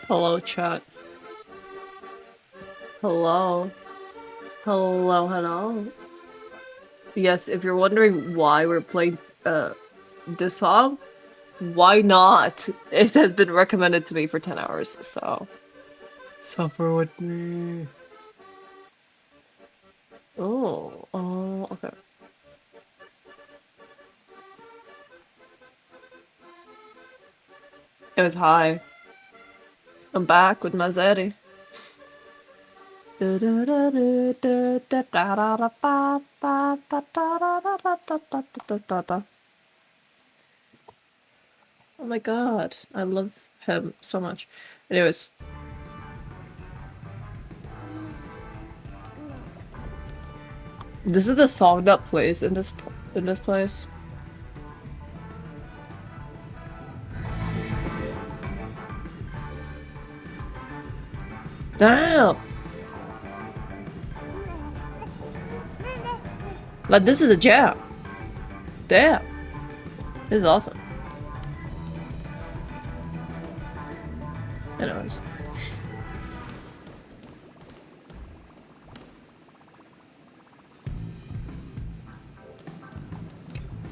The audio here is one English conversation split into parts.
Hello, chat. Hello. Hello, hello. Yes, if you're wondering why we're playing this song, why not? It has been recommended to me for 10 hours, so suffer with me. Oh, okay. It was high. I'm back with my Zeddy. Oh my god, I love him so much. Anyways. This is the song that plays in this place. Damn! Like, this is a jam. Damn. This is awesome. Anyways.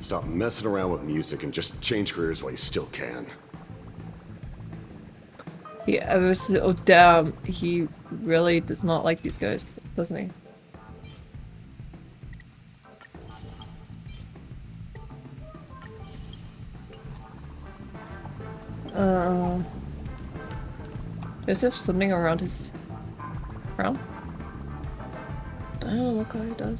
Stop messing around with music and just change careers while you still can. Yeah, I was. Oh, damn. He really does not like these guys, doesn't he? Does he have something around his crown? Oh, look how he does.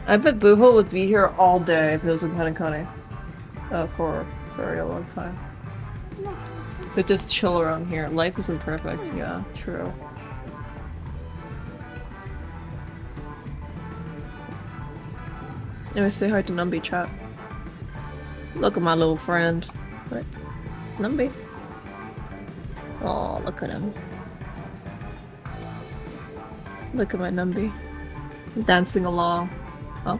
I bet Booho would be here all day if he was in Penacony. For a very long time. But just chill around here. Life isn't perfect. Yeah, true. Anyway, say hi to Numby, chat. Look at my little friend. What? Numby? Oh, look at him. Look at my Numby. Dancing along. Oh.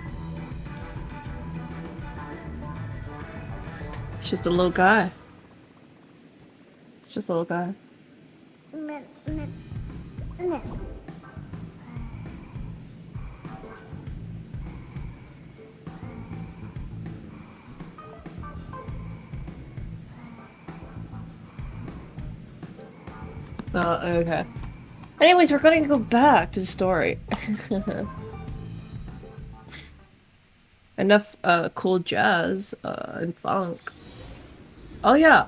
It's just a little guy. It's just a little guy. Okay. Anyways, we're gonna go back to the story. Enough, cool jazz, and funk. Oh yeah!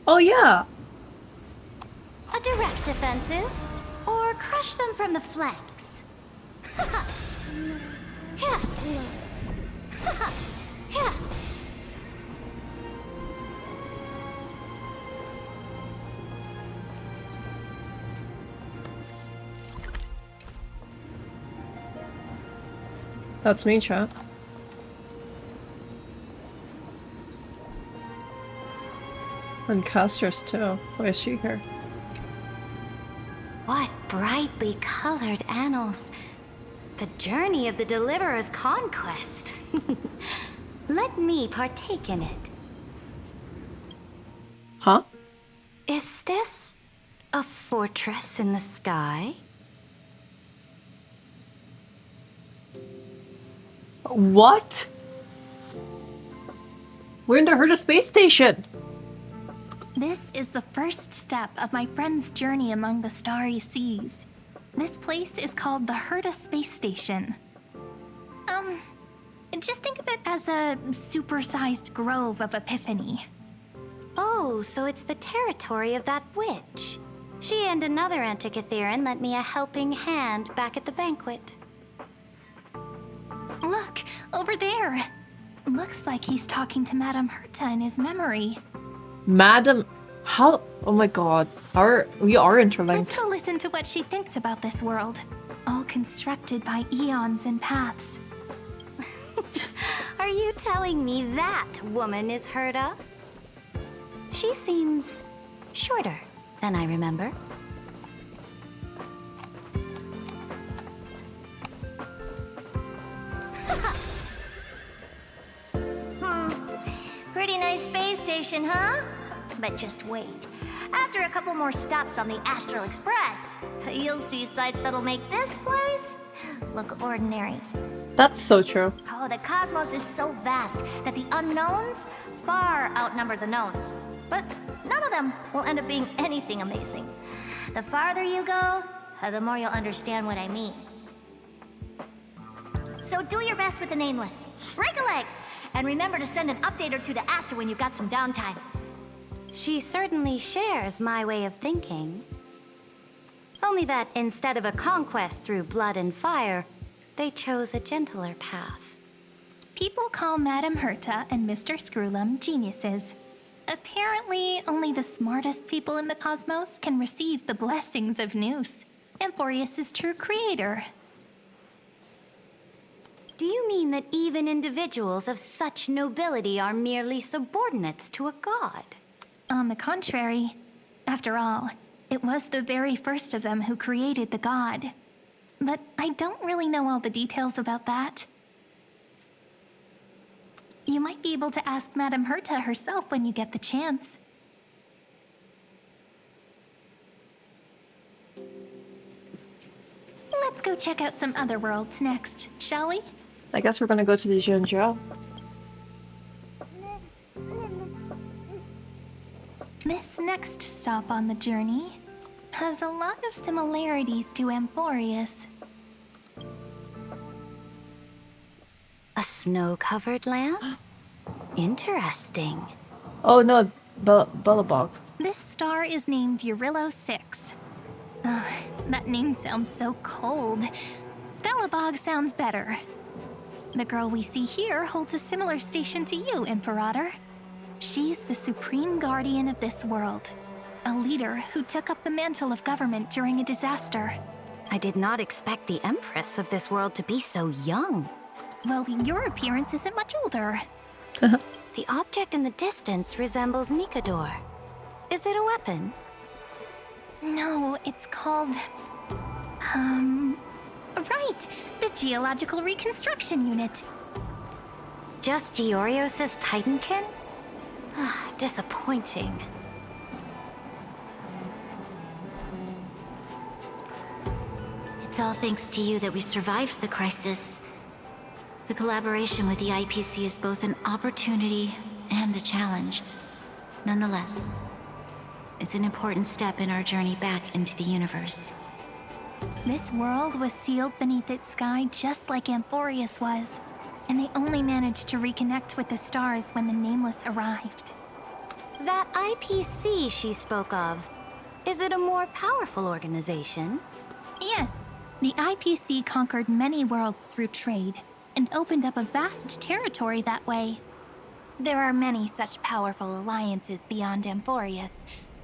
Oh yeah! A direct offensive? Or crush them from the flanks? That's me, chat. And Caster's too. Why is she here? What brightly colored annals. The journey of the Deliverer's conquest. Let me partake in it. Huh? Is this a fortress in the sky? What? We're in the Herta space station! This is the first step of my friend's journey among the starry seas. This place is called the Herta Space Station. Just think of it as a supersized grove of Epiphany. Oh, so it's the territory of that witch. She and another Antikytherian lent me a helping hand back at the banquet. Look, over there. Looks like he's talking to Madame Herta in his memory. Madam, how? Oh my god, we are interlinked. Let's go listen to what she thinks about this world. All constructed by eons and paths. Are you telling me that woman is Herta? She seems shorter than I remember. station, huh? But just wait. After a couple more stops on the Astral Express, you'll see sights that'll make this place look ordinary. That's so true. Oh, the cosmos is so vast that the unknowns far outnumber the knowns. But none of them will end up being anything amazing. The farther you go, the more you'll understand what I mean. So do your best with the nameless. Break a leg! And remember to send an update or two to Asta when you've got some downtime. She certainly shares my way of thinking. Only that instead of a conquest through blood and fire, they chose a gentler path. People call Madame Herta and Mr. Screwlum geniuses. Apparently, only the smartest people in the cosmos can receive the blessings of Noose, Amphorius' true creator. Do you mean that even individuals of such nobility are merely subordinates to a god? On the contrary, after all, it was the very first of them who created the god. But I don't really know all the details about that. You might be able to ask Madame Herta herself when you get the chance. Let's go check out some other worlds next, shall we? I guess we're gonna go to the Zhenjiao. This next stop on the journey has a lot of similarities to Amphorius. A snow-covered land? Interesting. Oh no, Belobog. This star is named Eurillo 6. That name sounds so cold. Belobog sounds better. The girl we see here holds a similar station to you, Imperator. She's the supreme guardian of this world. A leader who took up the mantle of government during a disaster. I did not expect the Empress of this world to be so young. Well, your appearance isn't much older. The object in the distance resembles Nikador. Is it a weapon? No, it's called... Right! The Geological Reconstruction Unit. Just Giorios' Titankin? Disappointing. It's all thanks to you that we survived the crisis. The collaboration with the IPC is both an opportunity and a challenge. Nonetheless, it's an important step in our journey back into the universe. This world was sealed beneath its sky just like Amphorius was, and they only managed to reconnect with the stars when the Nameless arrived. That IPC she spoke of, is it a more powerful organization? Yes, the IPC conquered many worlds through trade, and opened up a vast territory that way. There are many such powerful alliances beyond Amphorius,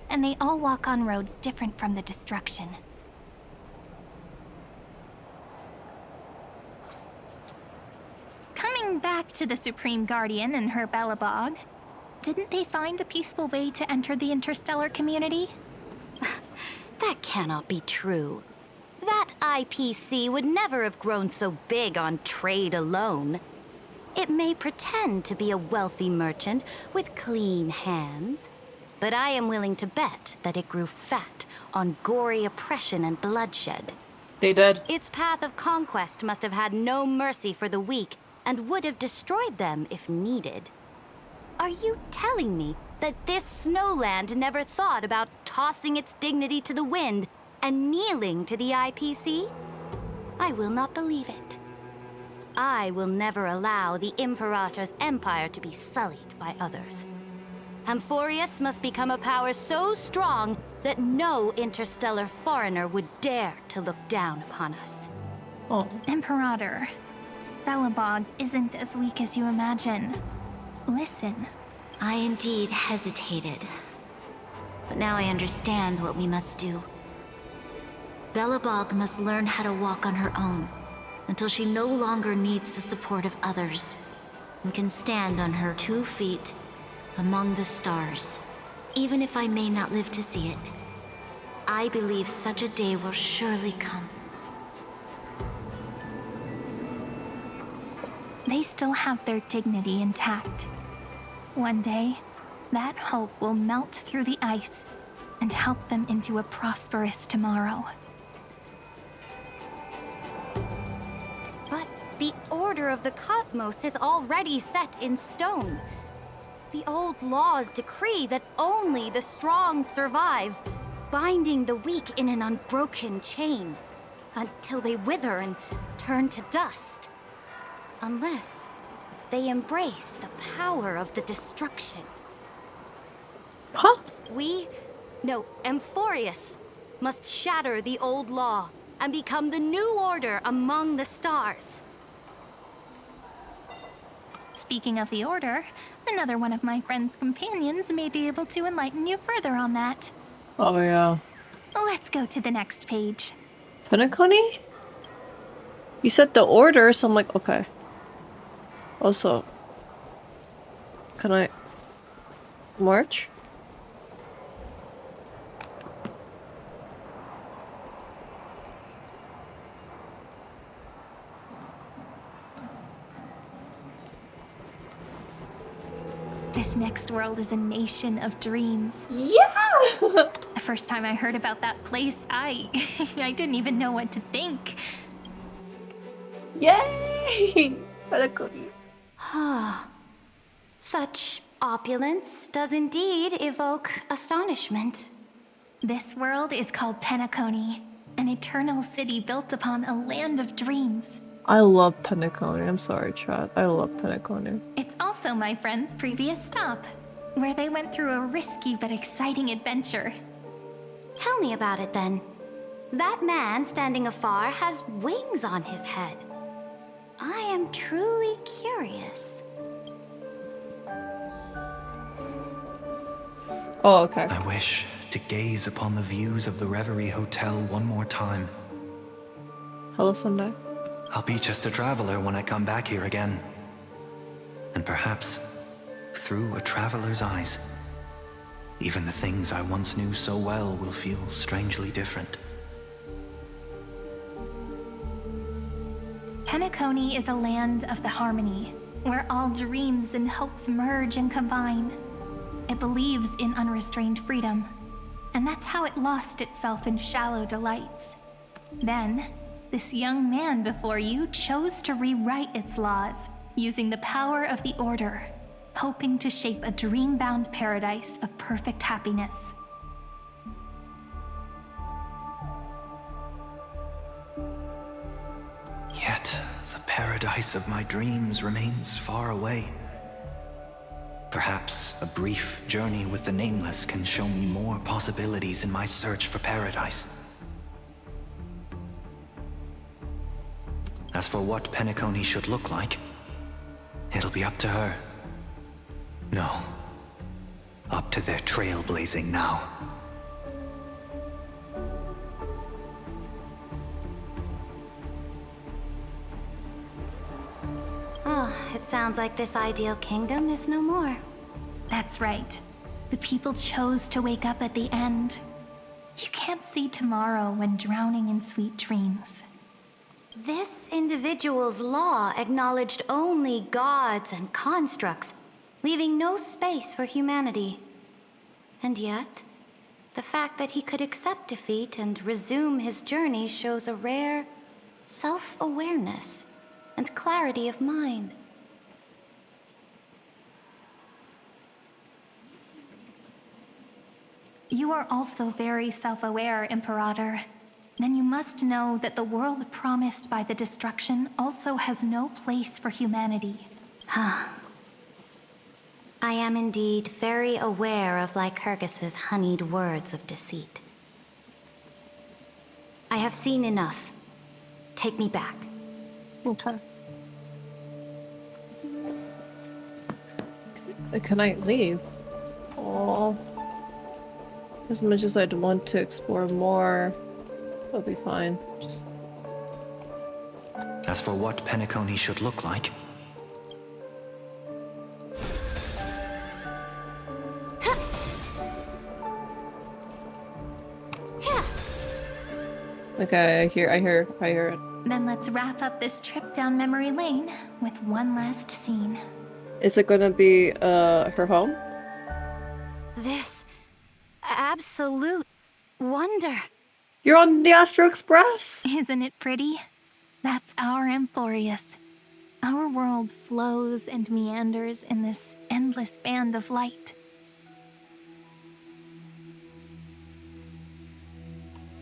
and they all walk on roads different from the destruction. Coming back to the Supreme Guardian and her Belobog, didn't they find a peaceful way to enter the interstellar community? That cannot be true. That IPC would never have grown so big on trade alone. It may pretend to be a wealthy merchant with clean hands, but I am willing to bet that it grew fat on gory oppression and bloodshed. They did. Its path of conquest must have had no mercy for the weak and would have destroyed them if needed. Are you telling me that this snowland never thought about tossing its dignity to the wind and kneeling to the IPC? I will not believe it. I will never allow the Imperator's empire to be sullied by others. Amphorius must become a power so strong that no interstellar foreigner would dare to look down upon us. Oh. Imperator, Belobog isn't as weak as you imagine. Listen. I indeed hesitated. But now I understand what we must do. Belobog must learn how to walk on her own until she no longer needs the support of others and can stand on her 2 feet among the stars. Even if I may not live to see it, I believe such a day will surely come. They still have their dignity intact. One day, That hope will melt through the ice and help them into a prosperous tomorrow. But the order of the cosmos is already set in stone. The old laws decree that only the strong survive, binding the weak in an unbroken chain, until they wither and turn to dust. Unless they embrace the power of the destruction. Huh? Amphorius must shatter the old law and become the new order among the stars. Speaking of the Order, another one of my friend's companions may be able to enlighten you further on that. Oh yeah. Let's go to the next page. Penacony? You said the order, so I'm like, okay. Also, can I march? This next world is a nation of dreams. Yeah! The first time I heard about that place, I didn't even know what to think. Yay! Penacony. Such opulence does indeed evoke astonishment. This world is called Penacony, an eternal city built upon a land of dreams. I love Penacony. I'm sorry, chat. I love Penacony. It's also my friend's previous stop, where they went through a risky but exciting adventure. Tell me about it then. That man standing afar has wings on his head. I am truly curious. Oh, okay. I wish to gaze upon the views of the Reverie Hotel one more time. Hello, Sunday. I'll be just a traveler when I come back here again. And perhaps, through a traveler's eyes, even the things I once knew so well will feel strangely different. Penacony is a land of the harmony, where all dreams and hopes merge and combine. It believes in unrestrained freedom, and that's how it lost itself in shallow delights. Then, this young man before you chose to rewrite its laws, using the power of the Order, hoping to shape a dream-bound paradise of perfect happiness. Yet, the paradise of my dreams remains far away. Perhaps a brief journey with the Nameless can show me more possibilities in my search for paradise. As for what Penacony should look like, it'll be up to her. No, up to their trailblazing now. It sounds like this ideal kingdom is no more. That's right. The people chose to wake up at the end. You can't see tomorrow when drowning in sweet dreams. This individual's law acknowledged only gods and constructs, leaving no space for humanity. And yet, the fact that he could accept defeat and resume his journey shows a rare self-awareness and clarity of mind. You are also very self-aware, Imperator. Then you must know that the world promised by the destruction also has no place for humanity. I am indeed very aware of Lycurgus's honeyed words of deceit. I have seen enough. Take me back. Okay. Can I leave? Oh. As much as I'd want to explore more, it'll be fine. As for what Penacony should look like, Okay, I hear it. Then let's wrap up this trip down memory lane with one last scene. Is it gonna be her home? This absolute wonder. You're on the Astro Express? Isn't it pretty? That's our Amphorius. Our world flows and meanders in this endless band of light.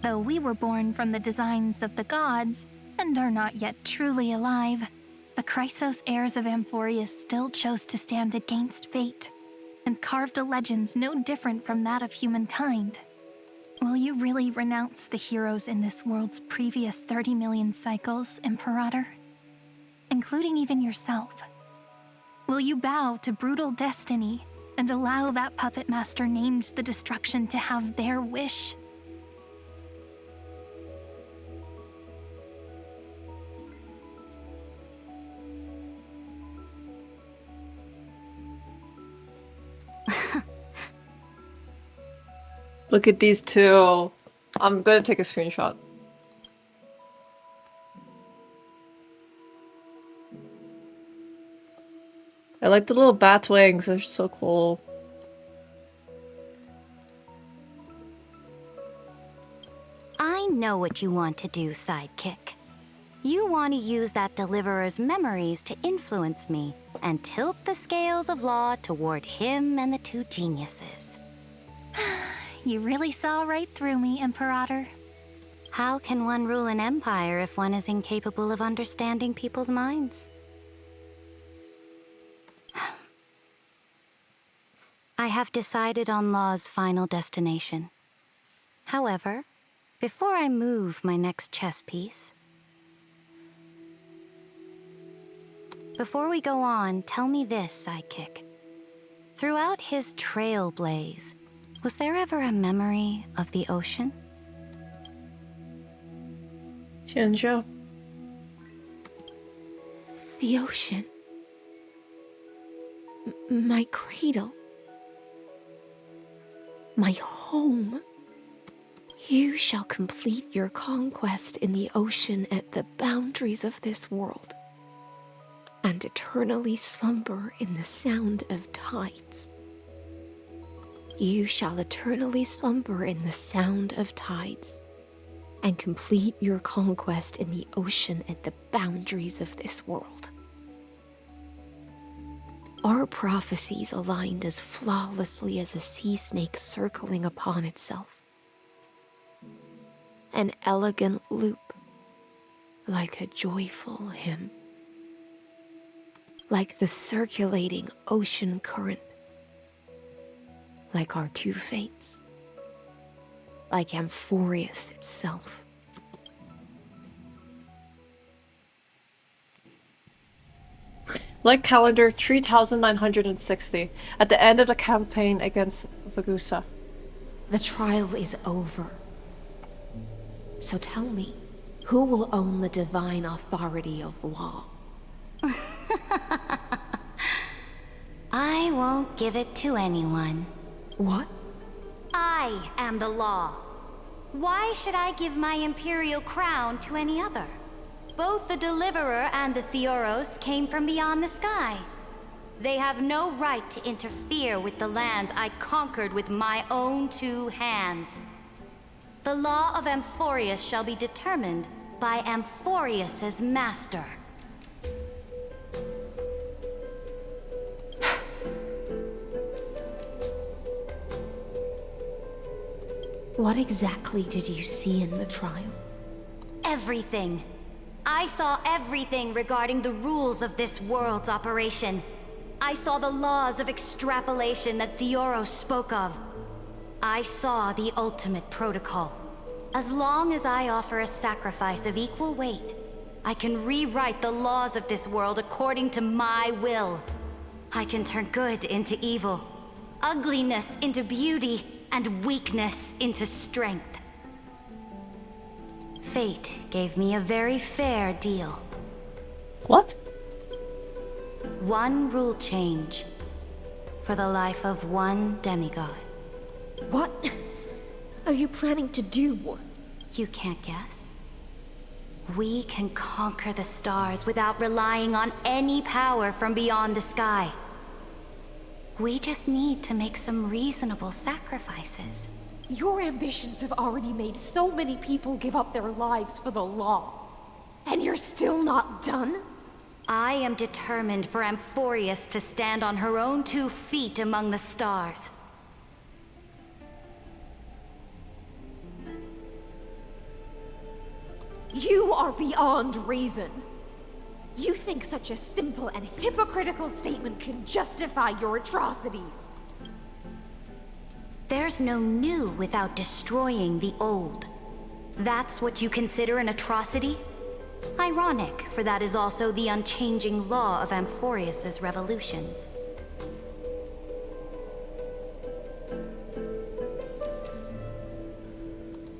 Though we were born from the designs of the gods and are not yet truly alive, the Chrysos heirs of Amphorius still chose to stand against fate and carved a legend no different from that of humankind. Will you really renounce the heroes in this world's previous 30 million cycles, Imperator? Including even yourself. Will you bow to brutal destiny and allow that puppet master named the destruction to have their wish? Look at these two. I'm gonna take a screenshot. I like the little bat wings, they're so cool. I know what you want to do, sidekick. You want to use that deliverer's memories to influence me and tilt the scales of law toward him and the two geniuses. You really saw right through me, Imperator. How can one rule an empire if one is incapable of understanding people's minds? I have decided on Law's final destination. However, before I move my next chess piece... Before we go on, tell me this, sidekick. Throughout his trailblaze, was there ever a memory of the ocean? Shinjo. The ocean. My cradle. My home. You shall complete your conquest in the ocean at the boundaries of this world, and eternally slumber in the sound of tides. You shall eternally slumber in the sound of tides, and complete your conquest in the ocean at the boundaries of this world. Our prophecies aligned as flawlessly as a sea snake circling upon itself. An elegant loop, like a joyful hymn. Like the circulating ocean current. Like our two fates. Like Amphorius itself. Like calendar 3960, at the end of the campaign against Vagusa. The trial is over. So tell me, who will own the divine authority of law? I won't give it to anyone. What? I am the law. Why should I give my imperial crown to any other? Both the Deliverer and the Theoros came from beyond the sky. They have no right to interfere with the lands I conquered with my own two hands. The law of Amphorius shall be determined by Amphorius's master. What exactly did you see in the trial? Everything. I saw everything regarding the rules of this world's operation. I saw the laws of extrapolation that Theoros spoke of. I saw the ultimate protocol. As long as I offer a sacrifice of equal weight, I can rewrite the laws of this world according to my will. I can turn good into evil, ugliness into beauty, and weakness into strength. Fate gave me a very fair deal. What? One rule change for the life of one demigod. What are you planning to do? You can't guess. We can conquer the stars without relying on any power from beyond the sky. We just need to make some reasonable sacrifices. Your ambitions have already made so many people give up their lives for the law. And you're still not done? I am determined for Amphorius to stand on her own 2 feet among the stars. You are beyond reason. You think such a simple and hypocritical statement can justify your atrocities. There's no new without destroying the old. That's what you consider an atrocity? Ironic, for that is also the unchanging law of Amphorius's revolutions.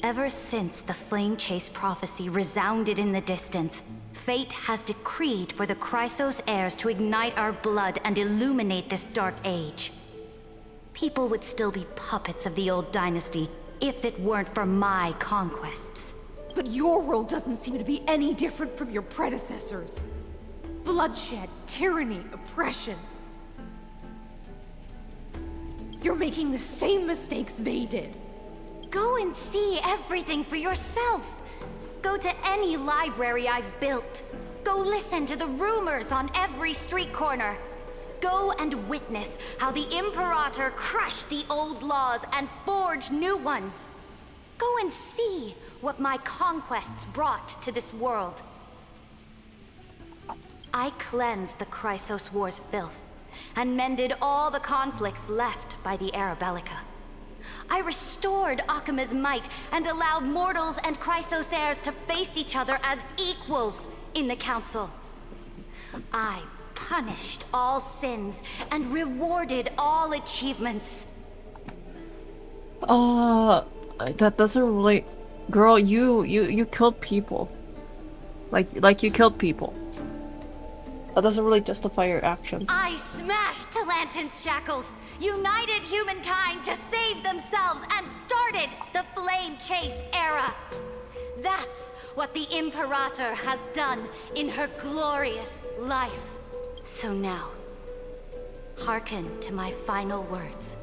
Ever since the Flame Chase prophecy resounded in the distance, fate has decreed for the Chrysos heirs to ignite our blood and illuminate this dark age. People would still be puppets of the old dynasty if it weren't for my conquests. But your world doesn't seem to be any different from your predecessors. Bloodshed, tyranny, oppression. You're making the same mistakes they did. Go and see everything for yourself. Go to any library I've built. Go listen to the rumors on every street corner. Go and witness how the Imperator crushed the old laws and forged new ones. Go and see what my conquests brought to this world. I cleansed the Chrysos War's filth and mended all the conflicts left by the Era Bellica. I restored Akima's might and allowed mortals and Chrysos heirs to face each other as equals in the Council. I punished all sins and rewarded all achievements. That doesn't really... Girl, you killed people. Like you killed people. That doesn't really justify your actions. I smashed Talantin's shackles, united humankind to save themselves, and started the Flame Chase era. That's what the Imperator has done in her glorious life. So now, hearken to my final words.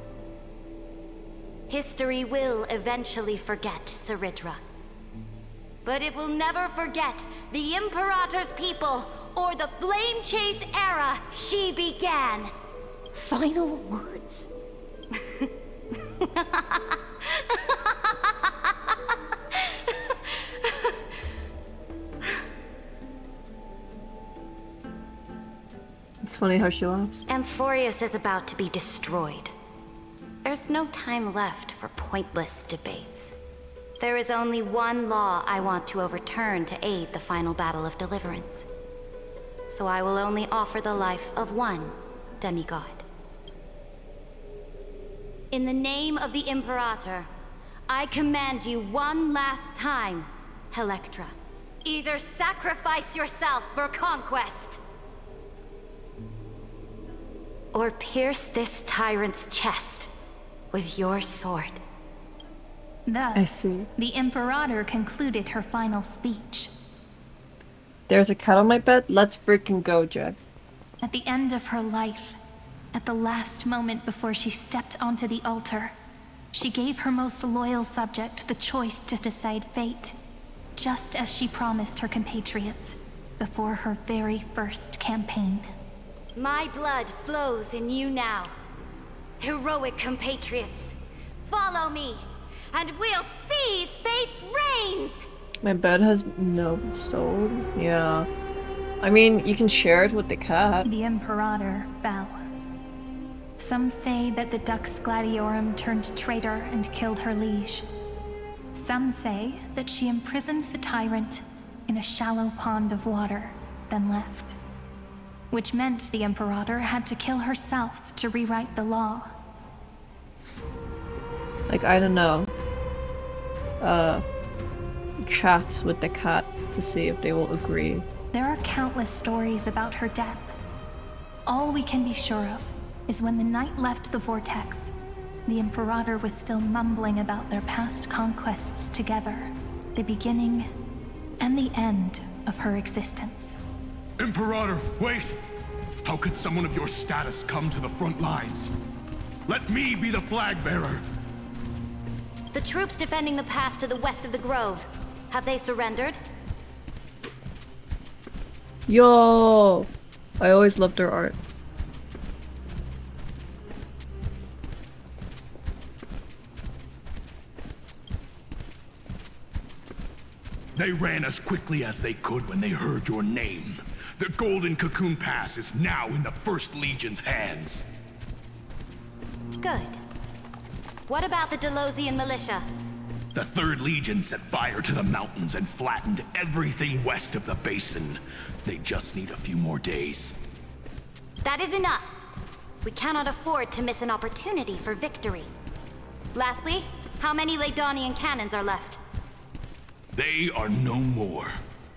History will eventually forget Saridra. But it will never forget the Imperator's people or the Flame Chase era she began. Final words. It's funny how she laughs. Amphorius is about to be destroyed. There's no time left for pointless debates. There is only one law I want to overturn to aid the final battle of deliverance. So I will only offer the life of one demigod. In the name of the Imperator, I command you one last time, Electra. Either sacrifice yourself for conquest, or pierce this tyrant's chest with your sword. Thus, I see. the Imperator concluded her final speech. There's a cat on my bed? Let's freaking go, Jack. At the end of her life, at the last moment before she stepped onto the altar, she gave her most loyal subject the choice to decide fate, just as she promised her compatriots before her very first campaign. My blood flows in you now. Heroic compatriots, follow me, and we'll seize fate's reins! My bed has no stove. Yeah. I mean, you can share it with the cat. The Imperator fell. Some say that the Dux Gladiorum turned traitor and killed her liege. Some say that she imprisoned the tyrant in a shallow pond of water, then left. Which meant the Imperator had to kill herself to rewrite the law. Like, I don't know. Chat with the cat to see if they will agree. There are countless stories about her death. All we can be sure of is when the knight left the vortex, the Imperator was still mumbling about their past conquests together, the beginning and the end of her existence. Imperator, wait! How could someone of your status come to the front lines? Let me be the flag bearer. The troops defending the pass to the west of the grove. Have they surrendered? Yo! I always loved their art. They ran as quickly as they could when they heard your name. The Golden Cocoon Pass is now in the First Legion's hands. Good. What about the Delosian militia? The Third Legion set fire to the mountains and flattened everything west of the basin. They just need a few more days. That is enough. We cannot afford to miss an opportunity for victory. Lastly, how many Ladonian cannons are left? They are no more.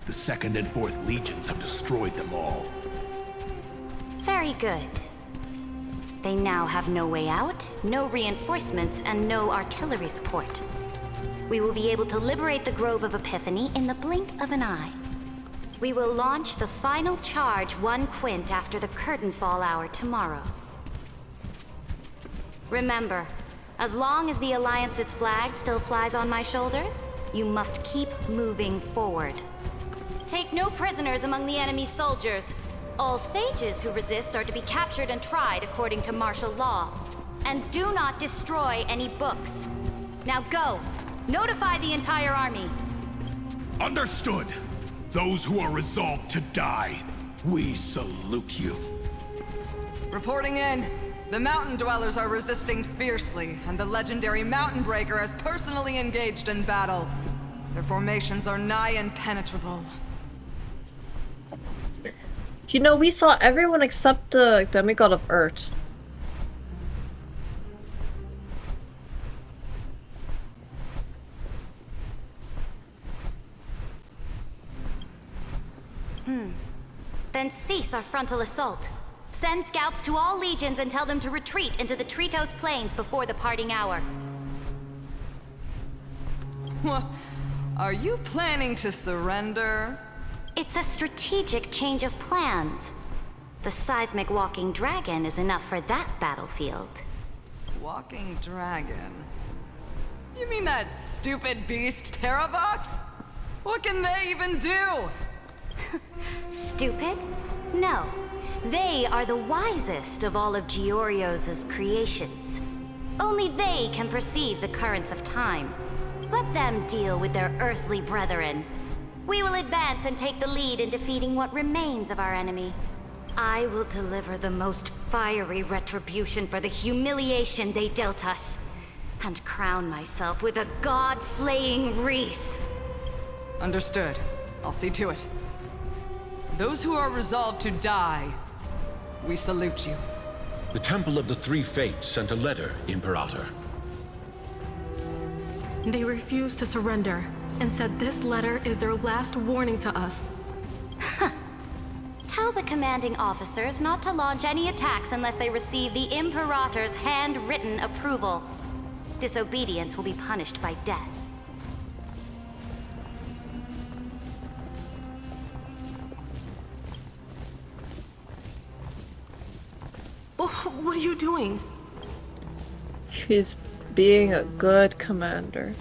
The Second and Fourth Legions have destroyed them all. Very good. They now have no way out, no reinforcements, and no artillery support. We will be able to liberate the Grove of Epiphany in the blink of an eye. We will launch the final charge 1 quint after the curtain fall hour tomorrow. Remember, as long as the Alliance's flag still flies on my shoulders, you must keep moving forward. Take no prisoners among the enemy's soldiers. All sages who resist are to be captured and tried according to martial law. And do not destroy any books. Now go! Notify the entire army. Understood. Those who are resolved to die, we salute you. Reporting in. The Mountain Dwellers are resisting fiercely, and the legendary Mountain Breaker has personally engaged in battle. Their formations are nigh impenetrable. You know, we saw everyone except the demigod of Earth. Then cease our frontal assault. Send scouts to all legions and tell them to retreat into the Tritos Plains before the parting hour. What? Are you planning to surrender? It's a strategic change of plans. The seismic walking dragon is enough for that battlefield. Walking dragon? You mean that stupid beast, Terravox? What can they even do? Stupid? No. They are the wisest of all of Giorio's creations. Only they can perceive the currents of time. Let them deal with their earthly brethren. We will advance and take the lead in defeating what remains of our enemy. I will deliver the most fiery retribution for the humiliation they dealt us, and crown myself with a god-slaying wreath. Understood. I'll see to it. Those who are resolved to die, we salute you. The Temple of the Three Fates sent a letter, Imperator. They refused to surrender, and said this letter is their last warning to us. Tell the commanding officers not to launch any attacks unless they receive the Imperator's handwritten approval. Disobedience will be punished by death. What are you doing? She's being a good commander.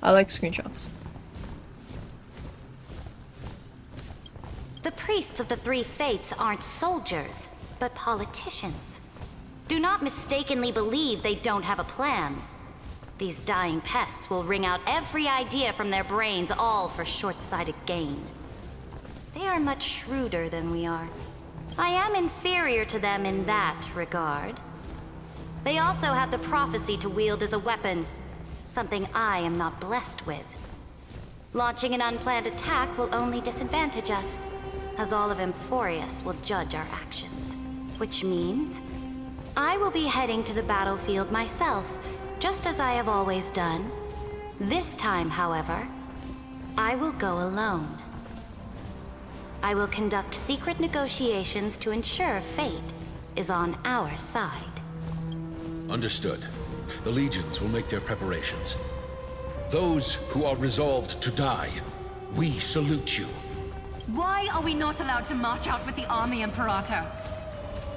I like screenshots. The priests of the Three Fates aren't soldiers, but politicians. Do not mistakenly believe they don't have a plan. These dying pests will wring out every idea from their brains, all for short-sighted gain. They are much shrewder than we are. I am inferior to them in that regard. They also have the prophecy to wield as a weapon, something I am not blessed with. Launching an unplanned attack will only disadvantage us, as all of Emphorius will judge our actions. Which means, I will be heading to the battlefield myself, just as I have always done. This time, however, I will go alone. I will conduct secret negotiations to ensure fate is on our side. Understood. The legions will make their preparations. Those who are resolved to die, we salute you. Why are we not allowed to march out with the army, Imperator?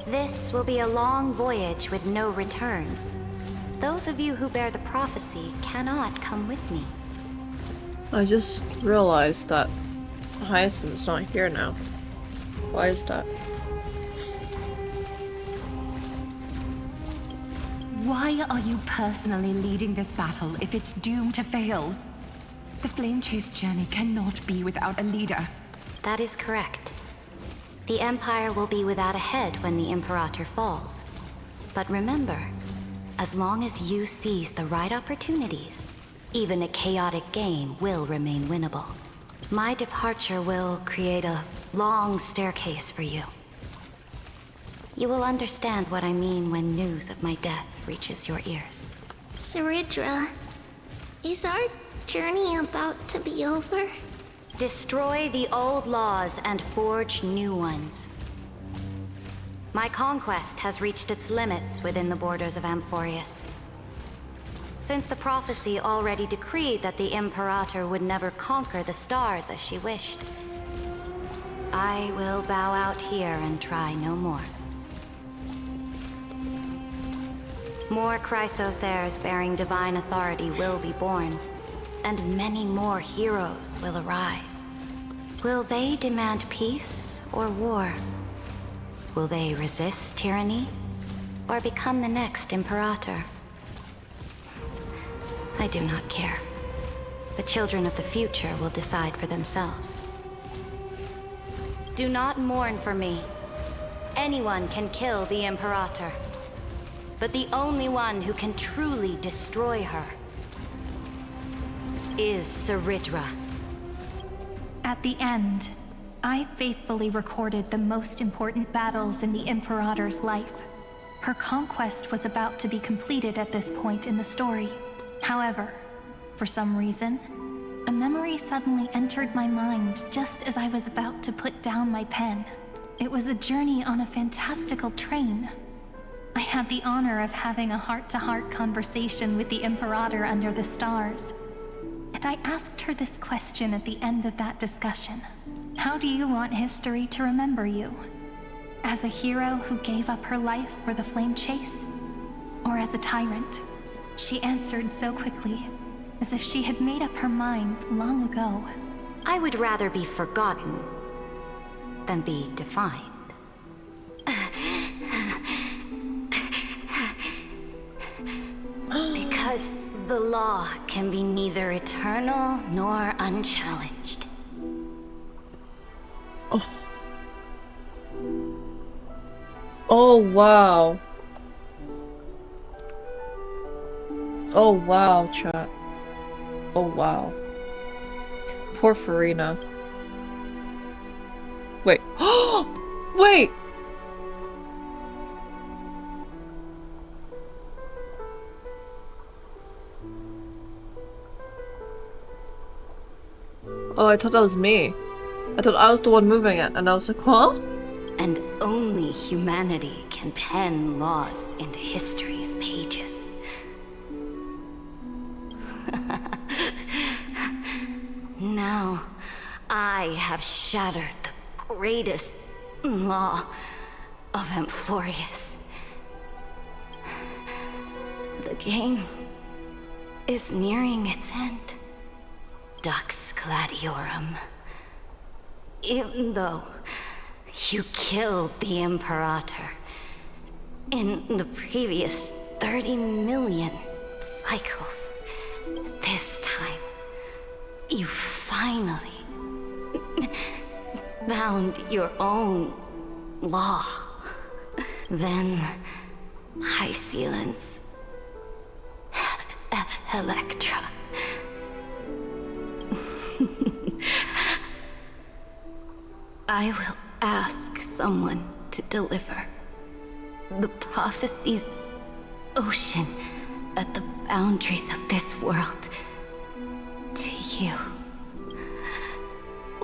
This will be a long voyage with no return. Those of you who bear the prophecy cannot come with me. I just realized that Hyacinth's not here now. Why is that? Why are you personally leading this battle if it's doomed to fail? The Flame Chase journey cannot be without a leader. That is correct. The Empire will be without a head when the Imperator falls. But remember, as long as you seize the right opportunities, even a chaotic game will remain winnable. My departure will create a long staircase for you. You will understand what I mean when news of my death reaches your ears. Saridra, is our journey about to be over? Destroy the old laws and forge new ones. My conquest has reached its limits within the borders of Amphorius. Since the prophecy already decreed that the Imperator would never conquer the stars as she wished, I will bow out here and try no more. More Chrysos heirs bearing divine authority will be born, and many more heroes will arise. Will they demand peace or war? Will they resist tyranny, or become the next Imperator? I do not care. The children of the future will decide for themselves. Do not mourn for me. Anyone can kill the Imperator, but the only one who can truly destroy her is Saridra. At the end, I faithfully recorded the most important battles in the Imperator's life. Her conquest was about to be completed at this point in the story. However, for some reason, a memory suddenly entered my mind just as I was about to put down my pen. It was a journey on a fantastical train. I had the honor of having a heart-to-heart conversation with the Imperator under the stars. And I asked her this question at the end of that discussion. How do you want history to remember you? As a hero who gave up her life for the Flame Chase? Or as a tyrant? She answered so quickly, as if she had made up her mind long ago. I would rather be forgotten than be defined. Because the law can be neither eternal nor unchallenged. Oh. Oh, wow. Oh, wow, chat. Oh, wow. Poor Farina. Wait. Wait! Oh, I thought that was me. I thought I was the one moving it, and I was like, huh? And only humanity can pen laws into history's pages. Now, I have shattered the greatest law of Amphorius. The game is nearing its end. Dux Gladiorum. Even though you killed the Imperator in the previous 30 million cycles, this time, you finally found your own law. Then, Hysealance, Electra. I will ask someone to deliver the prophecy's ocean at the boundaries of this world to you.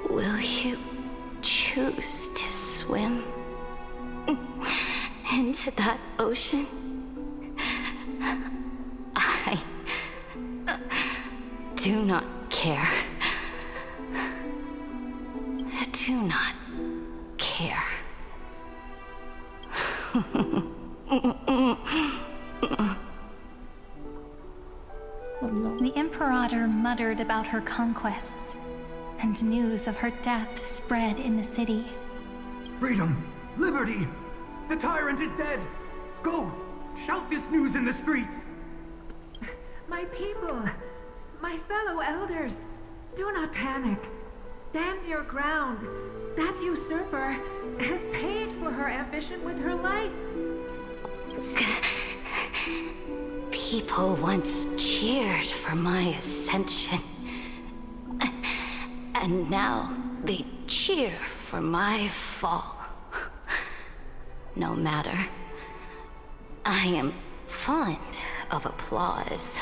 Will you choose to swim into that ocean? I do not care. do not care. The Imperator muttered about her conquests, and news of her death spread in the city. Freedom! Liberty! The tyrant is dead! Go! Shout this news in the streets! My people, my fellow elders, do not panic. Stand your ground. That usurper has paid for her ambition with her life. People once cheered for my ascension. And now they cheer for my fall. No matter. I am fond of applause.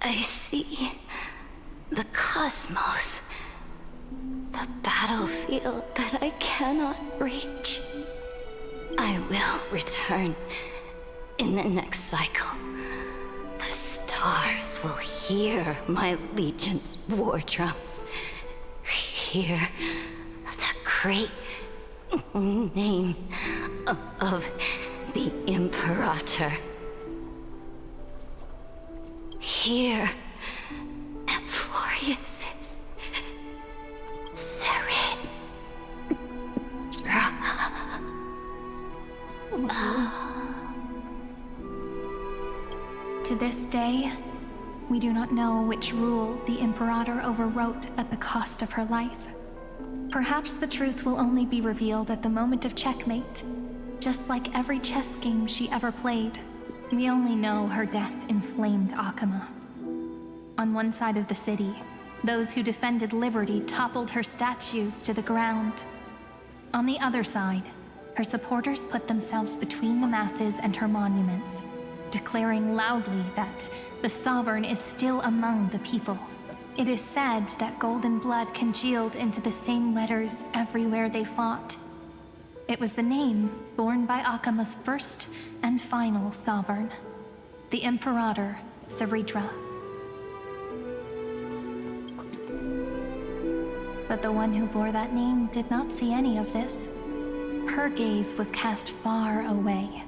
I see the cosmos, the battlefield that I cannot reach. I will return in the next cycle. The stars will hear my legion's war drums. Hear the great name of the Imperator. Hear Florius's serene. To this day, we do not know which rule the Imperator overwrote at the cost of her life. Perhaps the truth will only be revealed at the moment of checkmate, just like every chess game she ever played. We only know her death inflamed Akama. On one side of the city, those who defended liberty toppled her statues to the ground. On the other side, her supporters put themselves between the masses and her monuments, declaring loudly that the Sovereign is still among the people. It is said that golden blood congealed into the same letters everywhere they fought. It was the name borne by Akama's first and final sovereign, the Imperator Saridra. But the one who bore that name did not see any of this. Her gaze was cast far away,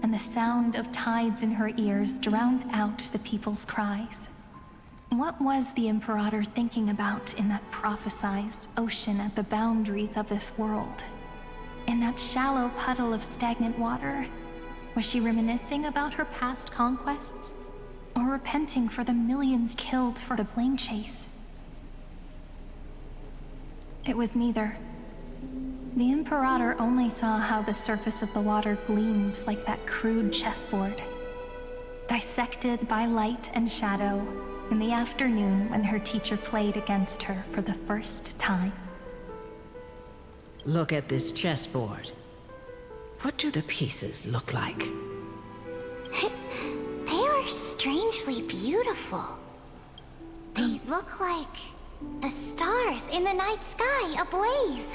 and the sound of tides in her ears drowned out the people's cries. What was the Imperator thinking about in that prophesized ocean at the boundaries of this world? In that shallow puddle of stagnant water, was she reminiscing about her past conquests? Or repenting for the millions killed for the flame chase? It was neither. The Imperator only saw how the surface of the water gleamed like that crude chessboard, dissected by light and shadow in the afternoon when her teacher played against her for the first time. Look at this chessboard. What do the pieces look like? They are strangely beautiful. They look like the stars in the night sky ablaze.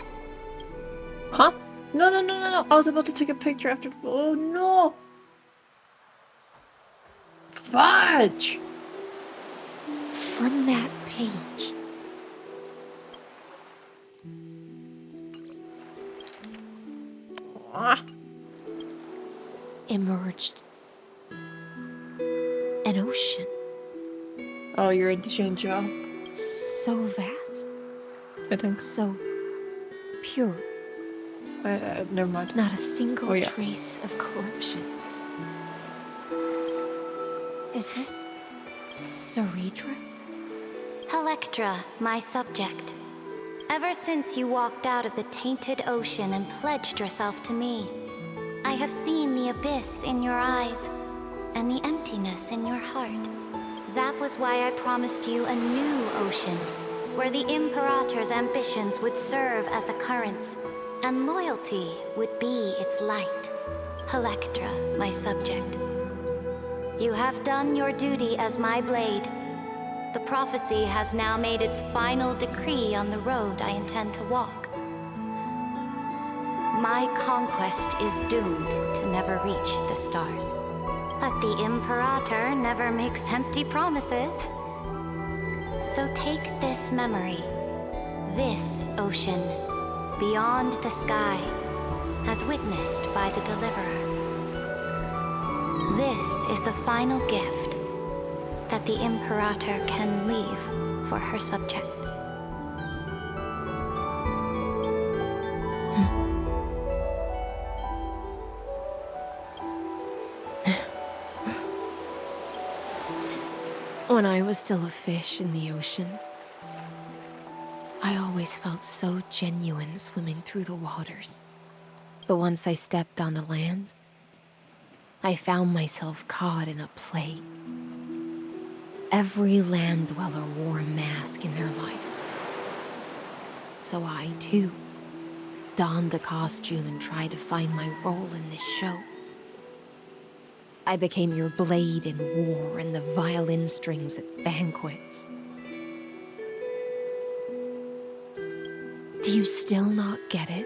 Huh? No. I was about to take a picture after. Oh no! Fudge! From that page, emerged an ocean. Oh, you're into Shinjo. So vast. I think. So pure. Never mind. Not a single Oh, yeah. trace of corruption. Is this Saridra? Electra, my subject. Ever since you walked out of the tainted ocean and pledged yourself to me, I have seen the abyss in your eyes and the emptiness in your heart. That was why I promised you a new ocean, where the Imperator's ambitions would serve as the currents, and loyalty would be its light. Electra, my subject. You have done your duty as my blade. The prophecy has now made its final decree on the road I intend to walk. My conquest is doomed to never reach the stars. But the Imperator never makes empty promises. So take this memory, this ocean, beyond the sky, as witnessed by the Deliverer. This is the final gift that the Imperator can leave for her subject. When I was still a fish in the ocean, I always felt so genuine swimming through the waters. But once I stepped onto land, I found myself caught in a play. Every land dweller wore a mask in their life. So I, too, donned a costume and tried to find my role in this show. I became your blade in war and the violin strings at banquets. Do you still not get it?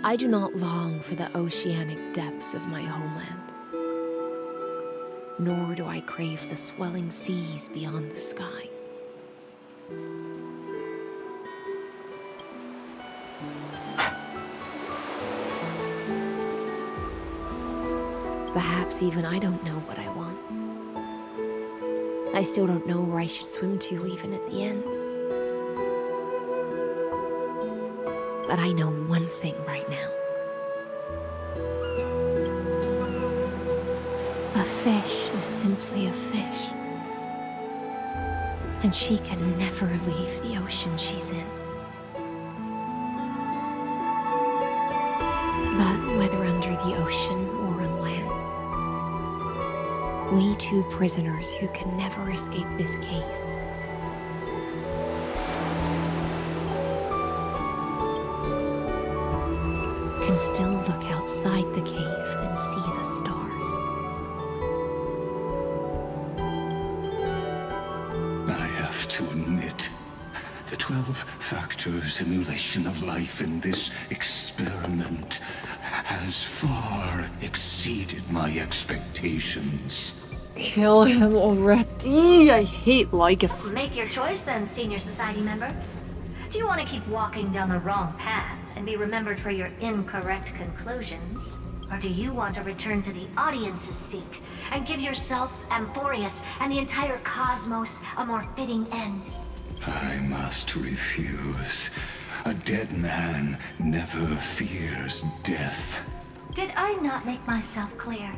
I do not long for the oceanic depths of my homeland. Nor do I crave the swelling seas beyond the sky. Perhaps even I don't know what I want. I still don't know where I should swim to even at the end. But I know one thing right now. A fish is simply a fish. And she can never leave the ocean she's in. But whether under the ocean or on land, we two prisoners who can never escape this cave can still look outside the cave and see the stars. I have to admit, the 12-factor simulation of life in this experiment has far exceeded my expectations. Kill him already! I hate Lycus. Make your choice then, Senior Society member. Do you want to keep walking down the wrong path and be remembered for your incorrect conclusions? Or do you want to return to the audience's seat and give yourself, Amphorius, and the entire cosmos a more fitting end? I must refuse. A dead man never fears death. Did I not make myself clear?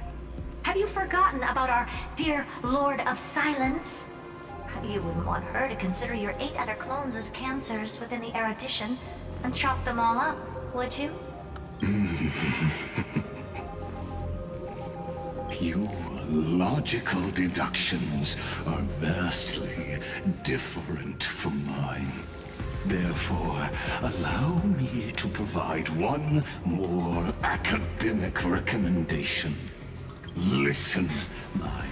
Have you forgotten about our dear Lord of Silence? You wouldn't want her to consider your 8 other clones as cancers within the erudition and chop them all up, would you? Your logical deductions are vastly different from mine. Therefore, allow me to provide one more academic recommendation. Listen, my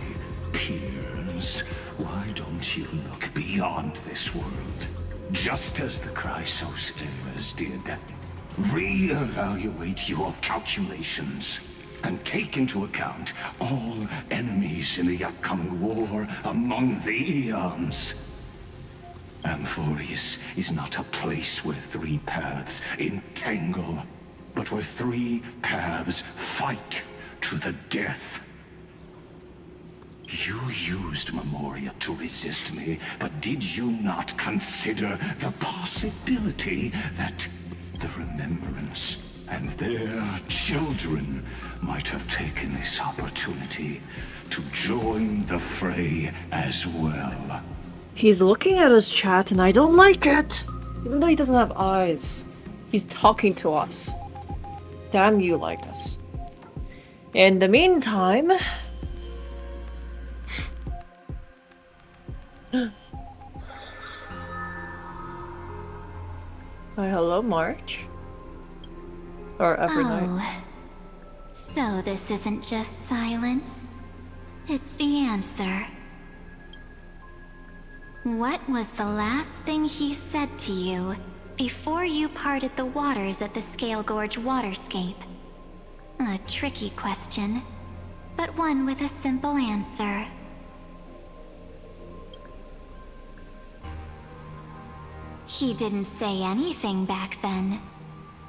peers. Why don't you look beyond this world? Just as the Chrysos heirs did. Re-evaluate your calculations and take into account all enemies in the upcoming war among the eons. Amphorius is not a place where 3 paths entangle, but where 3 paths fight to the death. You used Memoria to resist me, but did you not consider the possibility that the Remembrance and their children might have taken this opportunity to join the fray as well? He's looking at his chat and I don't like it! Even though he doesn't have eyes. He's talking to us. Damn you, Lycus. In the meantime... Hi, hello, March. Or every night. So this isn't just silence. It's the answer. What was the last thing he said to you before you parted the waters at the Scale Gorge waterscape? A tricky question. but one with a simple answer. He didn't say anything back then,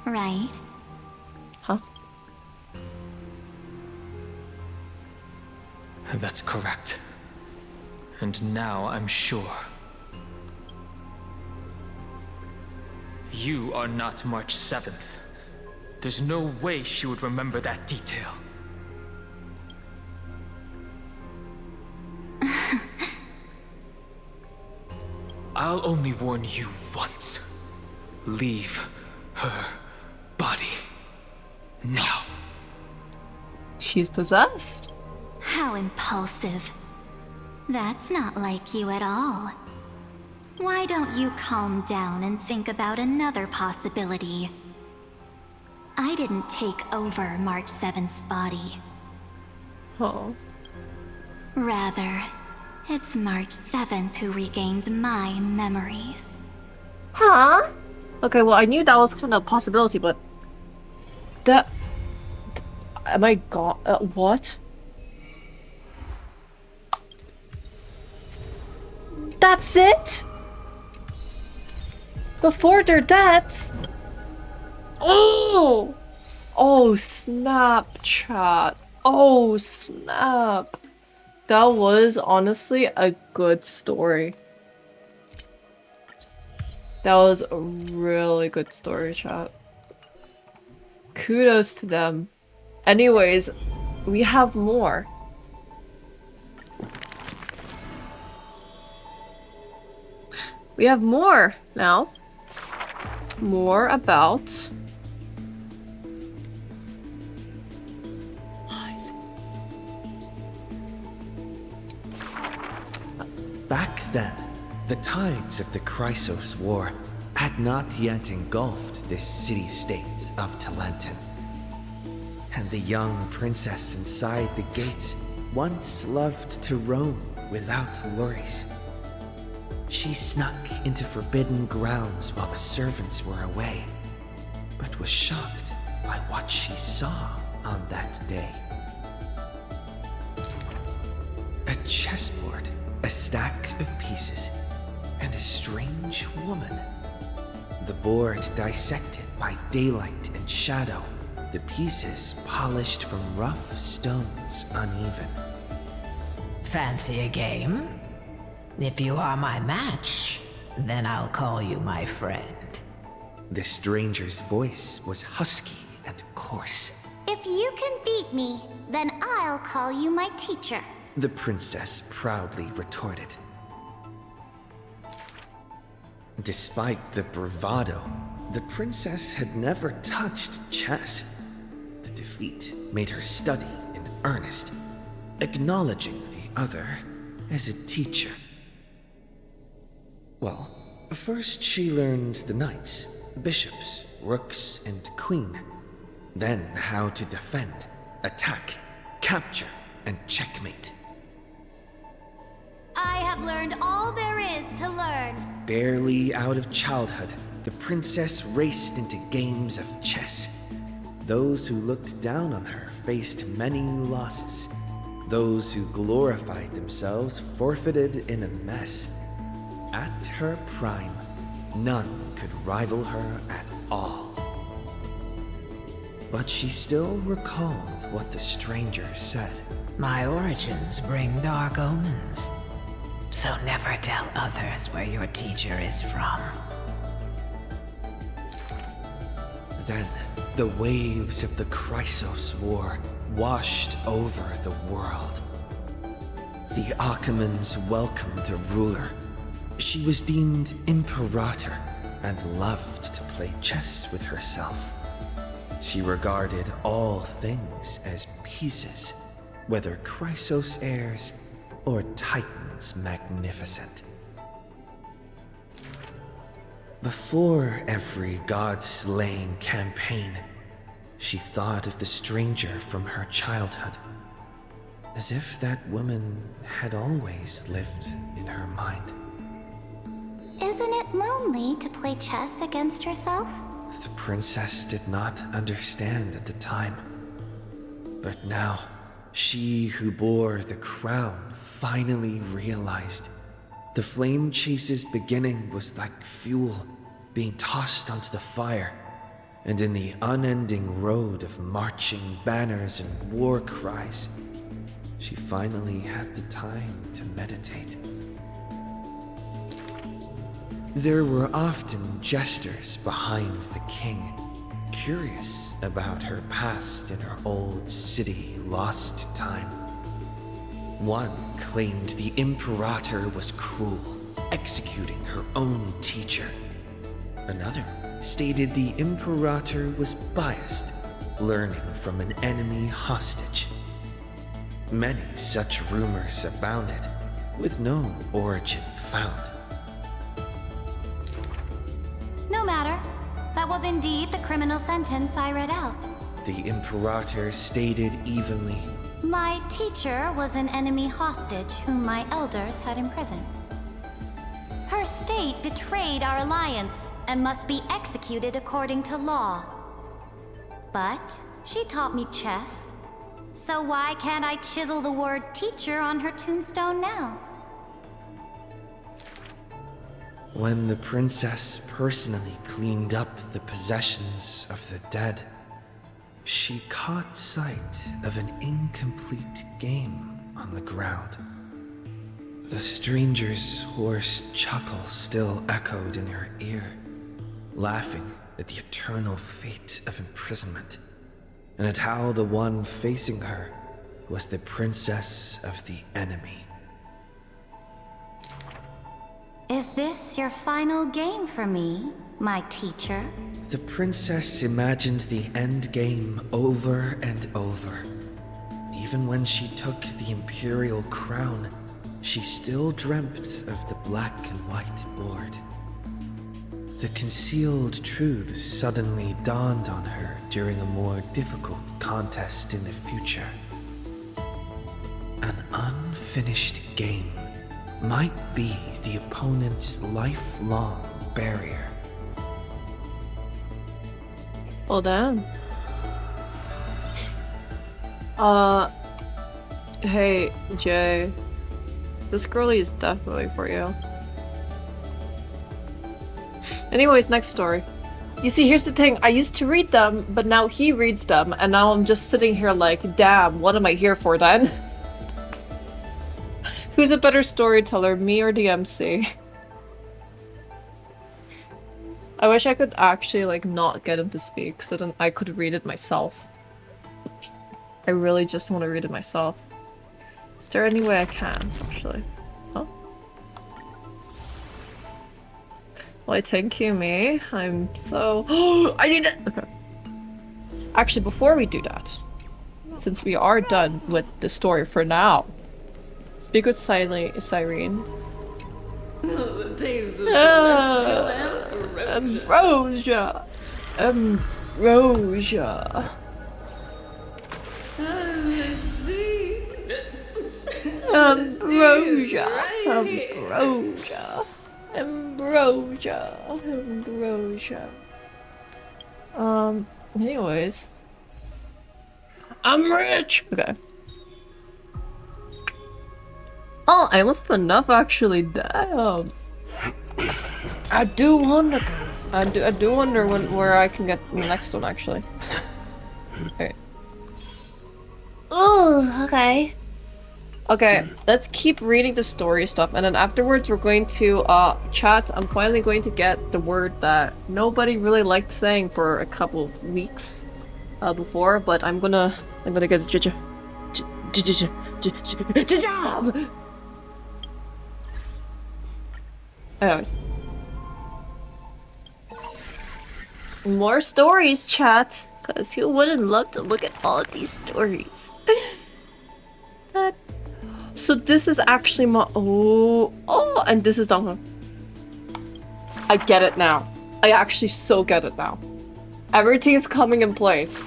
right? Huh? That's correct. And now I'm sure. You are not March 7th. There's no way she would remember that detail. I'll only warn you once. Leave her body. Now. She's possessed. How impulsive. That's not like you at all. Why don't you calm down and think about another possibility? I didn't take over March 7th's body. Oh. Rather, it's March 7th who regained my memories. Huh? Okay, well, I knew that was kind of a possibility, but... That... Am I gone? What? That's it? Before their deaths? Oh! Oh, Snapchat. Oh, snap. That was honestly a good story. That was a really good story, chat. Kudos to them. Anyways, we have more. We have more now. More about... Back then, the tides of the Chrysos War had not yet engulfed this city-state of Talenton. And the young princess inside the gates once loved to roam without worries. She snuck into forbidden grounds while the servants were away, but was shocked by what she saw on that day. A chessboard, a stack of pieces, and a strange woman. The board dissected by daylight and shadow, the pieces polished from rough stones uneven. Fancy a game? If you are my match, then I'll call you my friend. The stranger's voice was husky and coarse. If you can beat me, then I'll call you my teacher. The princess proudly retorted. Despite the bravado, the princess had never touched chess. The defeat made her study in earnest, acknowledging the other as a teacher. Well, first she learned the knights, bishops, rooks, and queen. Then how to defend, attack, capture, and checkmate. I have learned all there is to learn. Barely out of childhood, the princess raced into games of chess. Those who looked down on her faced many losses. Those who glorified themselves forfeited in a mess. At her prime, none could rival her at all. But she still recalled what the stranger said. My origins bring dark omens. So never tell others where your teacher is from. Then, the waves of the Chrysos War washed over the world. The Achaemens welcomed a ruler. She was deemed imperator and loved to play chess with herself. She regarded all things as pieces, whether Chrysos heirs or Titans magnificent. Before every god-slaying campaign, she thought of the stranger from her childhood, as if that woman had always lived in her mind. Isn't it lonely to play chess against yourself? The princess did not understand at the time, but now she who bore the crown finally realized the Flame Chase's beginning was like fuel being tossed onto the fire, and in the unending road of marching banners and war cries, she finally had the time to meditate. There were often jesters behind the king, curious about her past in her old city lost to time. One claimed the Imperator was cruel, executing her own teacher. Another stated the Imperator was biased, learning from an enemy hostage. Many such rumors abounded, with no origin found. No matter. That was indeed the criminal sentence I read out. The Imperator stated evenly, My teacher was an enemy hostage whom my elders had imprisoned. Her state betrayed our alliance and must be executed according to law. But she taught me chess, so why can't I chisel the word teacher on her tombstone now? when the princess personally cleaned up the possessions of the dead, she caught sight of an incomplete game on the ground. The stranger's hoarse chuckle still echoed in her ear, laughing at the eternal fate of imprisonment, and at how the one facing her was the princess of the enemy. Is this your final game for me, my teacher? The princess imagined the end game over and over. Even when she took the imperial crown, she still dreamt of the black and white board. The concealed truths suddenly dawned on her during a more difficult contest in the future. An unfinished game might be the opponent's lifelong barrier. Oh, damn. Hey, Jay. This girlie is definitely for you. Anyways, next story. You see, here's the thing. I used to read them, but now he reads them, and now I'm just sitting here like, damn, what am I here for then? Who's a better storyteller, me or the MC? I wish I could actually, like, not get him to speak, so then I could read it myself. I really just want to read it myself. Is there any way I can, actually? Huh? Why, thank you, me. I'm so... I need it! Okay. Actually, before we do that, since we are done with the story for now, speak with Cyrene. The taste of celestial Ambrosia! Ambrosia! Ambrosia! Ambrosia! Ambrosia! Ambrosia! Anyways. I'm rich! Okay. Oh, I must have enough actually. Damn. I do wonder where I can get the next one actually. Okay. Ooh, okay. Okay, let's keep reading the story stuff, and then afterwards we're going to chat. I'm finally going to get the word that nobody really liked saying for a couple of weeks before, but I'm gonna get a job. Anyways. More stories, chat. Because who wouldn't love to look at all of these stories? So this is actually my... Oh, and this is Dong. I get it now. I actually so get it now. Everything is coming in place.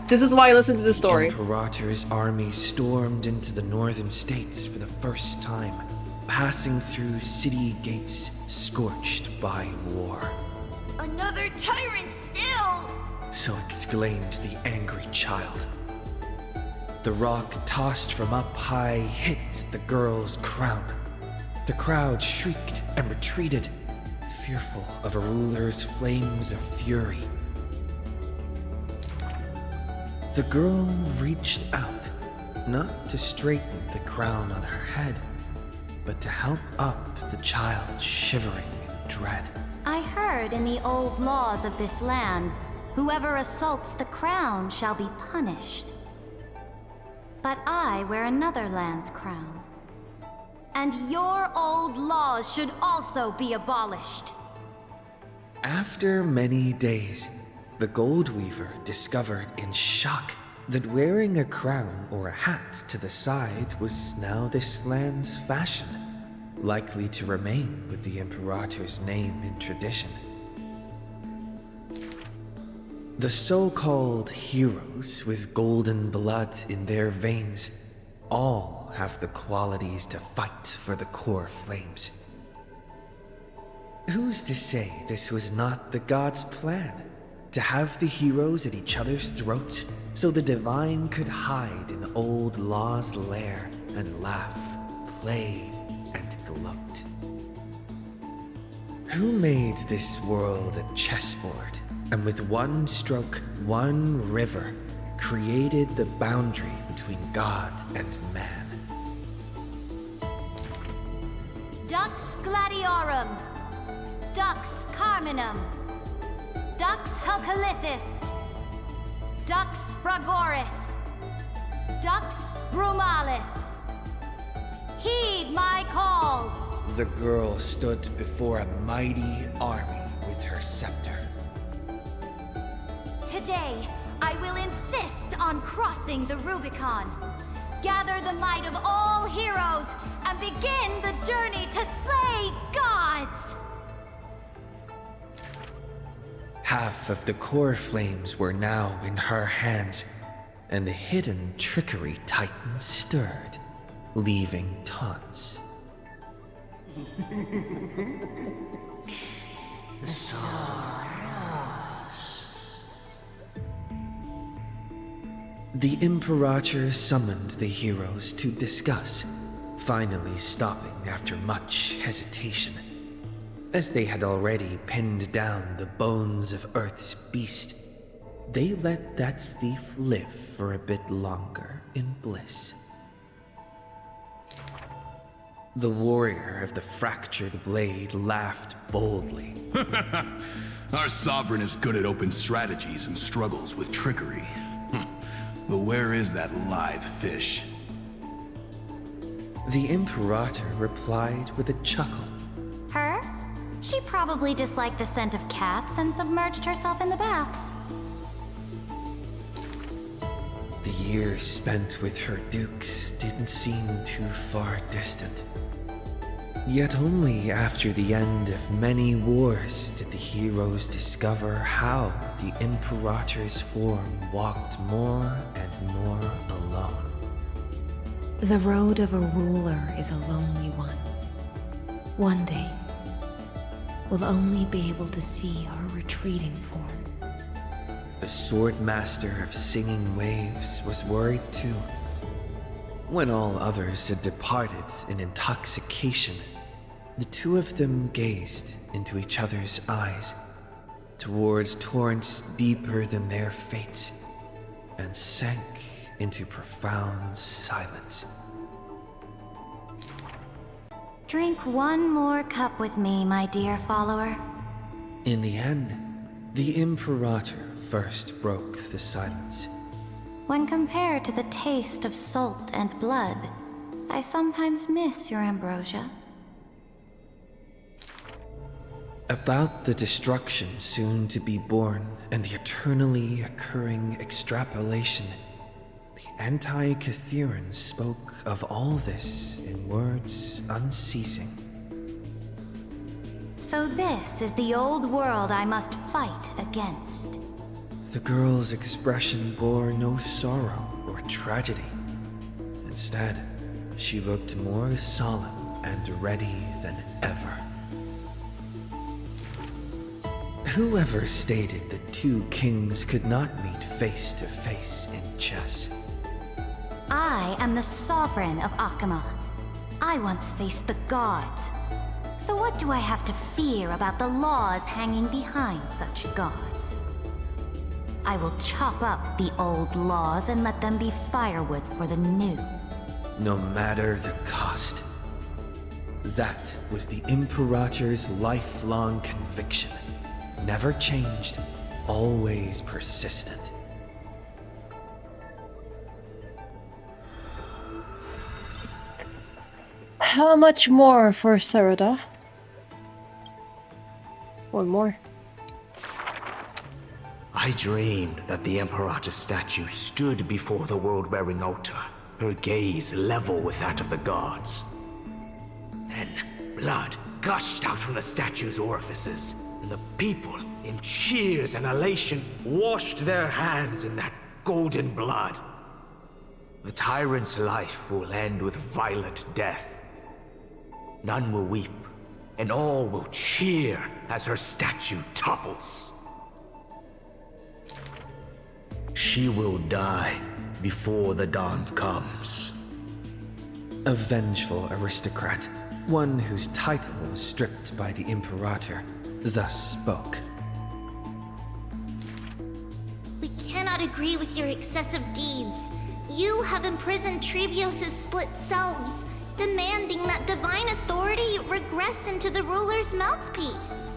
This is why I listen to the story. The Imperator's army stormed into the northern states for the first time, passing through city gates scorched by war. Another tyrant still! So exclaimed the angry child. The rock tossed from up high hit the girl's crown. The crowd shrieked and retreated, fearful of a ruler's flames of fury. The girl reached out, not to straighten the crown on her head, but to help up the child shivering in dread. I heard in the old laws of this land, whoever assaults the crown shall be punished. But I wear another land's crown. And your old laws should also be abolished. After many days, the gold weaver discovered in shock that wearing a crown or a hat to the side was now this land's fashion, likely to remain with the Imperator's name in tradition. The so-called heroes with golden blood in their veins all have the qualities to fight for the core flames. Who's to say this was not the gods' plan? To have the heroes at each other's throats so the divine could hide in old law's lair and laugh, play, and gloat. Who made this world a chessboard and with one stroke, one river, created the boundary between God and man? Dux Gladiorum, Dux Carminum, Dux Helcalithist, Dux Fragoris, Dux Brumalis. Heed my call! The girl stood before a mighty army with her scepter. Today, I will insist on crossing the Rubicon. Gather the might of all heroes and begin the journey to slay gods! Half of the core flames were now in her hands, and the hidden trickery titan stirred, leaving taunts. The Imperator summoned the heroes to discuss, finally stopping after much hesitation. As they had already pinned down the bones of Earth's beast, they let that thief live for a bit longer in bliss. The warrior of the fractured blade laughed boldly. Our sovereign is good at open strategies and struggles with trickery. But where is that live fish? The Imperator replied with a chuckle. Her? She probably disliked the scent of cats and submerged herself in the baths. The years spent with her dukes didn't seem too far distant. Yet only after the end of many wars did the heroes discover how the Imperator's form walked more and more alone. The road of a ruler is a lonely one. One day, we'll only be able to see her retreating form. The Swordmaster of Singing Waves was worried too. When all others had departed in intoxication, the two of them gazed into each other's eyes, towards torrents deeper than their fates, and sank into profound silence. Drink one more cup with me, my dear follower. In the end, the Imperator first broke the silence. When compared to the taste of salt and blood, I sometimes miss your ambrosia. About the destruction soon to be born and the eternally occurring extrapolation, the Anti-Catherians spoke of all this in words unceasing. So this is the old world I must fight against. The girl's expression bore no sorrow or tragedy. Instead, she looked more solemn and ready than ever. Whoever stated that two kings could not meet face to face in chess? I am the sovereign of Akama. I once faced the gods. So what do I have to fear about the laws hanging behind such gods? I will chop up the old laws and let them be firewood for the new. No matter the cost. That was the Imperator's lifelong conviction. Never changed, always persistent. How much more for Sarada? One more. I dreamed that the Imperator's statue stood before the world-wearing altar, her gaze level with that of the gods. Then, blood gushed out from the statue's orifices, and the people, in cheers and elation, washed their hands in that golden blood. The tyrant's life will end with violent death. None will weep, and all will cheer as her statue topples. She will die before the dawn comes. A vengeful aristocrat, one whose title was stripped by the Imperator, thus spoke. We cannot agree with your excessive deeds. You have imprisoned Trebios' split selves, demanding that divine authority regress into the ruler's mouthpiece.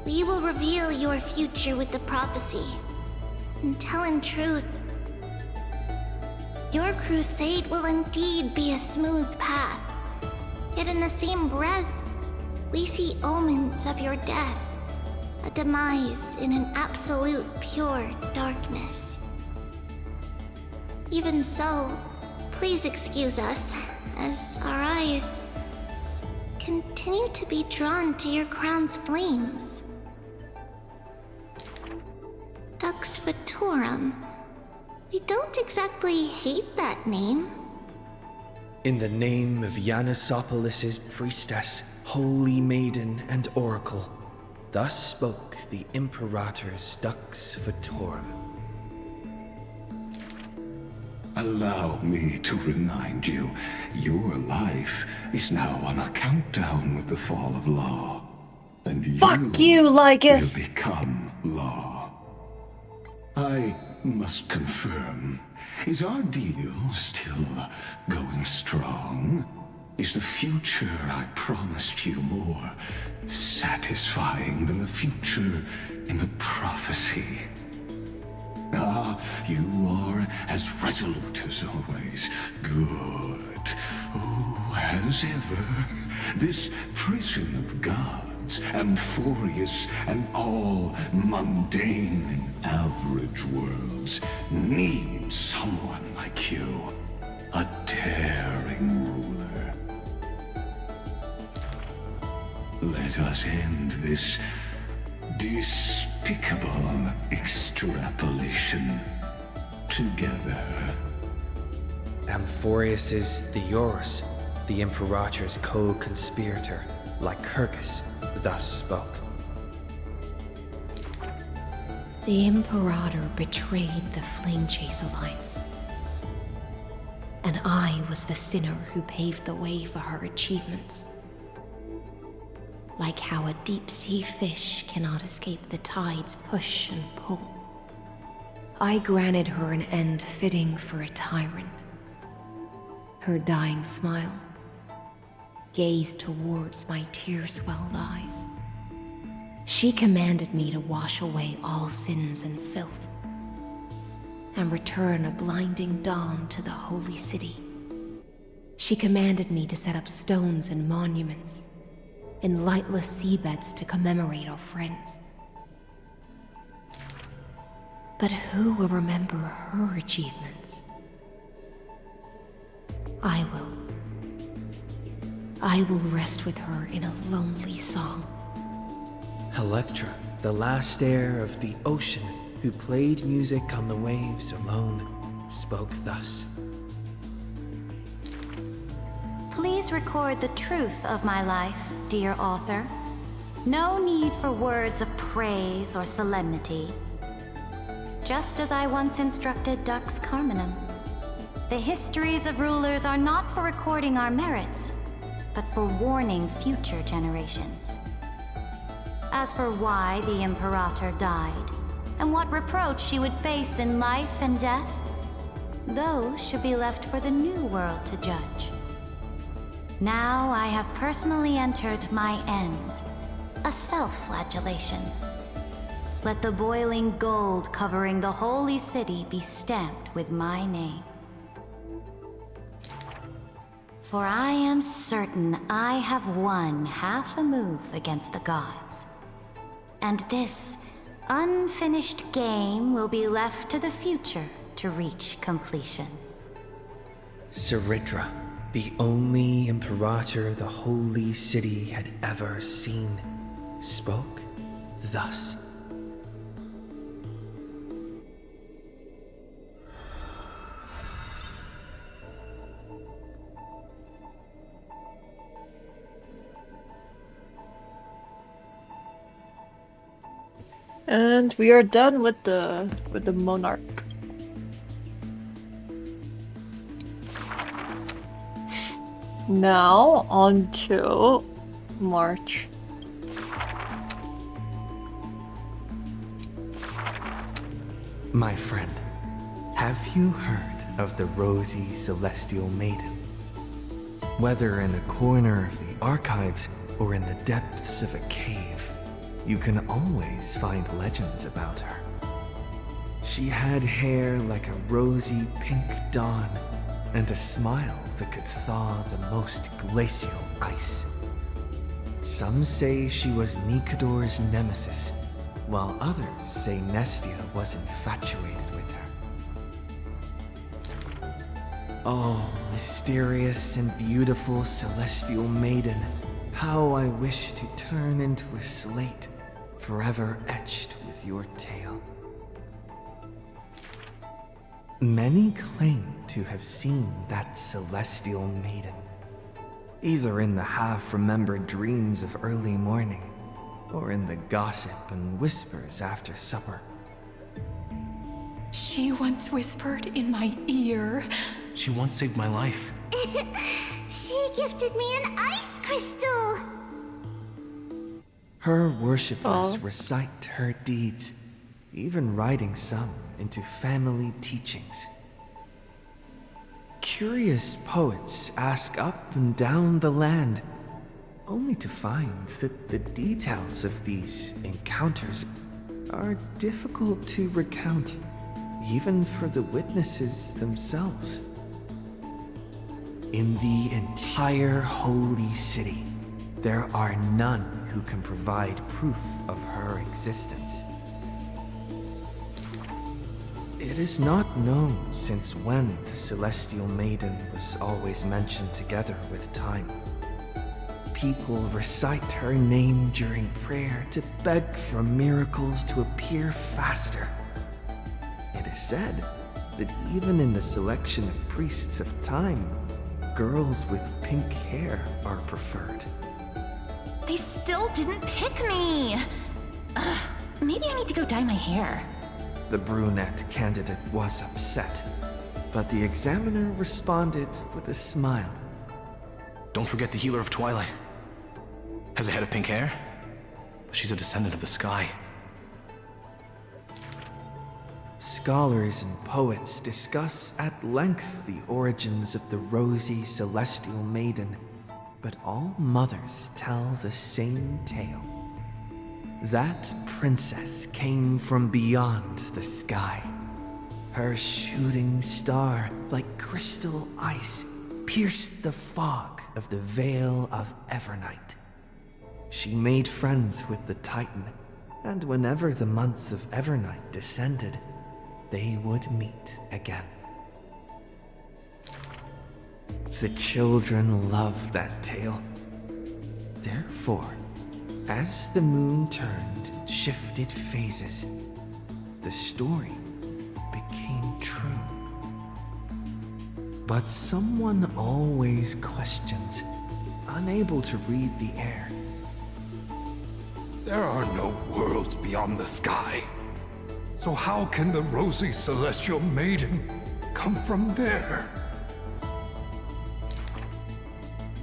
We will reveal your future with the prophecy, and tell in truth. Your crusade will indeed be a smooth path, yet in the same breath, we see omens of your death, a demise in an absolute pure darkness. Even so, please excuse us, as our eyes continue to be drawn to your crown's flames. Dux Futurum. We don't exactly hate that name. In the name of Yanasopolis' priestess, holy maiden, and oracle, thus spoke the Imperator's Dux Futurum. Allow me to remind you, your life is now on a countdown with the fall of law. And Fuck you, Lycus! will become law. I must confirm, is our deal still going strong? Is the future I promised you more satisfying than the future in the prophecy? Ah, you are as resolute as always. Good. Oh, as ever, this prison of gods, amphorious and all mundane and average worlds, needs someone like you, a daring ruler. Let us end this despicable extrapolation together. Amphorius is Theoros, the Imperator's co-conspirator, Lycurgus thus spoke. The Imperator betrayed the Flame Chase Alliance. And I was the sinner who paved the way for her achievements. Like how a deep-sea fish cannot escape the tide's push and pull. I granted her an end fitting for a tyrant. Her dying smile gazed towards my tear-swelled eyes. She commanded me to wash away all sins and filth, and return a blinding dawn to the holy city. She commanded me to set up stones and monuments, in lightless seabeds to commemorate our friends. But who will remember her achievements? I will rest with her in a lonely song. Electra, the last heir of the ocean, who played music on the waves alone, spoke thus. Please record the truth of my life, dear author. No need for words of praise or solemnity. Just as I once instructed Dux Carminum. The histories of rulers are not for recording our merits, but for warning future generations. As for why the Imperator died, and what reproach she would face in life and death, those should be left for the new world to judge. Now I have personally entered my end, a self-flagellation. Let the boiling gold covering the holy city be stamped with my name. For I am certain I have won half a move against the gods. And this unfinished game will be left to the future to reach completion. Saridra, the only Imperator the Holy City had ever seen, spoke thus. And we are done with the monarch. Now on to March. My friend, have you heard of the rosy celestial maiden? Whether in a corner of the archives or in the depths of a cave, you can always find legends about her. She had hair like a rosy pink dawn, and a smile that could thaw the most glacial ice. Some say she was Nikador's nemesis, while others say Nestia was infatuated with her. Oh, mysterious and beautiful celestial maiden, how I wish to turn into a slate, forever etched with your tale. Many claim to have seen that celestial maiden, either in the half-remembered dreams of early morning, or in the gossip and whispers after supper. She once whispered in my ear. She once saved my life. She gifted me an ice crystal! Her worshippers recite her deeds, even writing some into family teachings. Curious poets ask up and down the land, only to find that the details of these encounters are difficult to recount, even for the witnesses themselves. In the entire holy city, there are none who can provide proof of her existence. It is not known since when the Celestial Maiden was always mentioned together with time. People recite her name during prayer to beg for miracles to appear faster. It is said that even in the selection of priests of time, girls with pink hair are preferred. They still didn't pick me! Ugh, maybe I need to go dye my hair. The brunette candidate was upset, but the examiner responded with a smile. Don't forget the Healer of Twilight. Has a head of pink hair. She's a descendant of the sky. Scholars and poets discuss at length the origins of the rosy celestial maiden, but all mothers tell the same tale. That princess came from beyond the sky. Her shooting star, like crystal ice, pierced the fog of the Vale of Evernight. She made friends with the Titan, and whenever the month of Evernight descended, they would meet again. The children loved that tale. Therefore, as the moon turned and shifted phases, the story became true. But someone always questions, unable to read the air. There are no worlds beyond the sky. So how can the rosy celestial maiden come from there.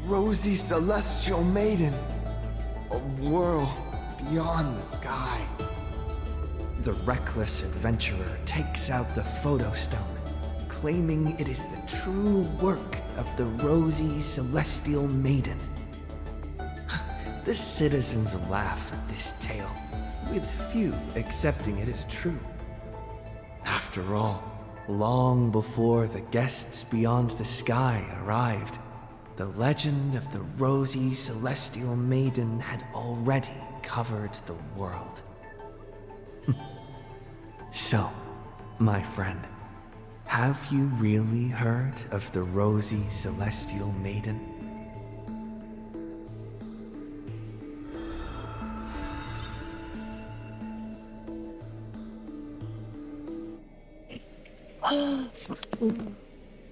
Rosy celestial maiden, a world beyond the sky. The reckless adventurer takes out the photo stone, claiming it is the true work of the rosy celestial maiden. The citizens laugh at this tale, with few accepting it as true. After all, long before the guests beyond the sky arrived, the legend of the rosy celestial maiden had already covered the world. So, my friend, have you really heard of the rosy celestial maiden?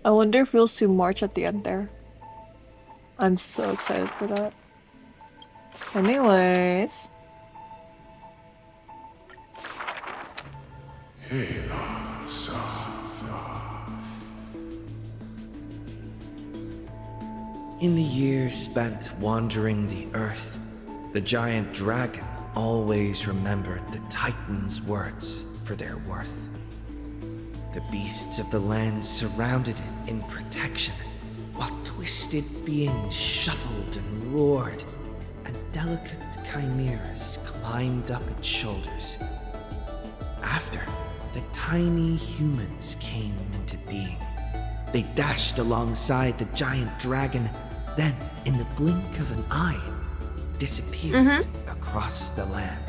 I wonder if we'll see March at the end there. I'm so excited for that. Anyways. In the years spent wandering the earth, the giant dragon always remembered the Titan's words for their worth. The beasts of the land surrounded it in protection, while twisted beings shuffled and roared, and delicate chimeras climbed up its shoulders. After, the tiny humans came into being. They dashed alongside the giant dragon, then, in the blink of an eye, disappeared across the land.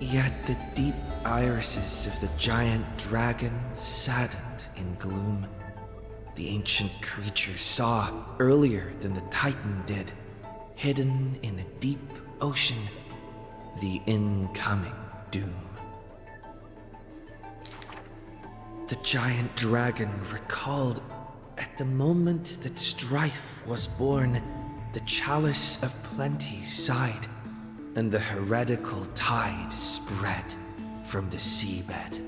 Yet the deep irises of the giant dragon saddened in gloom. The ancient creature saw, earlier than the Titan did, hidden in the deep ocean, the incoming doom. The giant dragon recalled, at the moment that strife was born, the chalice of plenty sighed, and the heretical tide spread from the seabed.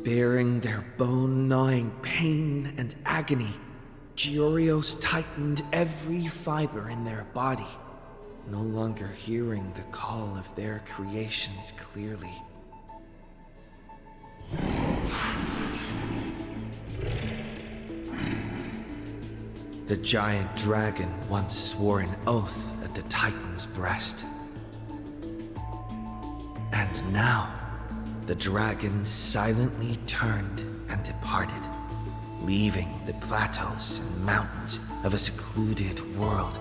Bearing their bone-gnawing pain and agony, Giorios tightened every fiber in their body, no longer hearing the call of their creations clearly. The giant dragon once swore an oath at the Titan's breast. And now, the dragon silently turned and departed, leaving the plateaus and mountains of a secluded world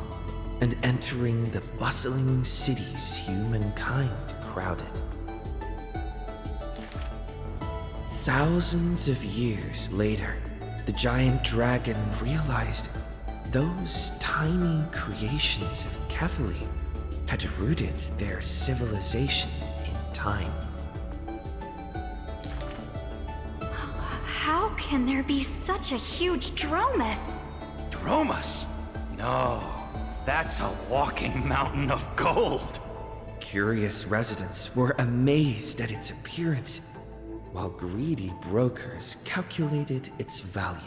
and entering the bustling cities humankind crowded. Thousands of years later, the giant dragon realized those tiny creations of Kefali had rooted their civilization in time. How can there be such a huge Dromus? Dromus? No, that's a walking mountain of gold. Curious residents were amazed at its appearance, while greedy brokers calculated its value.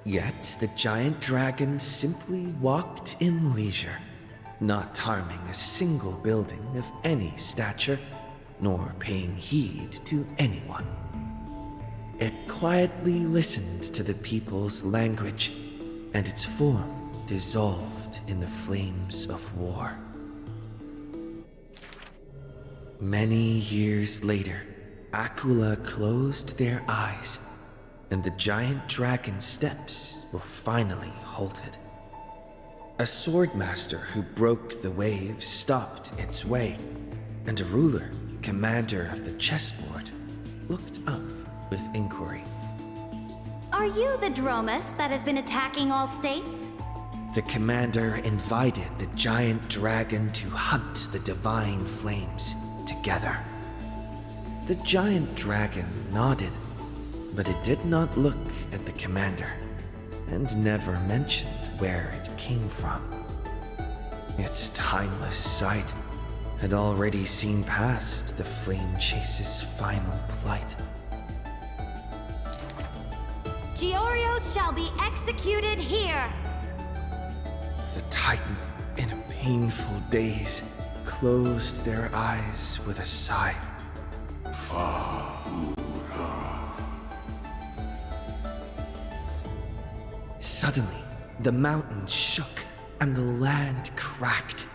Yet the giant dragon simply walked in leisure, not harming a single building of any stature, nor paying heed to anyone. It quietly listened to the people's language, and its form dissolved in the flames of war. Many years later, Akula closed their eyes, and the giant dragon's steps were finally halted. A swordmaster who broke the waves stopped its way, and a ruler, commander of the chessboard, looked up with inquiry. Are you the Dromus that has been attacking all states? The commander invited the giant dragon to hunt the divine flames together. The giant dragon nodded, but it did not look at the commander, and never mentioned where it came from. Its timeless sight had already seen past the Flame Chase's final plight. Giorios shall be executed here! The Titan, in a painful daze, closed their eyes with a sigh. Suddenly, the mountains shook and the land cracked.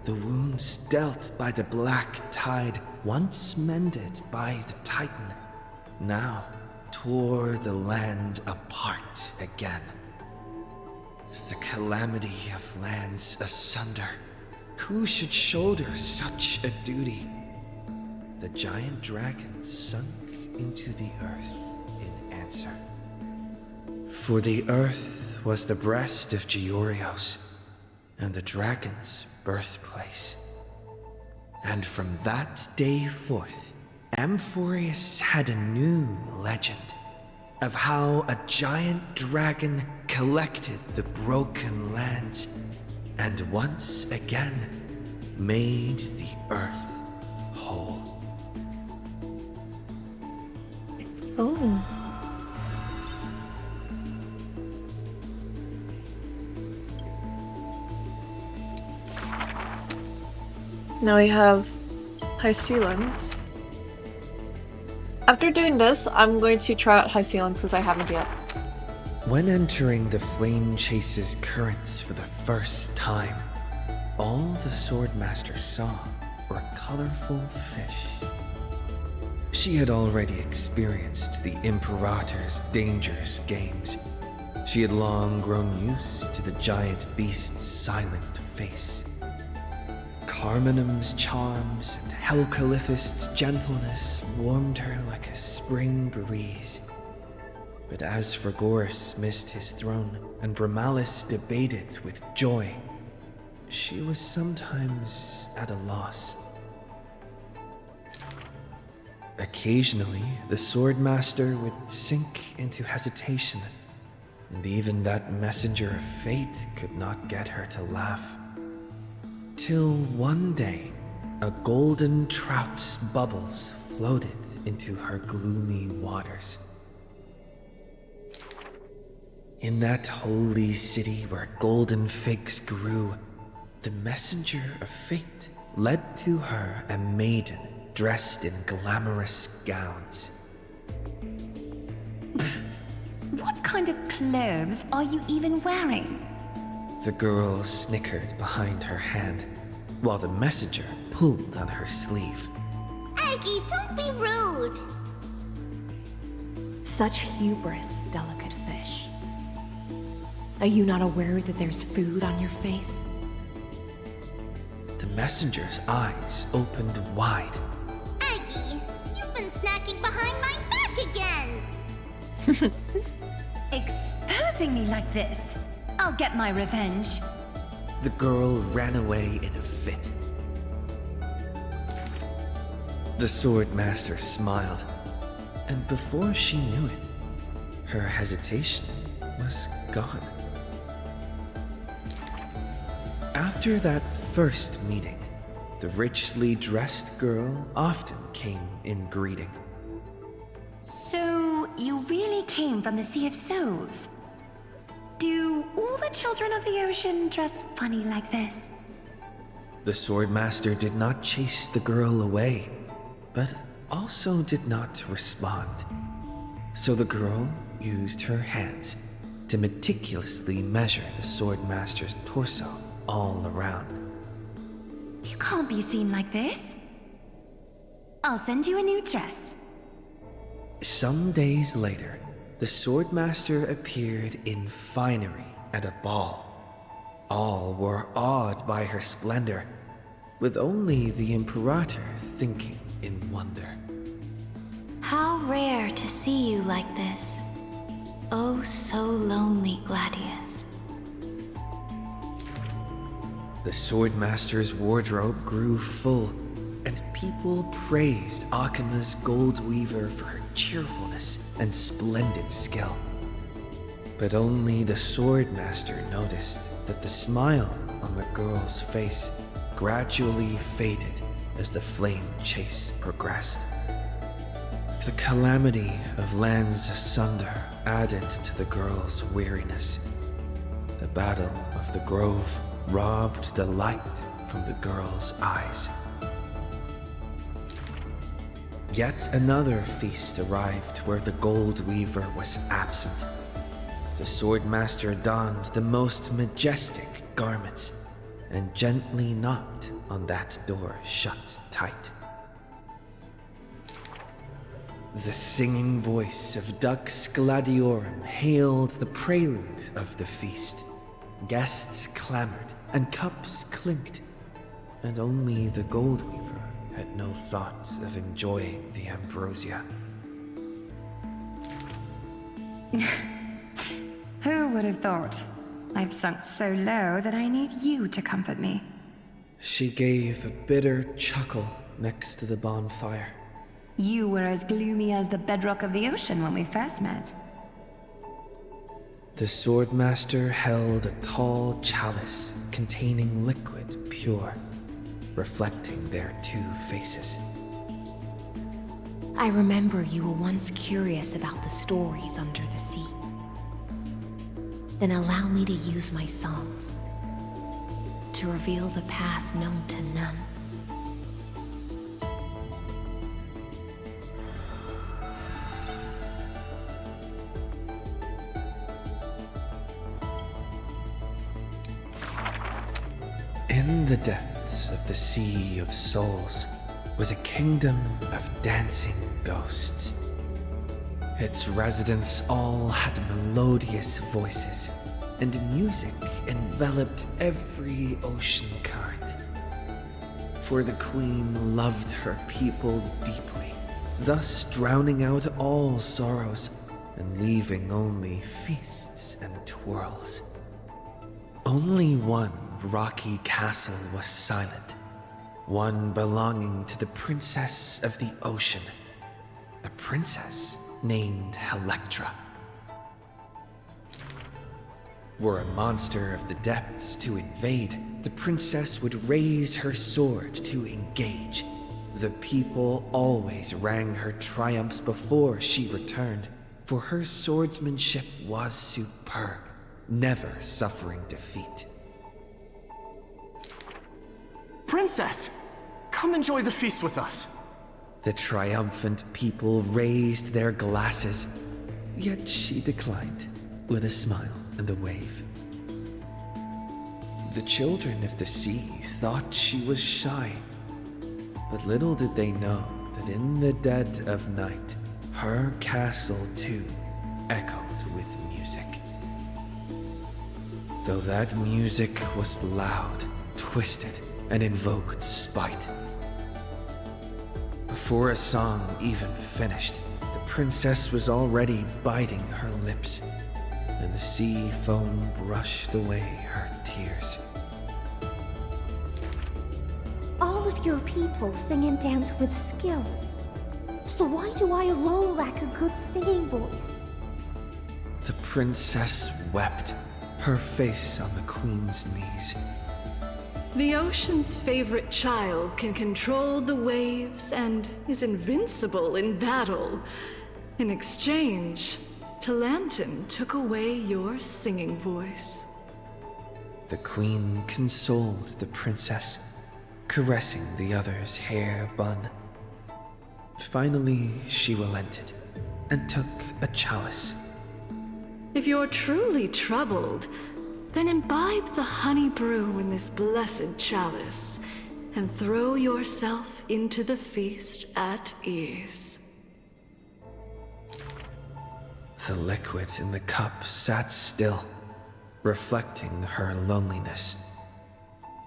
The wounds dealt by the black tide, once mended by the Titan, now tore the land apart again. The calamity of lands asunder. Who should shoulder such a duty? The giant dragon sunk into the earth in answer. For the earth was the breast of Giorios, and the dragon's birthplace. And from that day forth, Amphorius had a new legend of how a giant dragon collected the broken lands and once again made the earth whole. Oh. Now we have High Sealands. After doing this, I'm going to try out High Sealands because I haven't yet. When entering the Flame Chase's currents for the first time, all the Swordmaster saw were colorful fish. She had already experienced the Imperator's dangerous games. She had long grown used to the giant beast's silent face. Carminum's charms and Helcalithist's gentleness warmed her like a spring breeze. But as Fragoris missed his throne and Bramalis debated with joy, she was sometimes at a loss. Occasionally, the Swordmaster would sink into hesitation, and even that messenger of fate could not get her to laugh. Till one day, a golden trout's bubbles floated into her gloomy waters. In that holy city where golden figs grew, the messenger of fate led to her a maiden dressed in glamorous gowns. What kind of clothes are you even wearing? The girl snickered behind her hand, while the messenger pulled on her sleeve. Aggie, don't be rude! Such hubris, delicate fish. Are you not aware that there's food on your face? The messenger's eyes opened wide. Aggie, you've been snacking behind my back again! Exposing me like this. I'll get my revenge. The girl ran away in a fit. The Swordmaster smiled, and before she knew it, her hesitation was gone. After that first meeting, the richly dressed girl often came in greeting. So, you really came from the Sea of Souls? Do all the children of the ocean dress funny like this? The Swordmaster did not chase the girl away, but also did not respond. So the girl used her hands to meticulously measure the Swordmaster's torso all around. You can't be seen like this. I'll send you a new dress. Some days later, the Swordmaster appeared in finery at a ball. All were awed by her splendor, with only the Imperator thinking in wonder. How rare to see you like this. Oh, so lonely, Gladius. The Swordmaster's wardrobe grew full, and people praised Akima's gold weaver for her cheerfulness and splendid skill. But only the swordmaster noticed that the smile on the girl's face gradually faded as the flame chase progressed. The calamity of lands asunder added to the girl's weariness. The battle of the grove robbed the light from the girl's eyes. Yet another feast arrived where the gold weaver was absent. The swordmaster donned the most majestic garments and gently knocked on that door shut tight. The singing voice of Dux Gladiorum hailed the prelude of the feast. Guests clamored and cups clinked, and only the gold weaver had no thought of enjoying the ambrosia. Who would have thought? I've sunk so low that I need you to comfort me. She gave a bitter chuckle next to the bonfire. You were as gloomy as the bedrock of the ocean when we first met. The swordmaster held a tall chalice containing liquid pure, reflecting their two faces. I remember you were once curious about the stories under the sea. Then allow me to use my songs to reveal the past known to none. In the depths of the Sea of Souls was a kingdom of dancing ghosts. Its residents all had melodious voices, and music enveloped every ocean current. For the queen loved her people deeply, thus drowning out all sorrows and leaving only feasts and twirls. Only one rocky castle was silent, one belonging to the princess of the ocean, a princess named Electra. Were a monster of the depths to invade, the princess would raise her sword to engage. The people always rang her triumphs before she returned, for her swordsmanship was superb, never suffering defeat. Princess! Come enjoy the feast with us. The triumphant people raised their glasses, yet she declined, with a smile and a wave. The children of the sea thought she was shy, but little did they know that in the dead of night, her castle too echoed with music. Though that music was loud, twisted, and invoked spite. Before a song even finished, the princess was already biting her lips, and the sea foam brushed away her tears. All of your people sing and dance with skill. So why do I alone lack a good singing voice? The princess wept, her face on the queen's knees. The ocean's favorite child can control the waves and is invincible in battle. In exchange, Talantin took away your singing voice. The queen consoled the princess, caressing the other's hair bun. Finally, she relented and took a chalice. If you're truly troubled, then imbibe the honey brew in this blessed chalice and throw yourself into the feast at ease. The liquid in the cup sat still, reflecting her loneliness.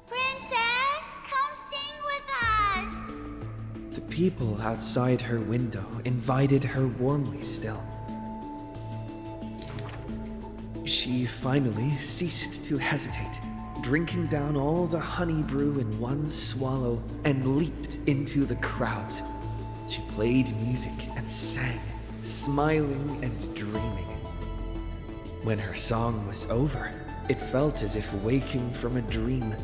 Princess, come sing with us! The people outside her window invited her warmly still. She finally ceased to hesitate, drinking down all the honey brew in one swallow, and leaped into the crowds. She played music and sang, smiling and dreaming. When her song was over, it felt as if waking from a dream.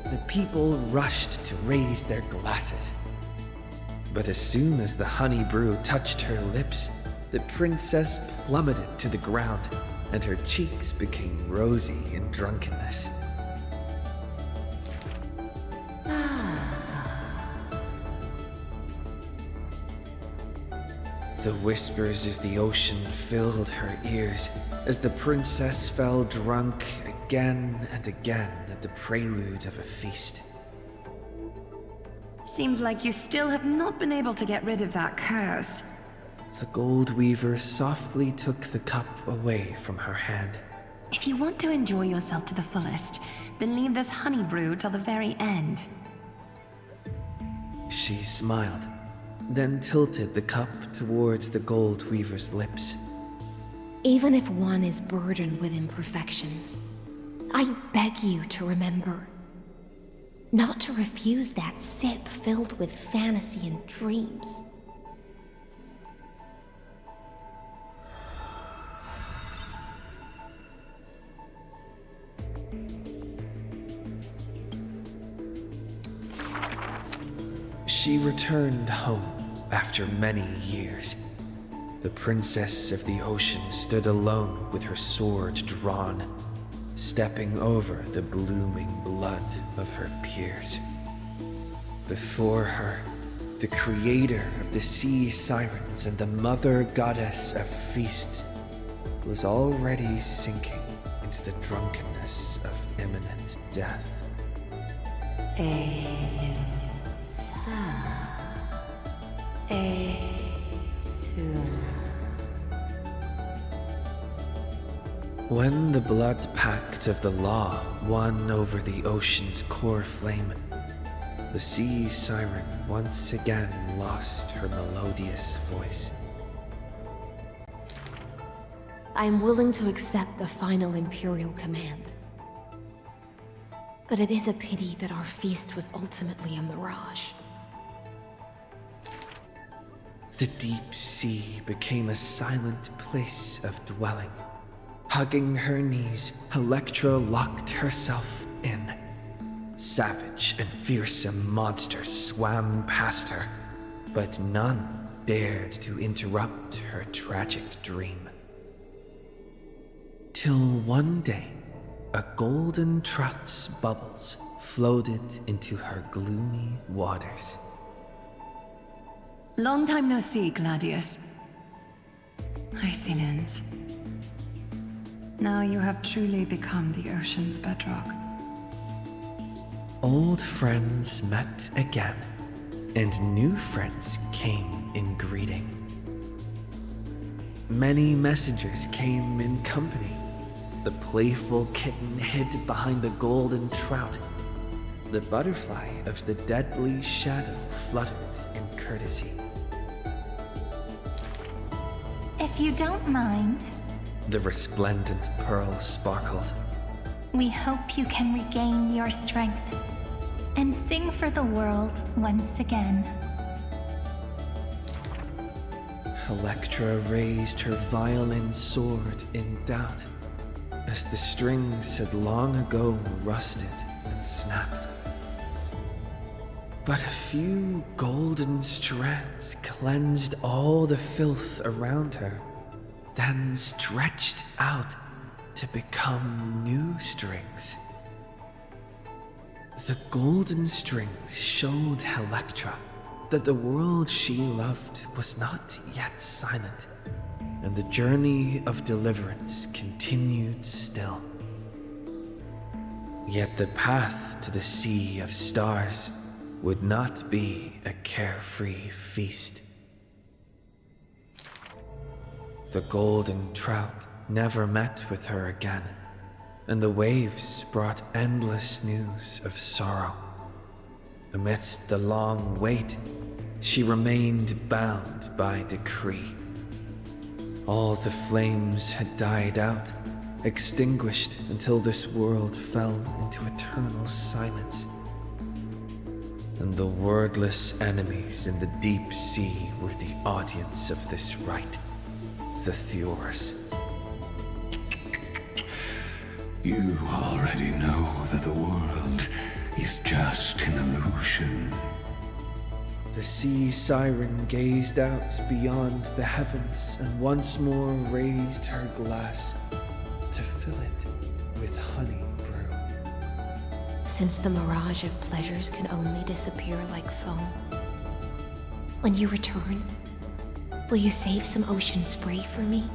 The people rushed to raise their glasses. But as soon as the honey brew touched her lips, the princess plummeted to the ground, and her cheeks became rosy in drunkenness. The whispers of the ocean filled her ears as the princess fell drunk again and again at the prelude of a feast. Seems like you still have not been able to get rid of that curse. The gold weaver softly took the cup away from her hand. If you want to enjoy yourself to the fullest, then leave this honey brew till the very end. She smiled, then tilted the cup towards the gold weaver's lips. Even if one is burdened with imperfections, I beg you to remember not to refuse that sip filled with fantasy and dreams. She returned home after many years. The princess of the ocean stood alone with her sword drawn, stepping over the blooming blood of her peers. Before her, the creator of the sea sirens and the mother goddess of feasts was already sinking into the drunkenness of imminent death. When the blood pact of the law won over the ocean's core flame, the sea siren once again lost her melodious voice. I am willing to accept the final Imperial command. But it is a pity that our feast was ultimately a mirage. The deep sea became a silent place of dwelling. Hugging her knees, Electra locked herself in. Savage and fearsome monsters swam past her, but none dared to interrupt her tragic dream. Till one day, a golden trout's bubbles floated into her gloomy waters. Long time no see, Gladius. Iceland. Now you have truly become the ocean's bedrock. Old friends met again, and new friends came in greeting. Many messengers came in company. The playful kitten hid behind the golden trout. The butterfly of the deadly shadow fluttered in courtesy. If you don't mind, The resplendent pearl sparkled. we hope you can regain your strength and sing for the world once again. Electra raised her violin sword in doubt, as the strings had long ago rusted and snapped. But a few golden strands cleansed all the filth around her, then stretched out to become new strings. The golden strings showed Electra that the world she loved was not yet silent, and the journey of deliverance continued still. Yet the path to the Sea of Stars would not be a carefree feast. The golden trout never met with her again, and the waves brought endless news of sorrow. Amidst the long wait, she remained bound by decree. All the flames had died out, extinguished until this world fell into eternal silence. And the wordless enemies in the deep sea were the audience of this rite, the Thures. You already know that the world is just an illusion. The sea siren gazed out beyond the heavens and once more raised her glass to fill it with honey brew. Since the mirage of pleasures can only disappear like foam, when you return, will you save some ocean spray for me?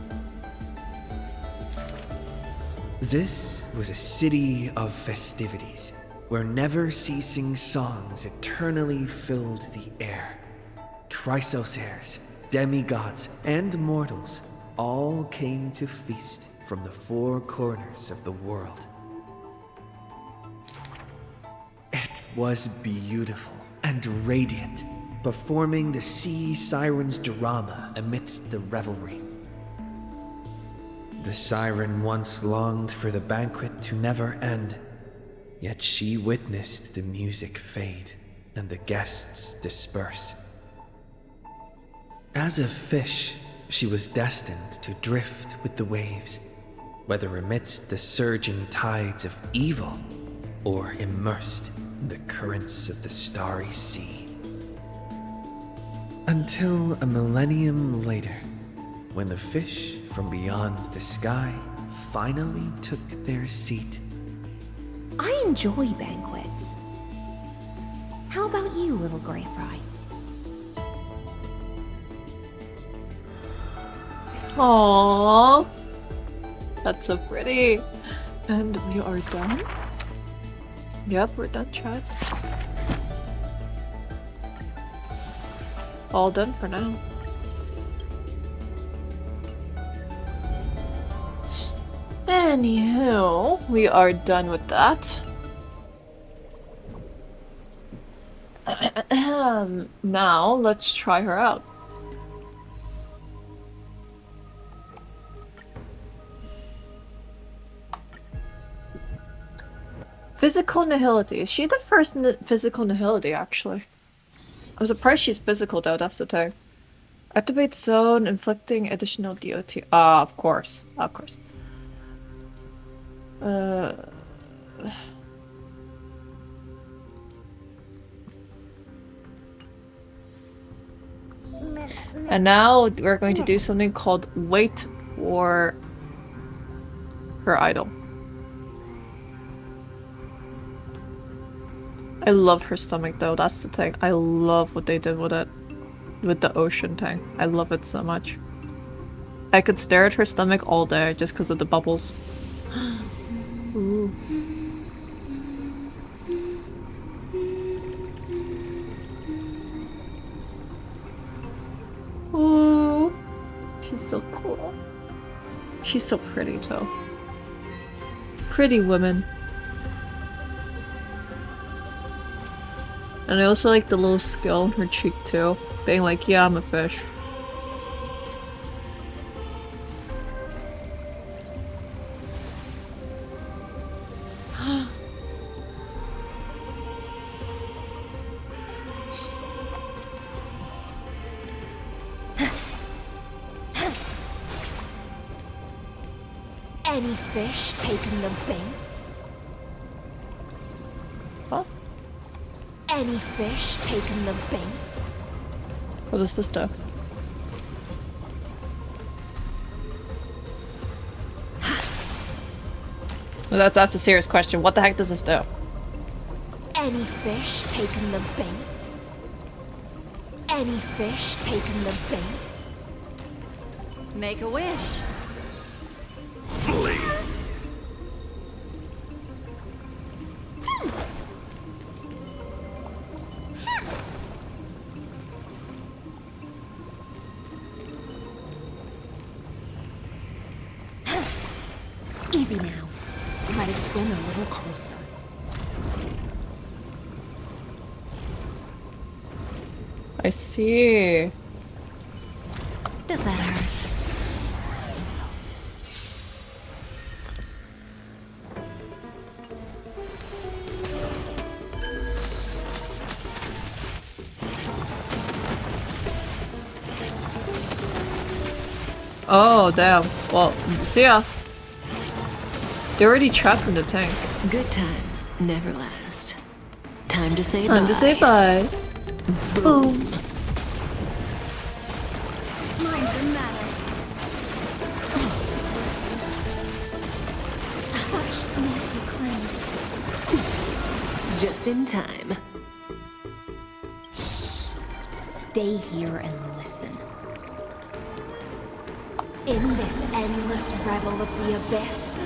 This was a city of festivities, where never-ceasing songs eternally filled the air. Chrysosaurs, demigods, and mortals all came to feast from the four corners of the world. It was beautiful and radiant, performing the sea siren's drama amidst the revelry. The siren once longed for the banquet to never end, yet she witnessed the music fade and the guests disperse. As a fish, she was destined to drift with the waves, whether amidst the surging tides of evil or immersed in the currents of the starry sea. Until a millennium later, when the fish from beyond the sky finally took their seat. I enjoy banquets. How about you, little gray fry? Aww. That's so pretty. And we are done? Yep, we're done, chat. All done for now. Anywho, we are done with that. Now, let's try her out. Physical nihility. Is she the first physical nihility, actually? I'm surprised she's physical, though. That's the thing. Activate zone, inflicting additional DOT. Ah, of course. Of course. And now we're going to do something called wait for her idol. I love her stomach though, that's the thing. I love what they did with it. With the ocean tank. I love it so much. I could stare at her stomach all day just because of the bubbles. Ooh. Ooh. She's so cool. She's so pretty too. Pretty women. And I also like the little skill on her cheek too. Being like, yeah, I'm a fish. Any fish taken the bait? Huh? Any fish taken the bait? What does this do? Well, that's a serious question. What the heck does this do? Any fish taken the bait? Any fish taken the bait? Make a wish. Flee. Easy now. Let it swim a little closer. I see. Does that hurt? Oh, damn. Well, see ya. They're already trapped in the tank. Good times never last. Time to say Time bye. to say bye. Boom. Mind the matter. Such mercy claimed. Just in time. Stay here and listen. In this endless revel of the abyss,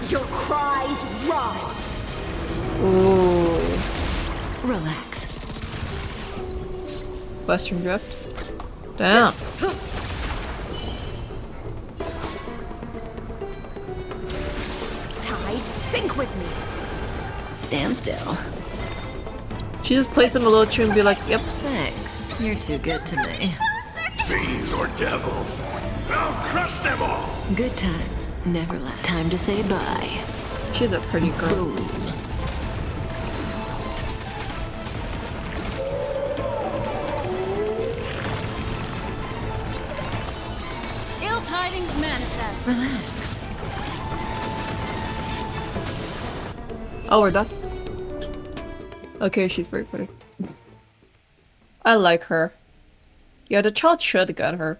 your cries rise. Ooh. Relax. Western Drift. Damn. Tide, sync with me. Stand still. She just plays them a little tune and be like, yep. Thanks. You're too good to me. Fiends or devils, I'll crush them all! Good times never last. Time to say bye. She's a pretty girl. Boom. Ill tidings manifest. Relax. Oh, we're done? Okay, she's very pretty. I like her. Yeah, the child should get her.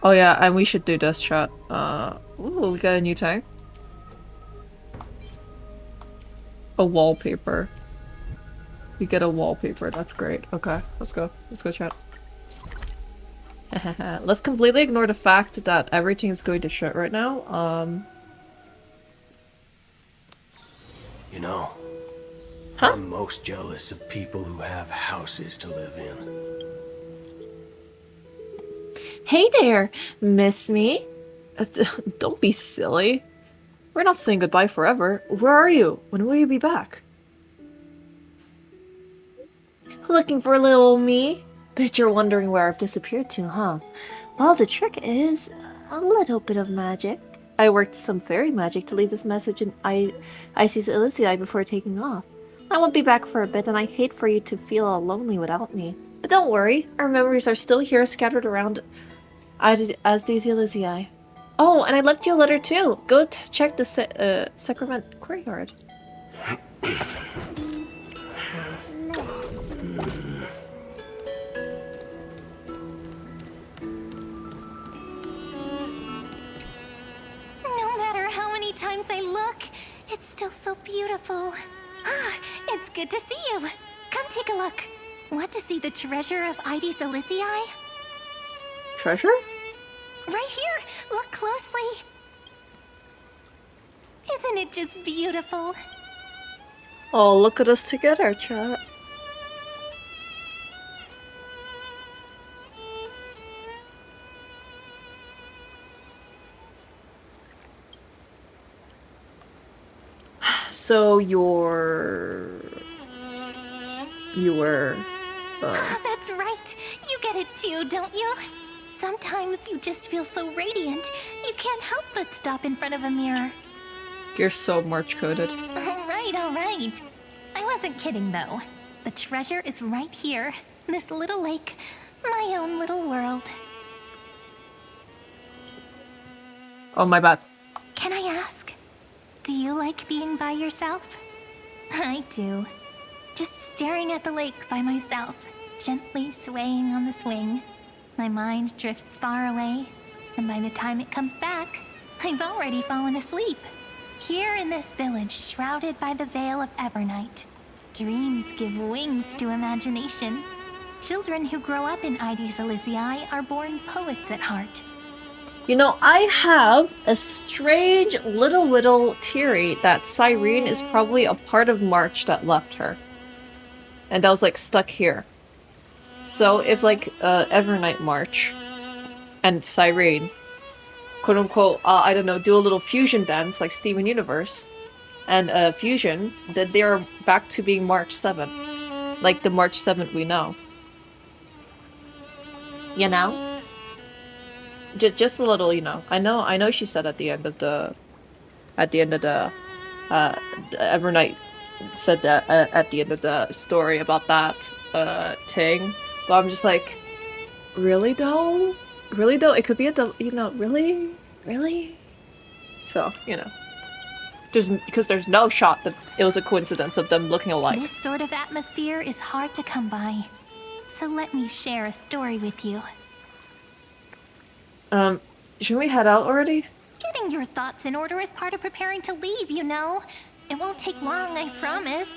Oh yeah, and we should do this chat. Ooh, we got a new tank. A wallpaper. We get a wallpaper, that's great. Okay, let's go. Let's go chat. Let's completely ignore the fact that everything is going to shit right now. You know, huh? I'm most jealous of people who have houses to live in. Hey there, miss me? Don't be silly. We're not saying goodbye forever. Where are you? When will you be back? Looking for little me? Bet you're wondering where I've disappeared to, huh? Well, the trick is a little bit of magic. I worked some fairy magic to leave this message in Isis Elysiae before taking off. I won't be back for a bit, and I hate for you to feel all lonely without me. But don't worry, our memories are still here scattered around as these Elysiae. Oh, and I left you a letter too. Go check the Sacrament courtyard. No matter how many times I look, it's still so beautiful. Ah, it's good to see you. Come take a look. Want to see the treasure of Ides Elysiae? Treasure? Right here! Look closely! Isn't it just beautiful? Oh, look at us together, chat. So you were That's right. You get it too, don't you? Sometimes you just feel so radiant, you can't help but stop in front of a mirror. You're so March coded. Alright, alright. I wasn't kidding though. The treasure is right here. This little lake. My own little world. Oh, my bad. Can I ask? Do you like being by yourself? I do. Just staring at the lake by myself, gently swaying on the swing. My mind drifts far away, and by the time it comes back, I've already fallen asleep. Here in this village shrouded by the veil of Evernight, dreams give wings to imagination. Children who grow up in Ides Elysiae are born poets at heart. You know, I have a strange little theory that Cyrene is probably a part of March that left her. And that was like stuck here. So if like Evernight March and Cyrene, quote unquote, I don't know, do a little fusion dance like Steven Universe and fusion, then they are back to being March 7. Like the March 7th we know. You know? Just a little, you know. I know she said at the end of the Evernight said that at the end of the story about that thing, but I'm just like, really though? really though, it could be a double, you know, really? So, you know. Because there's no shot that it was a coincidence of them looking alike. This sort of atmosphere is hard to come by. So let me share a story with you. Shouldn't we head out already? Getting your thoughts in order is part of preparing to leave, you know. It won't take long, I promise.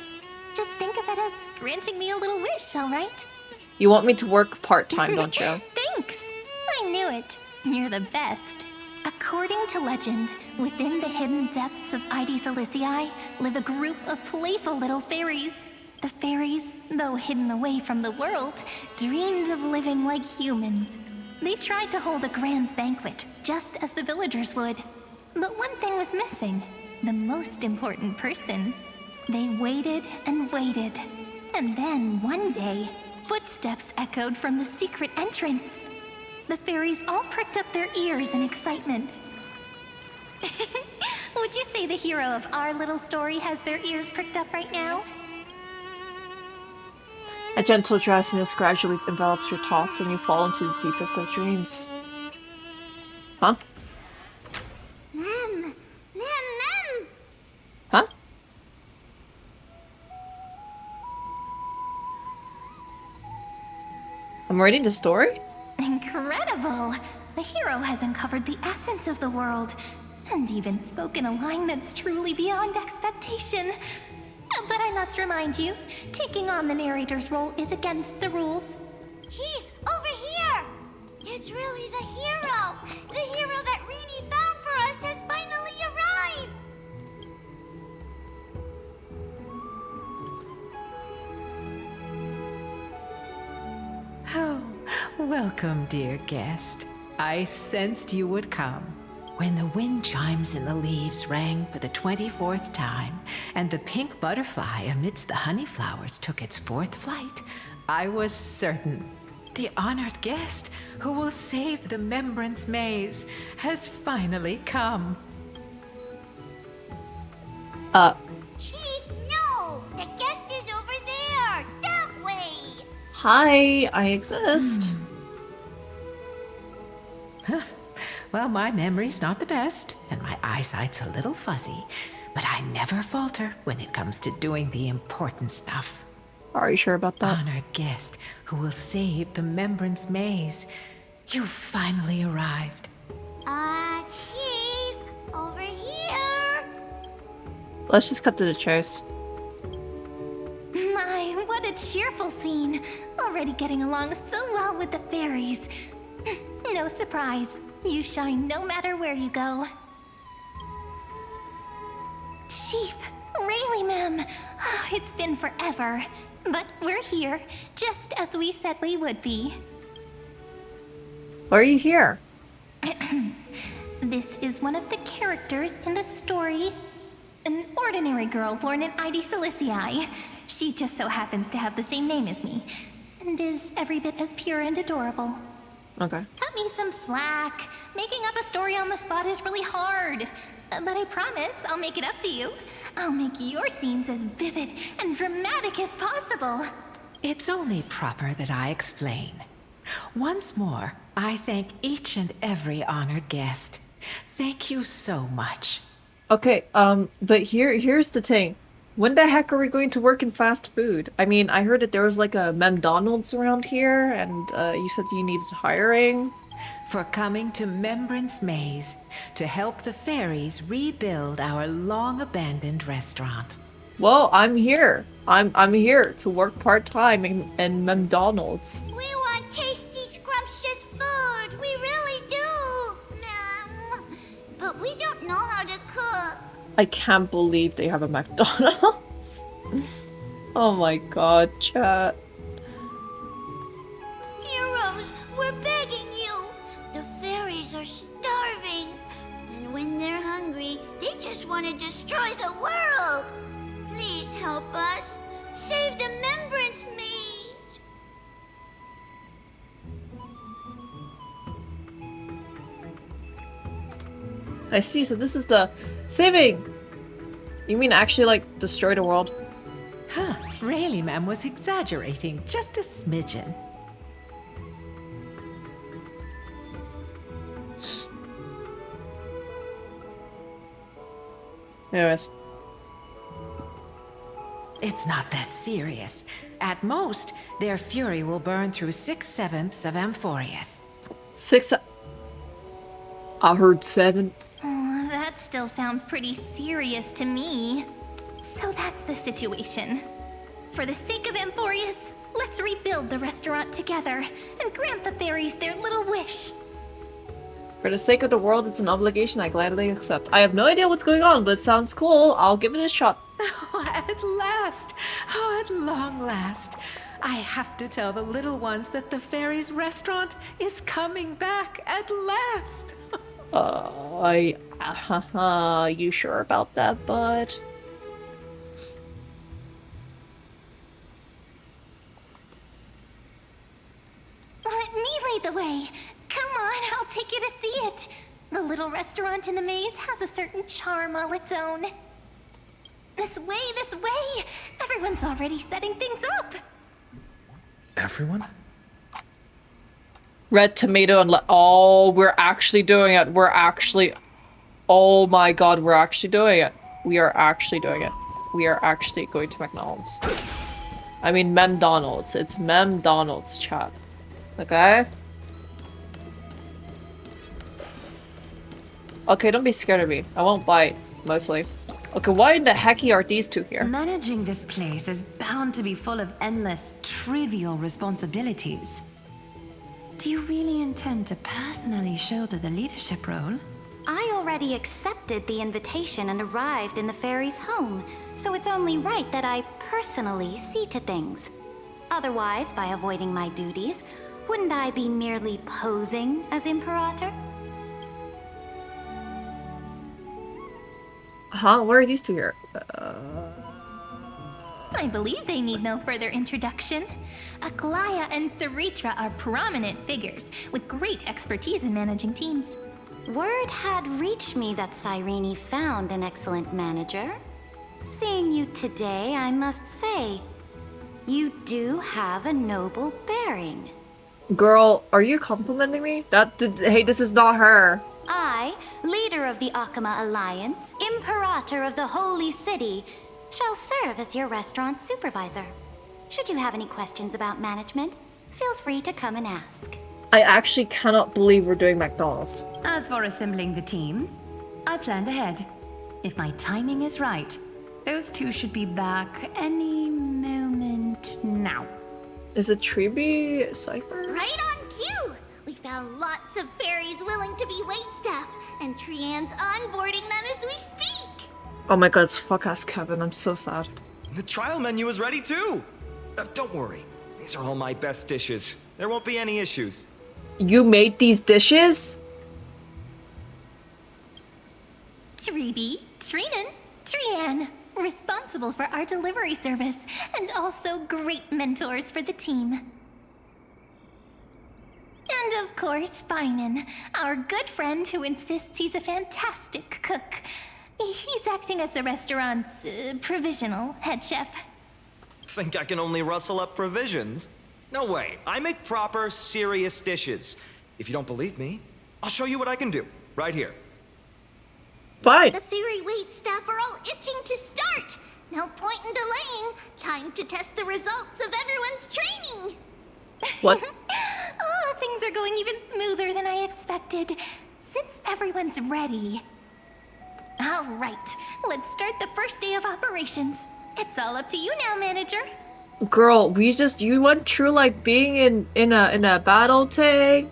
Just think of it as granting me a little wish, alright? You want me to work part-time, don't you? Thanks! I knew it. You're the best. According to legend, within the hidden depths of Ides Elysiae live a group of playful little fairies. The fairies, though hidden away from the world, dreamed of living like humans. They tried to hold a grand banquet, just as the villagers would. But one thing was missing. The most important person. They waited and waited. And then, one day, footsteps echoed from the secret entrance. The fairies all pricked up their ears in excitement. Would you say the hero of our little story has their ears pricked up right now? A gentle drowsiness gradually envelops your thoughts and you fall into the deepest of dreams. Huh? Mem! Huh? I'm reading the story? Incredible! The hero has uncovered the essence of the world, and even spoken a line that's truly beyond expectation. But I must remind you, taking on the narrator's role is against the rules. Chief, over here! It's really the hero! The hero that Rini found for us has finally arrived! Oh, welcome, dear guest. I sensed you would come. When the wind chimes in the leaves rang for the 24th time, and the pink butterfly amidst the honey flowers took its 4th flight, I was certain the honored guest who will save the Membrance Maze has finally come. Chief, no! The guest is over there! That way! Hi, I exist. Well, my memory's not the best, and my eyesight's a little fuzzy, but I never falter when it comes to doing the important stuff. Are you sure about that? Honored guest who will save the Membrance Maze. You've finally arrived. Chief, over here! Let's just cut to the chase. My, what a cheerful scene! Already getting along so well with the fairies. No surprise, you shine no matter where you go. Chief, really, ma'am. It's been forever, but we're here, just as we said we would be. Why are you here? This is one of the characters in the story. An ordinary girl born in Ides Elysiae. She just so happens to have the same name as me, and is every bit as pure and adorable. Okay. Cut me some slack. Making up a story on the spot is really hard. But I promise I'll make it up to you. I'll make your scenes as vivid and dramatic as possible. It's only proper that I explain. Once more, I thank each and every honored guest. Thank you so much. Okay, but here's the thing. When the heck are we going to work in fast food? I mean, I heard that there was like a Mcdonald'S around here, and you said you needed hiring. For coming to Membrance Maze to help the fairies rebuild our long-abandoned restaurant. Well, I'm here. I'm here to work part-time in McDonald's. We want tasty, scrumptious food! We really do! But we don't know how to cook. I can't believe they have a McDonald's. Oh my god, chat. Heroes, we're begging you! The fairies are starving. And when they're hungry, they just want to destroy the world. Please help us. Save the Membrance Maze. I see, so this is the saving! You mean actually, like, destroy the world? Huh, really, ma'am, was exaggerating just a smidgen. Anyways. It's not that serious. At most, their fury will burn through 6/7 of Amphorius. 6. I heard 7. Oh, that still sounds pretty serious to me. So that's the situation. For the sake of Amphorius, let's rebuild the restaurant together and grant the fairies their little wish. For the sake of the world, it's an obligation I gladly accept. I have no idea what's going on, but it sounds cool. I'll give it a shot. Oh, at last! Oh, at long last! I have to tell the little ones that the fairies' restaurant is coming back at last! You sure about that, bud? Let me lead the way. Come on, I'll take you to see it. The little restaurant in the maze has a certain charm all its own. This way, this way! Everyone's already setting things up. Everyone? Red tomato and oh, we're actually doing it. We're actually... Oh my god, we're actually doing it. We are actually doing it. We are actually going to McDonald's. I mean, Mcdonald's. It's Mcdonald's, chat. Okay? Okay, don't be scared of me. I won't bite, mostly. Okay, why in the hecky are these two here? Managing this place is bound to be full of endless, trivial responsibilities. Do you really intend to personally shoulder the leadership role? I already accepted the invitation and arrived in the fairy's home, so it's only right that I personally see to things. Otherwise, by avoiding my duties, wouldn't I be merely posing as Imperator? Huh? Where are these two here? I believe they need no further introduction. Aglaya and Saritra are prominent figures with great expertise in managing teams. Word had reached me that Cyrene found an excellent manager. Seeing you today, I must say, you do have a noble bearing. Girl, are you complimenting me? Hey, this is not her. I, leader of the Akama Alliance, Imperator of the Holy City, shall serve as your restaurant supervisor. Should you have any questions about management, feel free to come and ask. I actually cannot believe we're doing McDonald's. As for assembling the team, I planned ahead. If my timing is right, those two should be back any moment now. Is it Treeby Cypher? Right on cue! We found lots of fairies willing to be waitstaff, and Trian's onboarding them as we speak! Oh my god, it's fuck-ass Kevin. I'm so sad. The trial menu is ready too! Don't worry. These are all my best dishes. There won't be any issues. You made these dishes? Treeby, Trinan, Trian, responsible for our delivery service, and also great mentors for the team. And of course, Finan, our good friend who insists he's a fantastic cook. He's acting as the restaurant's provisional head chef. Think I can only rustle up provisions? No way. I make proper, serious dishes. If you don't believe me, I'll show you what I can do. Right here. Fine. The fairy waitstaff are all itching to start. No point in delaying. Time to test the results of everyone's training. What? Oh, things are going even smoother than I expected. Since everyone's ready. All right, let's start the first day of operations. It's all up to you now, manager. Girl, you went through like being in a battle thing,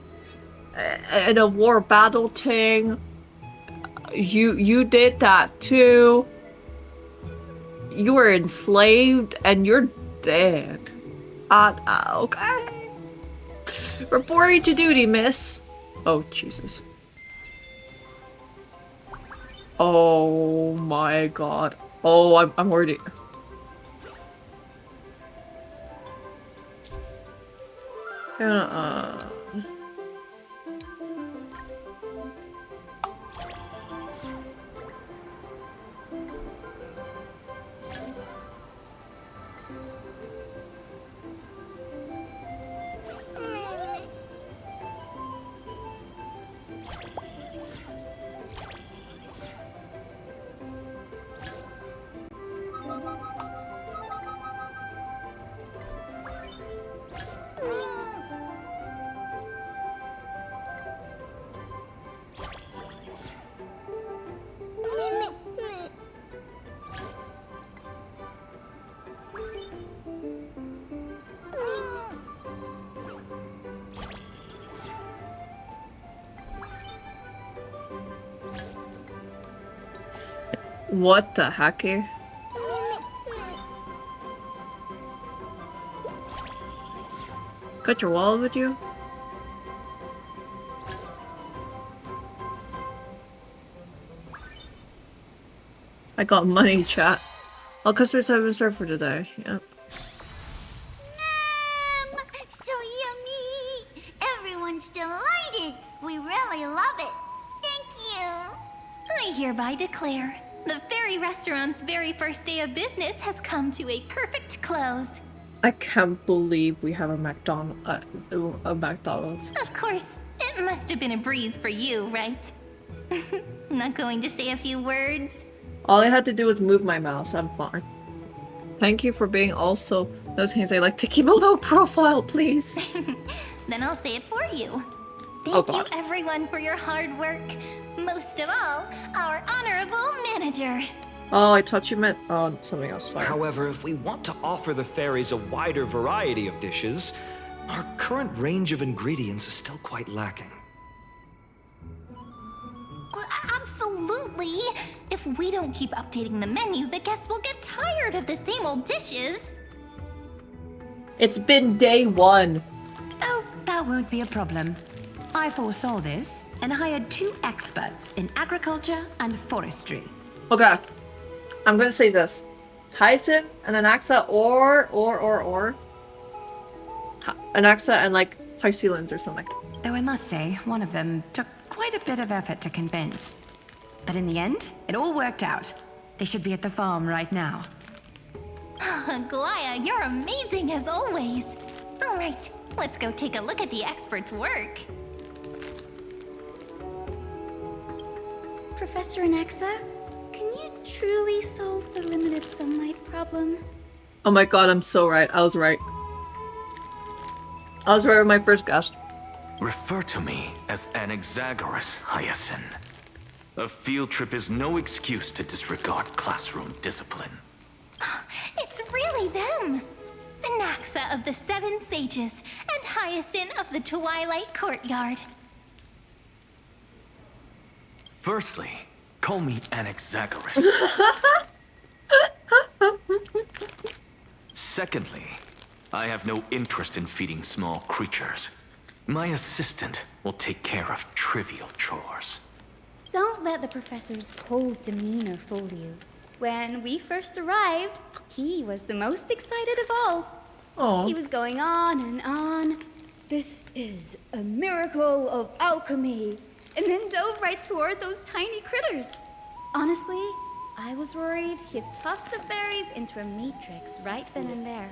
in a war battle thing. You did that too. You were enslaved and you're dead. Okay. Reporting to duty, miss. Oh, Jesus. Oh my god. Oh, I'm already... What the heck? Got your wallet with you? I got money, chat. All customers have been served for today. Yep. So yummy! Everyone's delighted. We really love it. Thank you. I hereby declare the Fairy Restaurant's very first day of business has come to a perfect close. I can't believe we have a McDonald's. Of course, it must have been a breeze for you, right? Not going to say a few words? All I had to do was move my mouse. I'm fine. Thank you for being also those things I like to keep a low profile, please. Then I'll say it for you. Oh, Thank you God. everyone for your hard work. Most of all, our honorable manager. Oh, I thought you meant something else. Sorry. However, if we want to offer the fairies a wider variety of dishes, our current range of ingredients is still quite lacking. Well, absolutely. If we don't keep updating the menu, the guests will get tired of the same old dishes. It's been day one. Oh, that won't be a problem. I foresaw this and hired 2 experts in agriculture and forestry. Okay. I'm gonna say this. Hyacinth and anaxa or anaxa and like Hycealans or something. Though I must say, one of them took quite a bit of effort to convince. But in the end, it all worked out. They should be at the farm right now. Glaya, you're amazing as always. All right, let's go take a look at the expert's work. Professor Anaxa, can you truly solve the limited sunlight problem? Oh my god, I'm so right. I was right. I was right with my first guess. Refer to me as Anaxagoras, Hyacinth. A field trip is no excuse to disregard classroom discipline. It's really them. Anaxa of the 7 Sages and Hyacinth of the Twilight Courtyard. Firstly, call me Anaxagoras. Secondly, I have no interest in feeding small creatures. My assistant will take care of trivial chores. Don't let the professor's cold demeanor fool you. When we first arrived, he was the most excited of all. Oh. He was going on and on. This is a miracle of alchemy. And then dove right toward those tiny critters. Honestly, I was worried he'd toss the fairies into a matrix right then and there.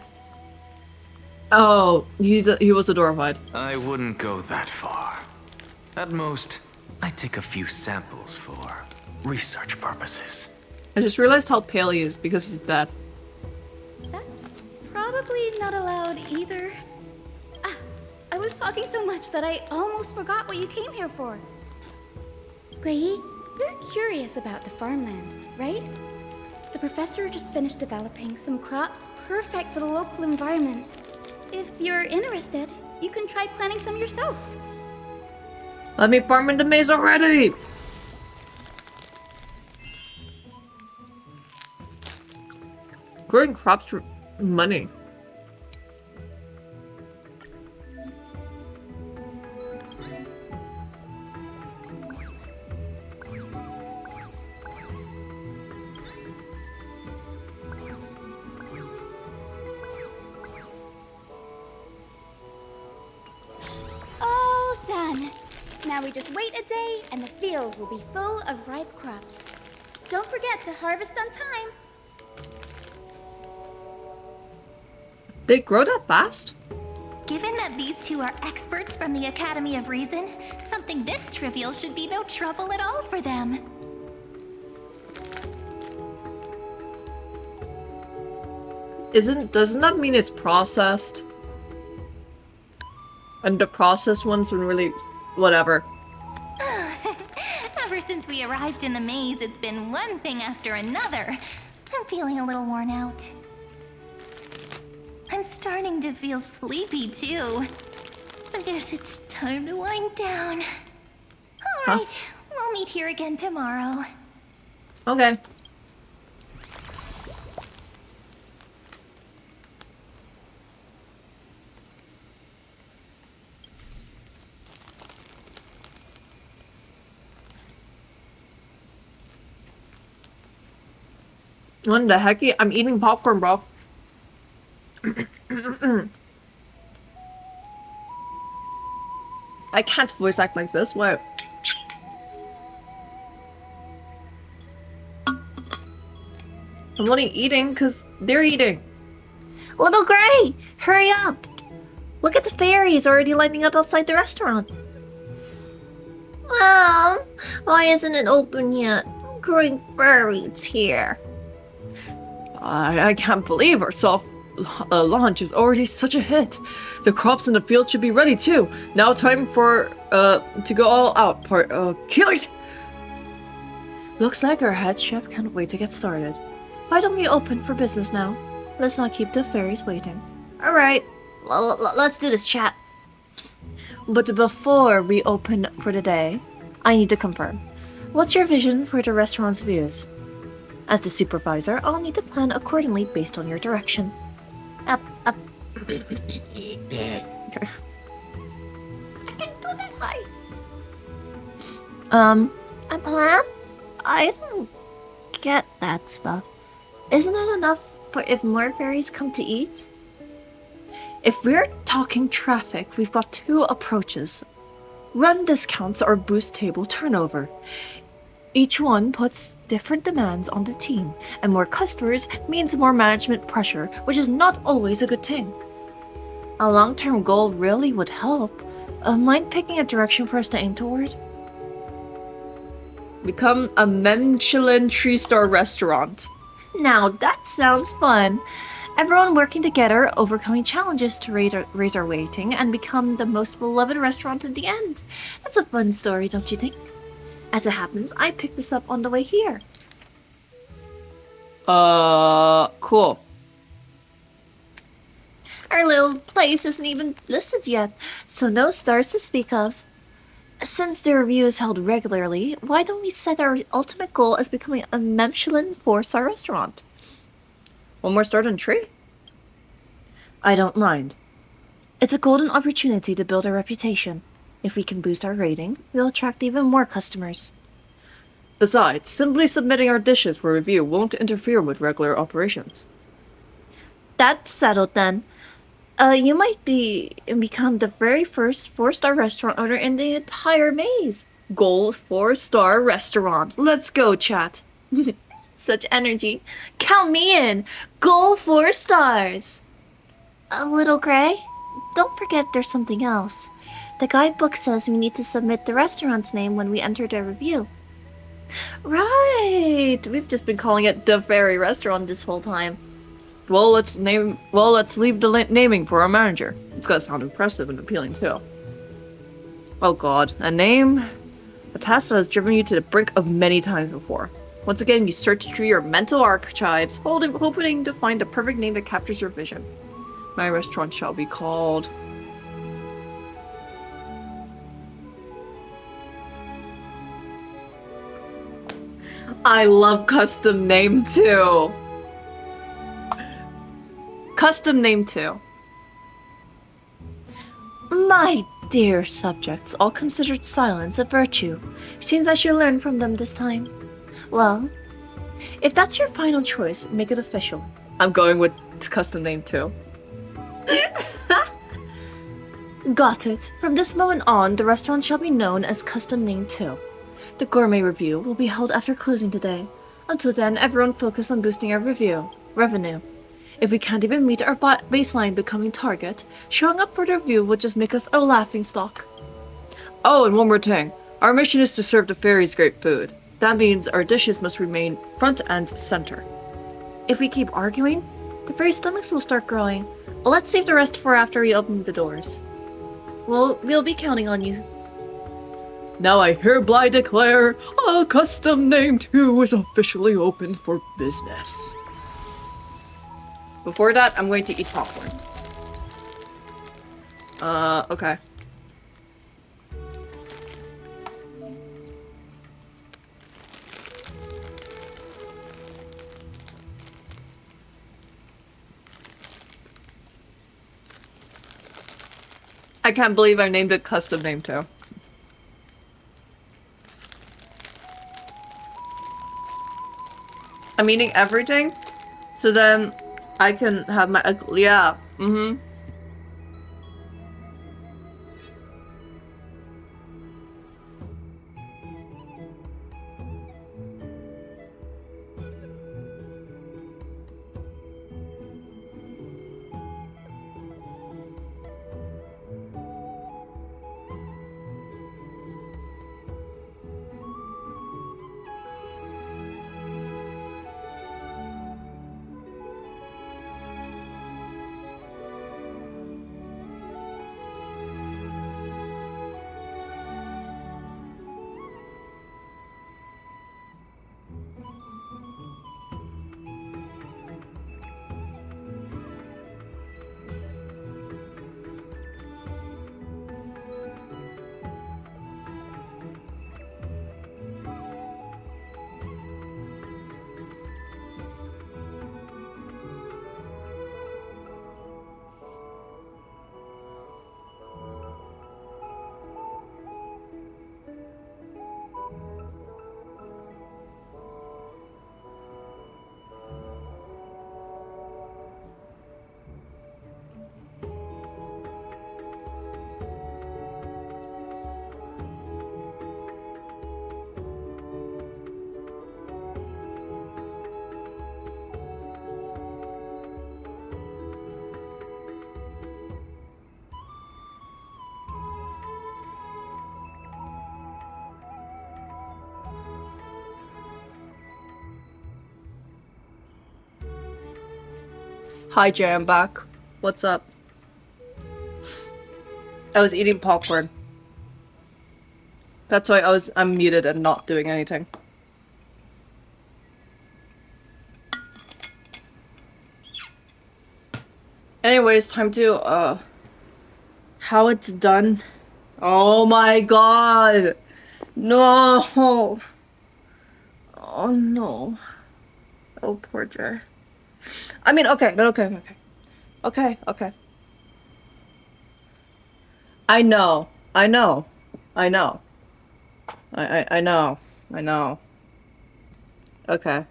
Oh, he was adorified. I wouldn't go that far. At most, I take a few samples for research purposes. I just realized how pale he is because he's dead. That's probably not allowed either. Ah, I was talking so much that I almost forgot what you came here for. Gray, you're curious about the farmland, right? The professor just finished developing some crops perfect for the local environment. If you're interested, you can try planting some yourself. Let me farm in the maze already! Growing crops for money. All done. Now we just wait a day and the field will be full of ripe crops. Don't forget to harvest on time. They grow that fast? Given that these 2 are experts from the Academy of Reason, something this trivial should be no trouble at all for them. Doesn't that mean it's processed? And the processed ones are really whatever. Ever since we arrived in the maze, it's been one thing after another. I'm feeling a little worn out. I'm starting to feel sleepy too. I guess it's time to wind down. All right, we'll meet here again tomorrow. Okay. What the heck? I'm eating popcorn, bro. I can't voice act like this. What? I'm only eating because they're eating. Little Gray, hurry up! Look at the fairies already lining up outside the restaurant. Mom, why isn't it open yet? I'm growing furries here. I can't believe our soft launch is already such a hit. The crops in the field should be ready too. Now time for to go all out. Killers. Looks like our head chef can't wait to get started. Why don't we open for business now? Let's not keep the fairies waiting. All right, let's do this, chat. But before we open for the day, I need to confirm. What's your vision for the restaurant's views? As the supervisor, I'll need to plan accordingly based on your direction. Up. Okay. I can do that high. A plan? I don't get that stuff. Isn't it enough for if more fairies come to eat? If we're talking traffic, we've got two approaches. Run discounts or boost table turnover. Each one puts different demands on the team, and more customers means more management pressure, which is not always a good thing. A long-term goal really would help. Mind picking a direction for us to aim toward? Become a Michelin 3-star restaurant. Now that sounds fun. Everyone working together, overcoming challenges to raise our rating, and become the most beloved restaurant in the end. That's a fun story, don't you think? As it happens, I picked this up on the way here. Cool. Our little place isn't even listed yet, so no stars to speak of. Since the review is held regularly, why don't we set our ultimate goal as becoming a Michelin 4-star restaurant? One more star than 3? I don't mind. It's a golden opportunity to build a reputation. If we can boost our rating, we'll attract even more customers. Besides, simply submitting our dishes for review won't interfere with regular operations. That's settled then. You might become the very first 4-star restaurant owner in the entire maze. Gold 4-star restaurant. Let's go, chat. Such energy. Count me in. Goal 4 stars. Little Gray, don't forget there's something else. The guidebook says we need to submit the restaurant's name when we enter the review. Right. We've just been calling it the Fairy Restaurant this whole time. Well, let's leave the naming for our manager. It's gotta sound impressive and appealing too. Oh god, a name? A task that has driven you to the brink of many times before. Once again, you search through your mental archives, hoping to find the perfect name that captures your vision. My restaurant shall be called... I love custom name too. Custom name too. My dear subjects, all considered silence a virtue. Seems I should learn from them this time. Well, if that's your final choice, make it official. I'm going with custom name too. Got it. From this moment on, the restaurant shall be known as Custom Name 2. The gourmet review will be held after closing today. Until then, everyone focus on boosting our revenue. If we can't even meet our baseline becoming target, showing up for the review would just make us a laughingstock. Oh, and one more thing. Our mission is to serve the fairies great food. That means our dishes must remain front and center. If we keep arguing, the fairy stomachs will start growing. Let's save the rest for after we open the doors. We'll be counting on you. Now I hereby declare a Custom Name 2 is officially open for business. Before that, I'm going to eat popcorn. Okay. I can't believe I named it Custom Name 2. I'm eating everything, so then I can have my yeah. Mm-hmm. Hi Jay, I'm back. What's up? I was eating popcorn. That's why I'm muted and not doing anything. Anyways, time to how it's done. Oh my god. No. Oh no. Oh poor Jay. I mean, okay. Okay. I know. I know. I know. I know. I know. Okay.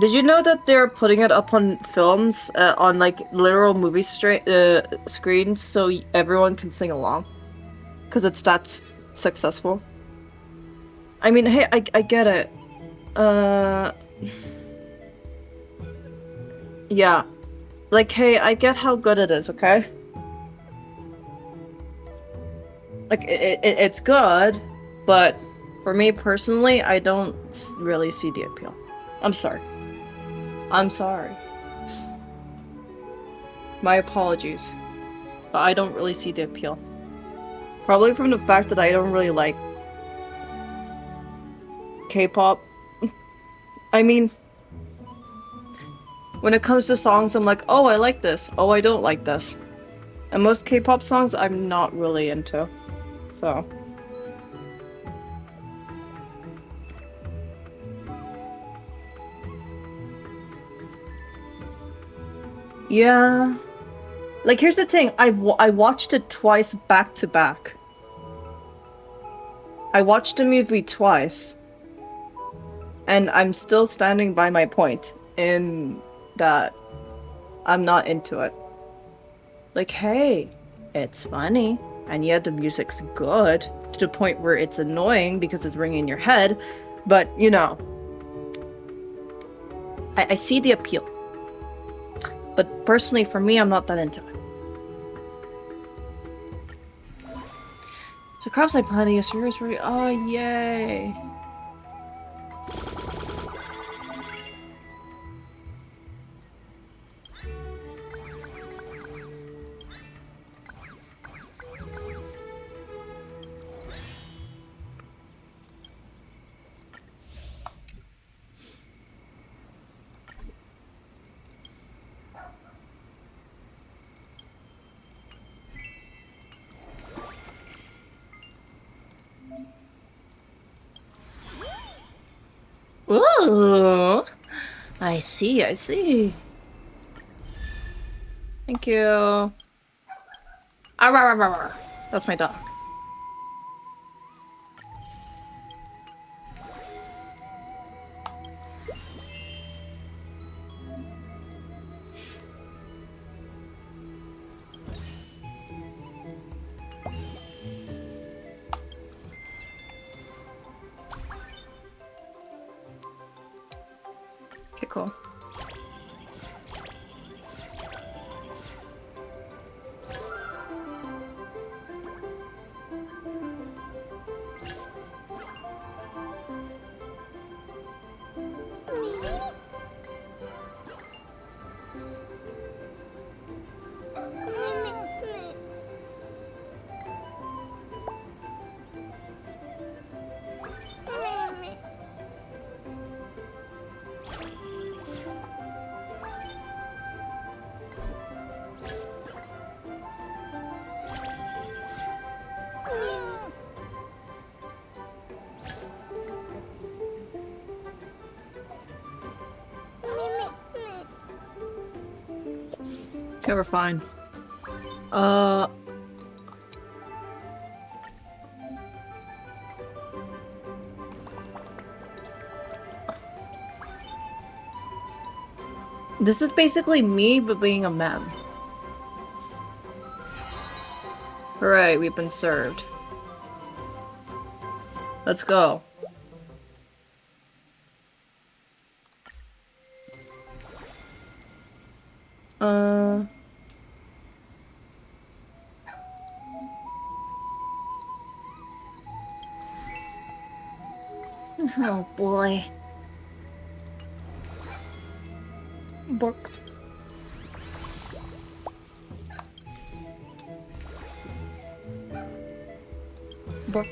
Did you know that they're putting it up on films, on like literal movie screens so everyone can sing along? Because it's that successful. I mean, hey, I get it. Yeah. Like, hey, I get how good it is, okay? Like, it's good, but for me personally, I don't really see the appeal. I'm sorry. I'm sorry. My apologies. But I don't really see the appeal. Probably from the fact that I don't really like K-pop. I mean, when it comes to songs, I'm like, oh, I like this. Oh, I don't like this. And most K-pop songs, I'm not really into. So. Yeah. Like, here's the thing. I watched it twice back to back. I watched the movie twice. And I'm still standing by my point in that I'm not into it. Like, hey, it's funny. And yet the music's good to the point where it's annoying because it's ringing in your head. But, you know, I see the appeal. But personally, for me, I'm not that into it. So crops I planted yesterday is really— oh, yay. Ooh, I see. Thank you. Arr, arr, arr, arr. That's my dog. cool. Okay, we're fine. This is basically me, but being a mem. Hooray, we've been served. Let's go. Oh boy. Bork. Bork.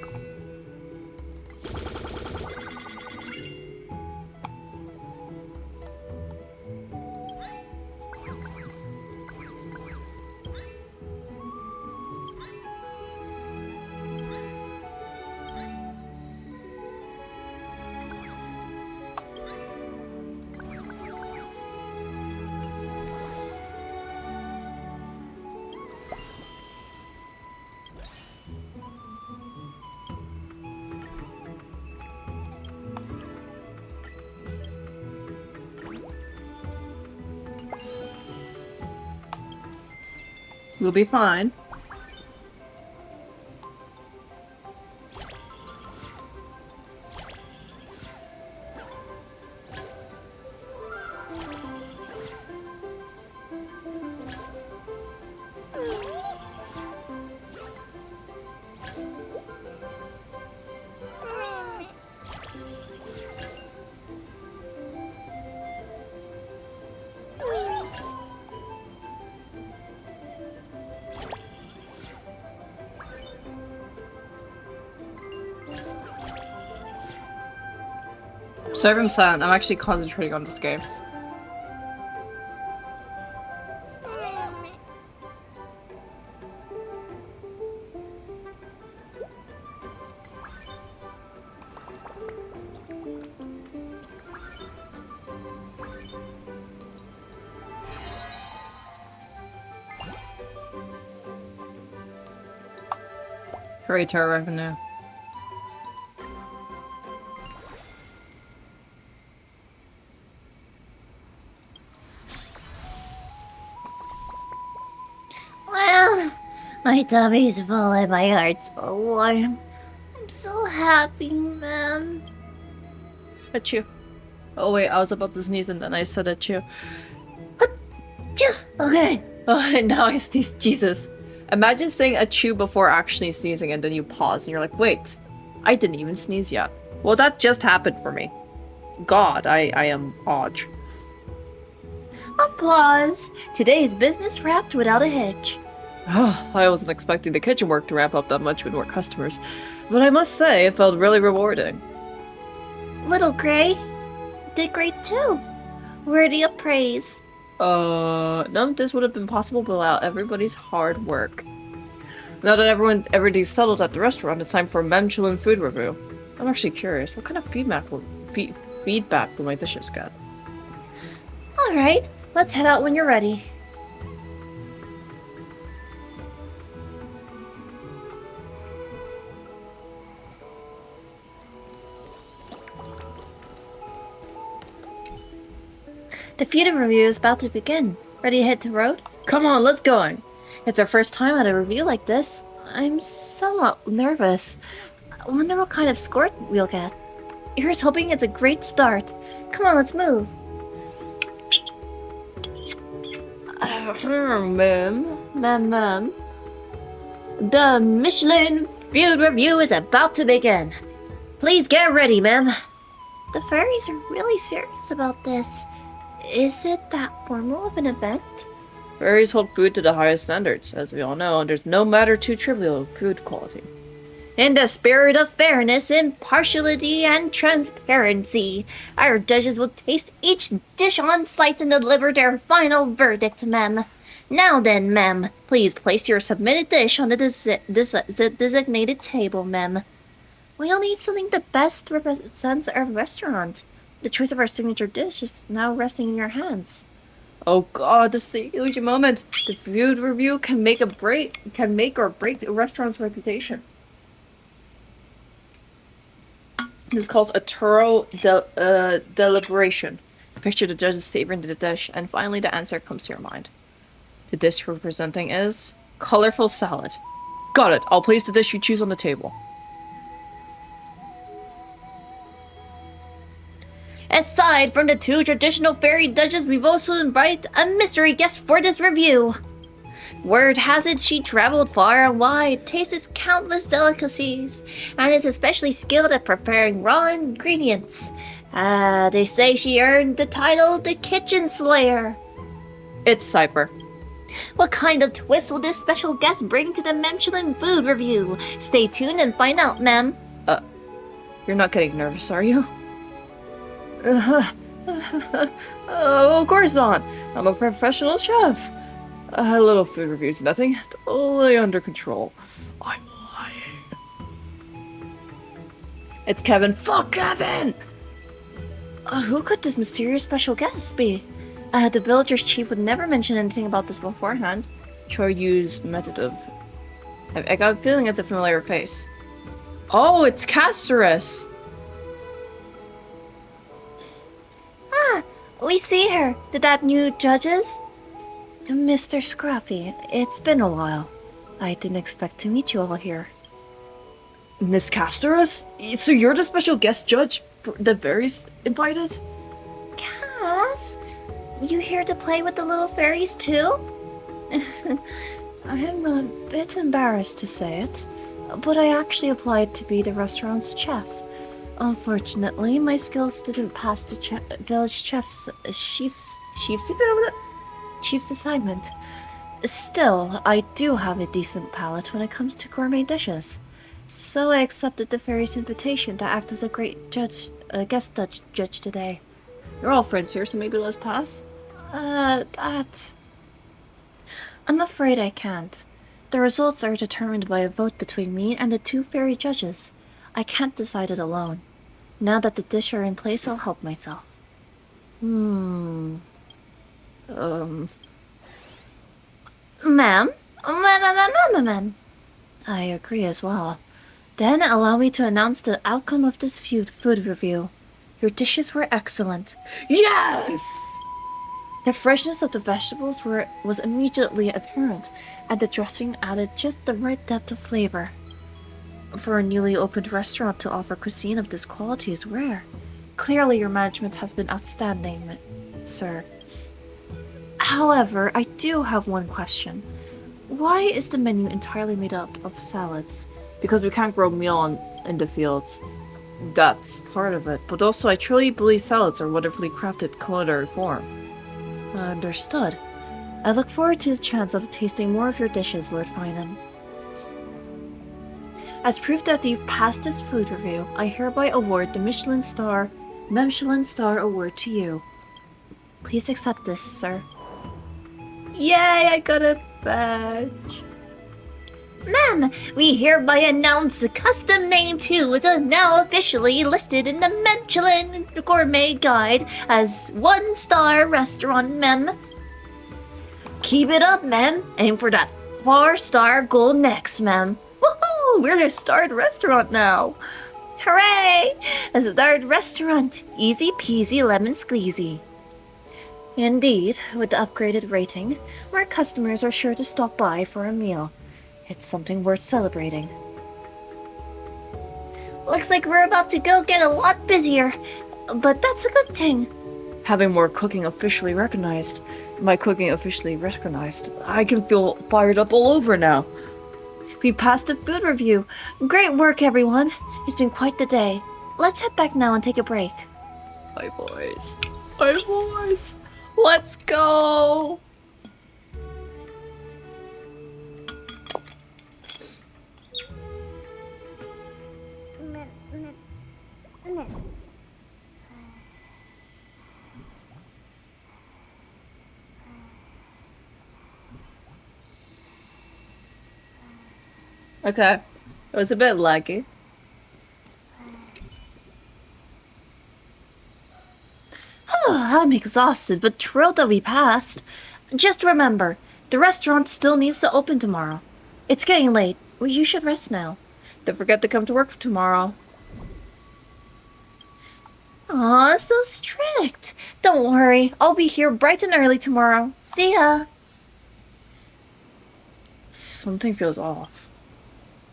We'll be fine. Serve him silent. I'm actually concentrating on this game. Great tour revenue. Well, my tummy's full and my heart's so warm. I'm so happy, man. Achoo. Oh wait, I was about to sneeze and then I said achoo. Okay. Oh, and now I sneeze. Jesus. Imagine saying achoo before actually sneezing and then you pause and you're like, wait, I didn't even sneeze yet. Well, that just happened for me. God, I am odd. Applause. Today's business wrapped without a hitch. I wasn't expecting the kitchen work to ramp up that much with more customers, but I must say it felt really rewarding. Little Gray did great too. Worthy of praise. None of this would have been possible without everybody's hard work. Now that everything's settled at the restaurant, it's time for a Mem food review. I'm actually curious, what kind of feedback will my dishes get? Alright, let's head out when you're ready. The feeding review is about to begin. Ready to hit the road? Come on, let's go! It's our first time at a review like this. I'm somewhat nervous. I wonder what kind of score we'll get. Here's hoping it's a great start. Come on, let's move. Ma'am. The Michelin food review is about to begin. Please get ready, ma'am. The fairies are really serious about this. Is it that formal of an event? Fairies hold food to the highest standards. As we all know, there's no matter too trivial food quality. In the spirit of fairness, impartiality, and transparency, our judges will taste each dish on site and deliver their final verdict, ma'am. Now then, ma'am, please place your submitted dish on the designated table, ma'am. We'll need something that best represents our restaurant. The choice of our signature dish is now resting in your hands. Oh god, this is a huge moment. The food review can make or break the restaurant's reputation. This calls a thorough deliberation. Picture the judges savoring the dish, and finally the answer comes to your mind. The dish we're presenting is colorful salad. Got it. I'll place the dish you choose on the table. Aside from the two traditional fairy judges, we've also invited a mystery guest for this review. Word has it she traveled far and wide, tasted countless delicacies, and is especially skilled at preparing raw ingredients. They say she earned the title the Kitchen Slayer. It's Cypher. What kind of twist will this special guest bring to the Michelin food review? Stay tuned and find out, ma'am. You're not getting nervous, are you? Of course not. I'm a professional chef. A little food review's nothing. Totally under control. I'm lying. It's Kevin. Fuck Kevin! Who could this mysterious special guest be? The villager's chief would never mention anything about this beforehand. Troy used method of... I got a feeling it's a familiar face. Oh, it's Castorus! We see her. Did that new judges? Mr. Scrappy, it's been a while. I didn't expect to meet you all here. Miss Castorus? So you're the special guest judge for the fairies invited? Cass? You here to play with the little fairies too? I'm a bit embarrassed to say it, but I actually applied to be the restaurant's chef. Unfortunately, my skills didn't pass the village chief's assignment. Still, I do have a decent palate when it comes to gourmet dishes. So I accepted the fairy's invitation to act as a guest judge today. You're all friends here, so maybe let's pass? I'm afraid I can't. The results are determined by a vote between me and the two fairy judges. I can't decide it alone. Now that the dish are in place, I'll help myself. Ma'am? Ma'am. I agree as well. Then allow me to announce the outcome of this food review. Your dishes were excellent. Yes! The freshness of the vegetables was immediately apparent, and the dressing added just the right depth of flavor. For a newly opened restaurant to offer cuisine of this quality is rare. Clearly your management has been outstanding, sir. However, I do have one question. Why is the menu entirely made up of salads? Because we can't grow meal in the fields. That's part of it. But also, I truly believe salads are wonderfully crafted culinary form. Understood. I look forward to the chance of tasting more of your dishes, Lord Finan. As proof that you've passed this food review, I hereby award the Michelin Star Award to you. Please accept this, sir. Yay, I got a badge. Ma'am, we hereby announce the custom name 2 is now officially listed in the Michelin Gourmet Guide as 1-star restaurant, ma'am. Keep it up, ma'am. Aim for that 4-star goal next, ma'am. Woohoo! We're a starred restaurant now. Hooray! A starred restaurant. Easy peasy lemon squeezy. Indeed, with the upgraded rating, more customers are sure to stop by for a meal. It's something worth celebrating. Looks like we're about to go get a lot busier, but that's a good thing. Having more cooking officially recognized. my cooking officially recognized. I can feel fired up all over now. We passed the food review. Great work, everyone. It's been quite the day. Let's head back now and take a break. My boys. My boys. Let's go. Okay. It was a bit laggy. I'm exhausted, but thrilled that we passed. Just remember, the restaurant still needs to open tomorrow. It's getting late. Well, you should rest now. Don't forget to come to work tomorrow. Aw, so strict. Don't worry, I'll be here bright and early tomorrow. See ya. Something feels off.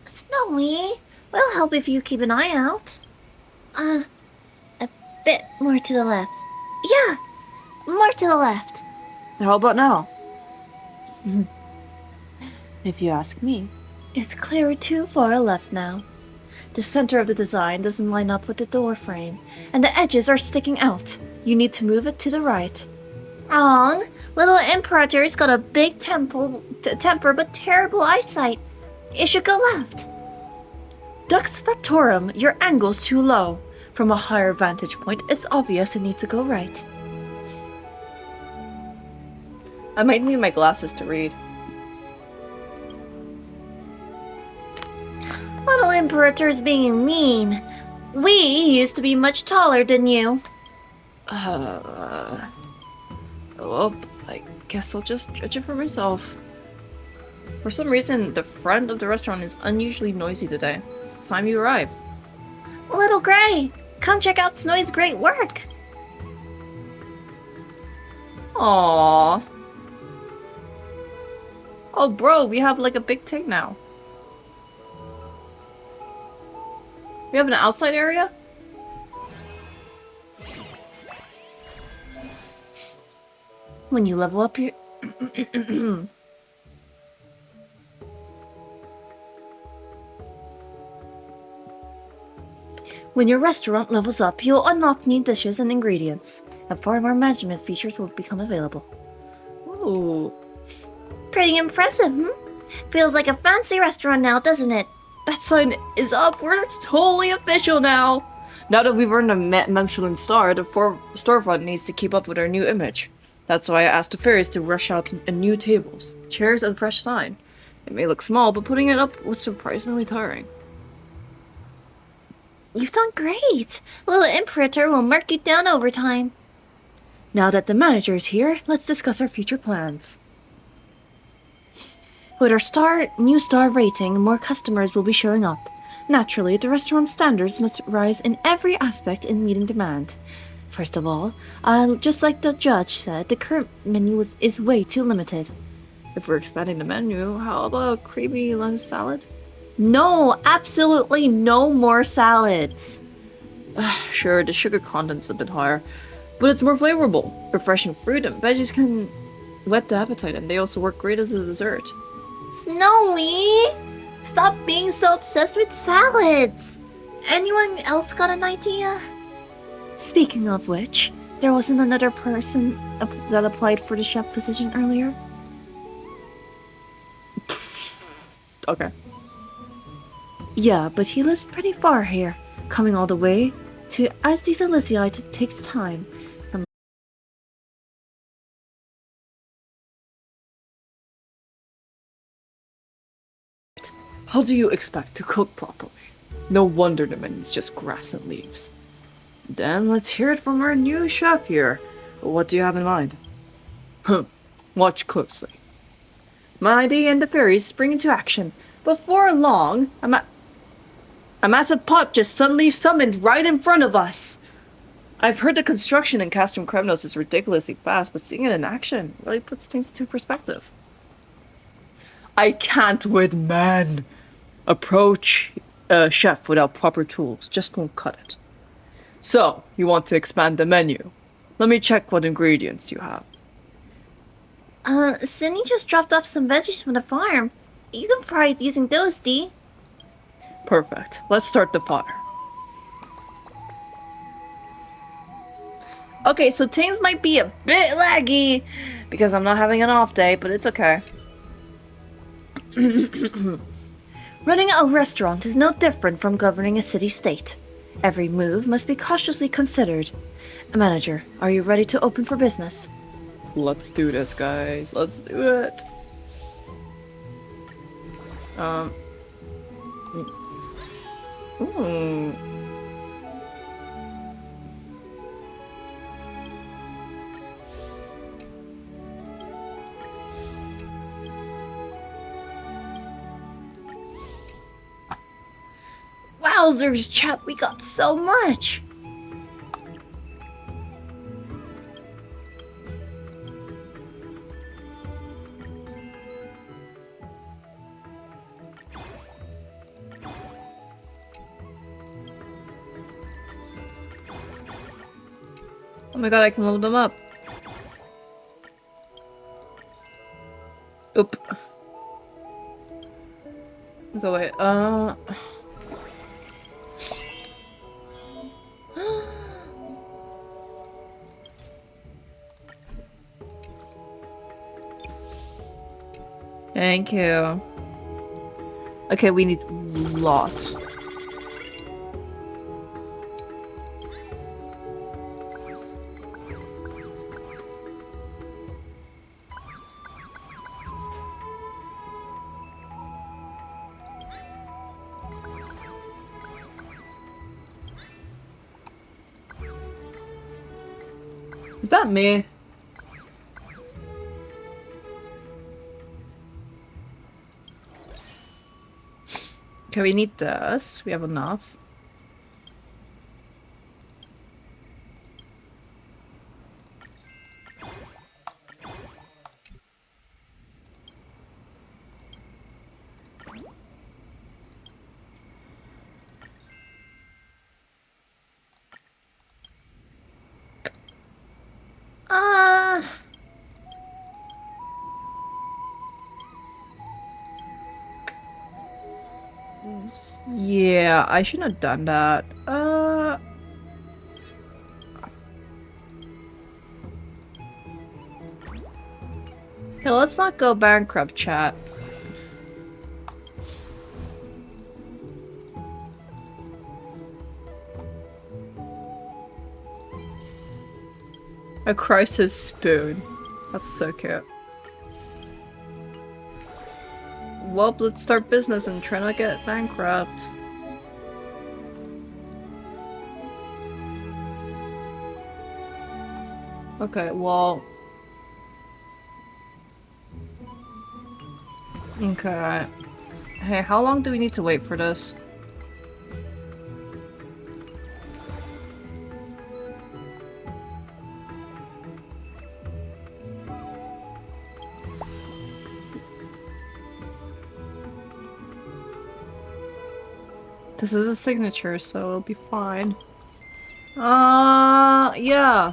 Snowy, we'll help if you keep an eye out. A bit more to the left. Yeah, more to the left. How about now? If you ask me. It's clearer too far left now. The center of the design doesn't line up with the door frame, and the edges are sticking out. You need to move it to the right. Wrong. Little Imperator's got a big temper but terrible eyesight. It should go left. Dux Factorum, your angle's too low. From a higher vantage point, it's obvious it needs to go right. I might need my glasses to read. Little Imperator's being mean. We used to be much taller than you. Well, I guess I'll just judge it for myself. For some reason, the front of the restaurant is unusually noisy today. It's time you arrive. Little Gray, come check out Snowy's great work. Aww. Oh, bro, we have like a big thing now. We have an outside area? When you level up your... When your restaurant levels up, you'll unlock new dishes and ingredients, and far more management features will become available. Ooh. Pretty impressive, Feels like a fancy restaurant now, doesn't it? That sign is up. We're totally official now. Now that we've earned a Michelin star, the storefront needs to keep up with our new image. That's why I asked the fairies to rush out new tables, chairs, and fresh sign. It may look small, but putting it up was surprisingly tiring. You've done great. Little Imperator will mark you down over time. Now that the manager is here, let's discuss our future plans. With our new star rating, more customers will be showing up. Naturally, the restaurant's standards must rise in every aspect in meeting demand. First of all, just like the judge said, the current menu is way too limited. If we're expanding the menu, how about a creamy lettuce salad? No, absolutely no more salads. Sure, the sugar content's a bit higher, but it's more flavorful. Refreshing fruit and veggies can whet the appetite, and they also work great as a dessert. Snowy! Stop being so obsessed with salads! Anyone else got an idea? Speaking of which, there wasn't another person that applied for the chef position earlier? Okay. Yeah, but he lives pretty far here. Coming all the way to Asdes Elysiae takes time. How do you expect to cook properly? No wonder the menu's just grass and leaves. Then let's hear it from our new chef here. What do you have in mind? Watch closely. My idea and the fairies spring into action. Before long, a massive pot just suddenly summoned right in front of us. I've heard the construction in Castrum Kremnos is ridiculously fast, but seeing it in action really puts things into perspective. I can't with man. Approach a chef without proper tools just won't cut it. So, you want to expand the menu. Let me check what ingredients you have. Cindy just dropped off some veggies from the farm. You can fry it using those, Dee. Perfect. Let's start the fire. Okay, so things might be a bit laggy because I'm not having an off day, but it's okay. Running a restaurant is no different from governing a city-state. Every move must be cautiously considered. Manager, are you ready to open for business? Let's do this, guys. Let's do it. Ooh. Wowzers, chat, we got so much! Oh my god, I can load them up. Oop. Okay, wait, Thank you. Okay, we need lots. Is that me? Okay, we need this. We have enough. Yeah, I shouldn't have done that. Hey, let's not go bankrupt, chat. A crisis spoon. That's so cute. Well, let's start business and try not to get bankrupt. Okay, well... Okay. Hey, how long do we need to wait for this? This is a signature, so it'll be fine. Yeah.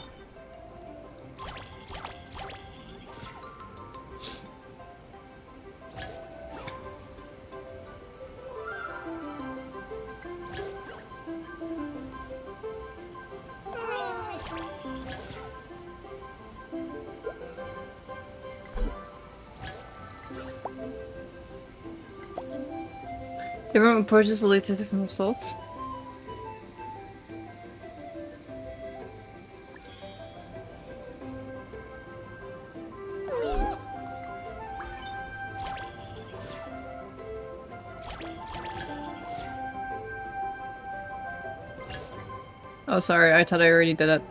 Different approaches will lead to different results. Oh, sorry, I thought I already did it.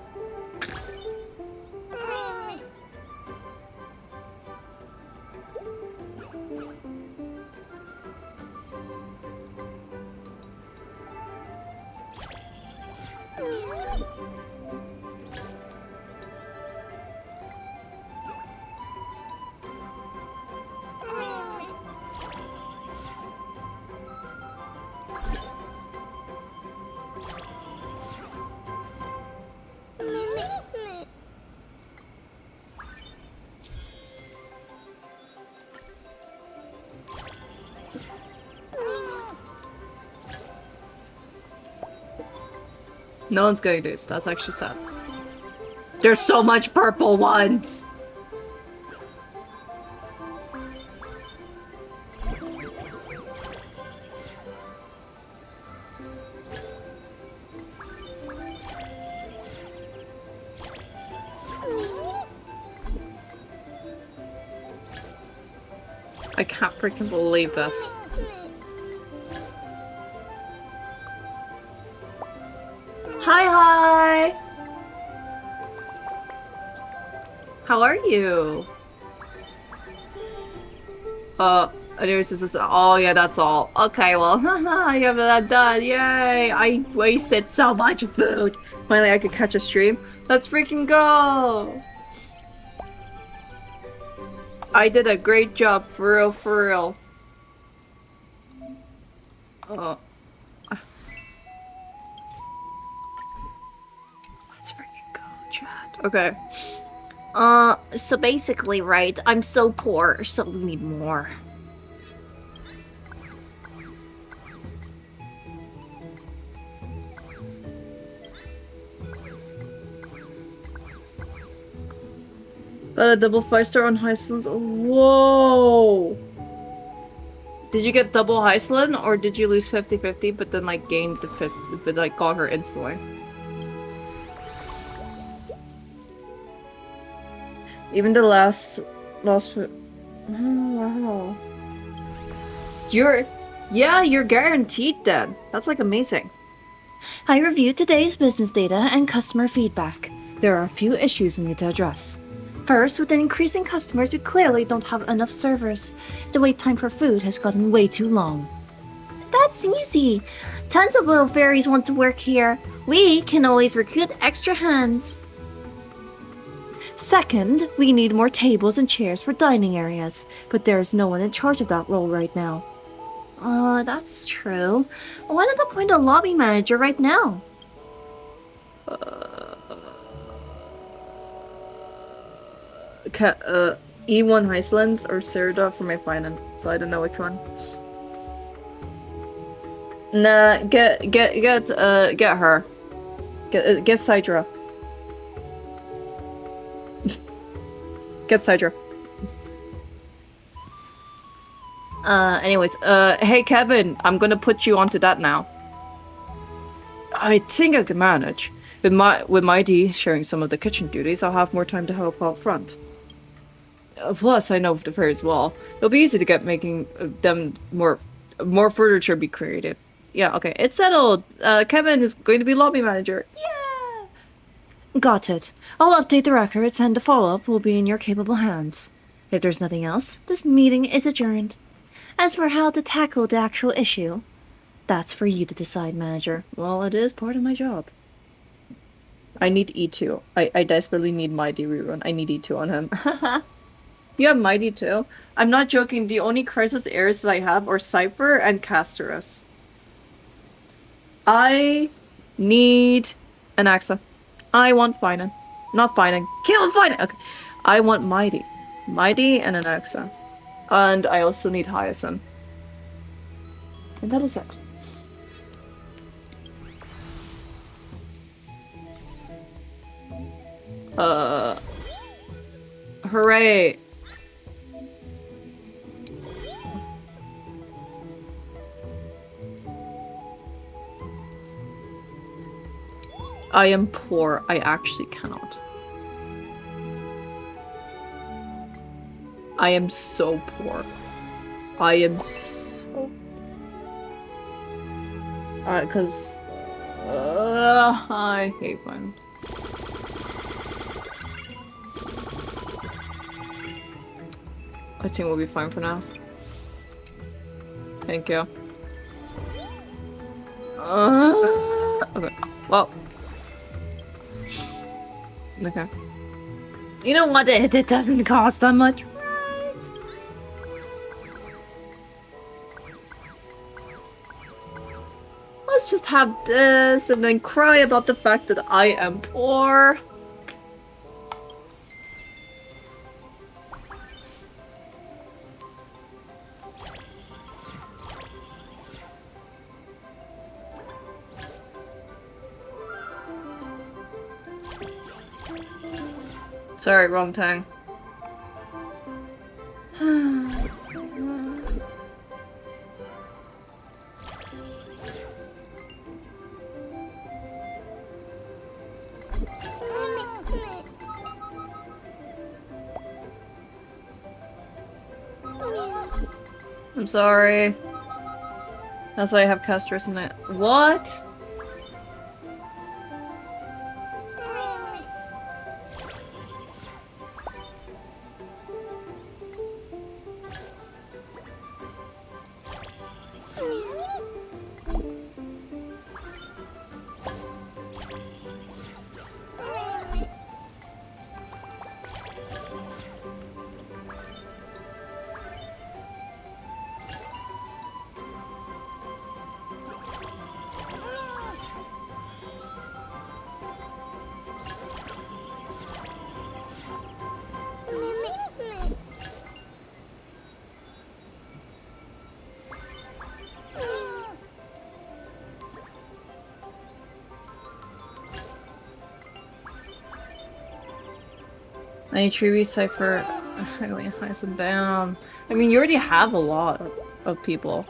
No one's getting these. That's actually sad. There's so much purple ones! I can't freaking believe this. Hi! How are you? Anyways, this is- oh yeah, that's all. Okay, well, haha, you have that done, yay! I wasted so much food! Finally, I could catch a stream. Let's freaking go! I did a great job, for real, for real. Let's freaking go, chat. Okay. So basically, right, I'm so poor, so we need more. Got a double 5-star on Iceland. Whoa! Did you get double Iceland, or did you lose 50-50 but then like gained the 50, but like got her instantly? Even the last for oh, wow. You're guaranteed then. That's like amazing. I reviewed today's business data and customer feedback. There are a few issues we need to address. First, with the increasing customers, we clearly don't have enough servers. The wait time for food has gotten way too long. That's easy. Tons of little fairies want to work here. We can always recruit extra hands. Second, we need more tables and chairs for dining areas, but there is no one in charge of that role right now. That's true. Why not appoint a lobby manager right now? E1 Icelands or Serda for my finance, so I don't know which one. Nah, get her. Get Sidra. Get Sidra. Anyways, hey Kevin, I'm gonna put you onto that now. I think I can manage. With Mighty sharing some of the kitchen duties, I'll have more time to help out front. Plus, I know the fairies well. It'll be easy to get making them more furniture be created. Yeah, okay, it's settled. Kevin is going to be lobby manager. Yeah! Got it. I'll update the records and the follow-up will be in your capable hands. If there's nothing else, this meeting is adjourned. As for how to tackle the actual issue, that's for you to decide, manager. Well, it is part of my job. I need E2. I desperately need Mighty rerun. I need E2 on him. You have Mighty too? I'm not joking. The only Crisis heirs that I have are Cypher and Casterus. I need Anaxa. I want Finan. Not Finan. Kill Finan! Okay. I want Mighty. Mighty and Anaxa. And I also need Hyacinth. And that is it. Hooray! I am poor. I actually cannot. I am so poor. I am so... Cause... I hate mine. I think we'll be fine for now. Thank you. Okay. Well. Okay. You know what? It doesn't cost that much, right? Let's just have this and then cry about the fact that I am poor. Sorry, wrong tang. I'm sorry. That's why I have castress in it. What? I need to recipher. I only highs them down. I mean, you already have a lot of people.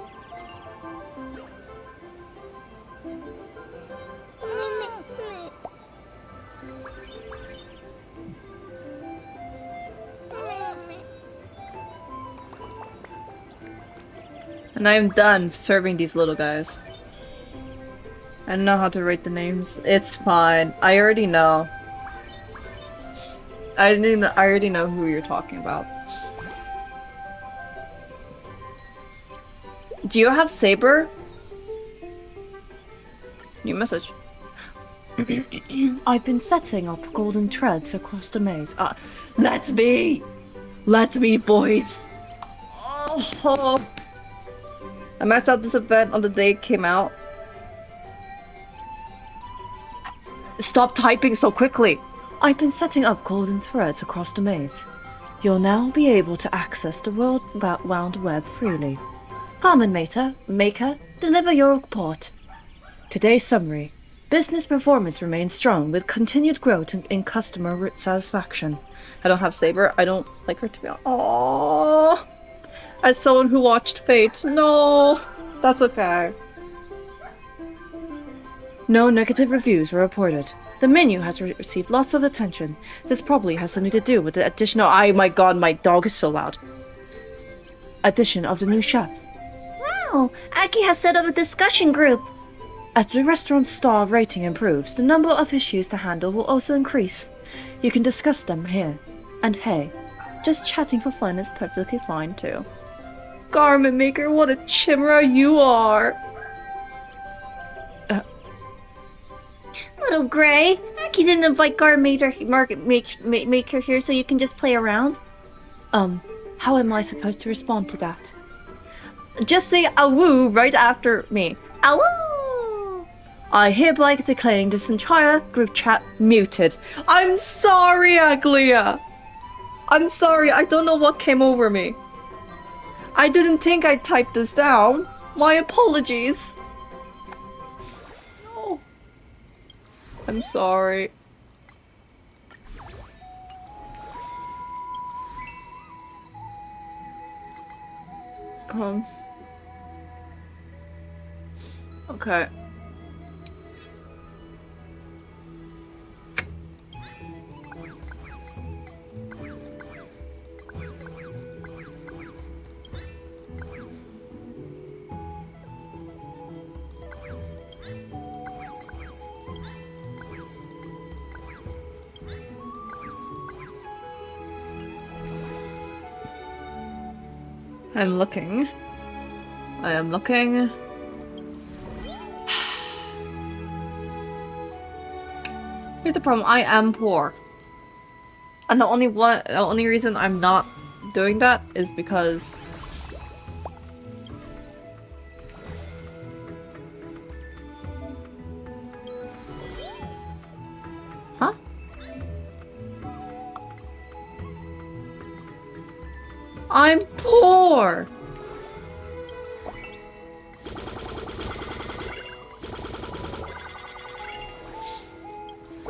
And I'm done serving these little guys. I don't know how to write the names. It's fine. I already know. I already know who you're talking about. Do you have Saber? New message. I've been setting up golden threads across the maze. That's me! That's me, boys! Oh. I messed up this event on the day it came out. Stop typing so quickly! I've been setting up golden threads across the maze. You'll now be able to access the world-round web freely. Garment maker, deliver your report. Today's summary. Business performance remains strong with continued growth in customer satisfaction. I don't have Saber. I don't like her to be honest. Aww. As someone who watched Fate. No. That's okay. No negative reviews were reported. The menu has received lots of attention. This probably has something to do with the additional— oh my god, my dog is so loud. Addition of the new chef. Wow, Aki has set up a discussion group. As the restaurant's star rating improves, the number of issues to handle will also increase. You can discuss them here. And hey, just chatting for fun is perfectly fine too. Garment maker, what a chimera you are! Little Gray, Aki didn't invite Garment Maker here so you can just play around. How am I supposed to respond to that? Just say awoo right after me. Awoo! I hereby declaring this entire group chat muted. I'm sorry, Aglia. I'm sorry, I don't know what came over me. I didn't think I'd type this down. My apologies. No. I'm sorry. Okay. I'm looking. I am looking. Here's the problem, I am poor. And the only reason I'm not doing that is because huh? I'm poor.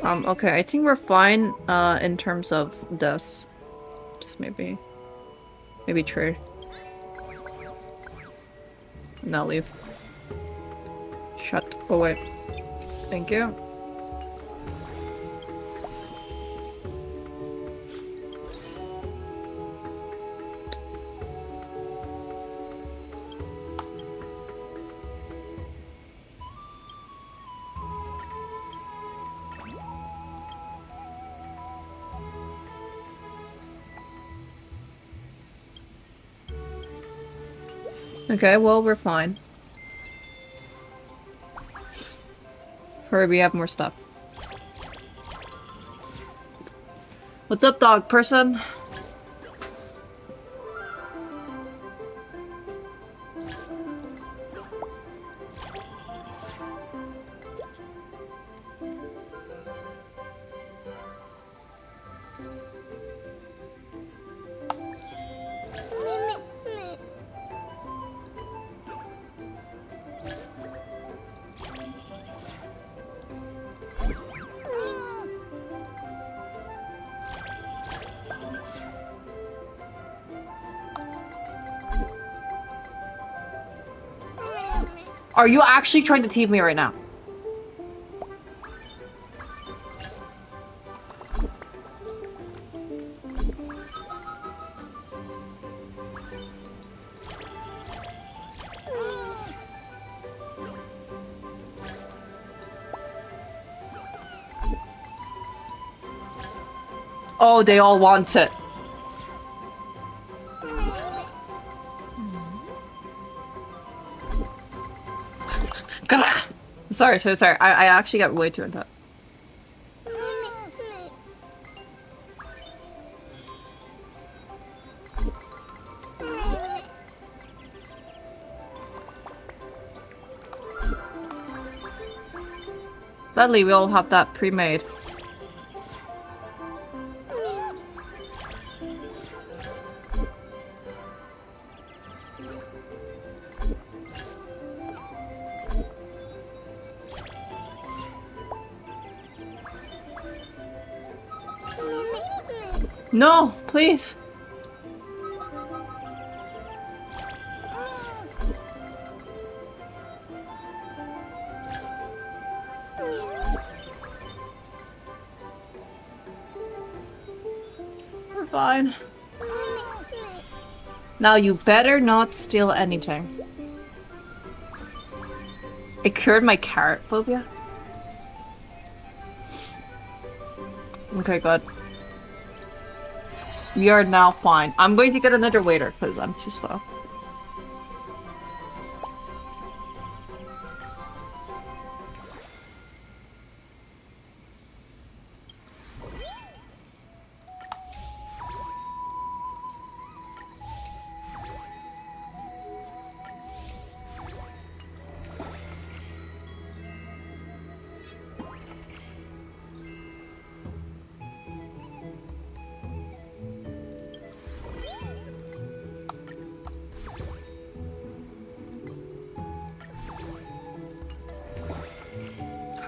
Okay, I think we're fine, in terms of this. Just maybe trade. Now leave. Shut away. Thank you. Okay, well, we're fine. Hurry, we have more stuff. What's up, dog person? Are you actually trying to tease me right now? Oh, they all want it. Sorry, so sorry. I actually got way too into it. Sadly, we all have that pre-made. No, please. We're fine. Now you better not steal anything. It cured my carrot phobia. Okay, good. We are now fine. I'm going to get another waiter because I'm too slow.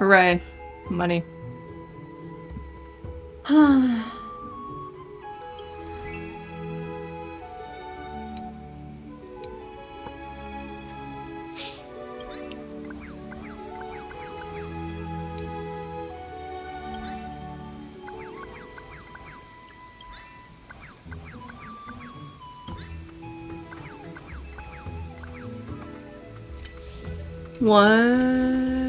Hooray. Money. What?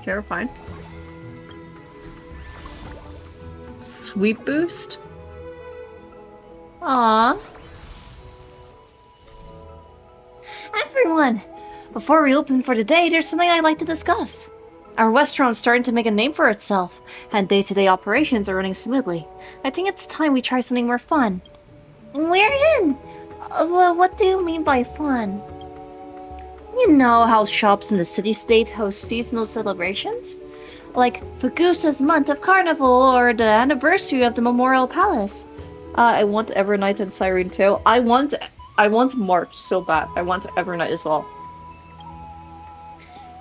Terrifying. Sweep boost? Aww. Everyone! Before we open for the day, there's something I'd like to discuss. Our restaurant's starting to make a name for itself, and day-to-day operations are running smoothly. I think it's time we try something more fun. We're in! Well, what do you mean by fun? You know how shops in the city-state host seasonal celebrations? Like Fagusa's month of carnival or the anniversary of the Memorial Palace. I want Evernight and Siren too. I want March so bad. I want Evernight as well.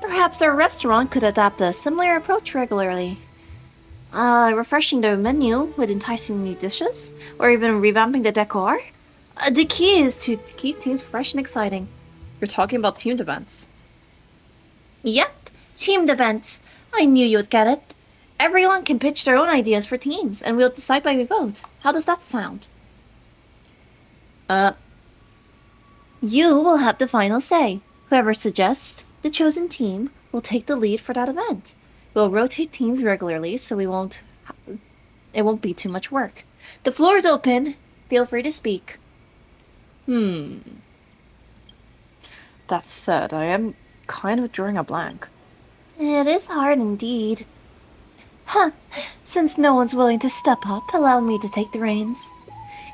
Perhaps our restaurant could adopt a similar approach regularly. Refreshing the menu with enticing new dishes, or even revamping the decor. The key is to keep things fresh and exciting. You're talking about themed events. Yep, themed events. I knew you'd get it. Everyone can pitch their own ideas for teams, and we'll decide by vote. How does that sound? You will have the final say. Whoever suggests the chosen team will take the lead for that event. We'll rotate teams regularly, so it won't be too much work. The floor is open. Feel free to speak. That said, I am kind of drawing a blank. It is hard indeed. Since no one's willing to step up, allow me to take the reins.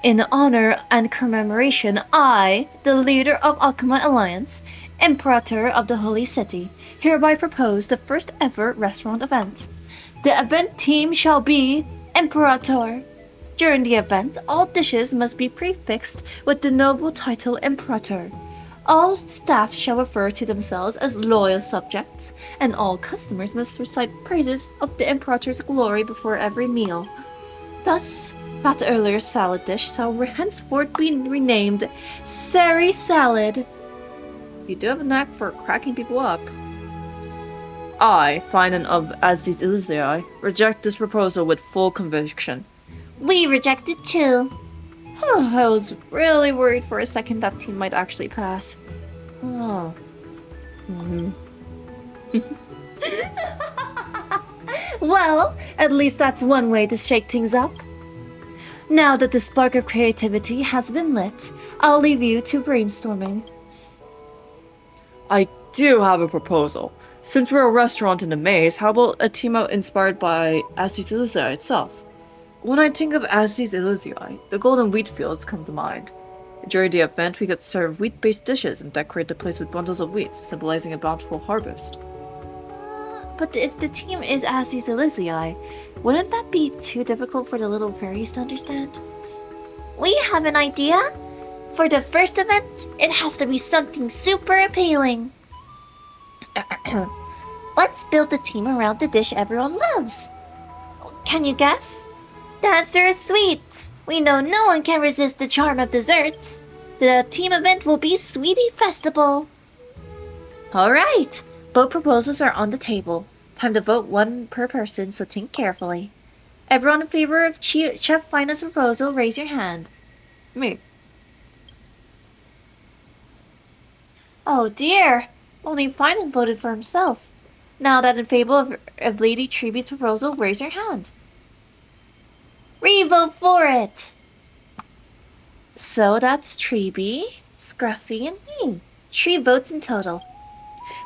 In honor and commemoration, I, the leader of Akuma Alliance, Imperator of the Holy City, hereby propose the first ever restaurant event. The event team shall be Imperator. During the event, all dishes must be prefixed with the noble title Imperator. All staff shall refer to themselves as loyal subjects, and all customers must recite praises of the Imperator's glory before every meal. Thus, that earlier salad dish shall henceforth be renamed Sari Salad. You do have a knack for cracking people up. I, Finan of Asdes Elysiae, reject this proposal with full conviction. We reject it too. I was really worried for a second that team might actually pass. Oh. Well, at least that's one way to shake things up. Now that the spark of creativity has been lit, I'll leave you to brainstorming. I do have a proposal. Since we're a restaurant in a maze, how about a team out inspired by Asdes Elysiae itself? When I think of Asdes Elysiae, the golden wheat fields come to mind. During the event, we could serve wheat-based dishes and decorate the place with bundles of wheat, symbolizing a bountiful harvest. But if the team is Asdes Elysiae, wouldn't that be too difficult for the little fairies to understand? We have an idea! For the first event, it has to be something super appealing. Let's build a team around the dish everyone loves. Can you guess? The answer is sweets. We know no one can resist the charm of desserts. The team event will be Sweetie Festival. Alright, both proposals are on the table. Time to vote one per person, so think carefully. Everyone in favor of Chef Fina's proposal, raise your hand. Me. Oh dear, only Finan voted for himself. Now that in favor of Lady Treeby's proposal, raise your hand. Revote for it! So that's Treeby, Scruffy, and me. 3 votes in total.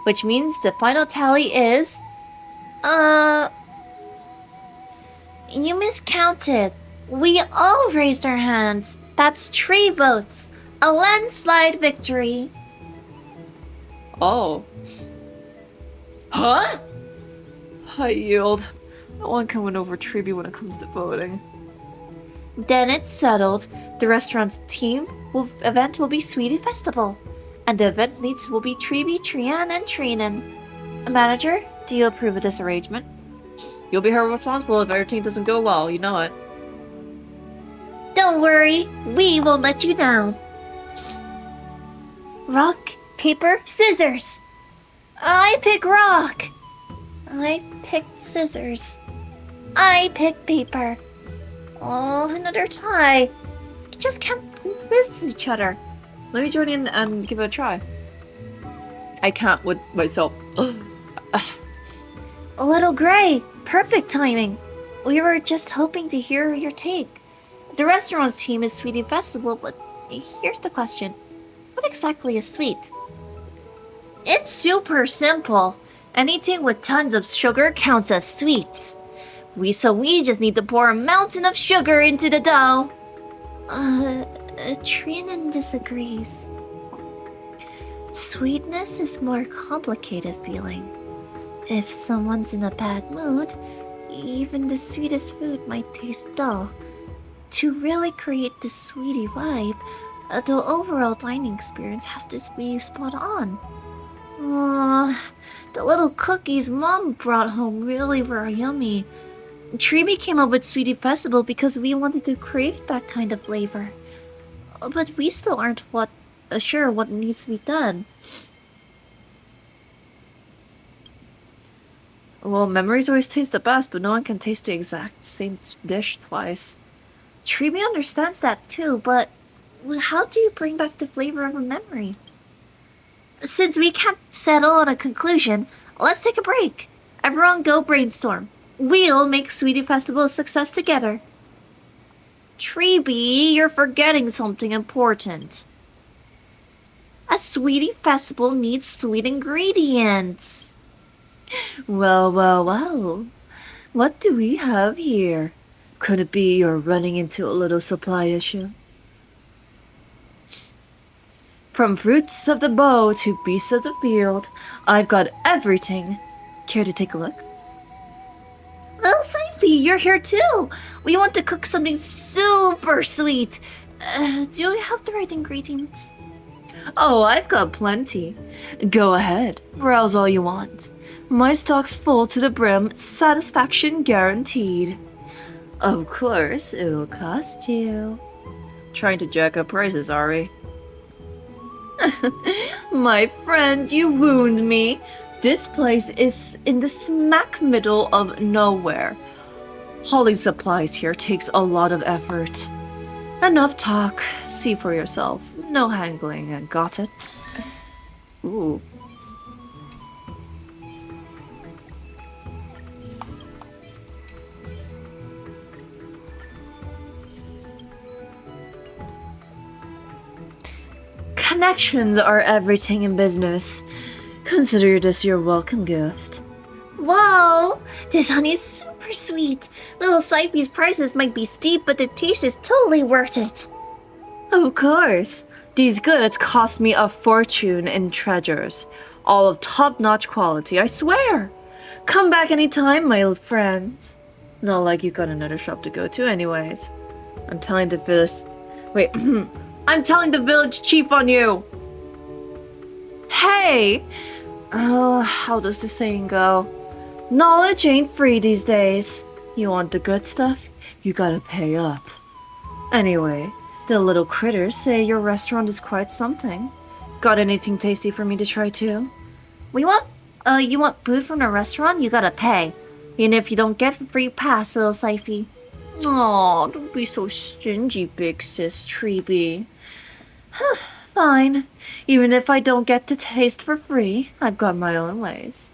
Which means the final tally is... You miscounted. We all raised our hands. That's 3 votes. A landslide victory. Oh. Huh? I yield. No one can win over Treeby when it comes to voting. Then it's settled. The restaurant's event will be Sweetie Festival. And the event leads will be Treeby, Trian, and Trinan. Manager, do you approve of this arrangement? You'll be held responsible if everything doesn't go well, you know it. Don't worry, we won't let you down. Rock, paper, scissors. I pick rock. I picked scissors. I pick paper. Oh, another tie. We just can't convince each other. Let me join in and give it a try. I can't with myself. A little gray. Perfect timing. We were just hoping to hear your take. The restaurant's team is Sweetie Festival, but here's the question. What exactly is sweet? It's super simple. Anything with tons of sugar counts as sweets. We just need to pour a mountain of sugar into the dough. Trinan disagrees. Sweetness is more complicated feeling. If someone's in a bad mood, even the sweetest food might taste dull. To really create the sweetie vibe, the overall dining experience has to be spot on. The little cookies Mom brought home really were yummy. Treeby came up with Sweetie Festival because we wanted to create that kind of flavor. But we still aren't sure what needs to be done. Well, memories always taste the best, but no one can taste the exact same dish twice. Treeby understands that too, but how do you bring back the flavor of a memory? Since we can't settle on a conclusion, let's take a break. Everyone go brainstorm. We'll make Sweetie Festival a success together. Treeby, you're forgetting something important. A Sweetie Festival needs sweet ingredients. Well. What do we have here? Could it be you're running into a little supply issue? From fruits of the bow to beasts of the field, I've got everything. Care to take a look? Well, Sophie, you're here too. We want to cook something super sweet. Do we have the right ingredients? Oh, I've got plenty. Go ahead, browse all you want. My stock's full to the brim, satisfaction guaranteed. Of course, it'll cost you. Trying to jack up prices, are we? My friend, you wound me. This place is in the smack middle of nowhere. Hauling supplies here takes a lot of effort. Enough talk. See for yourself. No haggling. Got it? Ooh. Connections are everything in business. Consider this your welcome gift. Whoa! This honey is super sweet. Little Syphy's prices might be steep, but the taste is totally worth it. Of course. These goods cost me a fortune in treasures. All of top-notch quality, I swear. Come back anytime, my old friends. Not like you've got another shop to go to anyways. I'm telling the village... Wait, I'm telling the village chief on you! Hey! Oh, how does the saying go? Knowledge ain't free these days. You want the good stuff? You gotta pay up. Anyway, the little critters say your restaurant is quite something. Got anything tasty for me to try too? You want food from the restaurant? You gotta pay. Even if you don't get a free pass, little Syphy. Aw, don't be so stingy, big sis Treeby. Fine. Even if I don't get to taste for free, I've got my own ways.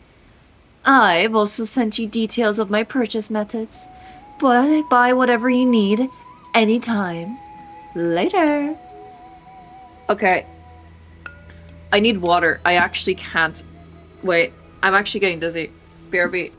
I've also sent you details of my purchase methods, but buy whatever you need, anytime. Later. Okay. I need water. I actually can't. Wait, I'm actually getting dizzy. BRB.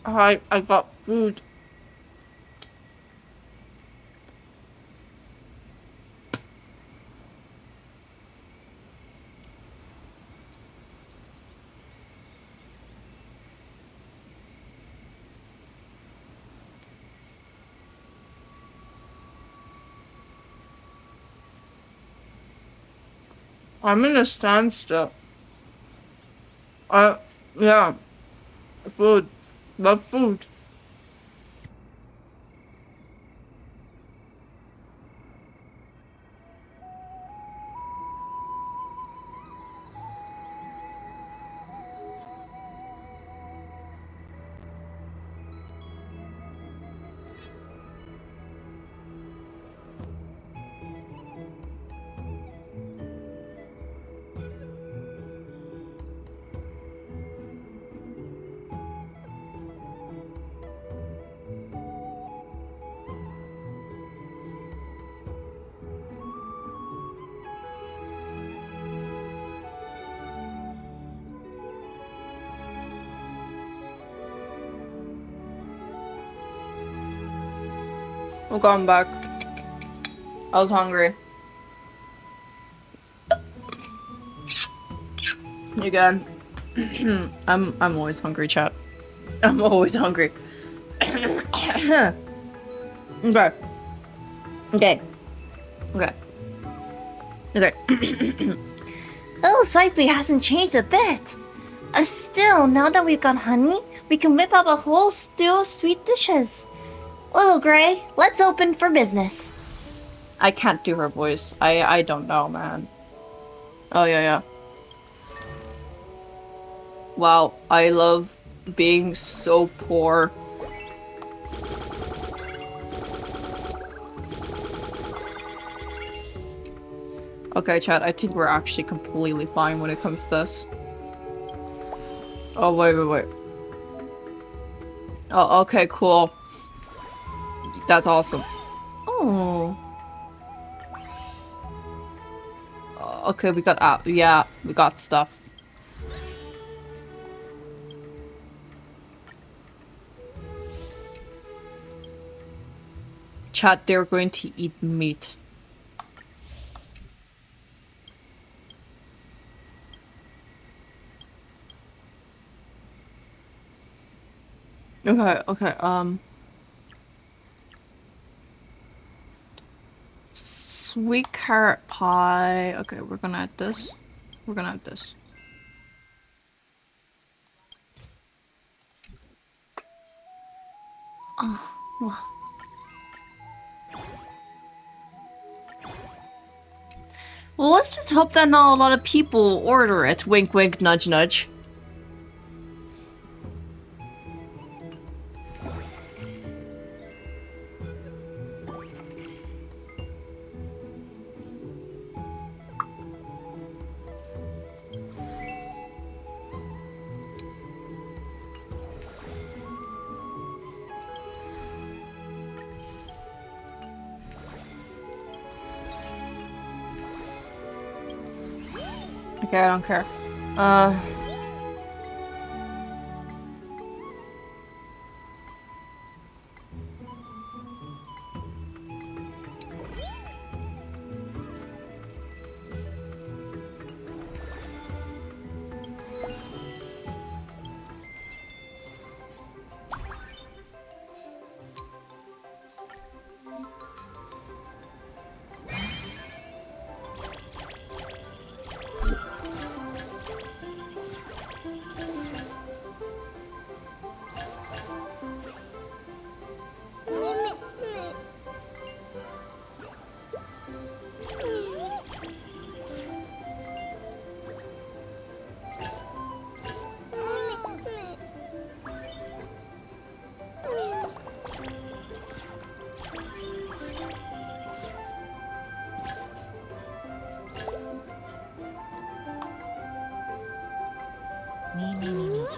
Hi, I got food. I'm in a standstill. Yeah. Food. Love food. I'm going back. I was hungry. Again. I'm always hungry, chat. I'm always hungry. Okay. Okay. Okay. Okay. Little Sipey hasn't changed a bit. Still, now that we've got honey, we can whip up a whole stew of sweet dishes. Little Gray, let's open for business. I can't do her voice. I don't know, man. Oh, yeah. Wow, I love being so poor. Okay, chat, I think we're actually completely fine when it comes to this. Oh, wait. Oh, okay, cool. That's awesome. Oh. Okay, we got yeah, we got stuff. Chat, they're going to eat meat. Okay, sweet carrot pie. Okay, we're gonna add this. Oh, well. Well, let's just hope that not a lot of people order it. Wink, wink, nudge, nudge. Okay, I don't care.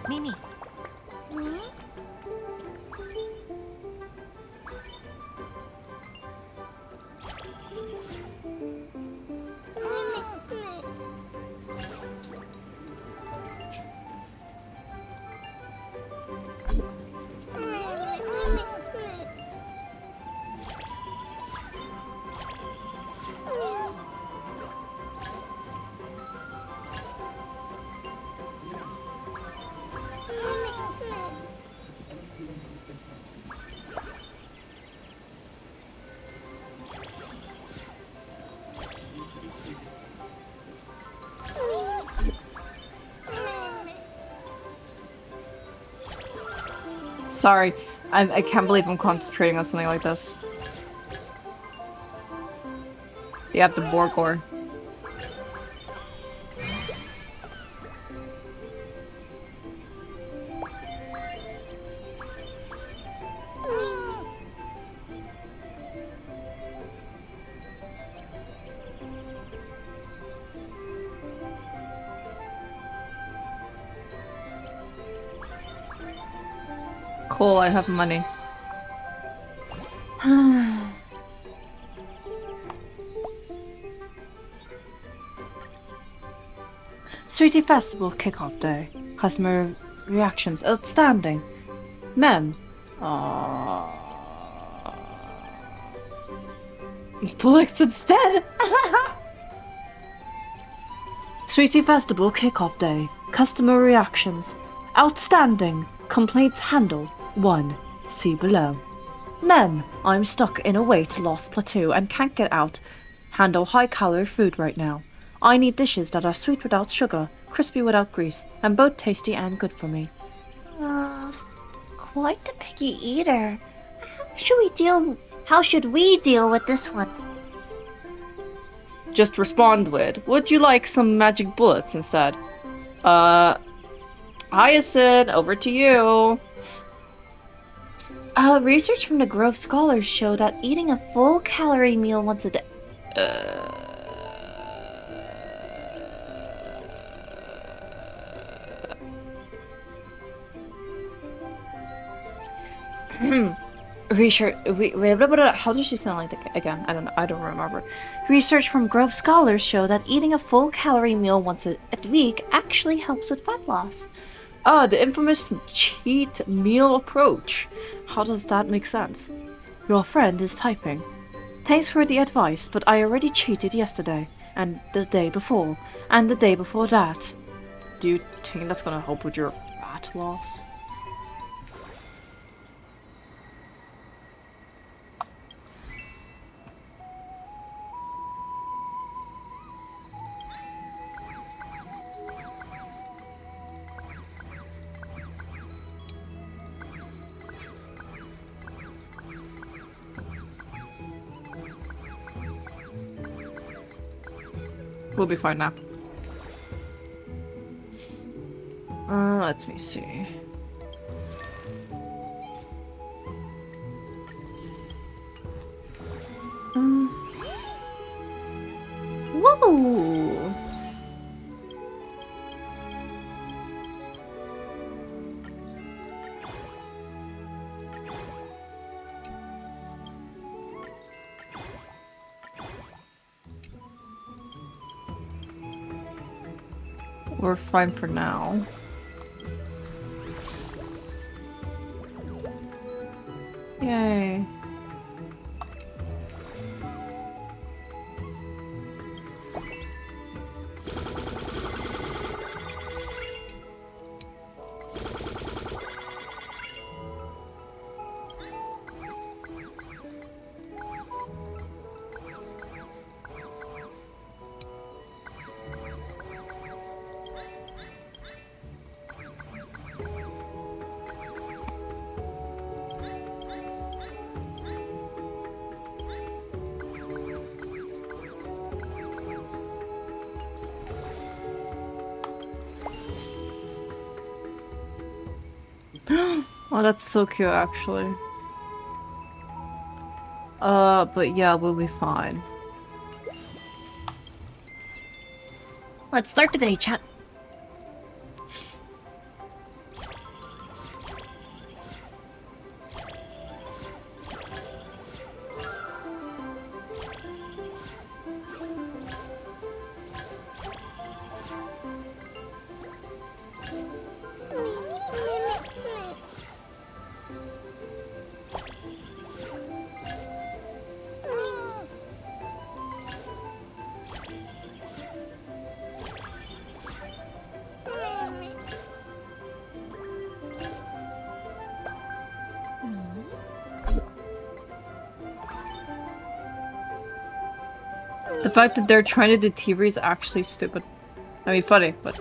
Me. Sorry, I can't believe I'm concentrating on something like this. You have the Borgor. Cool, I have money. Sweetie Festival kickoff day. Customer reactions outstanding. Mem. Bullets instead. Sweetie Festival kickoff day. Customer reactions outstanding. Complaints handled. 1. See below. Mem, I'm stuck in a weight loss plateau and can't get out. Handle high-calorie food right now. I need dishes that are sweet without sugar, crispy without grease, and both tasty and good for me. Quite the picky eater. How should we deal with this one? Just respond with, would you like some magic bullets instead? Hyacinth, over to you. Research from the Grove scholars show that eating a full calorie meal once a day. How does she sound like that again? I don't remember. Research from Grove scholars show that eating a full calorie meal once a week actually helps with fat loss. The infamous cheat meal approach. How does that make sense? Your friend is typing. Thanks for the advice, but I already cheated yesterday, and the day before, and the day before that. Do you think that's gonna help with your fat loss? We'll be fine now. Let me see. Whoa! We're fine for now. Yay. Oh, that's so cute, actually. But yeah, we'll be fine. Let's start the day, chat. The fact that they're trying to do TV is actually stupid. I mean, funny, but...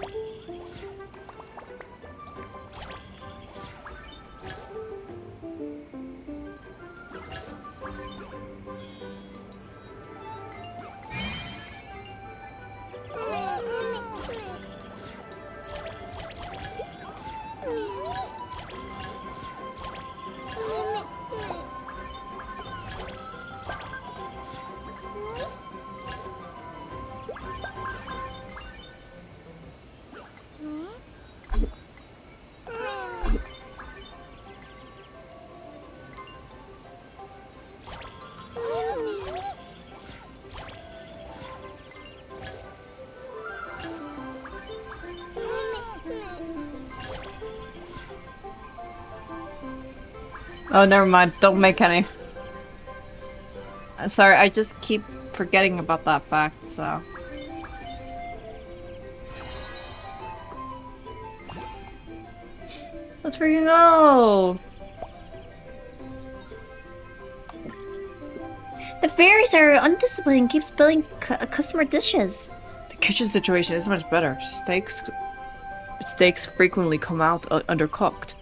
Oh, never mind. Don't make any. Sorry, I just keep forgetting about that fact, so... Let's freaking go! The fairies are undisciplined and keep spilling customer dishes. The kitchen situation is much better. Steaks frequently come out undercooked.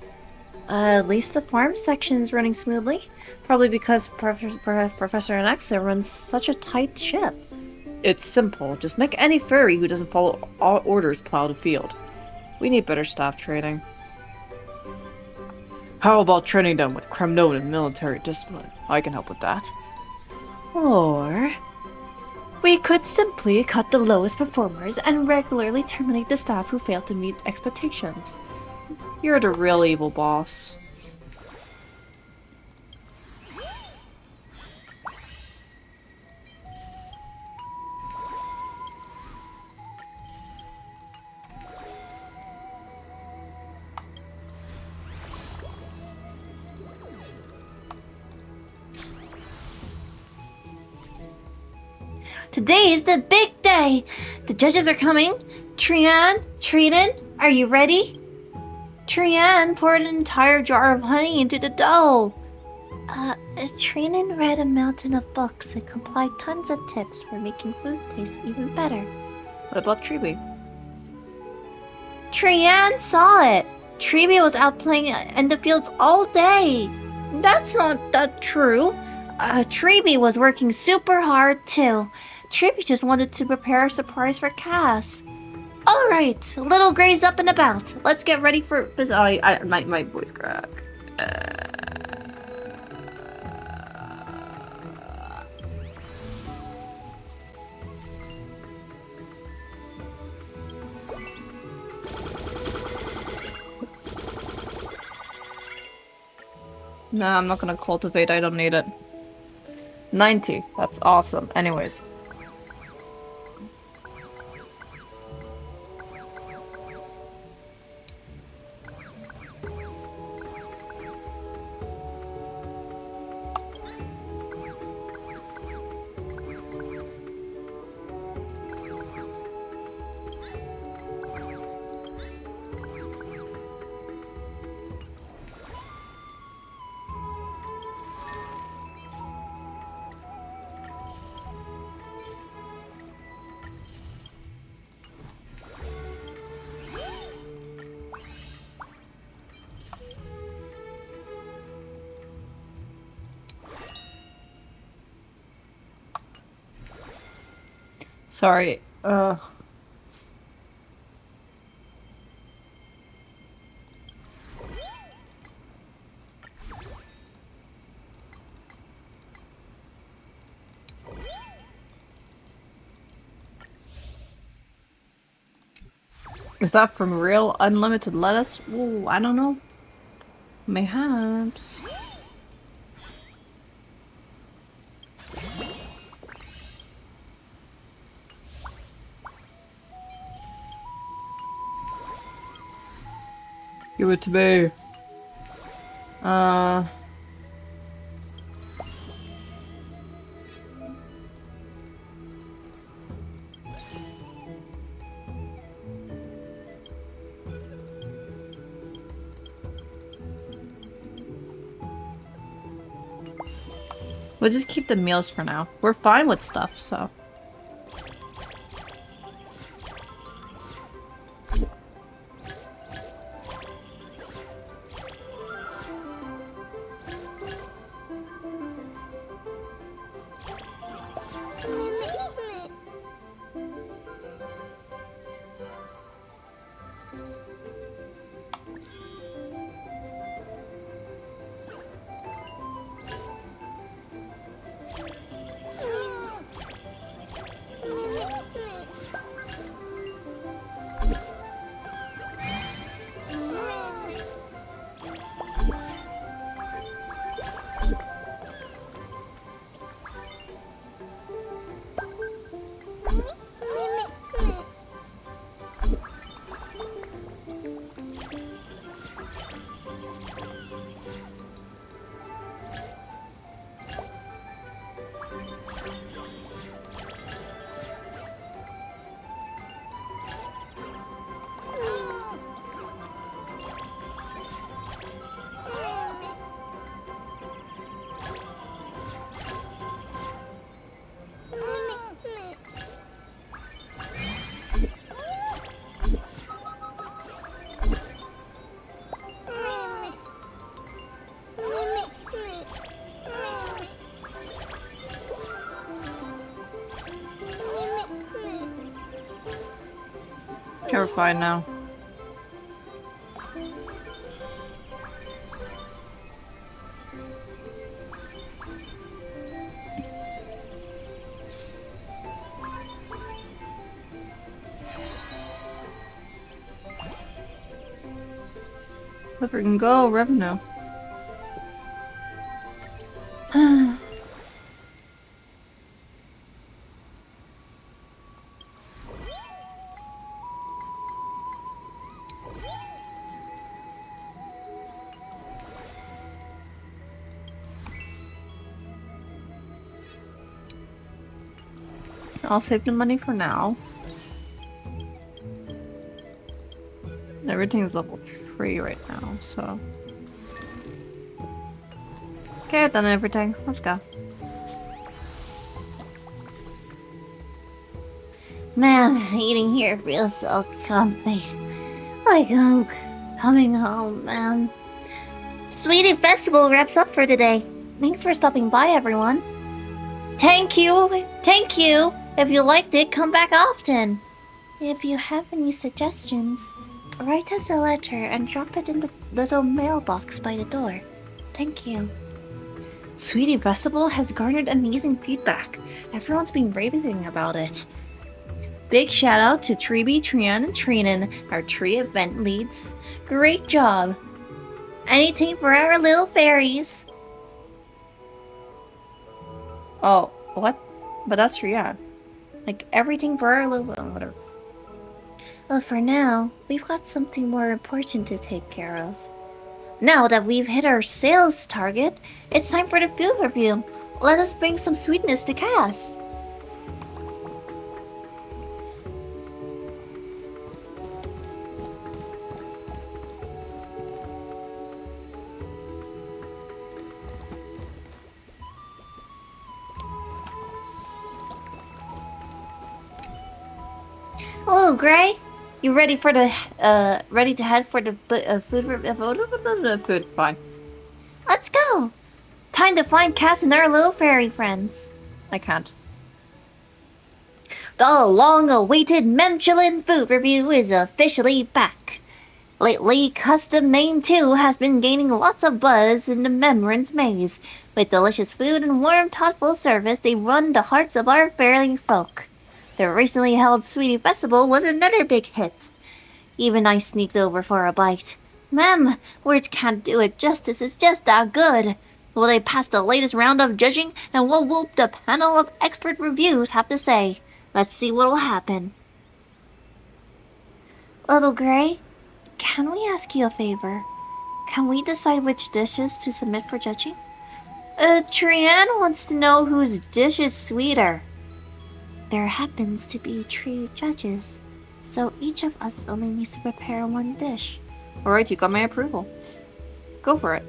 At least the farm section is running smoothly. Probably because Professor Anaxa runs such a tight ship. It's simple. Just make any fairy who doesn't follow all orders plow the field. We need better staff training. How about training them with creme note and military discipline? I can help with that. Or we could simply cut the lowest performers and regularly terminate the staff who fail to meet expectations. You're the real evil boss. Today is the big day! The judges are coming! Trian, are you ready? Trian poured an entire jar of honey into the dough. Trian read a mountain of books and complied tons of tips for making food taste even better. What about Treeby? Trian saw it! Treeby was out playing in the fields all day! That's not that true. Treeby was working super hard too. Treeby just wanted to prepare a surprise for Cass. Alright, little Gray's up and about. Let's get ready for... My voice crack. No, I'm not gonna cultivate, I don't need it. 90, that's awesome. Anyways. Sorry, Is that from real unlimited lettuce? Ooh, I don't know. Mayhaps. Give it to me. We'll just keep the meals for now. We're fine with stuff, so. You're fine now. Let freaking go, revenue. I'll save the money for now. Everything's level 3 right now, so... Okay, I've done everything. Let's go. Man, eating here feels so comfy. Like I'm coming home, man. Sweetie Festival wraps up for today. Thanks for stopping by, everyone. Thank you! Thank you! If you liked it, come back often! If you have any suggestions, write us a letter and drop it in the little mailbox by the door. Thank you. Sweetie Festival has garnered amazing feedback. Everyone's been raving about it. Big shout out to Treeby, Trian, and Trinan, our tree event leads. Great job! Anything for our little fairies! Oh, what? But that's Trian. Like, everything for our little... whatever. Well, for now, we've got something more important to take care of. Now that we've hit our sales target, it's time for the food review. Let us bring some sweetness to Cass. Hello, Gray. You ready for the ready to head for the food? Fine. Let's go. Time to find Cass and our little fairy friends. I can't. The long-awaited Michelin food review is officially back. Lately, Custom Name 2 has been gaining lots of buzz in the Memorance Maze. With delicious food and warm, thoughtful service, they won the hearts of our fairy folk. The recently held Sweetie Festival was another big hit. Even I sneaked over for a bite. Ma'am, words can't do it justice, it's just that good. Will they pass the latest round of judging, and what will the panel of expert reviews have to say? Let's see what'll happen. Little Gray, can we ask you a favor? Can we decide which dishes to submit for judging? Trian wants to know whose dish is sweeter. There happens to be 3 judges, so each of us only needs to prepare 1 dish. Alright, you got my approval. Go for it.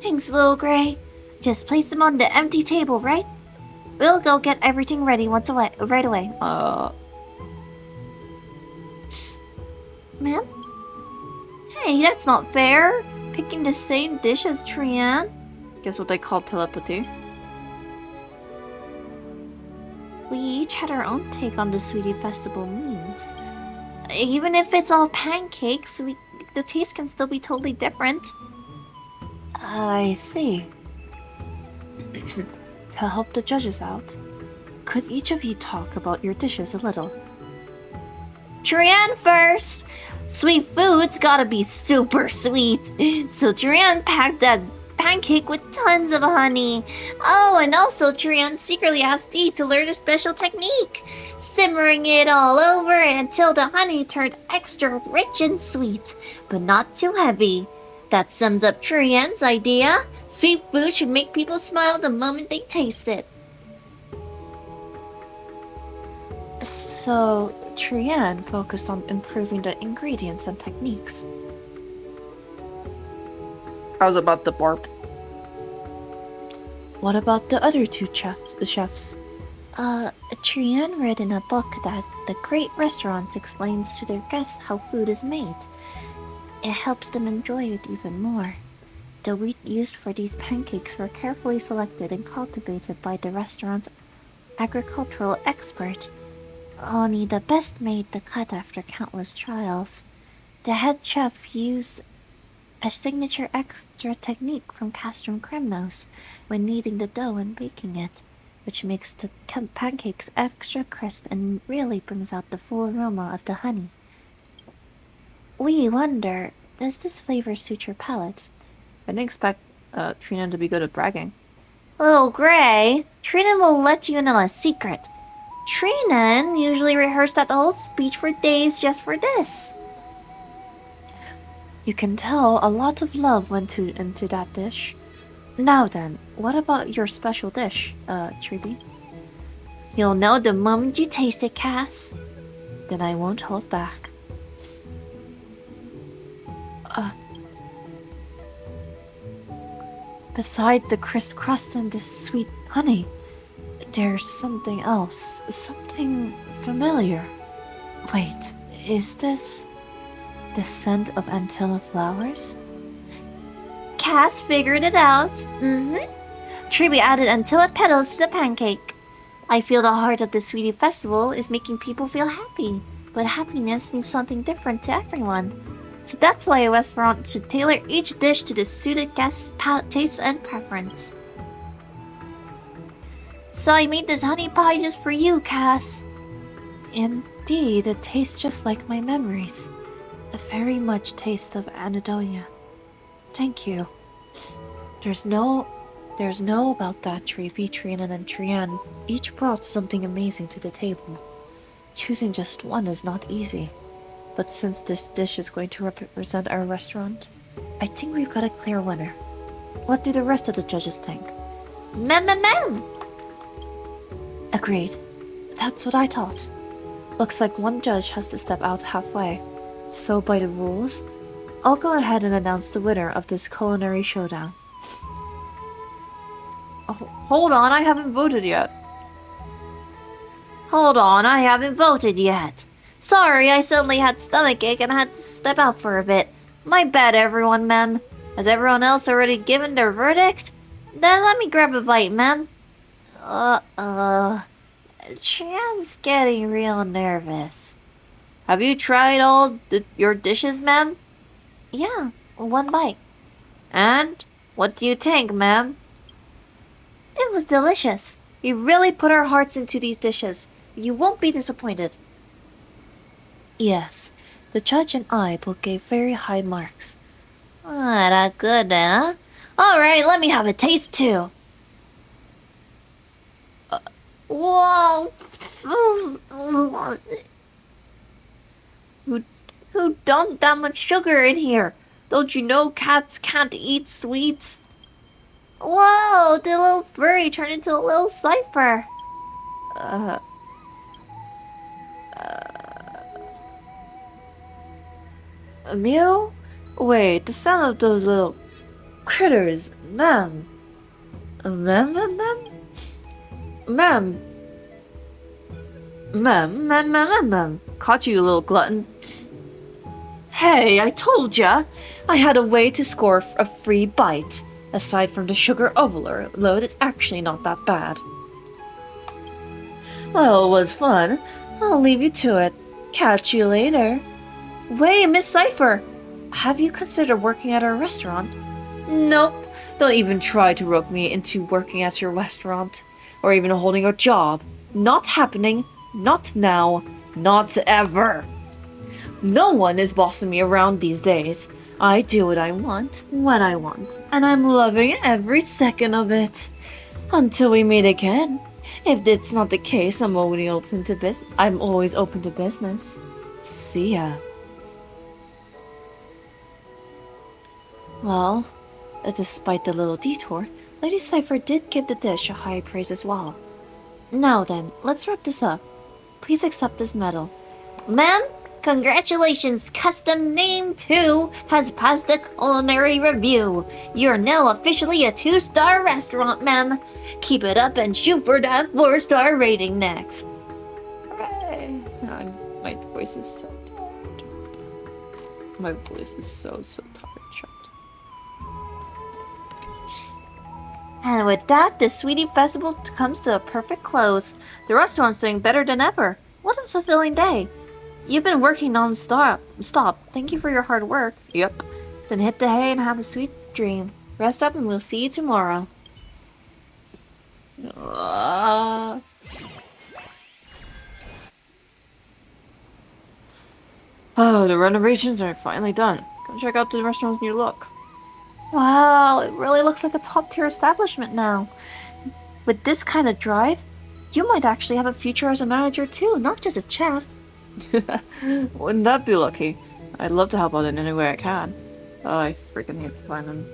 Thanks, little Gray. Just place them on the empty table, right? We'll go get everything ready right away. Ma'am? Hey, that's not fair. Picking the same dish as Trian. Guess what they call telepathy. We each had our own take on the Sweetie Festival means. Even if it's all pancakes, the taste can still be totally different. I see. To help the judges out, could each of you talk about your dishes a little? Trian first! Sweet food's gotta be super sweet, so Trian packed that pancake with tons of honey. Oh, and also Trian secretly asked Dee to learn a special technique, simmering it all over until the honey turned extra rich and sweet, but not too heavy. That sums up Trian's idea. Sweet food should make people smile the moment they taste it. So, Trian focused on improving the ingredients and techniques. I was about to barp. What about the other 2 chefs? Trian read in a book that the great restaurants explains to their guests how food is made. It helps them enjoy it even more. The wheat used for these pancakes were carefully selected and cultivated by the restaurant's agricultural expert. Only the best made the cut after countless trials. The head chef used a signature extra technique from Castrum Kremnos when kneading the dough and baking it, which makes the pancakes extra crisp and really brings out the full aroma of the honey. We wonder, does this flavor suit your palate? I didn't expect Trina to be good at bragging. Little Gray, Trinan will let you in on a secret. Trinan usually rehearsed that whole speech for days just for this. You can tell a lot of love went into that dish. Now then, what about your special dish, Treeby? You'll know the moment you taste it, Cass. Then I won't hold back. Beside the crisp crust and the sweet honey, there's something else. Something familiar. Wait, is this the scent of Antilla flowers? Cass figured it out. Treeby added Antilla petals to the pancake. I feel the heart of the Sweetie Festival is making people feel happy, but happiness means something different to everyone. So that's why a restaurant should tailor each dish to the suited guest's palate taste and preference. So I made this honey pie just for you, Cass. Indeed, it tastes just like my memories. A very much taste of Anadonia. Thank you. There's no about that Treeby, Trinan, and Trian. Each brought something amazing to the table. Choosing just one is not easy. But since this dish is going to represent our restaurant, I think we've got a clear winner. What do the rest of the judges think? Mem! Agreed. That's what I thought. Looks like one judge has to step out halfway. So by the rules, I'll go ahead and announce the winner of this culinary showdown. Oh, hold on, I haven't voted yet. Sorry, I suddenly had stomachache and had to step out for a bit. My bad, everyone, ma'am. Has everyone else already given their verdict? Then let me grab a bite, ma'am. Trian's getting real nervous. Have you tried all your dishes, ma'am? Yeah, one bite. And? What do you think, ma'am? It was delicious. We really put our hearts into these dishes. You won't be disappointed. Yes, the judge and I both gave very high marks. That good then, huh? Alright, let me have a taste too. Whoa! Who dumped that much sugar in here? Don't you know cats can't eat sweets? Whoa! The little furry turned into a little cipher. A mew? Wait, the sound of those little critters, ma'am. Ma'am. Caught you, little glutton. Hey, I told ya! I had a way to score a free bite. Aside from the sugar overload, it's actually not that bad. Well, it was fun. I'll leave you to it. Catch you later. Wait, Miss Cipher! Have you considered working at our restaurant? Nope. Don't even try to rope me into working at your restaurant. Or even holding a job. Not happening. Not now. Not ever. No one is bossing me around these days. I do what I want, when I want. And I'm loving every second of it. Until we meet again. If that's not the case, I'm always open to business. See ya. Well, despite the little detour, Lady Cipher did give the dish a high praise as well. Now then, let's wrap this up. Please accept this medal. Ma'am, congratulations! Custom Name 2 has passed the culinary review. You're now officially a 2-star restaurant, ma'am. Keep it up and shoot for that 4-star rating next. Hooray! My voice is so tired. My voice is so tired. And with that, the Sweetie Festival comes to a perfect close. The restaurant's doing better than ever. What a fulfilling day. You've been working non-stop. Thank you for your hard work. Yep. Then hit the hay and have a sweet dream. Rest up and we'll see you tomorrow. Oh, the renovations are finally done. Go check out the restaurant's new look. Wow, it really looks like a top-tier establishment now. With this kind of drive, you might actually have a future as a manager too, not just a chef. Wouldn't that be lucky? I'd love to help out in any way I can. Oh, I freaking hate finding.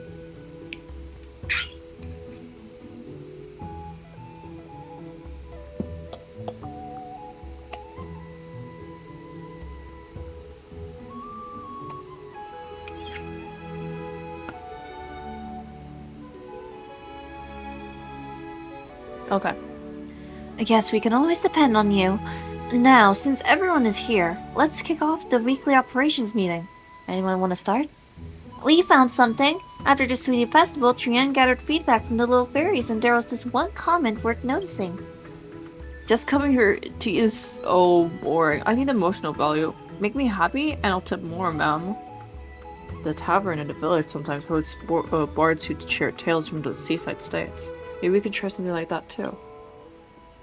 Okay. I guess we can always depend on you. Now, since everyone is here, let's kick off the weekly operations meeting. Anyone want to start? We found something. After the Sweetie Festival, Trian gathered feedback from the little fairies, and there was this one comment worth noticing. Just coming here to eat is so boring. I need emotional value. Make me happy and I'll tip more, ma'am. The tavern in the village sometimes hosts bards who share tales from the seaside states. Maybe we could try something like that too.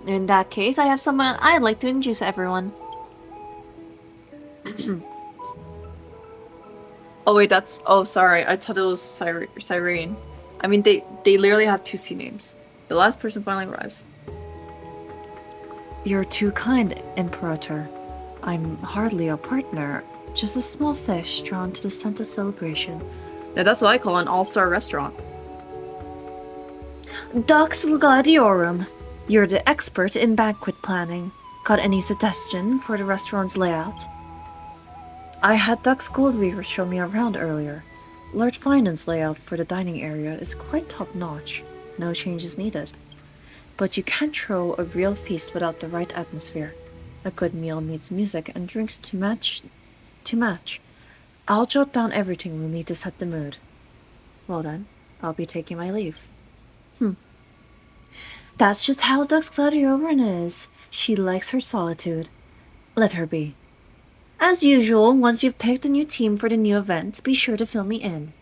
In that case, I have someone I'd like to introduce everyone. Oh wait, that's... Oh, sorry. I thought it was Cyrene. I mean, they literally have 2 C names. The last person finally arrives. You're too kind, Imperator. I'm hardly a partner, just a small fish drawn to the Santa celebration. Now that's what I call an all-star restaurant. Dux Gladiorum. You're the expert in banquet planning. Got any suggestion for the restaurant's layout? I had Dux Goldweaver show me around earlier. Lord Finance layout for the dining area is quite top-notch. No changes needed. But you can't throw a real feast without the right atmosphere. A good meal needs music and drinks to match. I'll jot down everything we'll need to set the mood. Well then, I'll be taking my leave. That's just how Dux Gladiorum is. She likes her solitude. Let her be. As usual, once you've picked a new team for the new event, be sure to fill me in.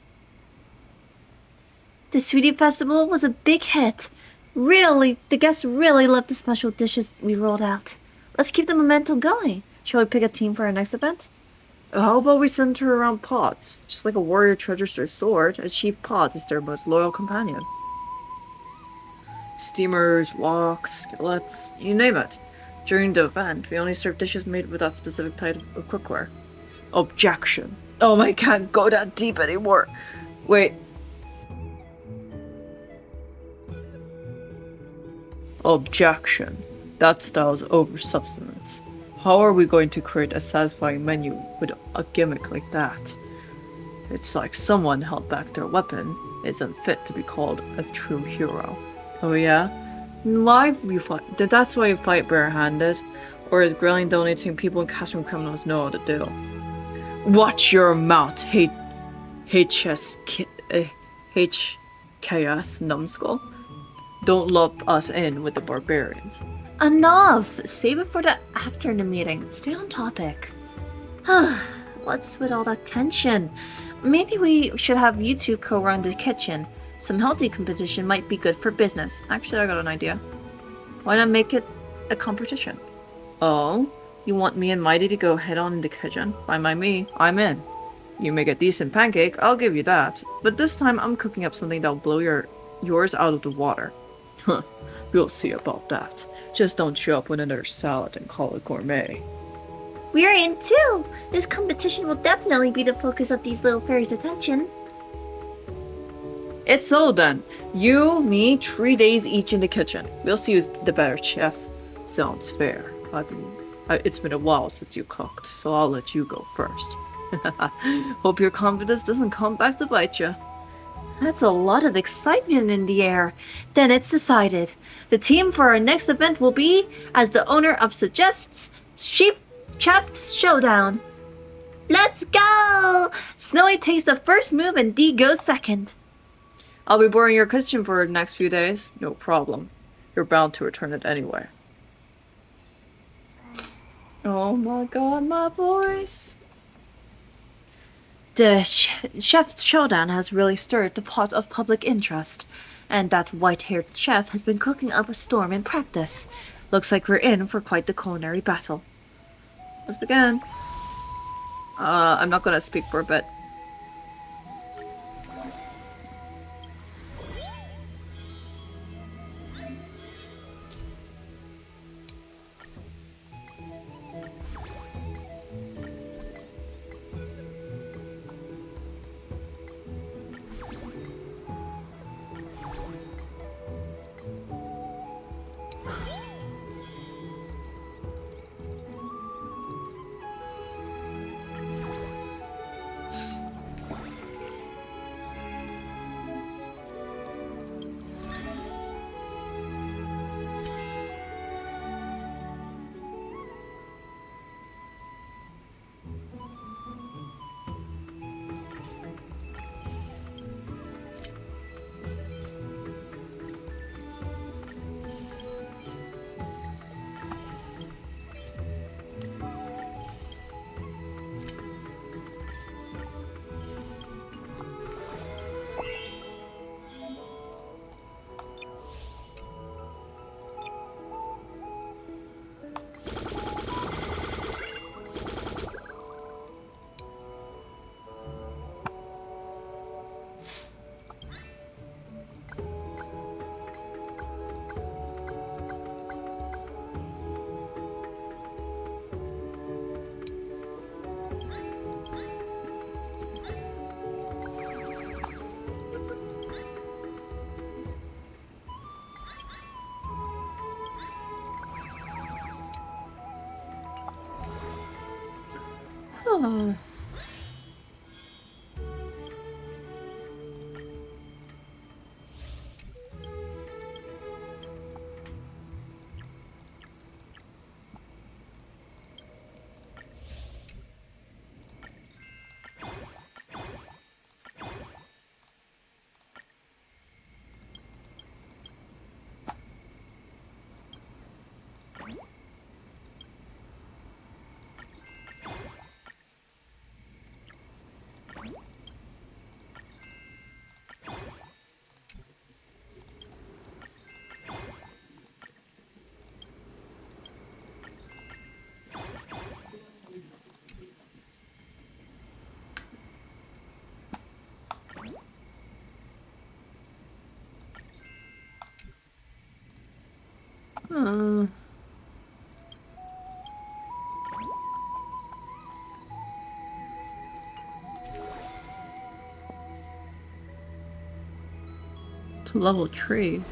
The Sweetie Festival was a big hit. Really, the guests really loved the special dishes we rolled out. Let's keep the momentum going. Shall we pick a team for our next event? How about we center around Pots? Just like a warrior treasures their sword, a chief Pot is their most loyal companion. Steamers, woks, skillets, you name it. During the event, we only serve dishes made with that specific type of cookware. Objection. Oh, I can't go that deep anymore. Wait. Objection. That style's over substance. How are we going to create a satisfying menu with a gimmick like that? It's like someone held back their weapon isn't fit to be called a true hero. Oh yeah? Why you fight? That's why you fight barehanded? Or is grilling donating people and casting criminals know how to do? Watch your mouth, HKS numbskull. Don't lump us in with the barbarians. Enough! Save it for the after the meeting. Stay on topic. What's with all that tension? Maybe we should have you two co-run the kitchen. Some healthy competition might be good for business. Actually, I got an idea. Why not make it a competition? Oh? You want me and Mighty to go head on in the kitchen? Fine by me. I'm in. You make a decent pancake, I'll give you that. But this time, I'm cooking up something that'll blow yours out of the water. Huh. We'll see about that. Just don't show up with another salad and call it gourmet. We're in too! This competition will definitely be the focus of these little fairies' attention. It's so done. You, me, 3 days each in the kitchen. We'll see who's the better chef. Sounds fair. It's been a while since you cooked, so I'll let you go first. Hope your confidence doesn't come back to bite you. That's a lot of excitement in the air. Then it's decided. The team for our next event will be, as the owner of suggests, Chef's Showdown. Let's go! Snowy takes the first move and Dee goes second. I'll be boring your kitchen for the next few days. No problem. You're bound to return it anyway. Oh my god, my voice. The chef showdown has really stirred the pot of public interest, and that white-haired chef has been cooking up a storm in practice. Looks like we're in for quite the culinary battle. Let's begin. I'm not gonna speak for a bit. Oh. To level tree.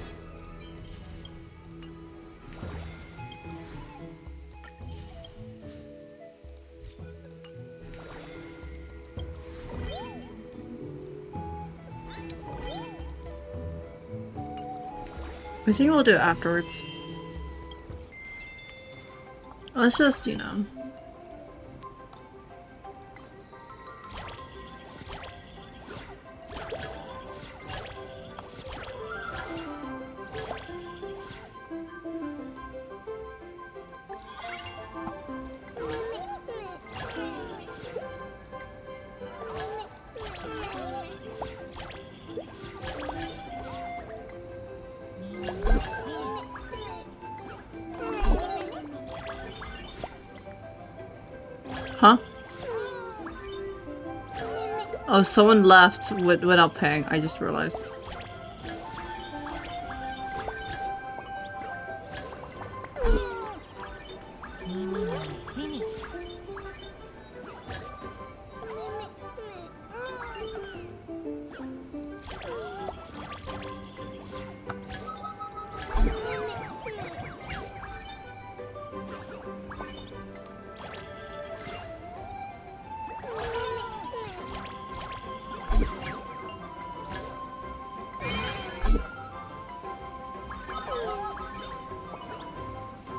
I think we'll do it afterwards. Let's just, you know. Huh? Oh, someone left without paying. I just realized.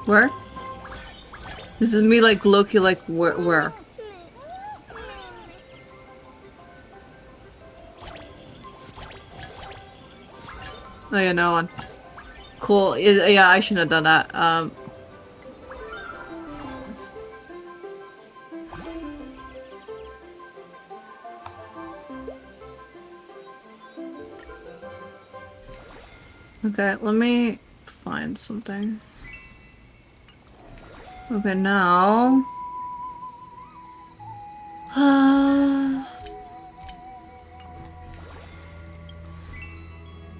Where? This is me like Loki, like where? Oh yeah, no one. Cool. Yeah, I shouldn't have done that. Okay, let me find something. Okay, now.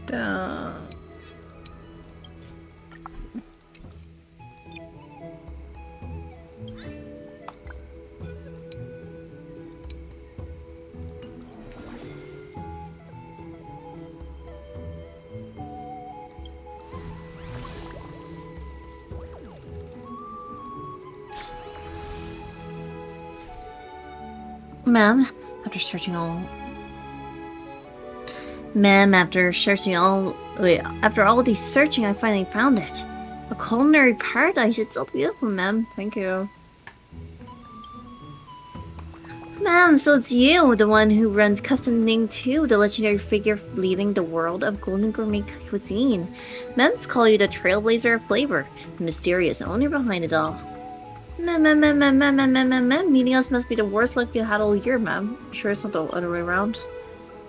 Down. Ma'am, after searching all... Ma'am, after searching all... Wait, after all these searching, I finally found it. A culinary paradise. It's so beautiful, ma'am. Thank you. Ma'am, so it's you, the one who runs Custom Name 2, the legendary figure leading the world of golden gourmet cuisine. Ma'ams call you the trailblazer of flavor, the mysterious owner behind it all. Ma'am, meeting us must be the worst luck you had all year, ma'am. Sure it's not the other way around?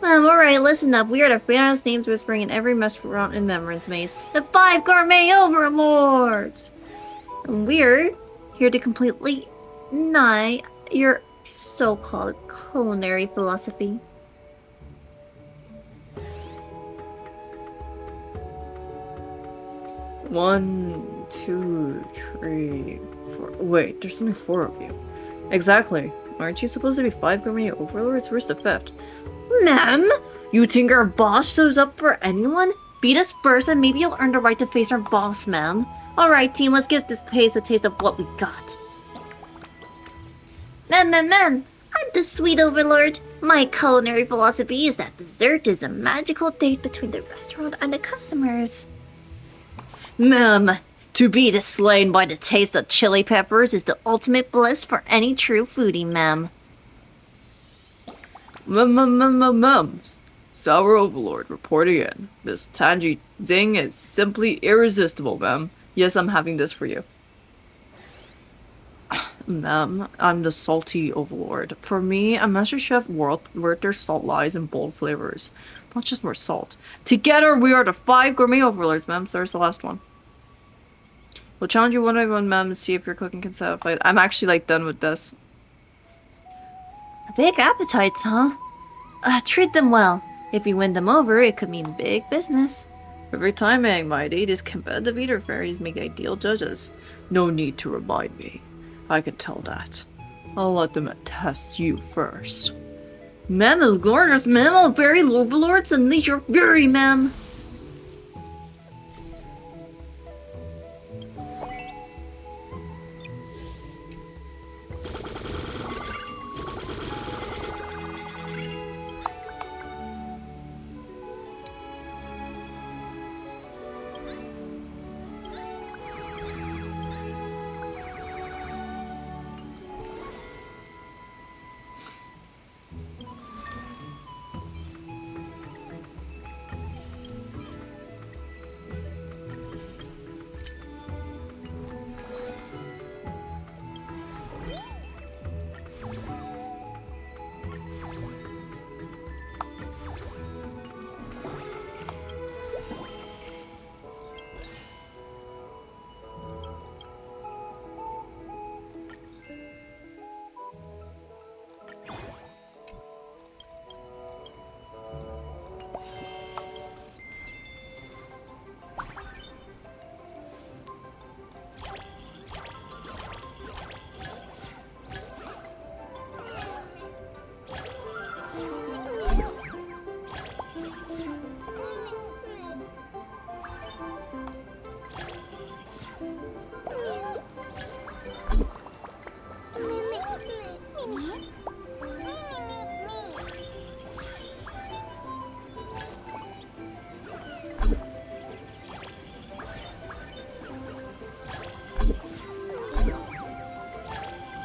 Ma'am, alright, listen up. We are the famous names whispering in every restaurant in Remembrance Maze. The 5 Gourmet Overlords! And we're here to completely deny your so-called culinary philosophy. One, two, three, four. Wait, there's only 4 of you. Exactly. Aren't you supposed to be 5 gourmet overlords? Where's the 5th? Ma'am? You think our boss shows up for anyone? Beat us first and maybe you'll earn the right to face our boss, ma'am. Alright team, let's give this place a taste of what we got. Ma'am, I'm the sweet overlord. My culinary philosophy is that dessert is a magical date between the restaurant and the customers. Ma'am, to be slain by the taste of chili peppers is the ultimate bliss for any true foodie, ma'am. Ma'am. Sour Overlord reporting in. Miss Tanji Zing is simply irresistible, ma'am. Yes, I'm having this for you. Ma'am, I'm the salty overlord. For me, a master chef where their salt lies in bold flavors. Not just more salt. Together, we are the 5 gourmet overlords, ma'am. So there's the last one. We'll challenge you one by one, ma'am, to see if your cooking can satisfy. I'm actually, like, done with this. Big appetites, huh? Treat them well. If you win them over, it could mean big business. Perfect timing, mighty. These competitive eater fairies make ideal judges. No need to remind me. I can tell that. I'll let them test you first. Ma'am, glorious mammal, fairy overlords, unleash your fury, ma'am.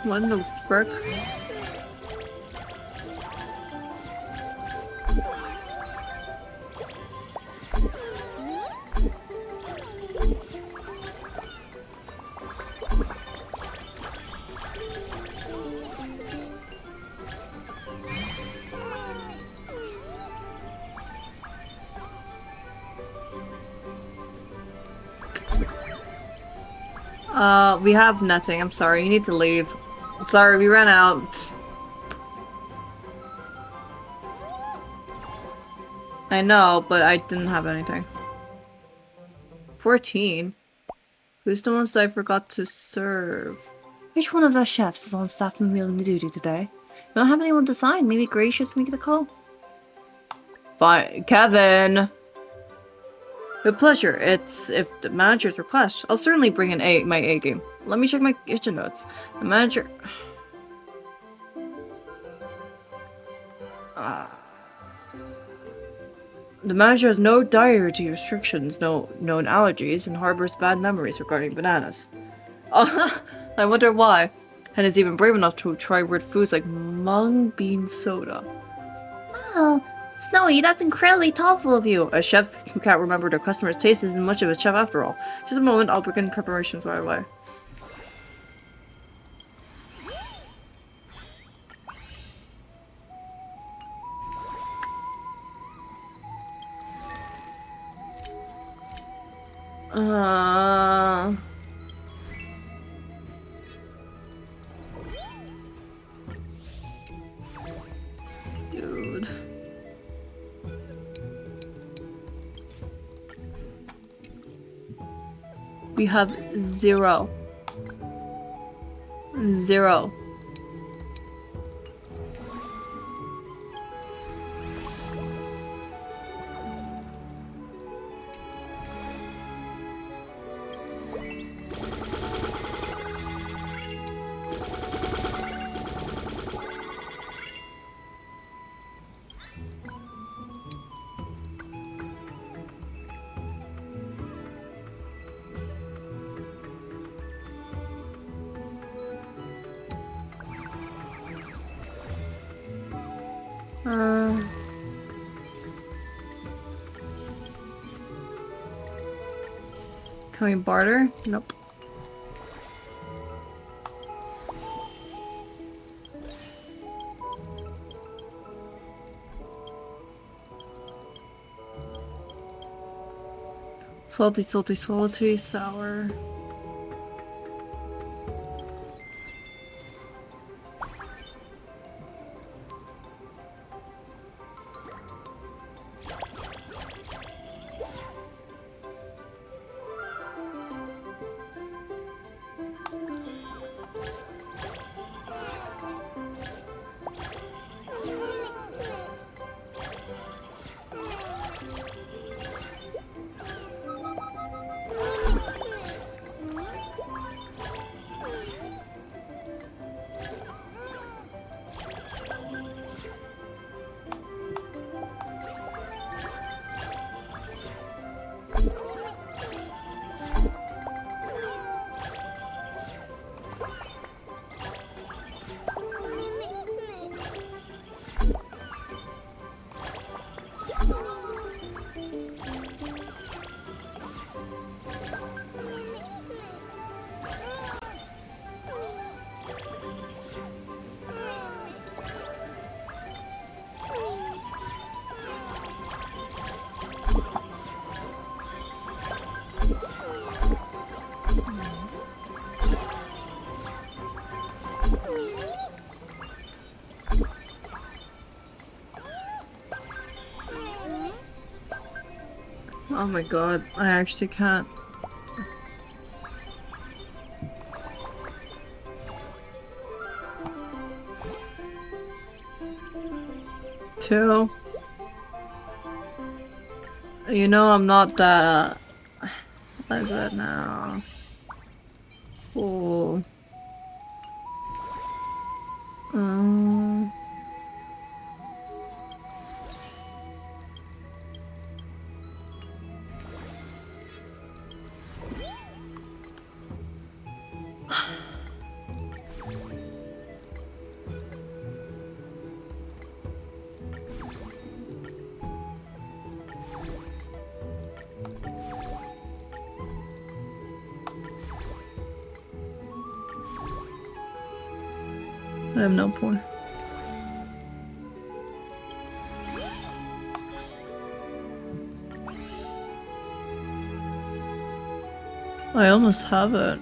What the frick? We have nothing. I'm sorry. You need to leave. Sorry, we ran out. I know, but I didn't have anything. 14? Who's the ones that I forgot to serve? Which one of our chefs is on staff and meal duty today? We don't have anyone to sign. Maybe Gray should make the call. Fine. Kevin! With pleasure. It's if the manager's request. I'll certainly bring in my A game. Let me check my kitchen notes. The manager... The manager has no dietary restrictions, no known allergies, and harbors bad memories regarding bananas. I wonder why. And is even brave enough to try weird foods like mung bean soda. Oh, Snowy, that's incredibly thoughtful of you. A chef who can't remember their customers' taste isn't much of a chef after all. Just a moment, I'll begin preparations right away. Dude. We have 0. 0. Can we barter? Nope. Salty, salty, salty, sour. Oh my god, I actually can't. Two. You know I'm not that. What is that now? Oh. I have no point. I almost have it.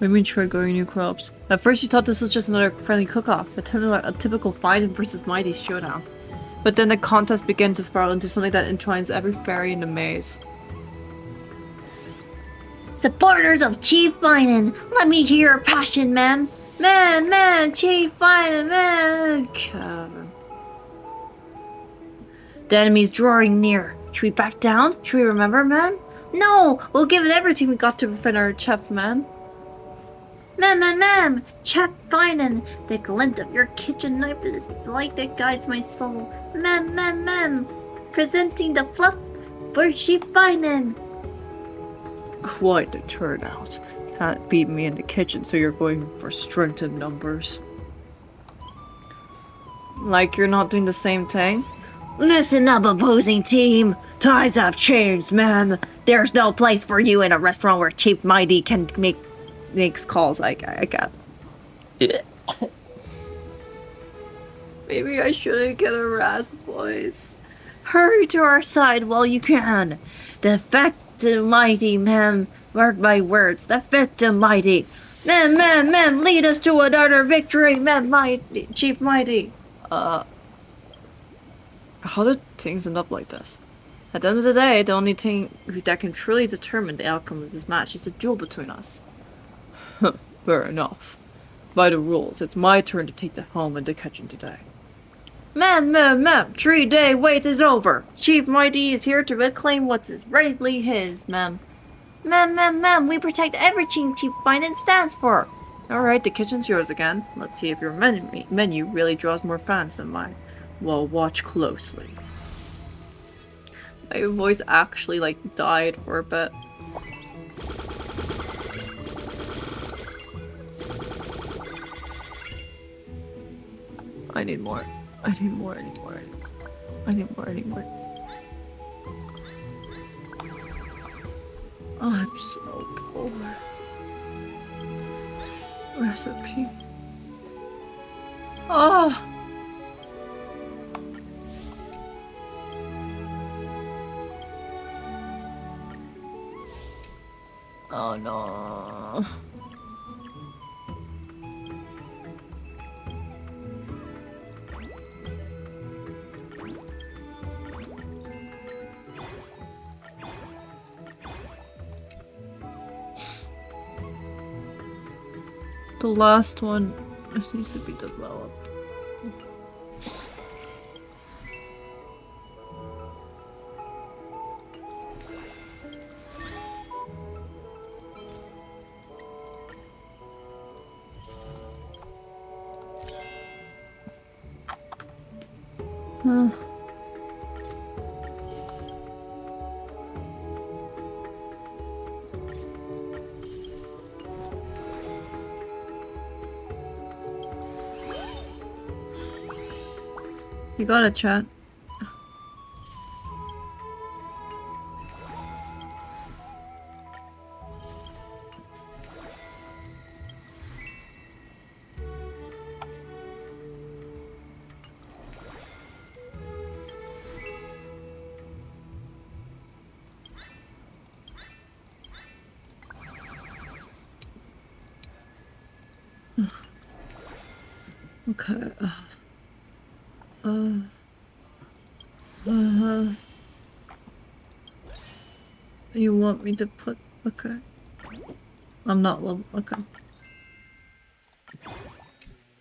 What do you mean try growing new crops? At first you thought this was just another friendly cook-off, a typical Fighting versus Mighty showdown. But then the contest began to spiral into something that entwines every fairy in the maze. Supporters of Chief Finan, let me hear your passion, ma'am. Ma'am, Chief Finan, ma'am. Kevin. The enemy's drawing near. Should we back down? Should we remember, ma'am? No! We'll give it everything we got to defend our chef, ma'am. Ma'am! Chef Finan, the glint of your kitchen knife is the light that guides my soul. Ma'am! Presenting the fluff for Chief Finan. Quite the turnout. Can't beat me in the kitchen, so you're going for strength in numbers. Like you're not doing the same thing? Listen up, opposing team. Times have changed, ma'am. There's no place for you in a restaurant where Chief Mighty can makes calls. I got. Maybe I shouldn't get a rasp voice. Hurry to our side while you can. Defect the mighty, ma'am. Mark my words. Defect the mighty. Ma'am, lead us to another victory, ma'am, mighty, Chief Mighty. How did things end up like this? At the end of the day, the only thing that can truly determine the outcome of this match is the duel between us. Fair enough. By the rules, it's my turn to take the helm in the kitchen today. Ma'am, 3-day wait is over. Chief Mighty is here to reclaim what is rightly his, ma'am. Ma'am, we protect everything Chief Finan stands for. Alright, the kitchen's yours again. Let's see if your menu really draws more fans than mine. Well, watch closely. My voice actually, like, died for a bit. I need more. Oh, I'm so poor. Recipe. Oh! Oh no. The last one needs to be developed. You got it, chat. Okay. You want me to put... Okay. I'm not level... Okay.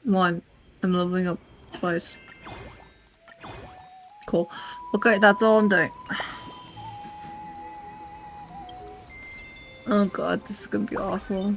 1. I'm leveling up twice. Cool. Okay, that's all I'm doing. Oh god, this is gonna be awful.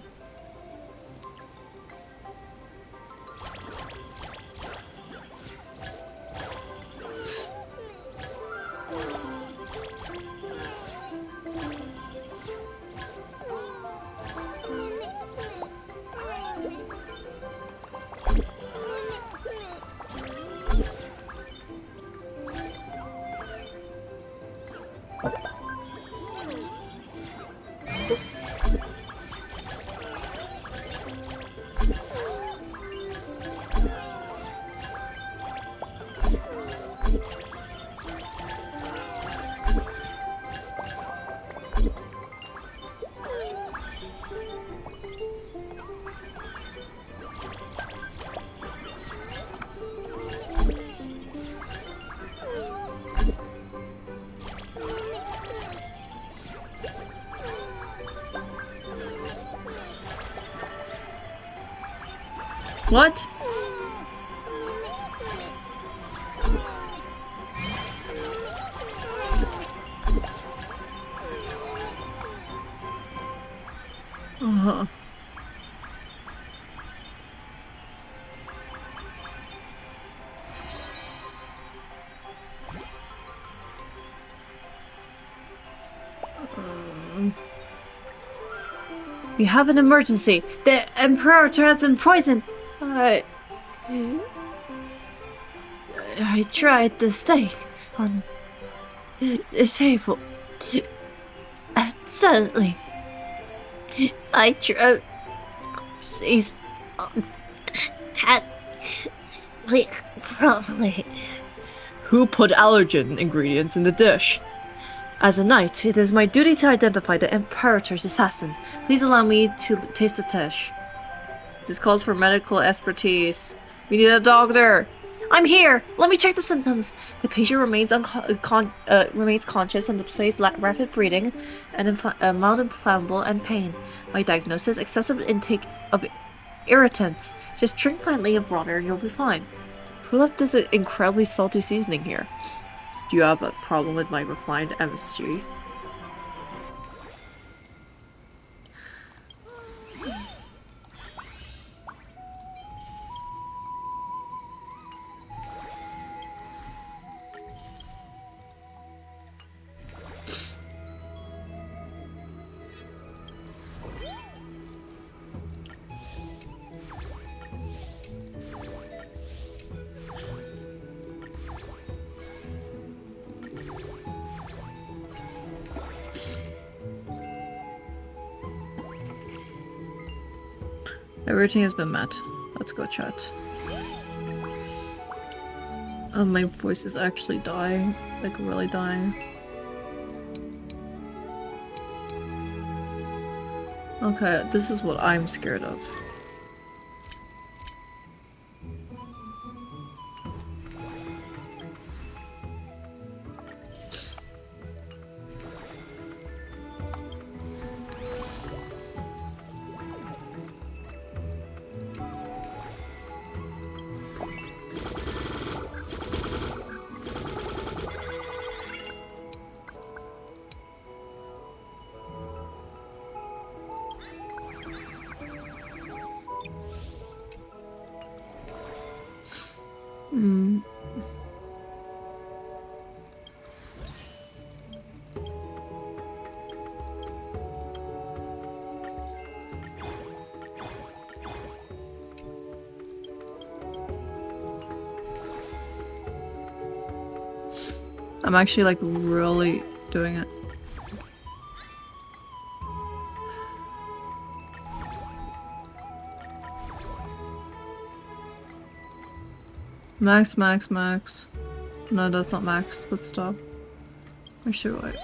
What? Uh-huh. We have an emergency. The Imperator has been poisoned. I tried the steak on the table. And suddenly, I tried. She's had sleep properly. Who put allergen ingredients in the dish? As a knight, it is my duty to identify the Imperator's assassin. Please allow me to taste the dish. This calls for medical expertise. We need a doctor. I'm here. Let me check the symptoms. The patient remains remains conscious and displays rapid breathing and mild inflammable and pain. My diagnosis: excessive intake of irritants. Just drink plenty of water and you'll be fine. Who left this incredibly salty seasoning here? Do you have a problem with my refined MSG? Everything has been met. Let's go chat. My voice is actually dying. Like, really dying. Okay, this is what I'm scared of. I'm actually like really doing it. Max, max, max. No, that's not maxed. Let's stop. Actually, wait.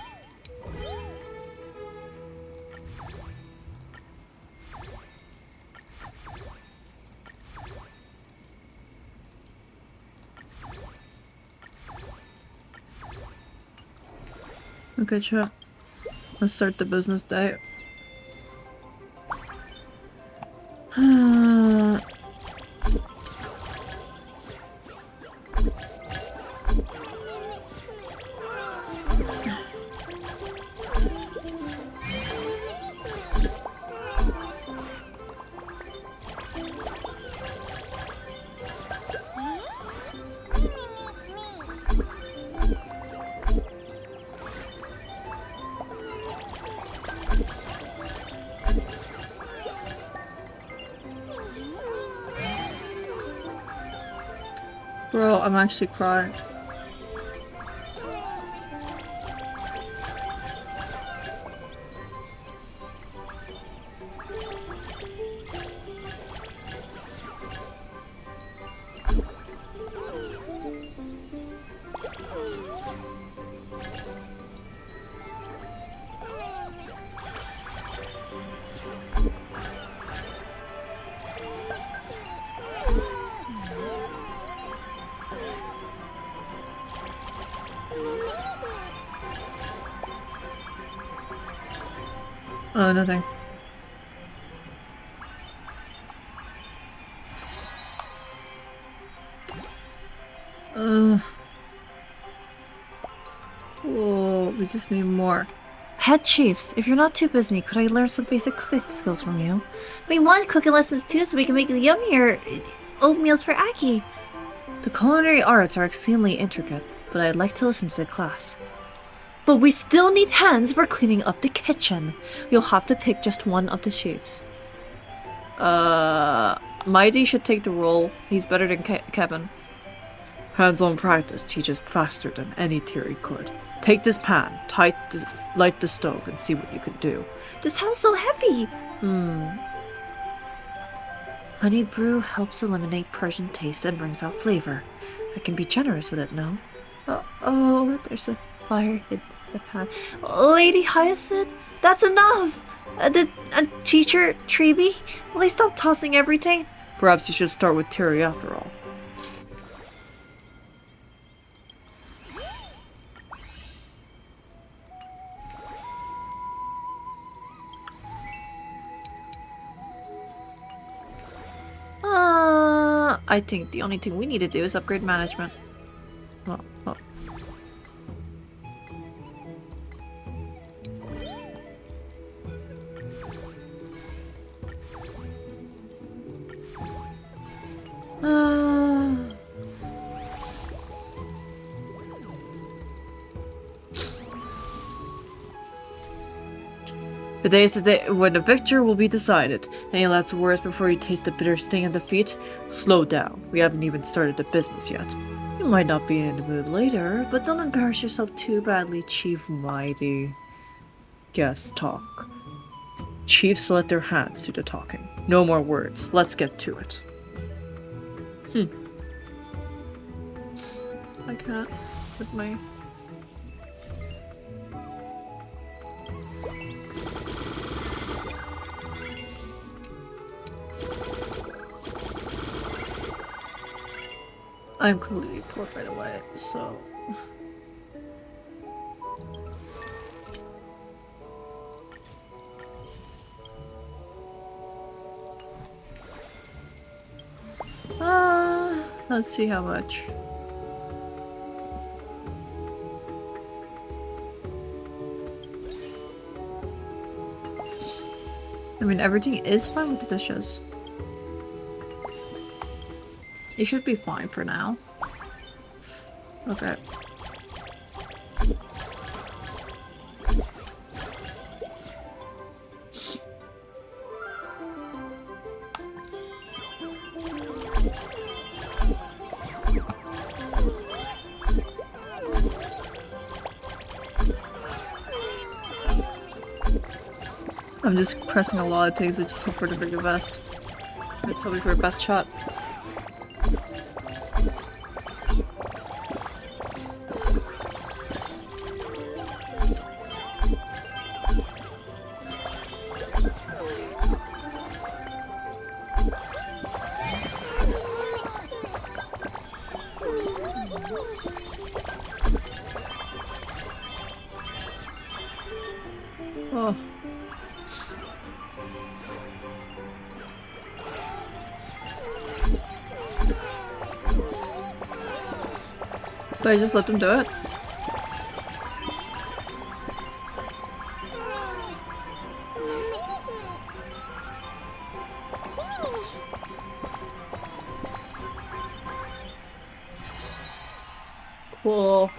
Okay, chat. Let's start the business day. Bro, I'm actually crying. Oh, nothing. Oh, we just need more. Head chiefs, if you're not too busy, could I learn some basic cooking skills from you? We want cooking lessons too, so we can make yummier oatmeals for Aki. The culinary arts are extremely intricate, but I'd like to listen to the class. But we still need hands for cleaning up the kitchen. You'll have to pick just one of the chiefs. Mighty should take the role. He's better than Kevin. Hands-on practice teaches faster than any theory could. Take this pan, light the stove, and see what you can do. This sounds so heavy! Honey brew helps eliminate Persian taste and brings out flavor. I can be generous with it, no? Oh, there's a fire in the pan. Lady Hyacinth, that's enough! Teacher Treeby, will they stop tossing everything? Perhaps you should start with theory after all. I think the only thing we need to do is upgrade management. Oh. Today is the day when the victor will be decided. Any last words before you taste the bitter sting of defeat? Slow down. We haven't even started the business yet. You might not be in the mood later, but don't embarrass yourself too badly, Chief Mighty. Yes, talk. Chiefs let their hands do the talking. No more words. Let's get to it. I can't with my... I'm completely poor, by the way, so... let's see how much. I mean, everything is fine with the dishes. It should be fine for now. Okay. I'm just pressing a lot of things. I just hope for the bigger vest. Let's hope for the best shot. Oh. Do I just let them do it? Cool.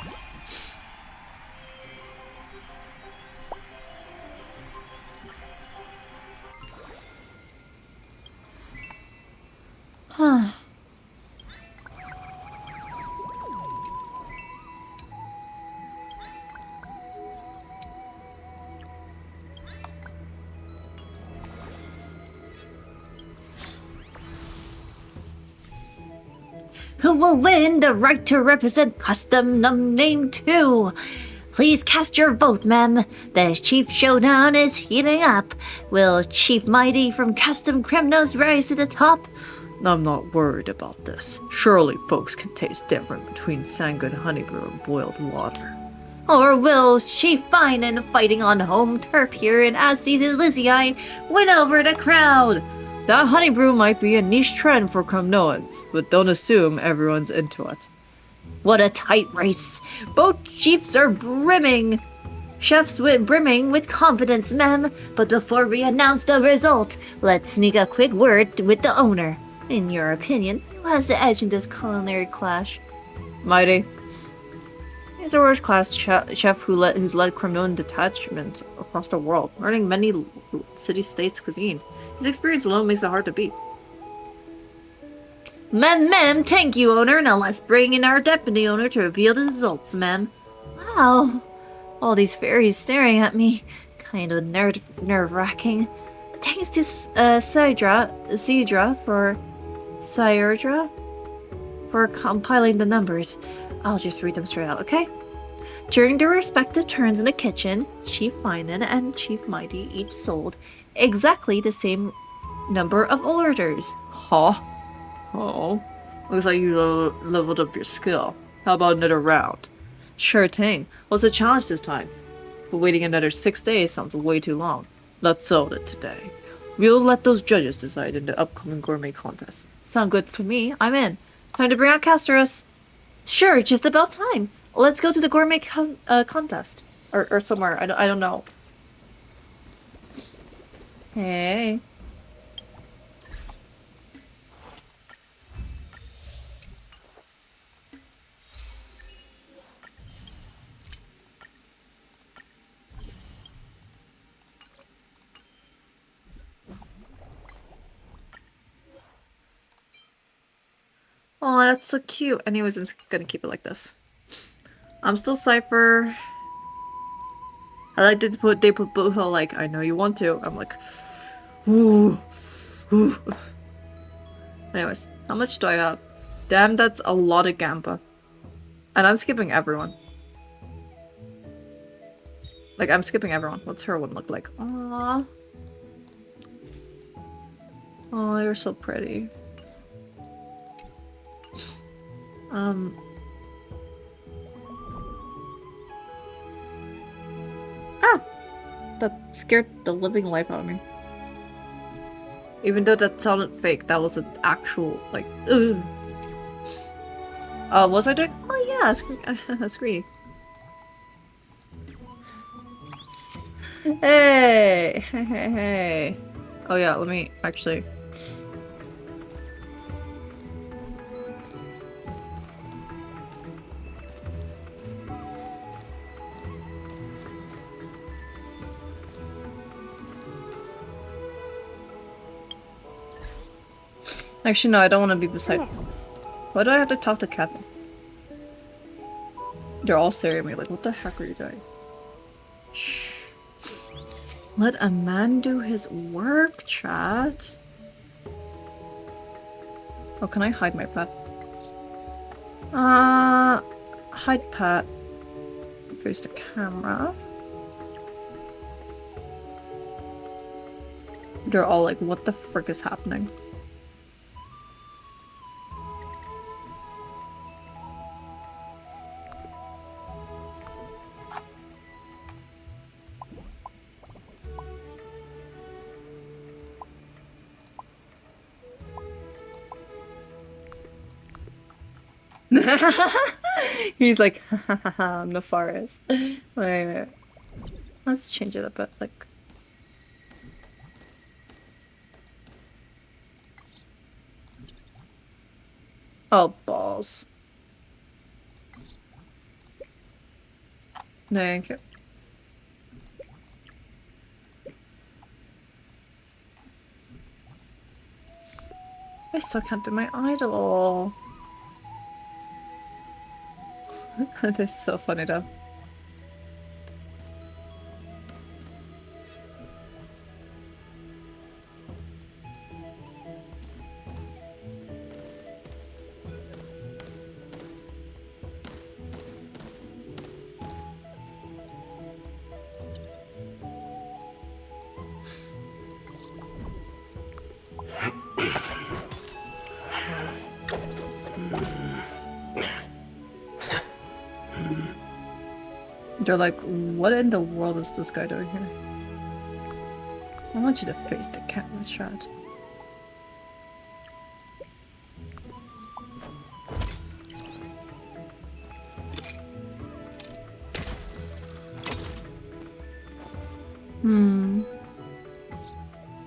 Huh. Who will win the right to represent Custom Name 2? Please cast your vote, ma'am. The Chief Showdown is heating up. Will Chief Mighty from Custom Kremnos rise to the top? I'm not worried about this. Surely folks can taste different between Sanguine Honeybrew and boiled water. Or will Chief Finan fighting on home turf here in Asties and Lizzie win over the crowd? That honeybrew might be a niche trend for Kremnoans, but don't assume everyone's into it. What a tight race. Both chiefs are brimming. Brimming with confidence, ma'am. But before we announce the result, let's sneak a quick word with the owner. In your opinion, who has the edge in this culinary clash? Mighty. He's a worst-class chef who's led criminal detachments across the world, learning many city-states cuisine. His experience alone makes it hard to beat. Ma'am, thank you, owner. Now let's bring in our deputy owner to reveal the results, ma'am. Wow, all these fairies staring at me. Kind of nerve-wracking. Thanks to Cydra for compiling the numbers. I'll just read them straight out, okay? During their respective turns in the kitchen, Chief Finan and Chief Mighty each sold exactly the same number of orders. Huh? Oh, looks like you leveled up your skill. How about another round? Sure thing. What's the challenge this time? But waiting another 6 days sounds way too long. Let's settle it today. We'll let those judges decide in the upcoming gourmet contest. Sound good for me. I'm in. Time to bring out Casterus. Sure, just about time. Let's go to the gourmet contest. Or somewhere. I don't know. Hey. Oh, that's so cute. Anyways, I'm just gonna keep it like this. I'm still Cypher. I like that they put Booho like, I know you want to. I'm like, ooh, ooh. Anyways, how much do I have? Damn, that's a lot of Gampa. And I'm skipping everyone. Like, I'm skipping everyone. What's her one look like? Aww. Oh, you're so pretty. Ah! That scared the living life out of me. Even though that sounded fake, that was an actual, like, ugh. Was I doing? Oh yeah, Screeny. Hey! Hey. Oh yeah, let me actually... Actually, no, I don't want to be beside. Why do I have to talk to Kevin? They're all staring at me like, what the heck are you doing? Shh. Let a man do his work, chat. Oh, can I hide my pet? Hide pet. Face the camera. They're all like, what the frick is happening? He's like, I'm the forest. Wait. Let's change it a bit, like... Oh, balls. Thank you. I still can't do my idol. That is so funny though. They're like, what in the world is this guy doing here? I want you to face the camera, chat.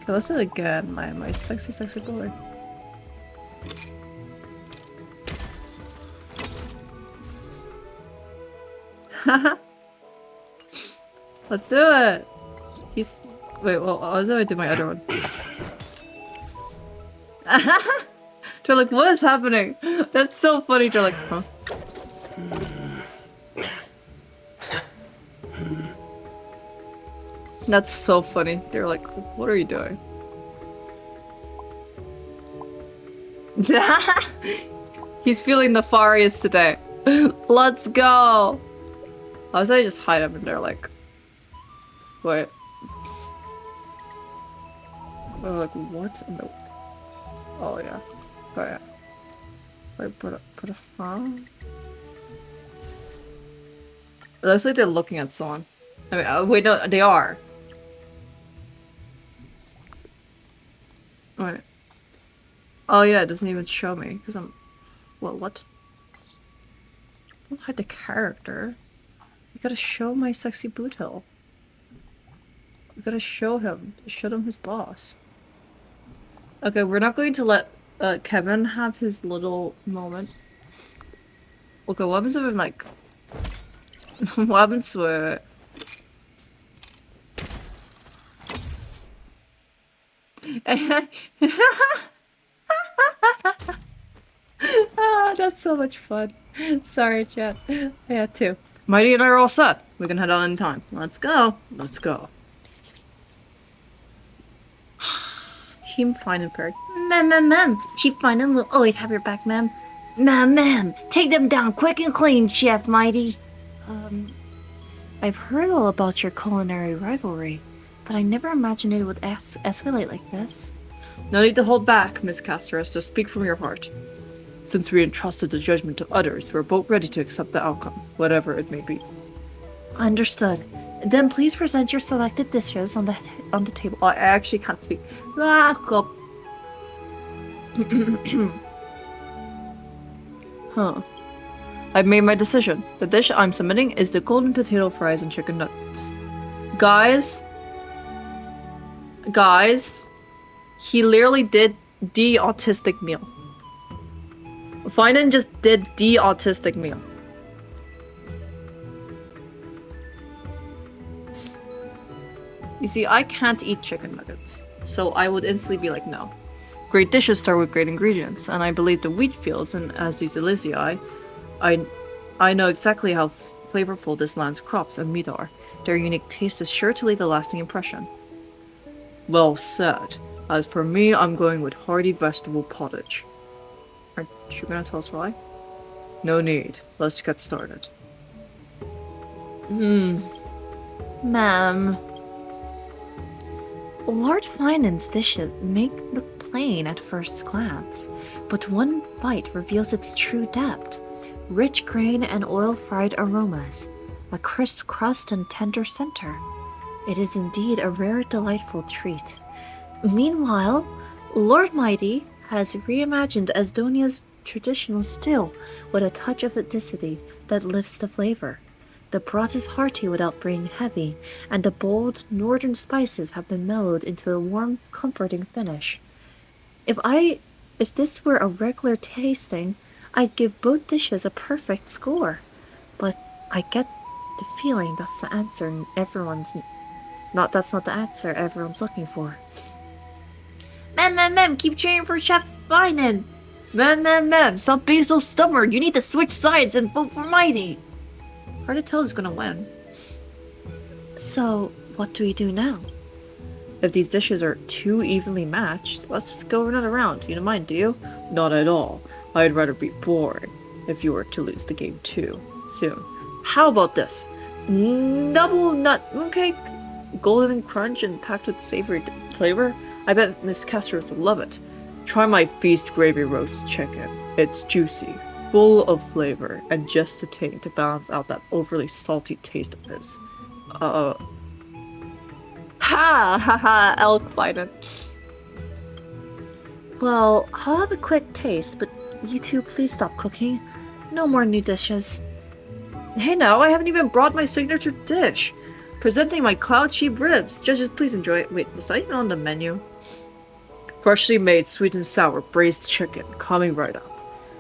Okay, let's do it again, my sexy boy. Haha. Let's do it! He's... Wait, well, how do I do my other one? They're like, what is happening? That's so funny. They're like, huh? That's so funny. They're like, what are you doing? He's feeling nefarious today. Let's go! I was I just hide him and they're like, wait. They're like, what? No. Oh yeah. Oh yeah. Wait, put a, huh? It looks like they're looking at someone. I mean, wait, no, they are. Wait. Oh yeah, it doesn't even show me because I'm. Well, what? Don't hide the character. You gotta show my sexy boot hill. You gotta show him. Show them his boss. Okay, we're not going to let Kevin have his little moment. Okay, what happens if I'm like... what happens to it? Ah, that's so much fun. Sorry, chat. I had to. Mighty and I are all set. We can head on in time. Let's go. Let's go. Team Fine and Fair. Ma'am. Chief Finan will always have your back, ma'am. Ma'am. Take them down quick and clean, Chef Mighty. I've heard all about your culinary rivalry, but I never imagined it would escalate like this. No need to hold back, Miss Casteress. Just speak from your heart. Since we entrusted the judgment to others, we're both ready to accept the outcome, whatever it may be. Understood. Then please present your selected dishes on the table. I actually can't speak. Ah, go. Huh. I've made my decision. The dish I'm submitting is the golden potato fries and chicken nuggets. Guys, he literally did the autistic meal. Finan just did the autistic meal. You see, I can't eat chicken nuggets, so I would instantly be like, no. Great dishes start with great ingredients, and I believe the wheat fields and Azis Elysiae, I know exactly how flavorful this land's crops and meat are. Their unique taste is sure to leave a lasting impression. Well said. As for me, I'm going with hearty vegetable pottage. Aren't you gonna tell us why? No need. Let's get started. Ma'am. Lord Finan's dishes may look plain at first glance, but one bite reveals its true depth. Rich grain and oil-fried aromas, a crisp crust and tender center. It is indeed a rare, delightful treat. Meanwhile, Lord Mighty has reimagined Asdonia's traditional stew with a touch of acidity that lifts the flavor. The broth is hearty without being heavy, and the bold northern spices have been mellowed into a warm, comforting finish. If this were a regular tasting, I'd give both dishes a perfect score. But I get the feeling that's the answer that's not the answer everyone's looking for. Ma'am, keep cheering for Chef Finan. Ma'am, stop being so stubborn. You need to switch sides and vote for Mighty. Hard to tell who's gonna win. So, what do we do now? If these dishes are too evenly matched, let's just go another round. You don't mind, do you? Not at all. I'd rather be boring if you were to lose the game too soon. How about this? Double nut mooncake, golden crunch and packed with savory flavor? I bet Miss Casterus would love it. Try my feast gravy roast chicken. It's juicy, full of flavor, and just a taint to balance out that overly salty taste of his. Ha, elk fighting. Well, I'll have a quick taste, but you two please stop cooking. No more new dishes. Hey now, I haven't even brought my signature dish. Presenting my cloud sheep ribs. Judges, please enjoy it. Wait, was that even on the menu? Freshly made sweet and sour braised chicken. Coming right up.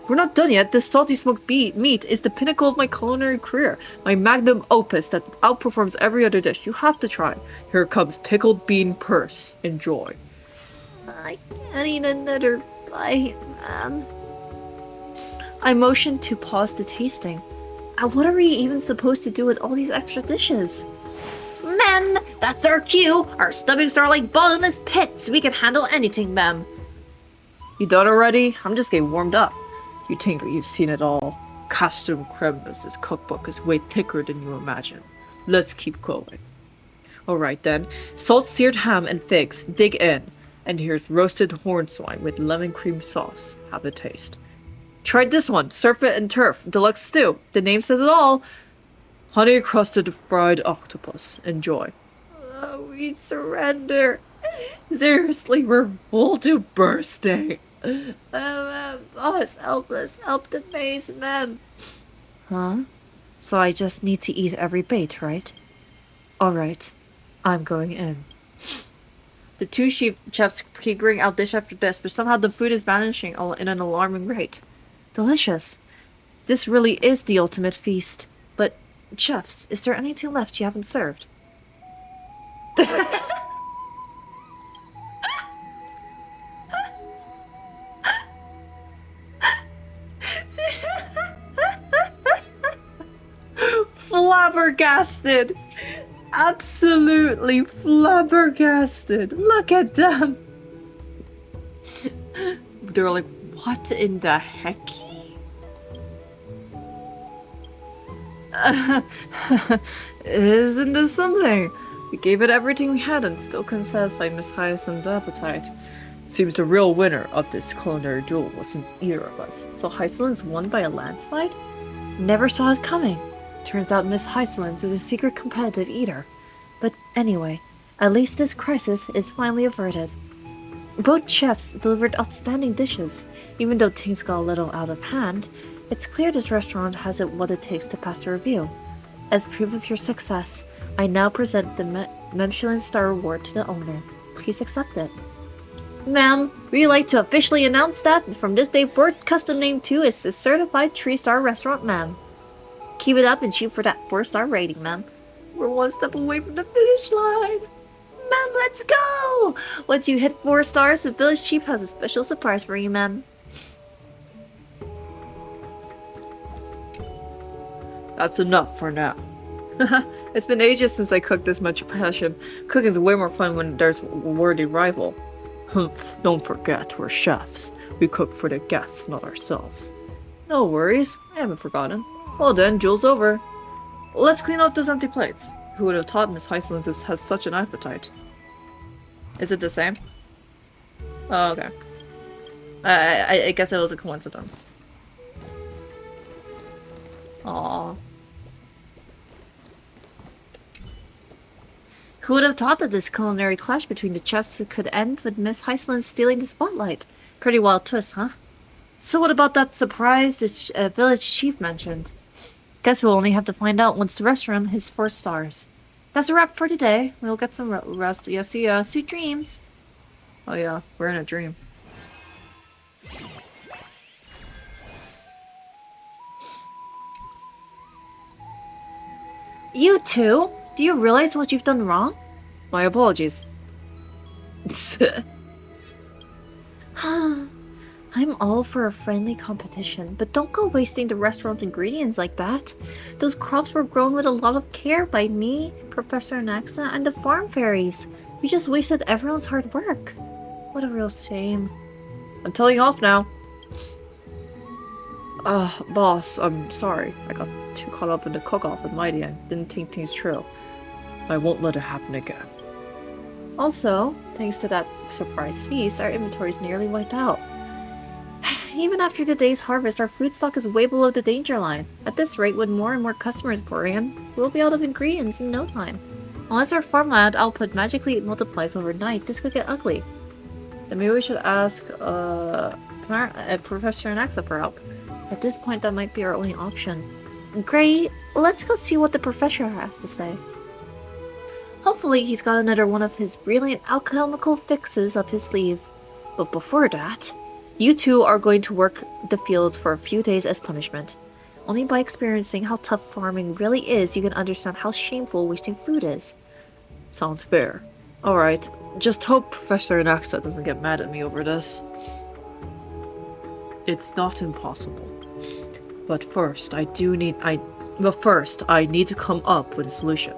We're not done yet. This salty smoked meat is the pinnacle of my culinary career. My magnum opus that outperforms every other dish. You have to try. Here comes pickled bean purse. Enjoy. I can't eat another bite, ma'am. I motioned to pause the tasting. What are we even supposed to do with all these extra dishes? Ma'am, that's our cue. Our stomachs are like bottomless pits. We can handle anything, ma'am. You done already? I'm just getting warmed up. You think that you've seen it all. Costume Kremlis' cookbook is way thicker than you imagine. Let's keep going. Alright then. Salt seared ham and figs. Dig in. And here's roasted horn swine with lemon cream sauce. Have a taste. Tried this one. Surfeit and turf. Deluxe stew. The name says it all. Honey crusted fried octopus. Enjoy. We surrender. Seriously, we're full to bursting. Boss, help us. Help the maze, ma'am. Huh? So I just need to eat every bait, right? Alright. I'm going in. The two chefs keep bringing out dish after dish, but somehow the food is vanishing in an alarming rate. Delicious. This really is the ultimate feast. But, chefs, is there anything left you haven't served? Flabbergasted! Absolutely flabbergasted. Look at them. They're like, what in the heck? Isn't this something? We gave it everything we had and still couldn't satisfy Miss Hyacinth's appetite. Seems the real winner of this culinary duel wasn't either of us. So Hyacinth won by a landslide? Never saw it coming. Turns out Miss Hyacinth is a secret competitive eater. But anyway, at least this crisis is finally averted. Both chefs delivered outstanding dishes. Even though things got a little out of hand, it's clear this restaurant has what it takes to pass the review. As proof of your success, I now present the Michelin Star Award to the owner. Please accept it. Ma'am, we'd like to officially announce that from this day forth, Custom Name 2 is a certified 3-star restaurant, ma'am. Keep it up and shoot for that 4-star rating, ma'am. We're one step away from the finish line. Ma'am, let's go! Once you hit 4 stars, the village chief has a special surprise for you, ma'am. That's enough for now. It's been ages since I cooked this much passion. Cooking is way more fun when there's a worthy rival. Don't forget, we're chefs. We cook for the guests, not ourselves. No worries, I haven't forgotten. Well then, duel's over. Let's clean up those empty plates. Who would have thought Miss Hyacinth has such an appetite? Is it the same? Oh, okay. I guess it was a coincidence. Aww. Who would have thought that this culinary clash between the chefs could end with Miss Hyacinth stealing the spotlight? Pretty wild twist, huh? So what about that surprise this village chief mentioned? Guess we'll only have to find out once the restaurant hits 4 stars. That's a wrap for today. We'll get some rest. Yeah, see ya. Sweet dreams. Oh yeah, we're in a dream. You two? Do you realize what you've done wrong? My apologies. I'm all for a friendly competition, but don't go wasting the restaurant's ingredients like that. Those crops were grown with a lot of care by me, Professor Anaxa, and the farm fairies. We just wasted everyone's hard work. What a real shame. I'm telling you off now. Boss, I'm sorry. I got too caught up in the cook-off with Mighty and didn't think things through. I won't let it happen again. Also, thanks to that surprise feast, our inventory is nearly wiped out. Even after the day's harvest, our food stock is way below the danger line. At this rate, with more and more customers pouring in, we'll be out of ingredients in no time. Unless our farmland output magically multiplies overnight, this could get ugly. Then maybe we should ask Professor Anaxa for help. At this point, that might be our only option. Great, let's go see what the professor has to say. Hopefully he's got another one of his brilliant alchemical fixes up his sleeve. But before that, you two are going to work the fields for a few days as punishment. Only by experiencing how tough farming really is, you can understand how shameful wasting food is. Sounds fair. Alright, just hope Professor Anaxa doesn't get mad at me over this. It's not impossible. But first, I need to come up with a solution.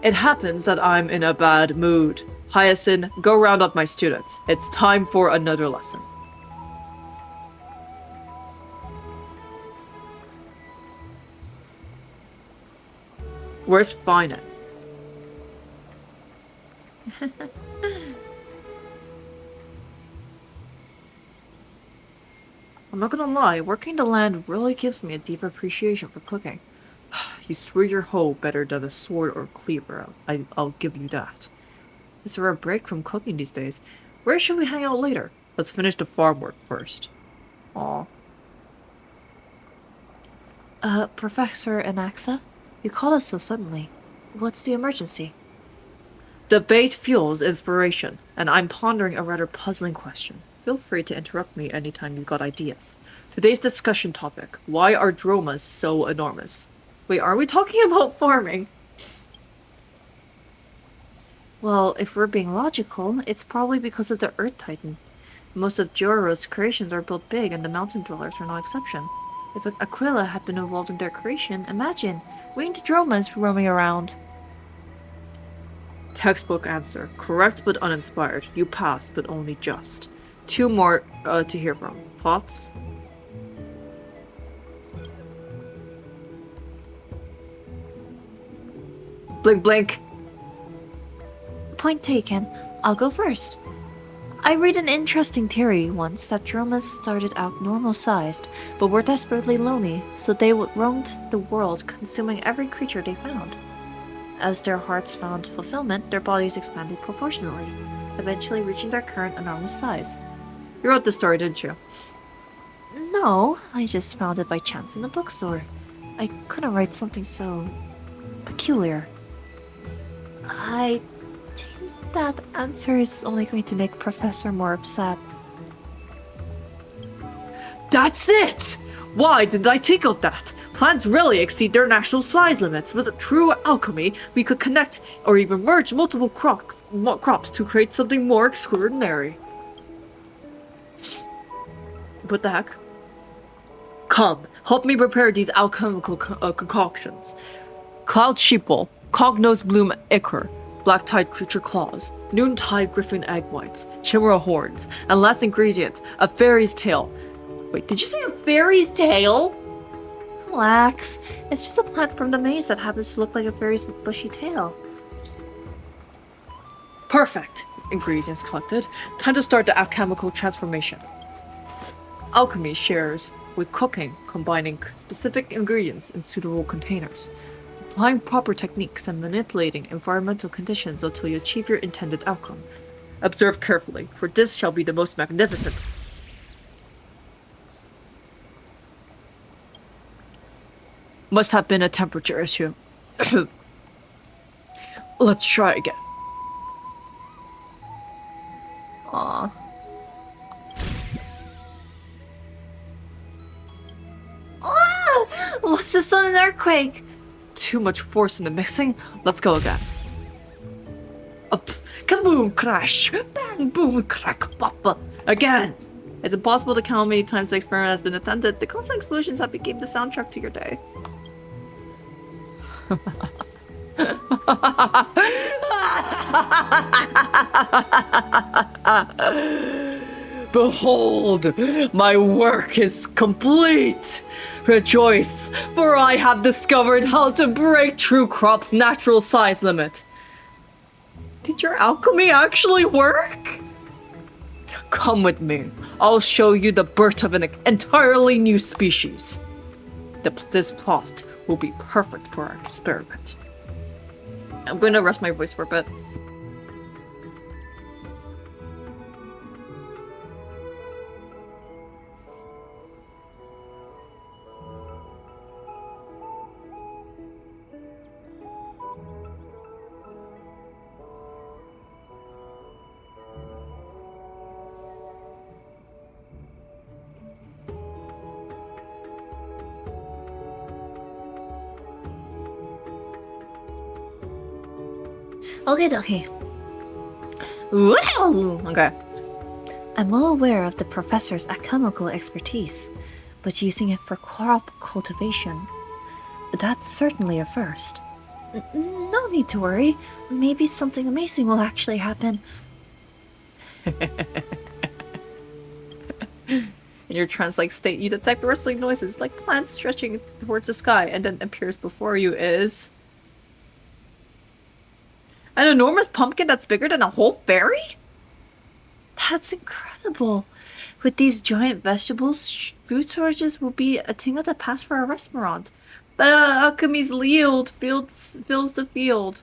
It happens that I'm in a bad mood. Hyacinth, go round up my students. It's time for another lesson. Where's Fine at? I'm not gonna lie, working the land really gives me a deep appreciation for cooking. You swing your hoe better than a sword or cleaver, I'll give you that. Is there a break from cooking these days? Where should we hang out later? Let's finish the farm work first. Aw. Professor Anaxa? You called us so suddenly. What's the emergency? The bait fuels inspiration, and I'm pondering a rather puzzling question. Feel free to interrupt me anytime you've got ideas. Today's discussion topic: why are dromas so enormous? Wait, are we talking about farming? Well, if we're being logical, it's probably because of the Earth Titan. Most of Joro's creations are built big, and the mountain dwellers are no exception. If Aquila had been involved in their creation, imagine winged dromas roaming around. Textbook answer. Correct but uninspired. You passed, but only just. 2 more to hear from. Thoughts? Blink blink. Point taken. I'll go first. I read an interesting theory once that dromas started out normal-sized, but were desperately lonely, so they roamed the world consuming every creature they found. As their hearts found fulfillment, their bodies expanded proportionally, eventually reaching their current enormous size. You wrote the story, didn't you? No, I just found it by chance in the bookstore. I couldn't write something so peculiar. I think that answer is only going to make Professor more upset. That's it! Why didn't I think of that? Plants really exceed their natural size limits. With true alchemy, we could connect or even merge multiple crops to create something more extraordinary. What the heck? Come, help me prepare these alchemical concoctions. Cloud sheepwool, cognose bloom ichor, black-tide creature claws, noontide griffin egg whites, chimera horns, and last ingredient, a fairy's tail. Wait, did you say a fairy's tail? Relax. It's just a plant from the maze that happens to look like a fairy's bushy tail. Perfect. Ingredients collected. Time to start the alchemical transformation. Alchemy shares with cooking, combining specific ingredients in suitable containers, applying proper techniques and manipulating environmental conditions until you achieve your intended outcome. Observe carefully, for this shall be the most magnificent. Must have been a temperature issue. Let's try again. Aww. Ah! What's this on an earthquake? Too much force in the mixing. Let's go again. Kaboom, crash, bang, boom, crack, pop. Again. It's impossible to count how many times the experiment has been attempted. The constant solutions have become the soundtrack to your day. Behold, my work is complete. Rejoice, for I have discovered how to break true crop's natural size limit. Did your alchemy actually work? Come with me. I'll show you the birth of an entirely new species. This plot will be perfect for our experiment. I'm going to rest my voice for a bit. Okay, dokie. Wow! Okay. I'm well aware of the professor's alchemical expertise, but using it for crop cultivation, that's certainly a first. No need to worry. Maybe something amazing will actually happen. In your trance-like state, you detect rustling noises like plants stretching towards the sky, and then appears before you is an enormous pumpkin that's bigger than a whole fairy? That's incredible. With these giant vegetables, food shortages will be a thing of the past for a restaurant. The alchemy's yield fills the field.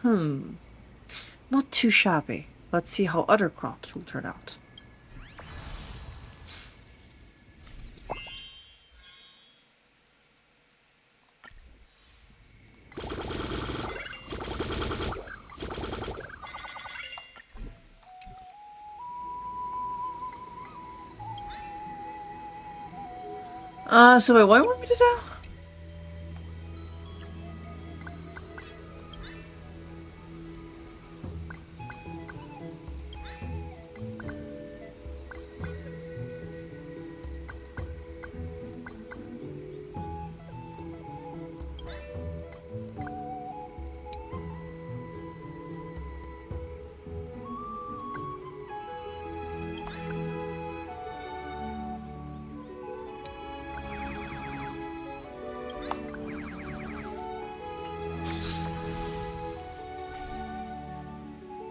Not too shabby. Let's see how other crops will turn out. So wait, what do you want me to do?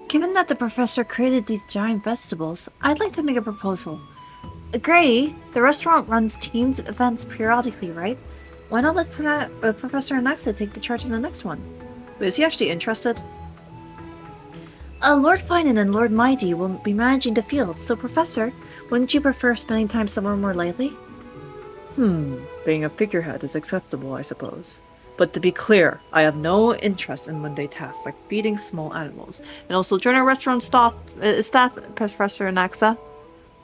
Given that the professor created these giant vegetables, I'd like to make a proposal. Gray, the restaurant runs teams events periodically, right? Why not let Professor Anaxa take the charge in the next one? But is he actually interested? Lord Finan and Lord Mighty will be managing the field, so Professor, wouldn't you prefer spending time somewhere more lightly? Being a figurehead is acceptable, I suppose. But to be clear, I have no interest in mundane tasks like feeding small animals. And also join our restaurant staff, Professor Anaxa.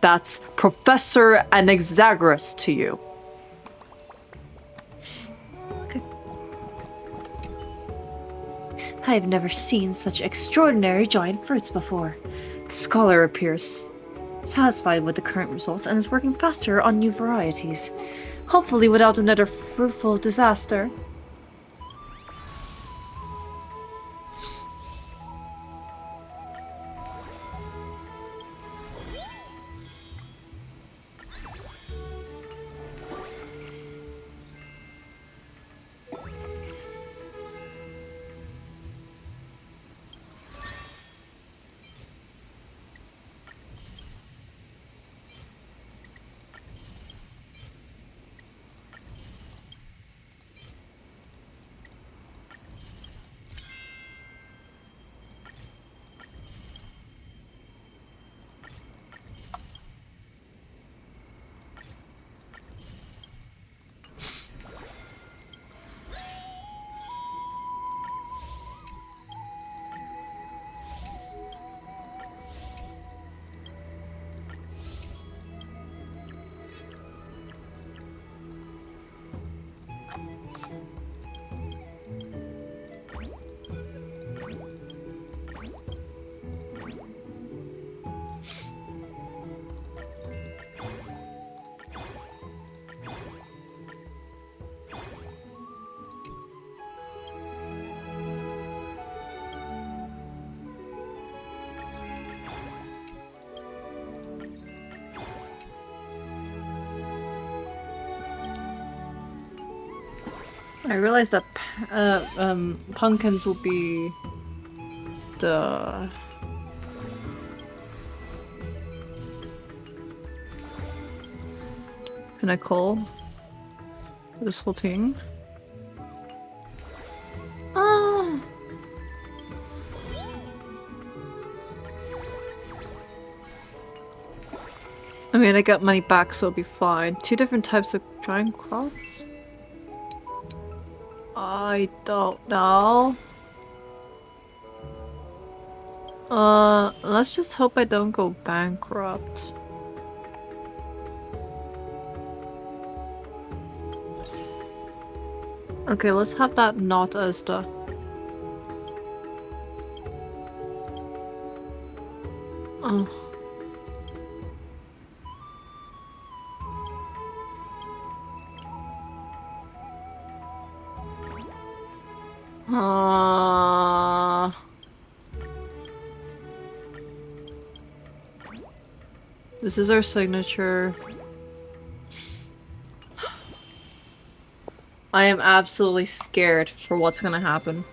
That's Professor Anaxagoras to you. Okay. I've never seen such extraordinary giant fruits before. The scholar appears satisfied with the current results and is working faster on new varieties. Hopefully without another fruitful disaster. I realize that pumpkins will be the pinnacle of this whole thing. I mean, I got money back, so it'll be fine. 2 different types of giant crops? I don't know. Let's just hope I don't go bankrupt. Okay, let's have that not as the... Oh. This is our signature. I am absolutely scared for what's gonna happen.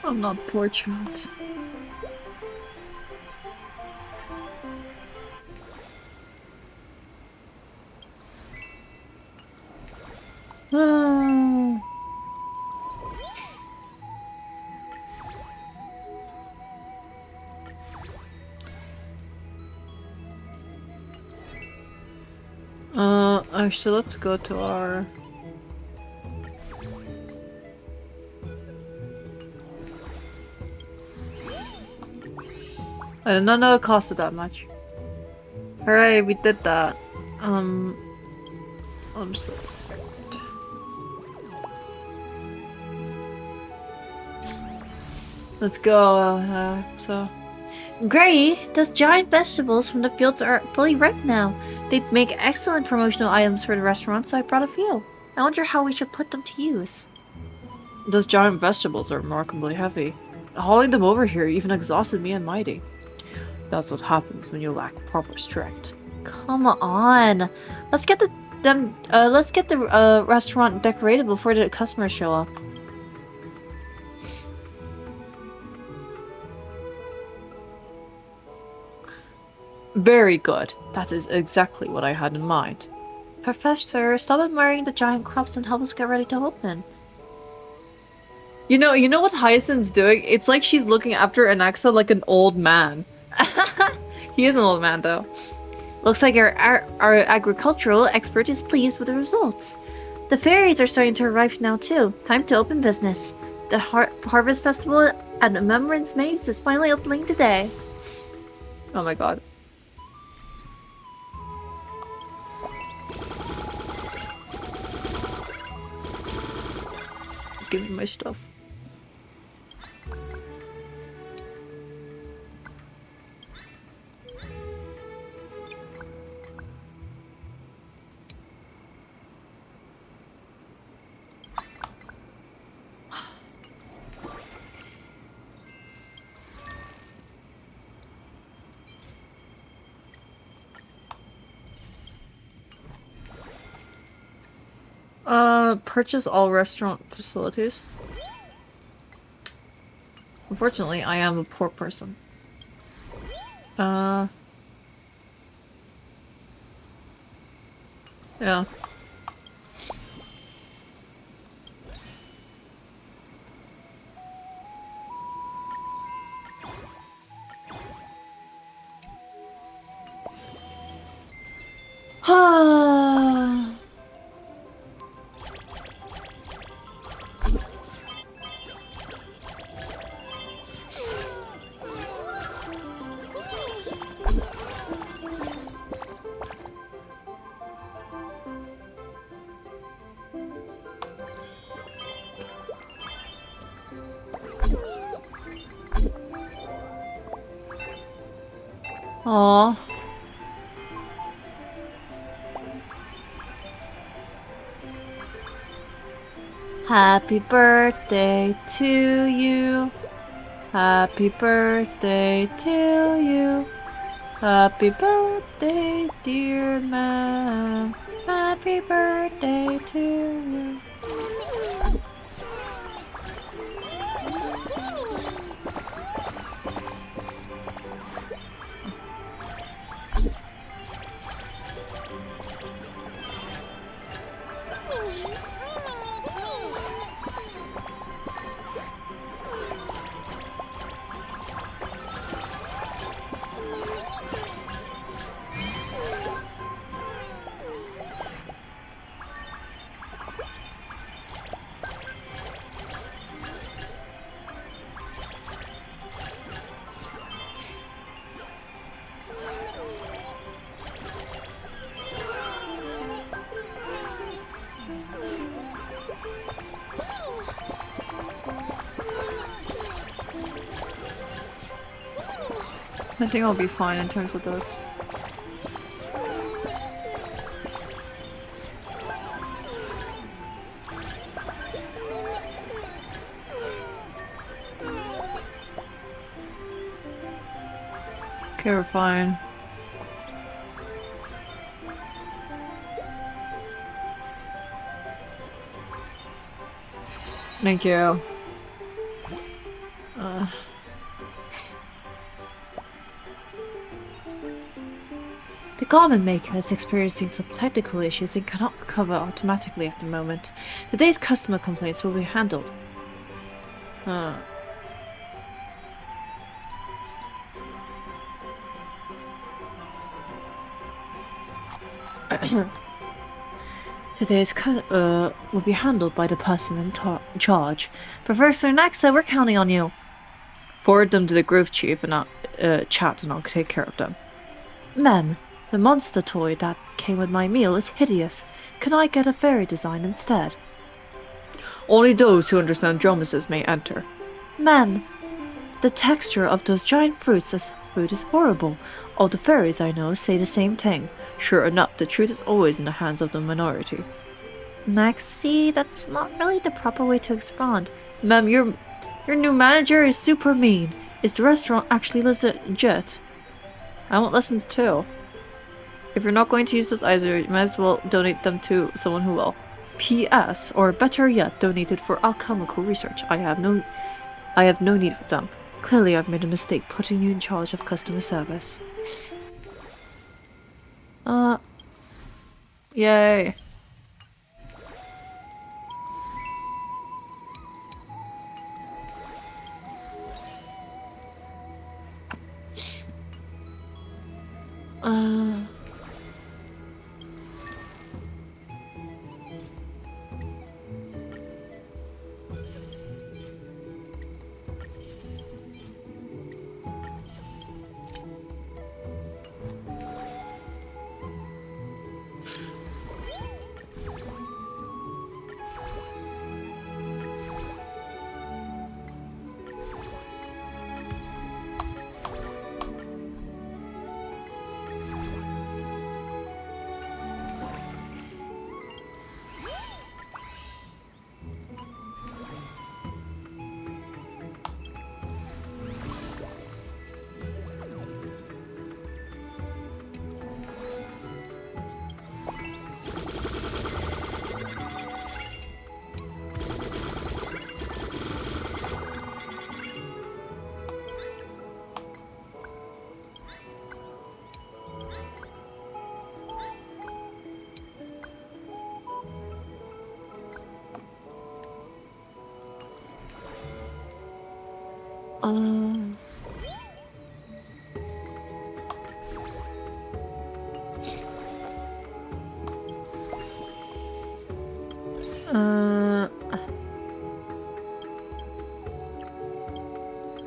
I'm not portrait. Actually, let's go to our... I did not know it costed that much. Hooray, we did that. I'm so... Let's go, so... Gray, those giant vegetables from the fields are fully ripe now. They'd make excellent promotional items for the restaurant, so I brought a few. I wonder how we should put them to use. Those giant vegetables are remarkably heavy. Hauling them over here even exhausted me and Mighty. That's what happens when you lack proper strength. Come on. Let's get the restaurant decorated before the customers show up. Very good. That is exactly what I had in mind. Professor, stop admiring the giant crops and help us get ready to open. You know what Hyacinth's doing? It's like she's looking after Anaxa like an old man. He is an old man, though. Looks like our agricultural expert is pleased with the results. The fairies are starting to arrive now, too. Time to open business. The Harvest Festival at Remembrance Maze is finally opening today. Oh my god. Give me my stuff. Purchase all restaurant facilities. Unfortunately, I am a poor person. Yeah. Aww. Happy birthday to you. Happy birthday to you. Happy birthday, dear man. Happy birthday to you. I think I'll be fine in terms of this. Okay, we're fine. Thank you. The garment maker is experiencing some technical issues and cannot recover automatically at the moment. Today's customer complaints will be handled. Today's will be handled by the person in charge. Professor Naxa, we're counting on you. Forward them to the Groove Chief and chat and I'll take care of them. Ma'am, the monster toy that came with my meal is hideous. Can I get a fairy design instead? Only those who understand geometries may enter. Ma'am, the texture of those giant fruits is horrible. All the fairies I know say the same thing. Sure enough, the truth is always in the hands of the minority. Maxie, that's not really the proper way to respond. Ma'am, your new manager is super mean. Is the restaurant actually legit? I want lessons too. If you're not going to use those either, you might as well donate them to someone who will. P.S. Or better yet, donate it for alchemical research. I have no need for them. Clearly, I've made a mistake putting you in charge of customer service. Yay.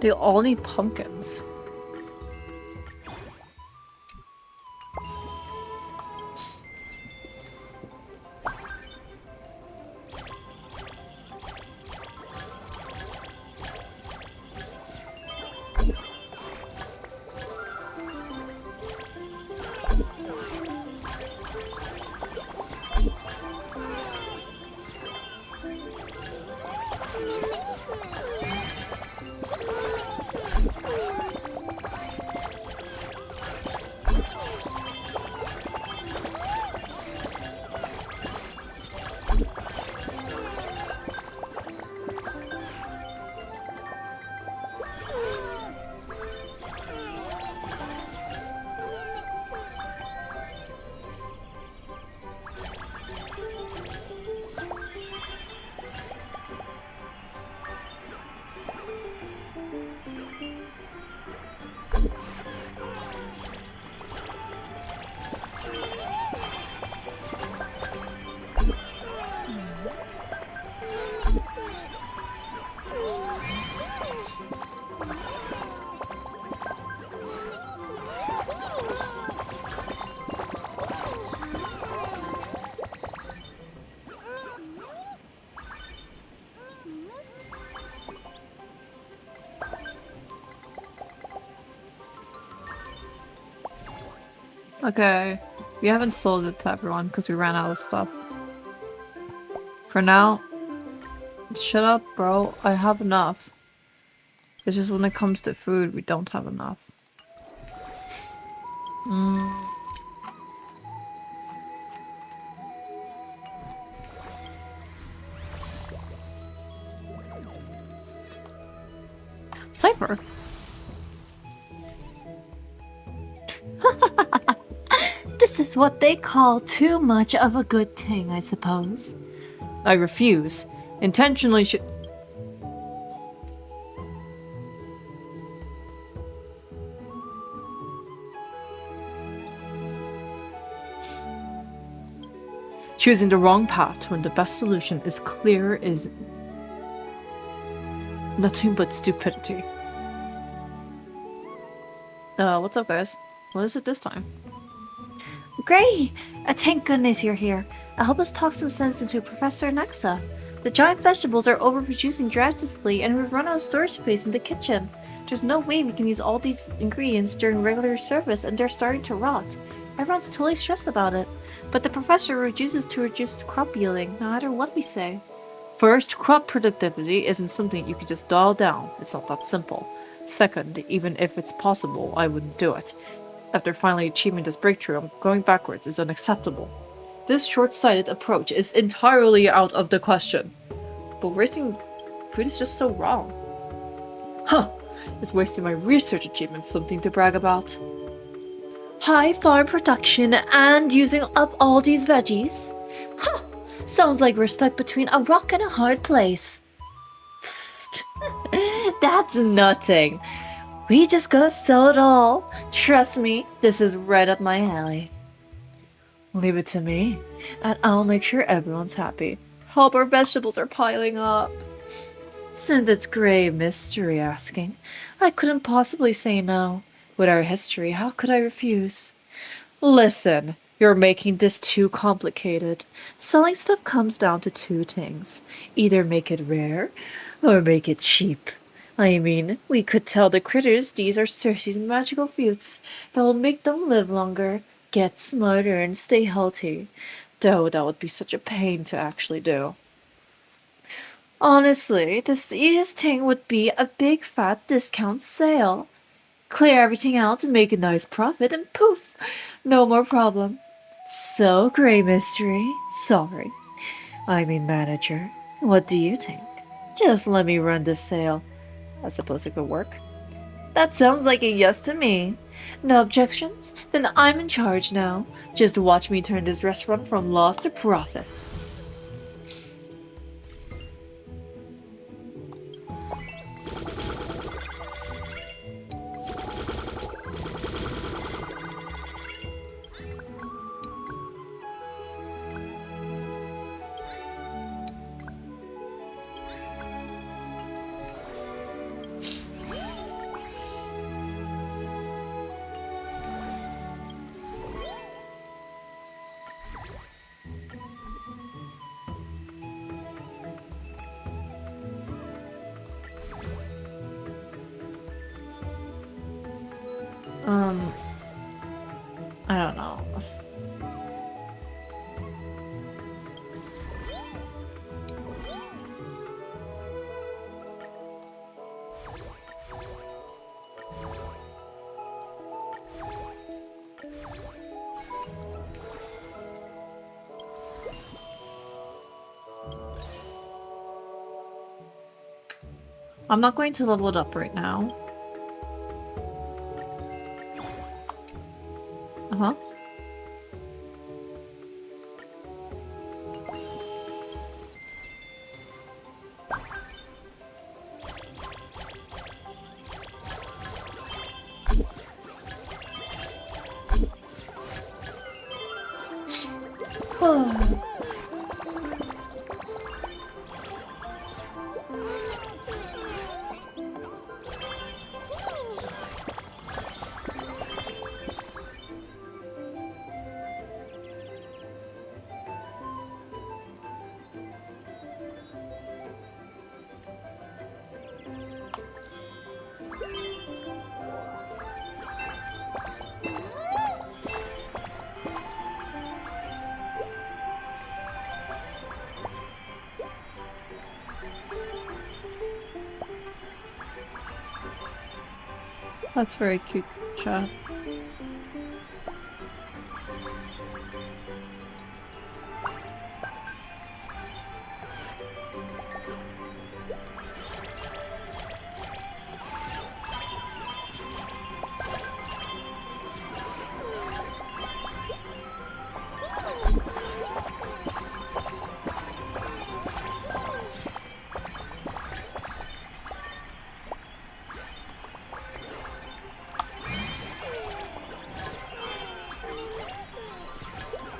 They all need pumpkins. Okay, we haven't sold it to everyone because we ran out of stuff. For now, shut up, bro. I have enough. It's just when it comes to food, we don't have enough. Cypher. This is what they call too much of a good thing, I suppose. I refuse. Intentionally choosing the wrong path when the best solution is clear is nothing but stupidity. What's up, guys? What is it this time? Gray! Thank goodness you're here. Help us talk some sense into Professor Anaxa. The giant vegetables are overproducing drastically and we've run out of storage space in the kitchen. There's no way we can use all these ingredients during regular service and they're starting to rot. Everyone's totally stressed about it. But the professor refuses to reduce crop yielding, no matter what we say. First, crop productivity isn't something you can just dial down. It's not that simple. Second, even if it's possible, I wouldn't do it. After finally achieving this breakthrough, going backwards is unacceptable. This short-sighted approach is entirely out of the question. But wasting food is just so wrong. Huh! Is wasting my research achievement something to brag about? High farm production and using up all these veggies? Huh! Sounds like we're stuck between a rock and a hard place. That's nothing. We just gotta sell it all. Trust me, this is right up my alley. Leave it to me, and I'll make sure everyone's happy. Help, our vegetables are piling up. Since it's grave mystery asking, I couldn't possibly say no. With our history, how could I refuse? Listen, you're making this too complicated. Selling stuff comes down to two things. Either make it rare, or make it cheap. I mean, we could tell the critters these are Cersei's magical fruits that will make them live longer, get smarter, and stay healthy. Though that would be such a pain to actually do. Honestly, the easiest thing would be a big fat discount sale. Clear everything out and make a nice profit and poof, no more problem. So, Grey Mystery, sorry. I mean manager, what do you think? Just let me run this sale. I suppose it could work. That sounds like a yes to me. No objections? Then I'm in charge now. Just watch me turn this restaurant from loss to profit. I don't know. I'm not going to level it up right now. Uh-huh. That's very cute, chat.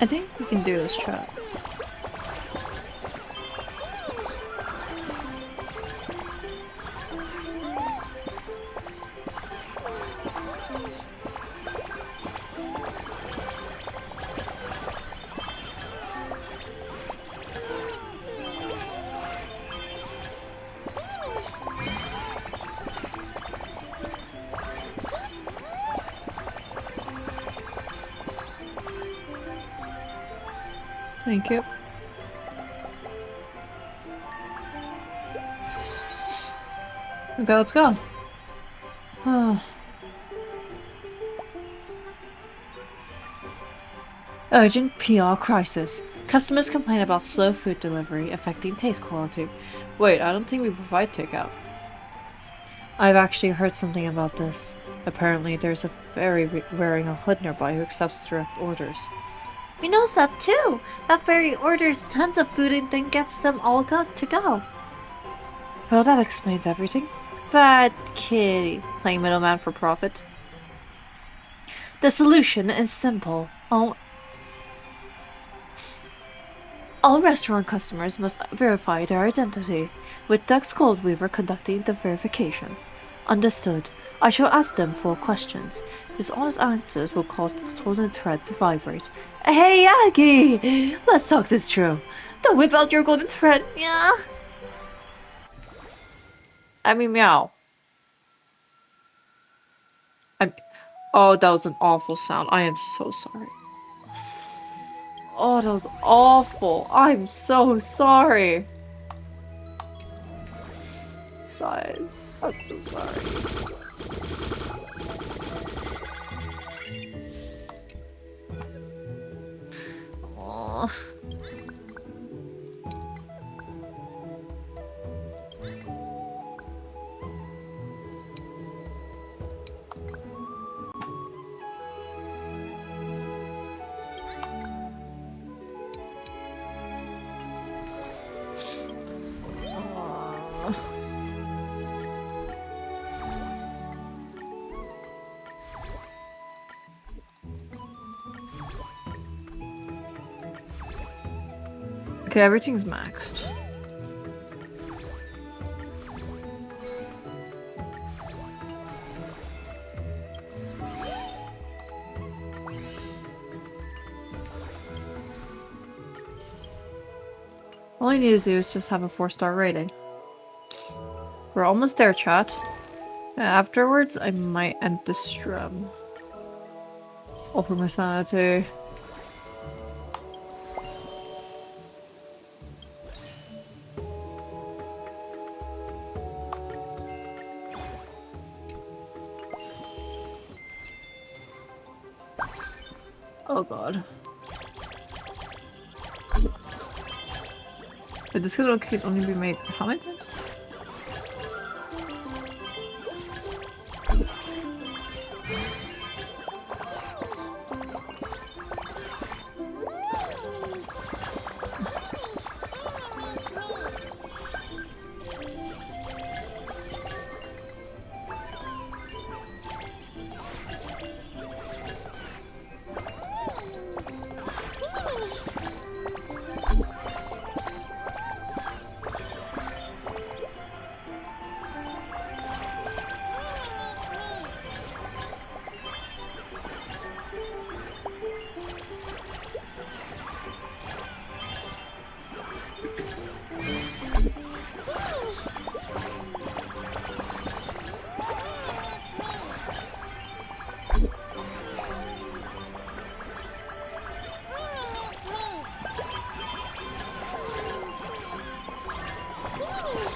I think we can do this, chat. Thank you. Okay, let's go. Urgent PR crisis. Customers complain about slow food delivery affecting taste quality. Wait, I don't think we provide takeout. I've actually heard something about this. Apparently, there's a fairy wearing a hood nearby who accepts direct orders. We noticed that too! That fairy orders tons of food and then gets them all to go. Well, that explains everything. Bad kitty. Playing middleman for profit. The solution is simple. All restaurant customers must verify their identity, with Duck's Goldweaver conducting the verification. Understood. I shall ask them 4 questions. His honest answers will cause the total thread to vibrate. Hey, Aggie! Let's talk this through. Don't whip out your golden thread, yeah? I mean, meow. Oh, that was an awful sound. I am so sorry. Oh, that was awful. I'm so sorry. Sighs. I'm so sorry. Aww. Okay, everything's maxed. All I need to do is just have a 4-star rating. We're almost there, chat. Afterwards, I might end the stream. Offer my sanity. Oh god. But this could only be made how many times?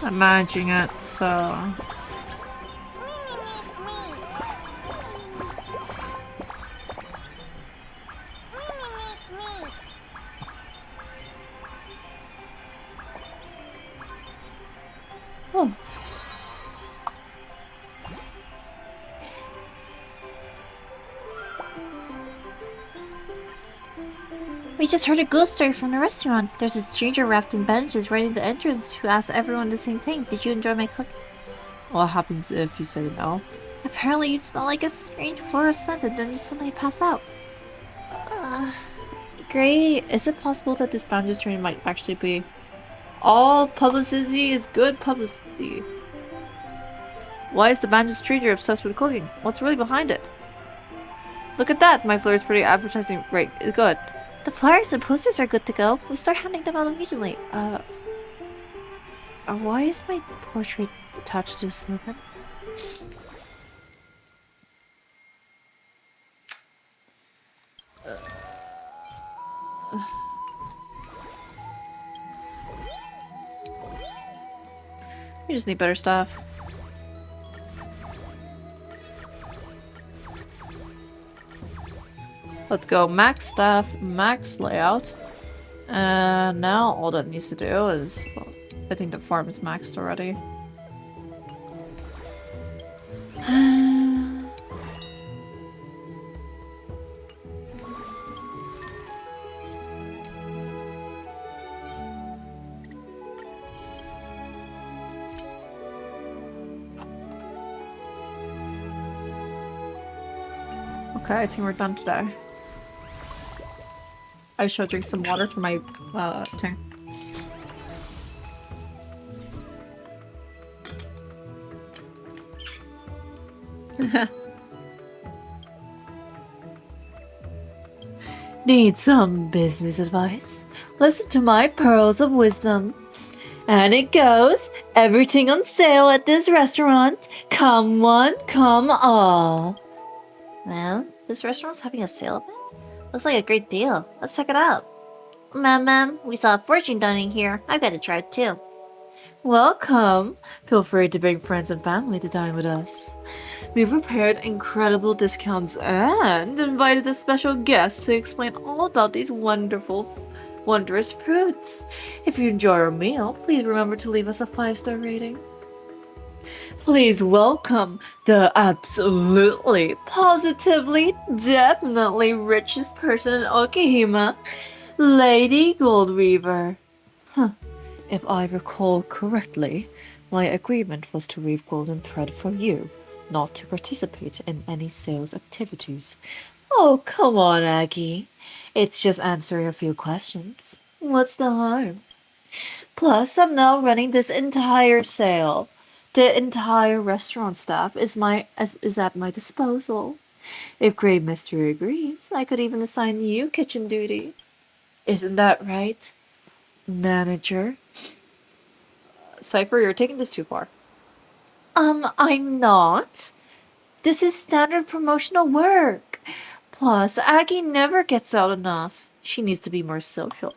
I'm managing it, so... We just heard a ghost story from the restaurant. There's a stranger wrapped in bandages right at the entrance who asked everyone the same thing. Did you enjoy my cooking? What happens if you say no? Apparently you'd smell like a strange floral scent and then you suddenly pass out. Gray, is it possible that this bandage train might actually be... All publicity is good publicity. Why is the bandage trader obsessed with cooking? What's really behind it? Look at that! My flair is pretty advertising right. Good. The flyers and posters are good to go. We start handing them out immediately. Why is my portrait attached to a slogan? We just need better stuff. Let's go max stuff, max layout. And now all that needs to do is... Well, I think the farm is maxed already. Okay, I think we're done today. I should drink some water for my tank. Need some business advice? Listen to my pearls of wisdom. And it goes, everything on sale at this restaurant. Come one, come all. Well, this restaurant's having a sale event? Looks like a great deal. Let's check it out. Ma'am, we saw a fortune dining here. I've got to try it too. Welcome. Feel free to bring friends and family to dine with us. We've prepared incredible discounts and invited a special guest to explain all about these wondrous fruits. If you enjoy our meal, please remember to leave us a 5-star rating. Please welcome the absolutely, positively, definitely richest person in Okihima, Lady Goldweaver. If I recall correctly, my agreement was to weave golden thread for you, not to participate in any sales activities. Oh, come on, Aggie. It's just answering a few questions. What's the harm? Plus, I'm now running this entire sale. The entire restaurant staff is at my disposal. If Grey Mystery agrees, I could even assign you kitchen duty. Isn't that right, manager? Cypher, you're taking this too far. I'm not. This is standard promotional work. Plus, Aggie never gets out enough. She needs to be more social.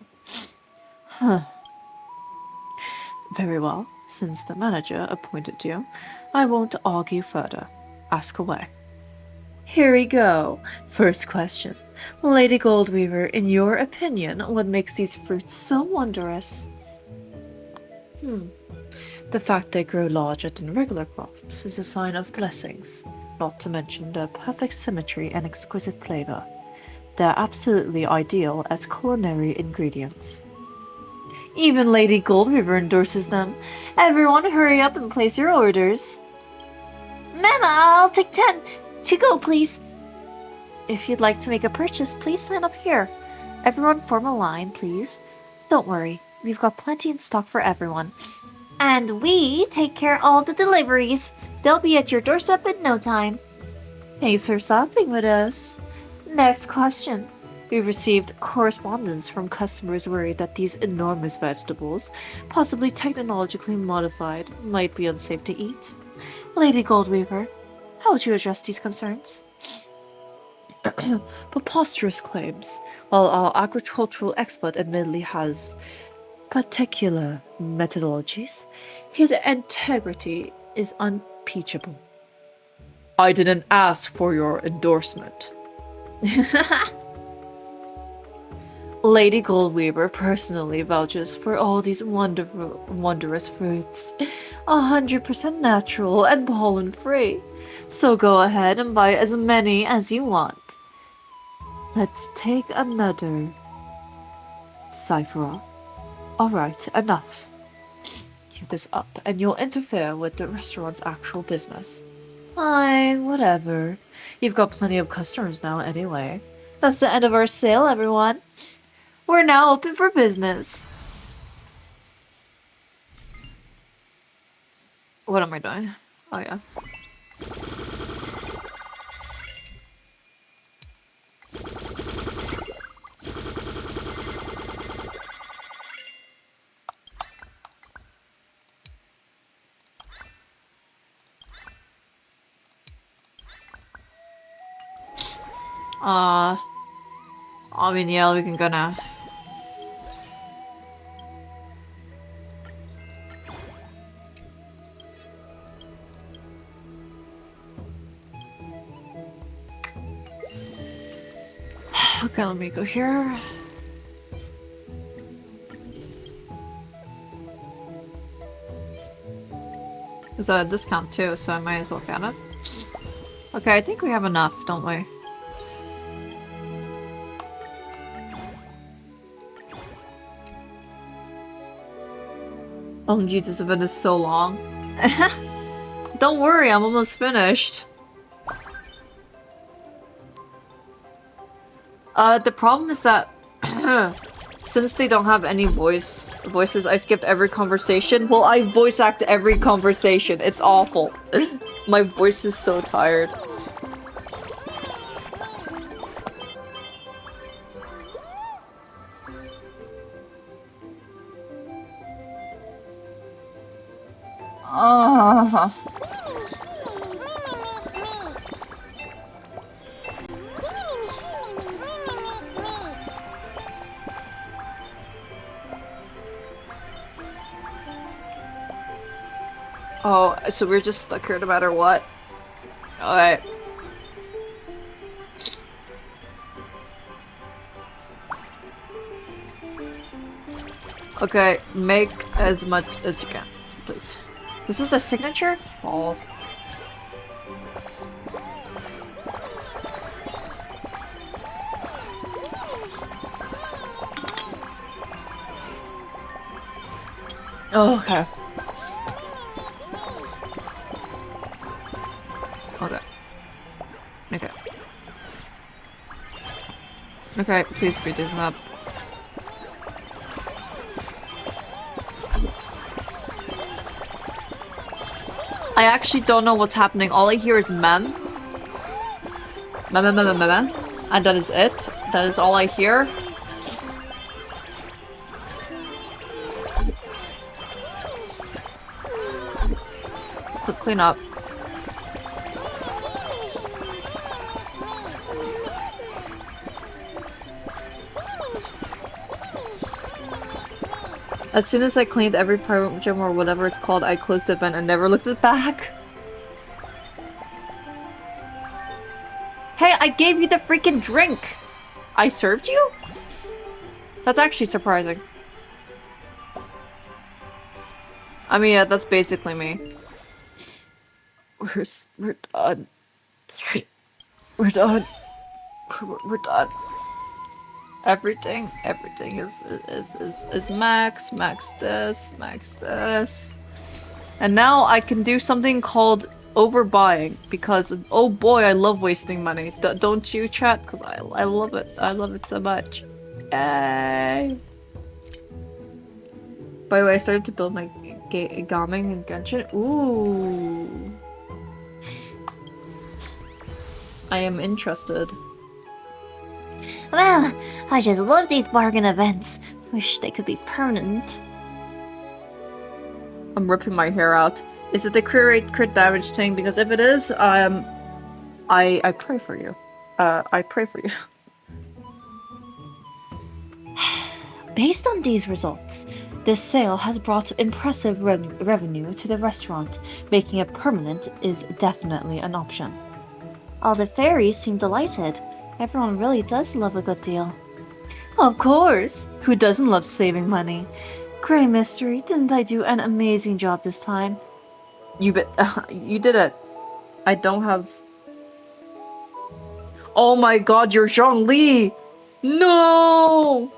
Very well. Since the manager appointed you, I won't argue further. Ask away. Here we go. First question. Lady Goldweaver, in your opinion, what makes these fruits so wondrous? The fact they grow larger than regular crops is a sign of blessings, not to mention their perfect symmetry and exquisite flavor. They're absolutely ideal as culinary ingredients. Even Lady Goldweaver endorses them. Everyone hurry up and place your orders. Mama, I'll take 10. To go, please. If you'd like to make a purchase, please sign up here. Everyone form a line, please. Don't worry, we've got plenty in stock for everyone. And we take care of all the deliveries. They'll be at your doorstep in no time. Thanks for shopping with us. Next question. We've received correspondence from customers worried that these enormous vegetables, possibly technologically modified, might be unsafe to eat. Lady Goldweaver, how would you address these concerns? Preposterous claims. While our agricultural expert admittedly has particular methodologies, his integrity is unimpeachable. I didn't ask for your endorsement. Lady Goldweaver personally vouches for all these wondrous fruits. 100% natural and pollen-free. So go ahead and buy as many as you want. Let's take another Cyphera. Alright, enough. Keep this up, and you'll interfere with the restaurant's actual business. Fine, whatever. You've got plenty of customers now anyway. That's the end of our sale, everyone. We're now open for business. What am I doing? Oh yeah. I mean, yeah, we can go now. Okay, let me go here. There's a discount too, so I might as well get it. Okay, I think we have enough, don't we? OMG, this event is so long. Don't worry, I'm almost finished. The problem is that since they don't have any voices, I skipped every conversation. Well, I voice act every conversation. It's awful. My voice is so tired. Oh, so we're just stuck here no matter what. Alright. Okay, make as much as you can, please. This is the signature? Balls. Oh, okay. Okay. Okay. Okay, please speed this up. I actually don't know what's happening. All I hear is mem. Mem, mem, mem, mem, mem. And that is it. That is all I hear. Clean up. As soon as I cleaned every pirate gem or whatever it's called, I closed the event and never looked it back. Hey, I gave you the freaking drink! I served you? That's actually surprising. I mean, yeah, that's basically me. We're done. We're done. We're done. Everything is max this. And now I can do something called overbuying because, oh boy, I love wasting money. Don't you, chat? Because I love it. I love it so much. Yay! By the way, I started to build my gaming and Genshin. Ooh. I am interested. Well, I just love these bargain events. Wish they could be permanent. I'm ripping my hair out. Is it the crit damage thing? Because if it is, I pray for you. I pray for you. Based on these results, this sale has brought impressive revenue to the restaurant. Making it permanent is definitely an option. All the fairies seem delighted. Everyone really does love a good deal. Of course! Who doesn't love saving money? Grey Mystery, didn't I do an amazing job this time? You did it. I don't have... Oh my god, you're Zhongli! No!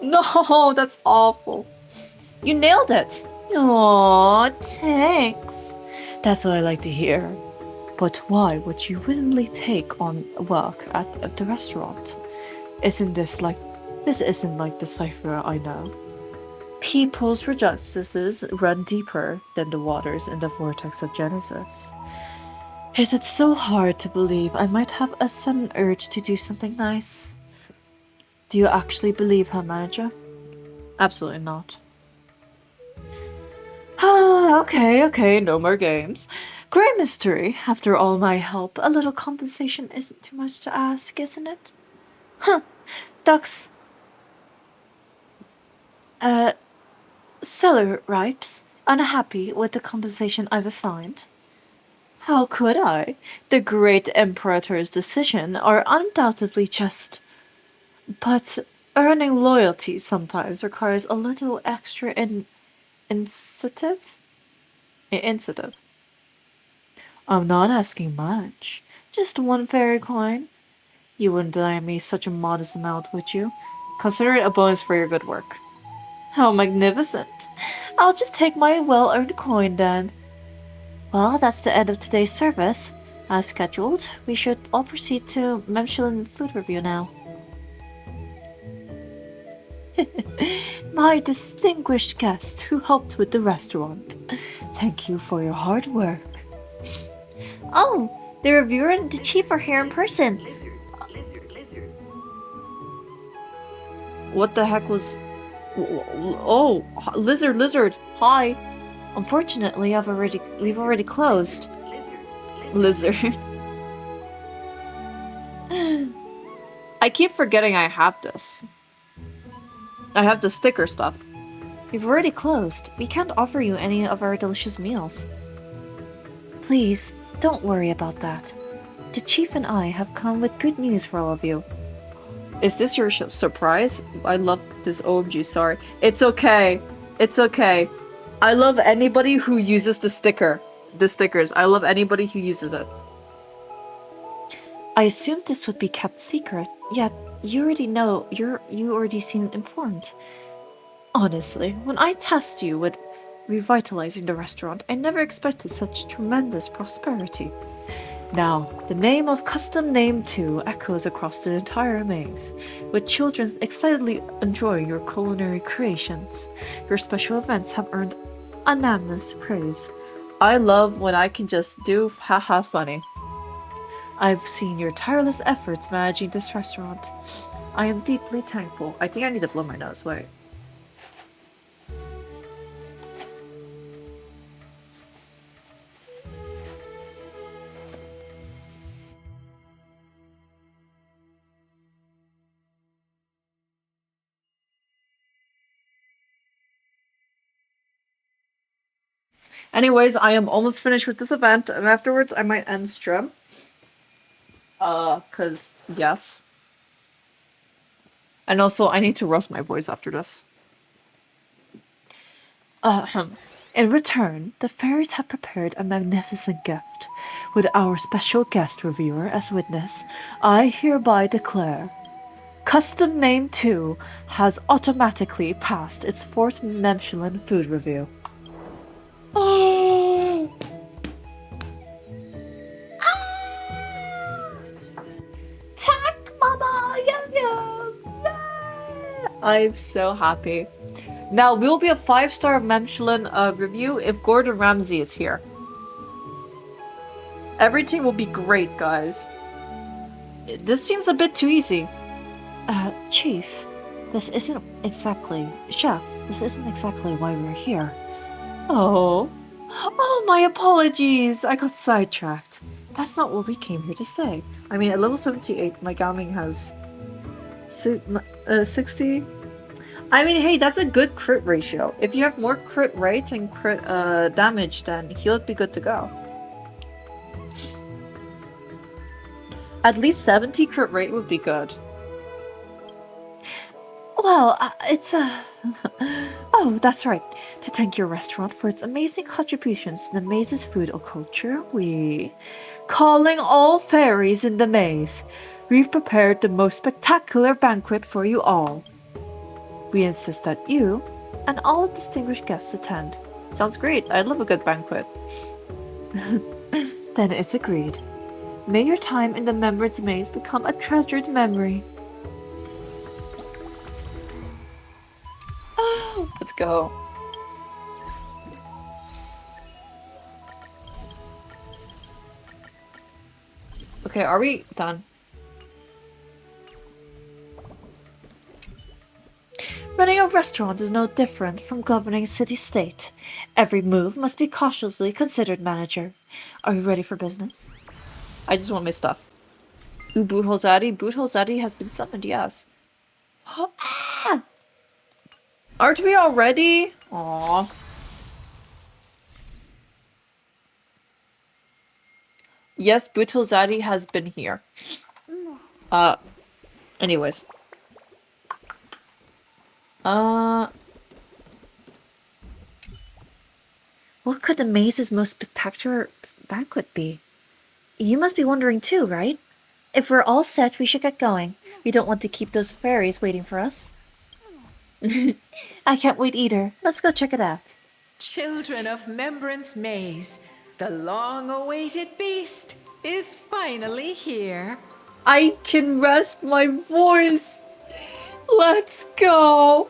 No, that's awful. You nailed it. Aw, thanks. That's what I like to hear. But why would you willingly take on work at the restaurant? This isn't like the cipher I know. People's prejudices run deeper than the waters in the vortex of Genesis. Is it so hard to believe I might have a sudden urge to do something nice? Do you actually believe her, manager? Absolutely not. Okay, no more games. Great mystery. After all my help, a little compensation isn't too much to ask, isn't it? Huh. Ducks. Cellar ripes, unhappy with the compensation I've assigned. How could I? The great Imperator's decision are undoubtedly just. But earning loyalty sometimes requires a little extra incentive? Incentive. I'm not asking much. Just one fairy coin. You wouldn't deny me such a modest amount, would you? Consider it a bonus for your good work. How magnificent. I'll just take my well-earned coin then. Well, that's the end of today's service. As scheduled, we should all proceed to Michelin food review now. My distinguished guest who helped with the restaurant. Thank you for your hard work. Oh, the reviewer and the chief are here in person. What the heck was... Oh, lizard, hi. Unfortunately, we've already closed. Lizard. I keep forgetting I have this. I have the sticker stuff. We've already closed. We can't offer you any of our delicious meals. Please, don't worry about that. The chief and I have come with good news for all of you. Is this your surprise? I love this OMG, sorry. It's okay. It's okay. I love anybody who uses the stickers. I love anybody who uses it. I assumed this would be kept secret, yet you already seem informed. Honestly, when I tasked you with revitalizing the restaurant, I never expected such tremendous prosperity. Now, the name of Custom Name 2 echoes across the entire maze, with children excitedly enjoying your culinary creations. Your special events have earned unanimous praise. I love when I can just do haha funny. I've seen your tireless efforts managing this restaurant. I am deeply thankful. I think I need to blow my nose, wait. Anyways, I am almost finished with this event, and afterwards I might end stream. Cause yes. And also, I need to roast my voice after this. In return, the fairies have prepared a magnificent gift. With our special guest reviewer as witness, I hereby declare Custom Name 2 has automatically passed its 4th Michelin food review. Oh! Tack, mama! Yum yum! Yeah! I'm so happy. Now, we'll be a 5-star Michelin review if Gordon Ramsay is here. Everything will be great, guys. This seems a bit too easy. Chief, this isn't exactly... Chef, this isn't exactly why we're here. Oh, my apologies. I got sidetracked. That's not what we came here to say. I mean, at level 78, my gaming has 60. I mean, hey, that's a good crit ratio. If you have more crit rate and crit damage, then he'll be good to go. At least 70 crit rate would be good. Well, it's Oh, that's right. To thank your restaurant for its amazing contributions to the maze's food culture, calling all fairies in the maze, we've prepared the most spectacular banquet for you all. We insist that you and all distinguished guests attend. Sounds great. I love a good banquet. Then it's agreed. May your time in the Remembrance Maze become a treasured memory. Let's go. Okay, are we done? Running a restaurant is no different from governing a city-state. Every move must be cautiously considered, manager. Are you ready for business? I just want my stuff. Ooh, Butholzadi. Butholzadi has been summoned, yes. Ah! Aren't we already? Aww. Yes, Butholzadi has been here. Anyways. What could the maze's most spectacular banquet be? You must be wondering too, right? If we're all set, we should get going. We don't want to keep those fairies waiting for us. I can't wait either. Let's go check it out. Children of Remembrance Maze, the long-awaited feast is finally here. I can rest my voice. Let's go.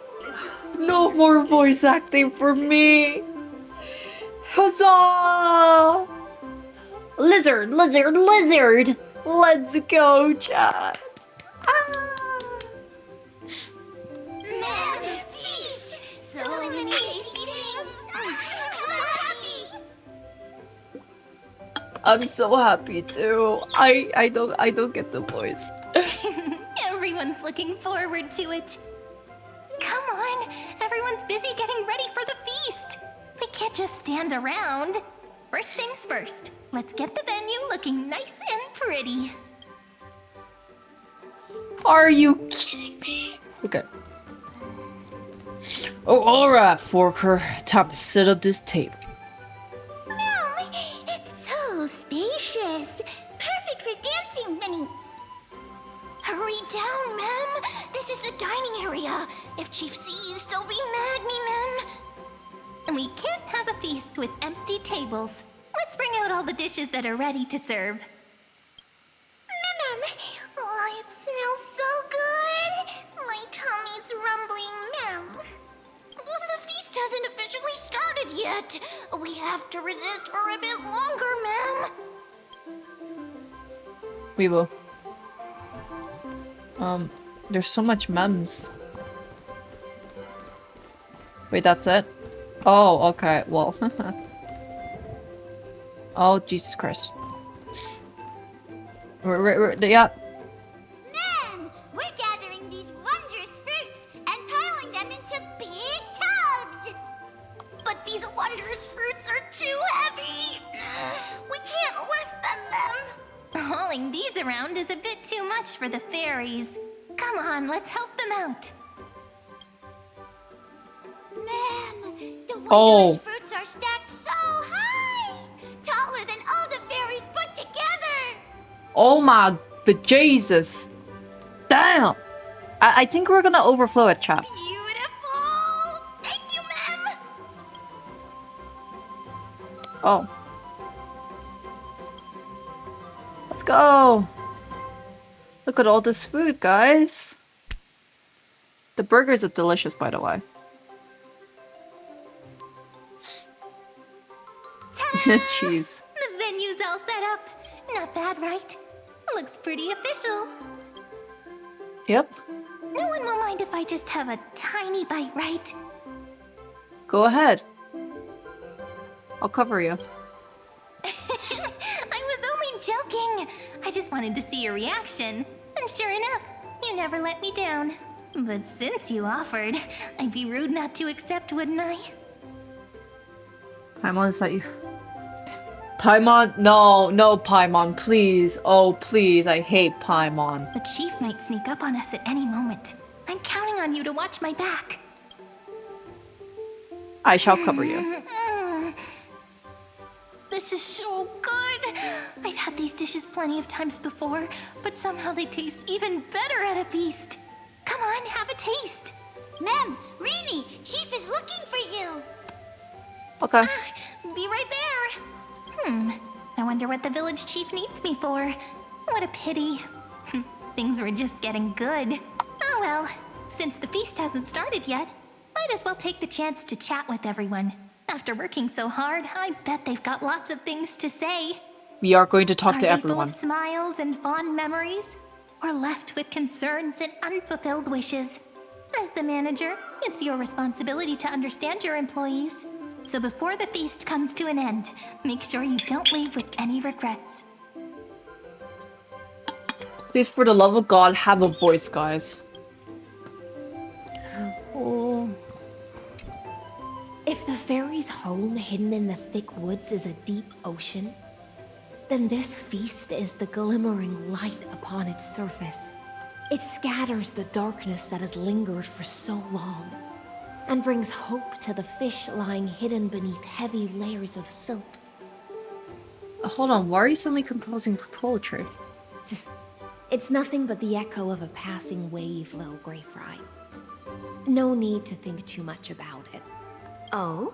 No more voice acting for me. Huzzah! Lizard, lizard, lizard. Let's go, chat. Man, feast! So many tasty things! I'm so happy too. I don't get the voice. Everyone's looking forward to it. Come on, everyone's busy getting ready for the feast. We can't just stand around. First things first, let's get the venue looking nice and pretty. Are you kidding me? Okay. Oh, alright, Forker. Time to set up this table. It's so spacious. Perfect for dancing, Minnie. Hurry down, ma'am. This is the dining area. If Chief sees, they'll be mad me, ma'am. And we can't have a feast with empty tables. Let's bring out all the dishes that are ready to serve. Ma'am, oh, it smells so good. My tummy's rumbling, ma'am. Well, the feast hasn't officially started yet. We have to resist for a bit longer, ma'am. We will. There's so much memes. Wait, that's it? Oh, okay, well. Oh, Jesus Christ. Yeah. Ma'am, we're gathering these wondrous fruits and piling them into big tubs. But these wondrous fruits are too heavy. We can't lift them, ma'am. Hauling these around is a bit too much for the fairies. Come on, let's help them out. Ma'am, the wondrous Oh. fruits are stacked so high, taller than all the fairies put together. Oh my bejesus. Damn. I think we're gonna overflow it, chat. Beautiful. Thank you, ma'am. Oh. Let's go. Look at all this food, guys. The burgers are delicious, by the way. Cheese. The venue's all set up. Not bad, right? Looks pretty official. Yep. No one will mind if I just have a tiny bite, right? Go ahead. I'll cover you. I was only joking. I just wanted to see your reaction. And sure enough, you never let me down. But since you offered, I'd be rude not to accept, wouldn't I? Paimon, is that you? Paimon? No, no, Paimon, please. Oh, please, I hate Paimon. The chief might sneak up on us at any moment. I'm counting on you to watch my back. I shall cover you. This is so good. I've had these dishes plenty of times before, but somehow they taste even better at a feast. Come on, have a taste. Mem, Rini, Chief is looking for you. Okay. Be right there. I wonder what the village chief needs me for. What a pity. Things were just getting good. Oh well, since the feast hasn't started yet, might as well take the chance to chat with everyone. After working so hard, I bet they've got lots of things to say. We are going to talk Are to they everyone. full of smiles and fond memories? Or left with concerns and unfulfilled wishes? As the manager, it's your responsibility to understand your employees. So before the feast comes to an end, make sure you don't leave with any regrets. Please, for the love of God, have a voice, guys. Oh. If the fairy's home hidden in the thick woods is a deep ocean, then this feast is the glimmering light upon its surface. It scatters the darkness that has lingered for so long, and brings hope to the fish lying hidden beneath heavy layers of silt. Hold on, why are you suddenly composing poetry? It's nothing but the echo of a passing wave, little Grey Fry. No need to think too much about it. Oh?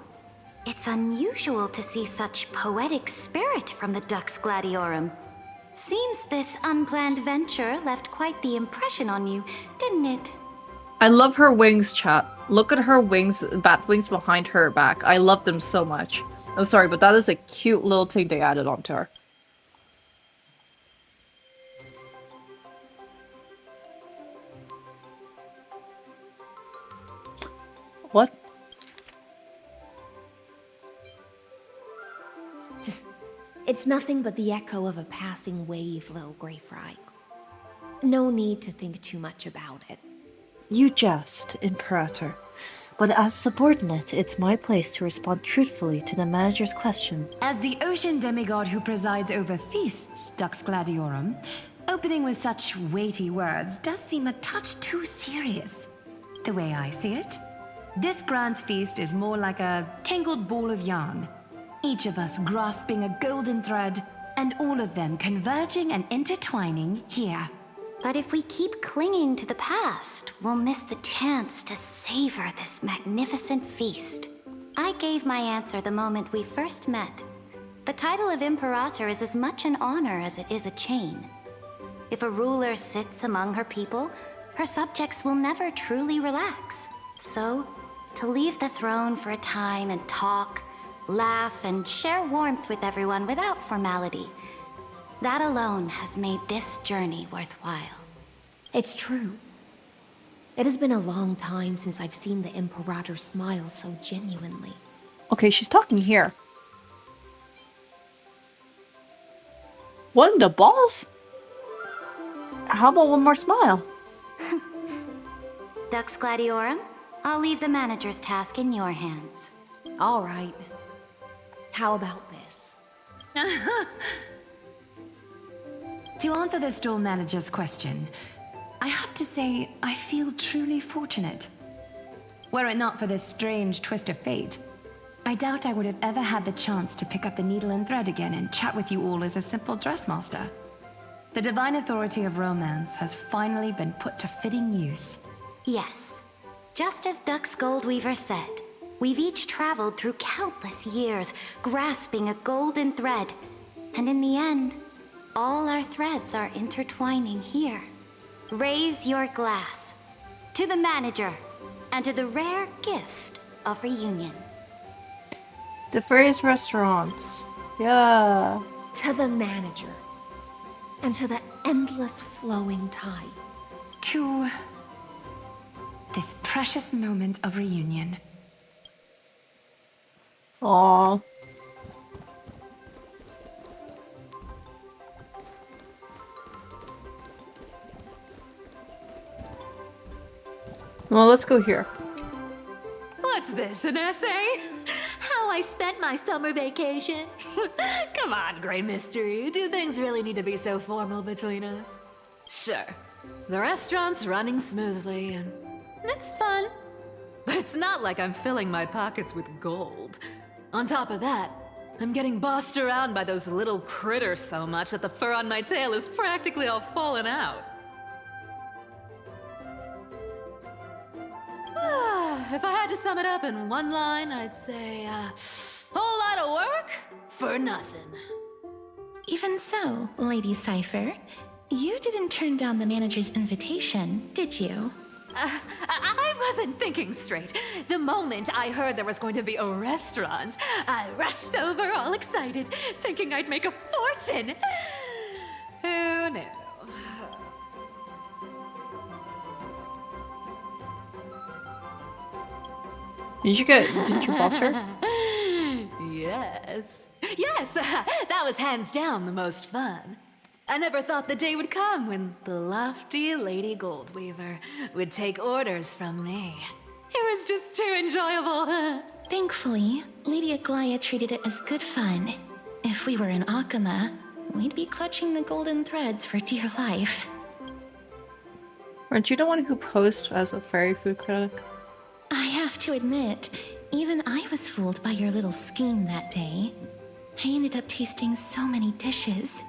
It's unusual to see such poetic spirit from the Dux Gladiorum. Seems this unplanned venture left quite the impression on you, didn't it? I love her wings, chat. Look at her wings, bat wings behind her back. I love them so much. I'm sorry, but that is a cute little thing they added onto her. What? It's nothing but the echo of a passing wave, little Grey Fry. No need to think too much about it. You jest, Imperator. But as subordinate, it's my place to respond truthfully to the manager's question. As the ocean demigod who presides over feasts, Dux Gladiorum, opening with such weighty words does seem a touch too serious. The way I see it, this grand feast is more like a tangled ball of yarn. Each of us grasping a golden thread, and all of them converging and intertwining here. But if we keep clinging to the past, we'll miss the chance to savor this magnificent feast. I gave my answer the moment we first met. The title of Imperator is as much an honor as it is a chain. If a ruler sits among her people, her subjects will never truly relax. So, to leave the throne for a time and talk, laugh, and share warmth with everyone without formality, that alone has made this journey worthwhile. It's true. It has been a long time since I've seen the Imperator smile so genuinely. Okay, she's talking here. What in the balls? How about one more smile? Dux Gladiorum, I'll leave the manager's task in your hands. All right. How about this? To answer the store manager's question, I have to say I feel truly fortunate. Were it not for this strange twist of fate, I doubt I would have ever had the chance to pick up the needle and thread again and chat with you all as a simple dressmaster. The divine authority of romance has finally been put to fitting use. Yes. Just as Dux Goldweaver said, we've each traveled through countless years, grasping a golden thread. And in the end, all our threads are intertwining here. Raise your glass to the manager and to the rare gift of reunion. The various restaurants. Yeah. To the manager. And to the endless flowing tide. To this precious moment of reunion. Aww. Well, let's go here. What's this, an essay? How I spent my summer vacation? Come on, Grey Mystery. Do things really need to be so formal between us? Sure. The restaurant's running smoothly, and it's fun. But it's not like I'm filling my pockets with gold. On top of that, I'm getting bossed around by those little critters so much that the fur on my tail is practically all fallen out. If I had to sum it up in one line, I'd say, whole lot of work for nothing. Even so, Lady Cypher, you didn't turn down the manager's invitation, did you? I wasn't thinking straight. The moment I heard there was going to be a restaurant, I rushed over all excited, thinking I'd make a fortune. Who knew? Didn't you boss her? Yes. Yes, that was hands down the most fun. I never thought the day would come when the lofty Lady Goldweaver would take orders from me. It was just too enjoyable. Thankfully, Lady Aglaia treated it as good fun. If we were in Akama, we'd be clutching the golden threads for dear life. Weren't you the one who posed as a fairy food critic? I have to admit, even I was fooled by your little scheme that day. I ended up tasting so many dishes.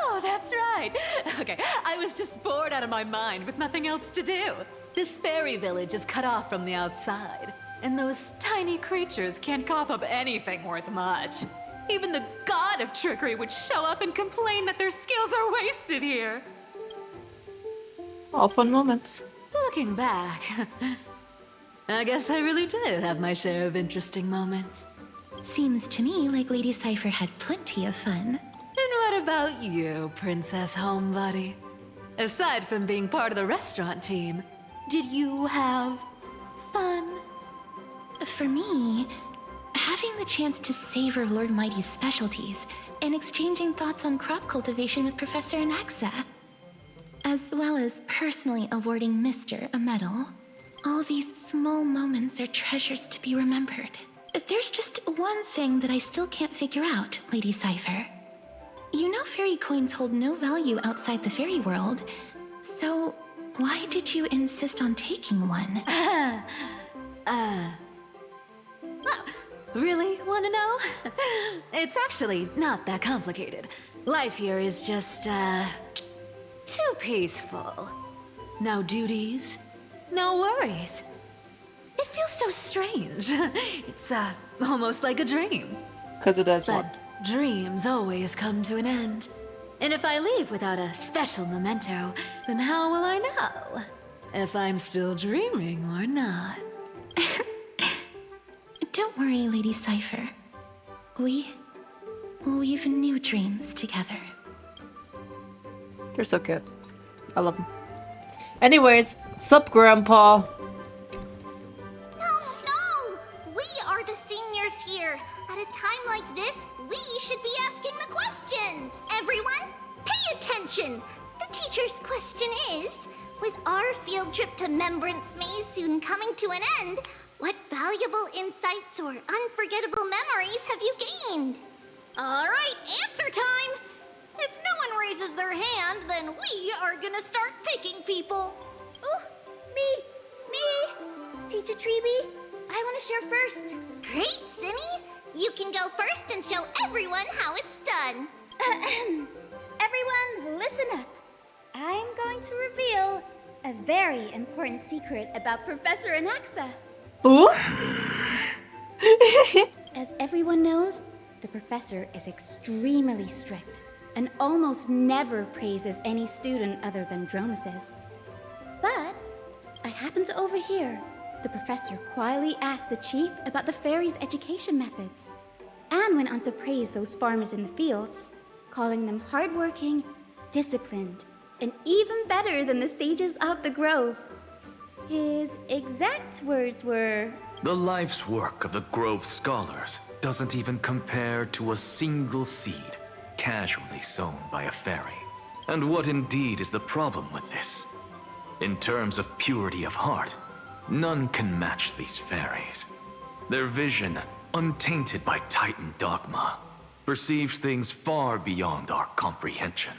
Oh, that's right. Okay, I was just bored out of my mind with nothing else to do. This fairy village is cut off from the outside, and those tiny creatures can't cough up anything worth much. Even the god of trickery would show up and complain that their skills are wasted here. All fun moments. Looking back, I guess I really did have my share of interesting moments. Seems to me like Lady Cypher had plenty of fun. And what about you, Princess Homebody? Aside from being part of the restaurant team, did you have fun? For me, having the chance to savor Lord Mighty's specialties and exchanging thoughts on crop cultivation with Professor Anaxa, as well as personally awarding Mr. a medal. All these small moments are treasures to be remembered. There's just one thing that I still can't figure out, Lady Cypher. You know fairy coins hold no value outside the fairy world, so why did you insist on taking one? Really want to know? It's actually not that complicated. Life here is just, too peaceful. No duties, no worries. It feels so strange. It's, almost like a dream. Because it does But what? dreams always come to an end. And if I leave without a special memento, then how will I know if I'm still dreaming or not? Don't worry, Lady Cypher. We've new dreams together. You're so cute. I love them. Anyways, sup, Grandpa? No! We are the seniors here. At a time like this, we should be asking the questions. Everyone, pay attention. The teacher's question is, with our field trip to Membrance Maze soon coming to an end, what valuable insights or unforgettable memories have you gained? All right, answer time. If no one raises their hand, then we are gonna start picking people. Oh, me! Teacher Treeby, I want to share first. Great, Cinny. You can go first and show everyone how it's done. Everyone, listen up. I'm going to reveal a very important secret about Professor Anaxa. Ooh? As everyone knows, the professor is extremely strict and almost never praises any student other than Dronuses. But I happened to overhear the professor quietly asked the chief about the fairies' education methods and went on to praise those farmers in the fields, calling them hardworking, disciplined, and even better than the sages of the grove. His exact words were, The life's work of the Grove scholars doesn't even compare to a single seed casually sown by a fairy. And what indeed is the problem with this? In terms of purity of heart, none can match these fairies. Their vision, untainted by Titan dogma, perceives things far beyond our comprehension.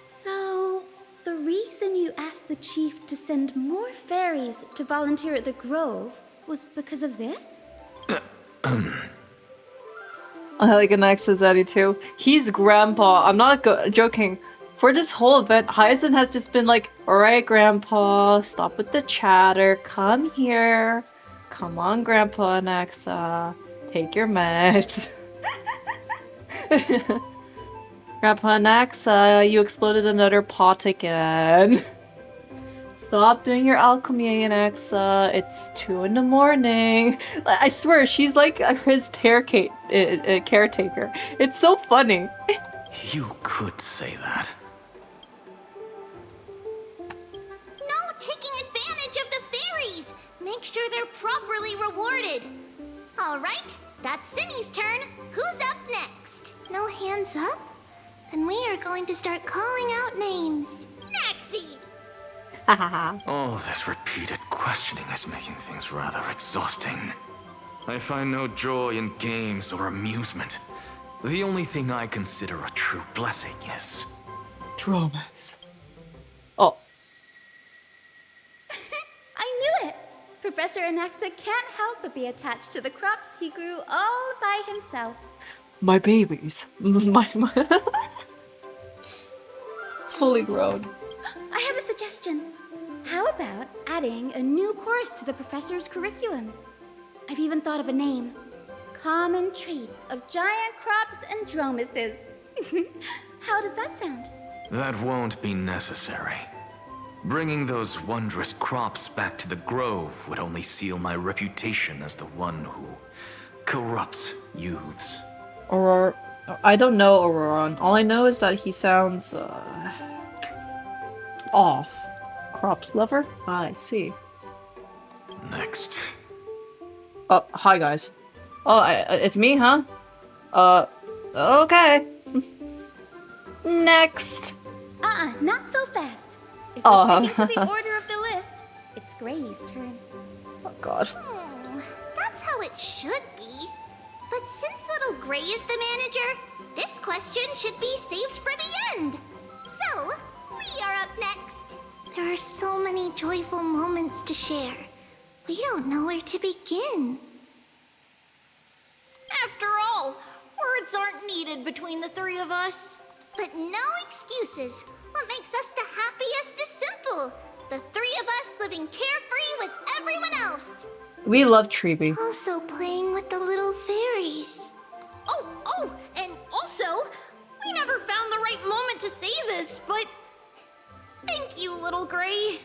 So, the reason you asked the chief to send more fairies to volunteer at the Grove was because of this? I like Anaxa's attitude. He's Grandpa. I'm not joking. For this whole event, Hyacinth has just been like, alright, Grandpa, stop with the chatter. Come here. Come on, Grandpa Anaxa. Take your meds. Grandpa Anaxa, you exploded another pot again. Stop doing your alchemy, Anaxa. It's 2 in the morning. I swear, she's like his caretaker. It's so funny. You could say that. No taking advantage of the fairies! Make sure they're properly rewarded. Alright, that's Cindy's turn. Who's up next? No hands up? Then we are going to start calling out names. Naxie! All this repeated questioning is making things rather exhausting. I find no joy in games or amusement. The only thing I consider a true blessing is... Dramas. Oh. I knew it! Professor Anaxa can't help but be attached to the crops he grew all by himself. My babies. My fully grown. I have a suggestion. How about adding a new course to the professor's curriculum? I've even thought of a name. Common Traits of Giant Crops and Dromuses. How does that sound? That won't be necessary. Bringing those wondrous crops back to the grove would only seal my reputation as the one who corrupts youths. Aurora, I don't know Auroron. All I know is that he sounds off. Crops lover? I see. Next. Oh, hi guys. Oh, it's me, huh? Okay. Next. Not so fast. If we're sticking to the order of the list, it's Gray's turn. Oh god. That's how it should be. But since little Gray is the manager, this question should be saved for the end. So, we are up next. There are so many joyful moments to share. We don't know where to begin. After all, words aren't needed between the three of us. But no excuses. What makes us the happiest is simple. The three of us living carefree with everyone else. We love Treeby. Also playing with the little fairies. Oh, and also, we never found the right moment to say this, but thank you, little Gray.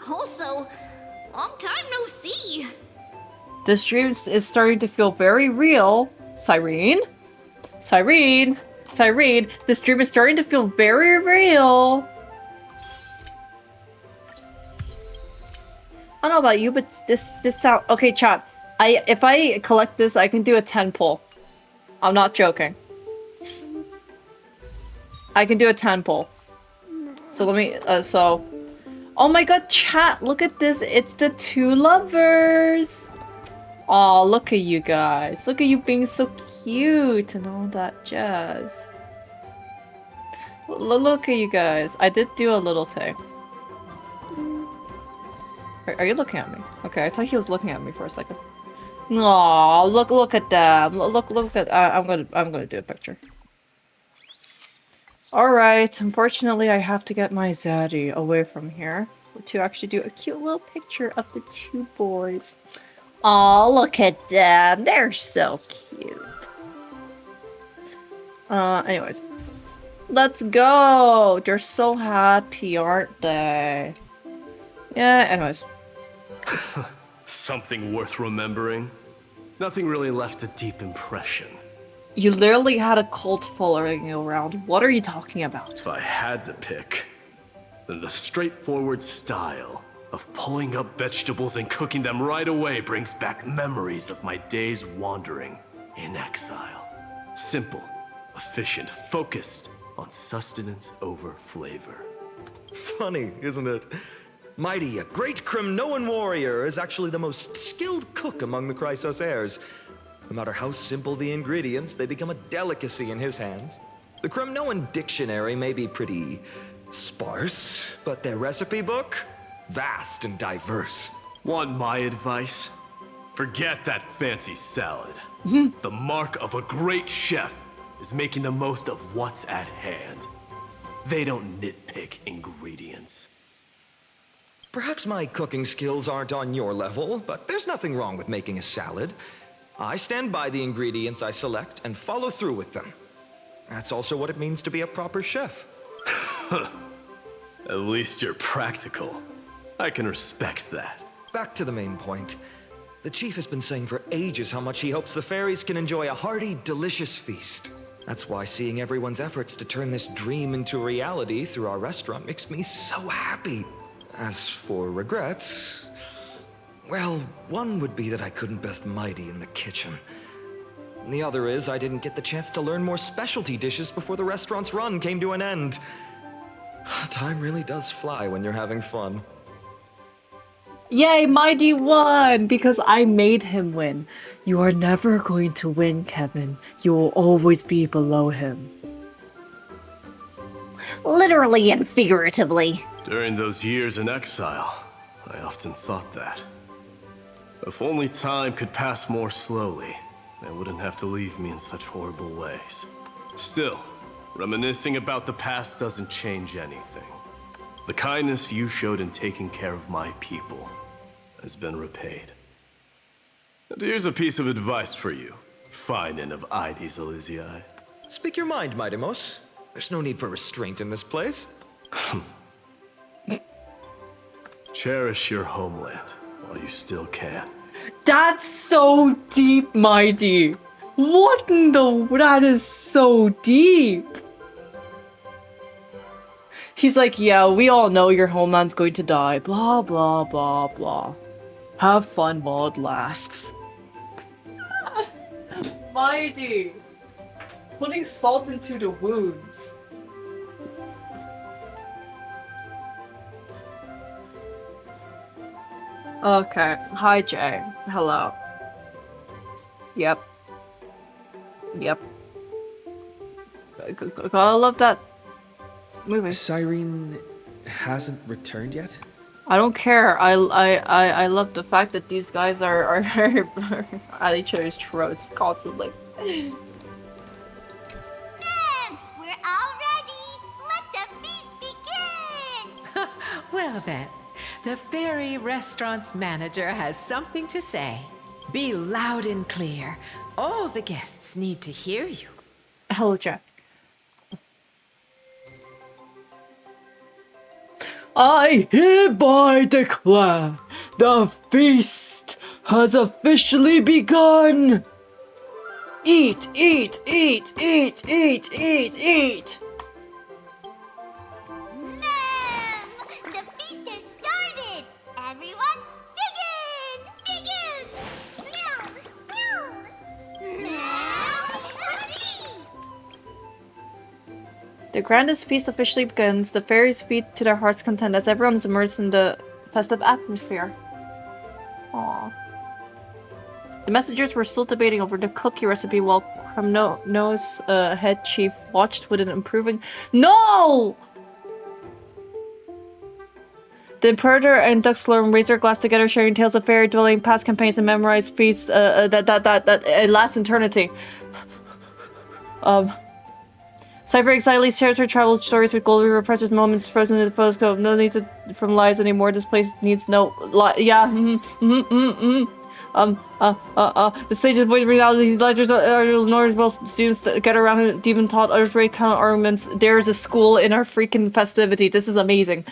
Also, long time no see. This dream is starting to feel very real. Cyrene, this dream is starting to feel very real. I don't know about you, but this sound okay, chat. If I collect this, I can do a 10 pull. I'm not joking. I can do a 10 pull. So let me oh my god, chat, look at this. It's the two lovers. Aw, look at you guys. Look at you being so cute and all that jazz. Look at you guys. I did do a little thing. Are you looking at me? Okay, I thought he was looking at me for a second. Aw, look at them. Look at I'm gonna do a picture. Alright, unfortunately I have to get my Zaddy away from here to actually do a cute little picture of the two boys. Aw, look at them. They're so cute. Anyways. Let's go. They're so happy, aren't they? Yeah, anyways. Something worth remembering? Nothing really left a deep impression. You literally had a cult following you around. What are you talking about? If I had to pick, then the straightforward style of pulling up vegetables and cooking them right away brings back memories of my days wandering in exile. Simple, efficient, focused on sustenance over flavor. Funny, isn't it? Mighty, a great Kremnoan warrior, is actually the most skilled cook among the Chrysos heirs. No matter how simple the ingredients, they become a delicacy in his hands. The Kremnoan dictionary may be pretty sparse, but their recipe book, vast and diverse. Want my advice? Forget that fancy salad. The mark of a great chef is making the most of what's at hand. They don't nitpick ingredients. Perhaps my cooking skills aren't on your level, but there's nothing wrong with making a salad. I stand by the ingredients I select and follow through with them. That's also what it means to be a proper chef. At least you're practical. I can respect that. Back to the main point. The chief has been saying for ages how much he hopes the fairies can enjoy a hearty, delicious feast. That's why seeing everyone's efforts to turn this dream into reality through our restaurant makes me so happy. As for regrets, well, one would be that I couldn't best Mighty in the kitchen. The other is I didn't get the chance to learn more specialty dishes before the restaurant's run came to an end. Time really does fly when you're having fun. Yay, Mighty won! Because I made him win. You are never going to win, Kevin. You will always be below him. Literally and figuratively. During those years in exile, I often thought that. If only time could pass more slowly, they wouldn't have to leave me in such horrible ways. Still, reminiscing about the past doesn't change anything. The kindness you showed in taking care of my people has been repaid. And here's a piece of advice for you, Finin of Ides Elysiae. Speak your mind, Midemos. There's no need for restraint in this place. Cherish your homeland while you still can. That's so deep, Mighty. What in the... That is so deep. He's like, yeah, we all know your homeland's going to die. Blah, blah, blah, blah. Have fun while it lasts. Mighty. Putting salt into the wounds. Okay. Hi, Jay. Hello. Yep. Yep. Gotta love that movie. Cyrene hasn't returned yet? I don't care. I love the fact that these guys are at each other's throats constantly. Ma'am, we're all ready. Let the feast begin. Well then, the Fairy Restaurant's manager has something to say. Be loud and clear. All the guests need to hear you. Hello, Jack. I hereby declare the feast has officially begun! Eat, eat, eat, eat, eat, eat, eat! Ma'am, the feast has started. Everyone, dig in! Dig in! Meow! Meow! Meow! Let's eat! The grandest feast officially begins. The fairies feed to their heart's content as everyone is immersed in the festive atmosphere. Aww. The messengers were still debating over the cookie recipe while Kremno's head chief watched with an improving— No! The Imperator and Duxlorm raised their glass together, sharing tales of fairy dwelling, past campaigns, and memorized feats that last eternity. Cyber excitedly shares her travel stories with Gold Reaver, precious moments frozen in the photoscope. No need from lies anymore. This place needs no yeah. The sages voice reality. Ledgers are knowledgeable students that get around and demon taught others rate count arguments. There's a school in our freaking festivity. This is amazing.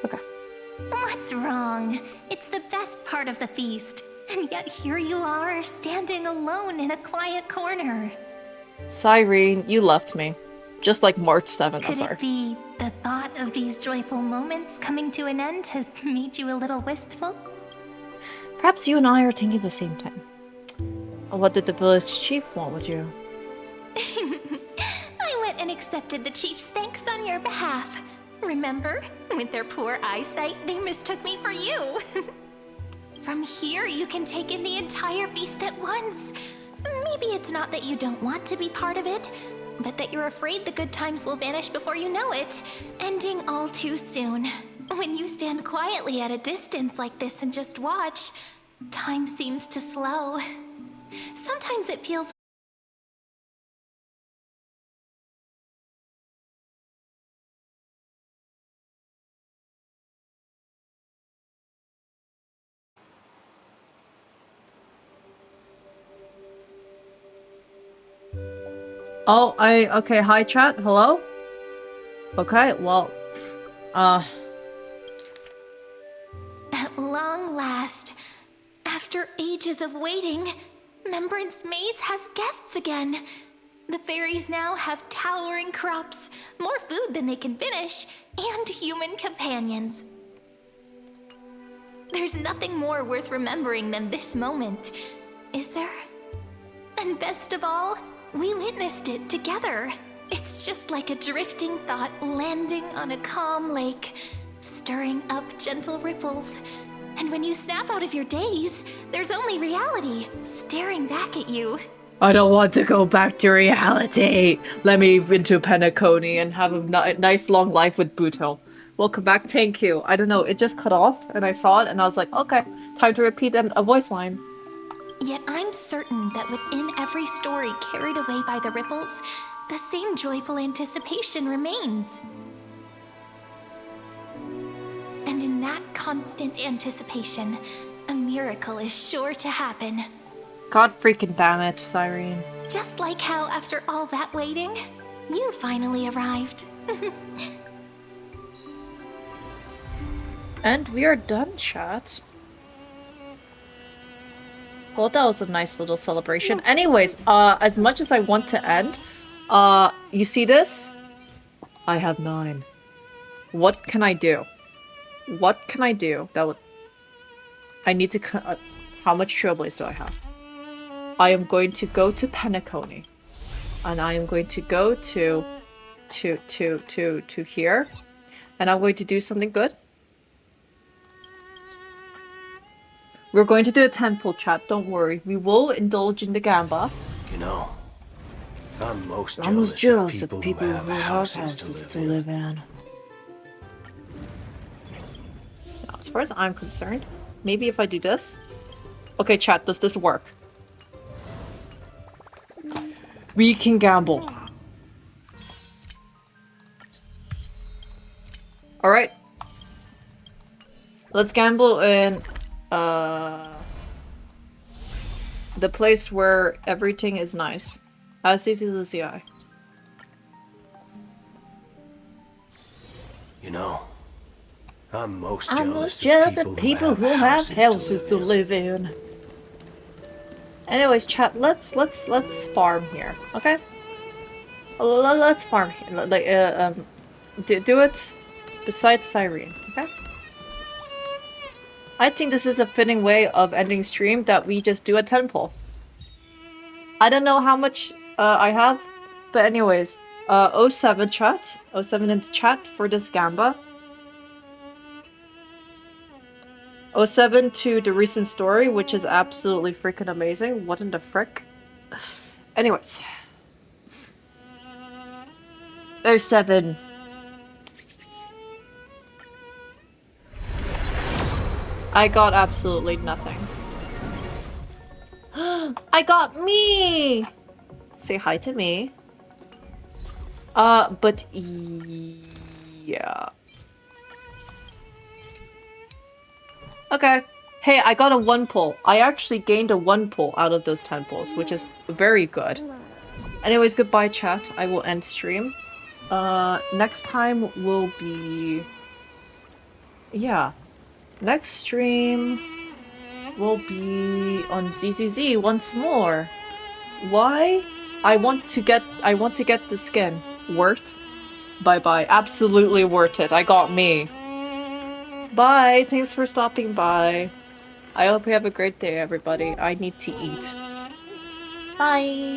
Okay. What's wrong? It's the best part of the feast. And yet here you are, standing alone in a quiet corner. Cyrene, you left me. Just like March 7th, I'm Could sorry. it be the thought of these joyful moments coming to an end has made you a little wistful? Perhaps you and I are thinking the same thing. What did the village chief want with you? I went and accepted the chief's thanks on your behalf. Remember? With their poor eyesight, they mistook me for you. From here, you can take in the entire feast at once. Maybe it's not that you don't want to be part of it, but that you're afraid the good times will vanish before you know it, ending all too soon. When you stand quietly at a distance like this and just watch, time seems to slow. Sometimes it feels Oh, okay, hi chat, hello? Okay, well, At long last, after ages of waiting, Remembrance Maze has guests again. The fairies now have towering crops, more food than they can finish, and human companions. There's nothing more worth remembering than this moment, is there? And best of all, we witnessed it together. It's just like a drifting thought landing on a calm lake, stirring up gentle ripples. And when you snap out of your daze, there's only reality staring back at you. I don't want to go back to reality. Let me into Penacony and have a nice long life with Buto. Welcome back, thank you. I don't know, it just cut off and I saw it and I was like, okay, time to repeat a voice line. Yet I'm certain that within every story carried away by the ripples, the same joyful anticipation remains. And in that constant anticipation, a miracle is sure to happen. God freaking damn it, Cyrene. Just like how after all that waiting, you finally arrived. And we are done, chat. Well, that was a nice little celebration. Anyways, as much as I want to end, you see this? I have 9. What can I do? What can I do that would... I need to... how much Trailblaze do I have? I am going to go to Penacony. And I am going to go to here. And I'm going to do something good. We're going to do a temple chat, don't worry. We will indulge in the gamba. You know, I'm most jealous of people who have houses to live in. Now, as far as I'm concerned, maybe if I do this... Okay, chat, does this work? We can gamble. Alright. Let's gamble in... the place where everything is nice. As easy as the eye. You know, I'm most jealous of people who have houses to live in. Anyways, chat, let's farm here, okay? Let's farm here. Like, do it besides Cyrene, okay? I think this is a fitting way of ending stream that we just do a temple. I don't know how much I have, but anyways, 07 chat, 07 in the chat for this gamba. 07 to the recent story, which is absolutely freaking amazing. What in the frick? Anyways. 07. I got absolutely nothing. I got me! Say hi to me. But yeah. Okay. Hey, I got a 1 pull. I actually gained a 1 pull out of those 10 pulls, which is very good. Anyways, goodbye chat. I will end stream. Next time will be... Yeah. Next stream will be on ZZZ once more. Why? I want to get the skin. Worth? Bye-bye. Absolutely worth it. I got me. Bye. Thanks for stopping by. I hope you have a great day, everybody. I need to eat. Bye.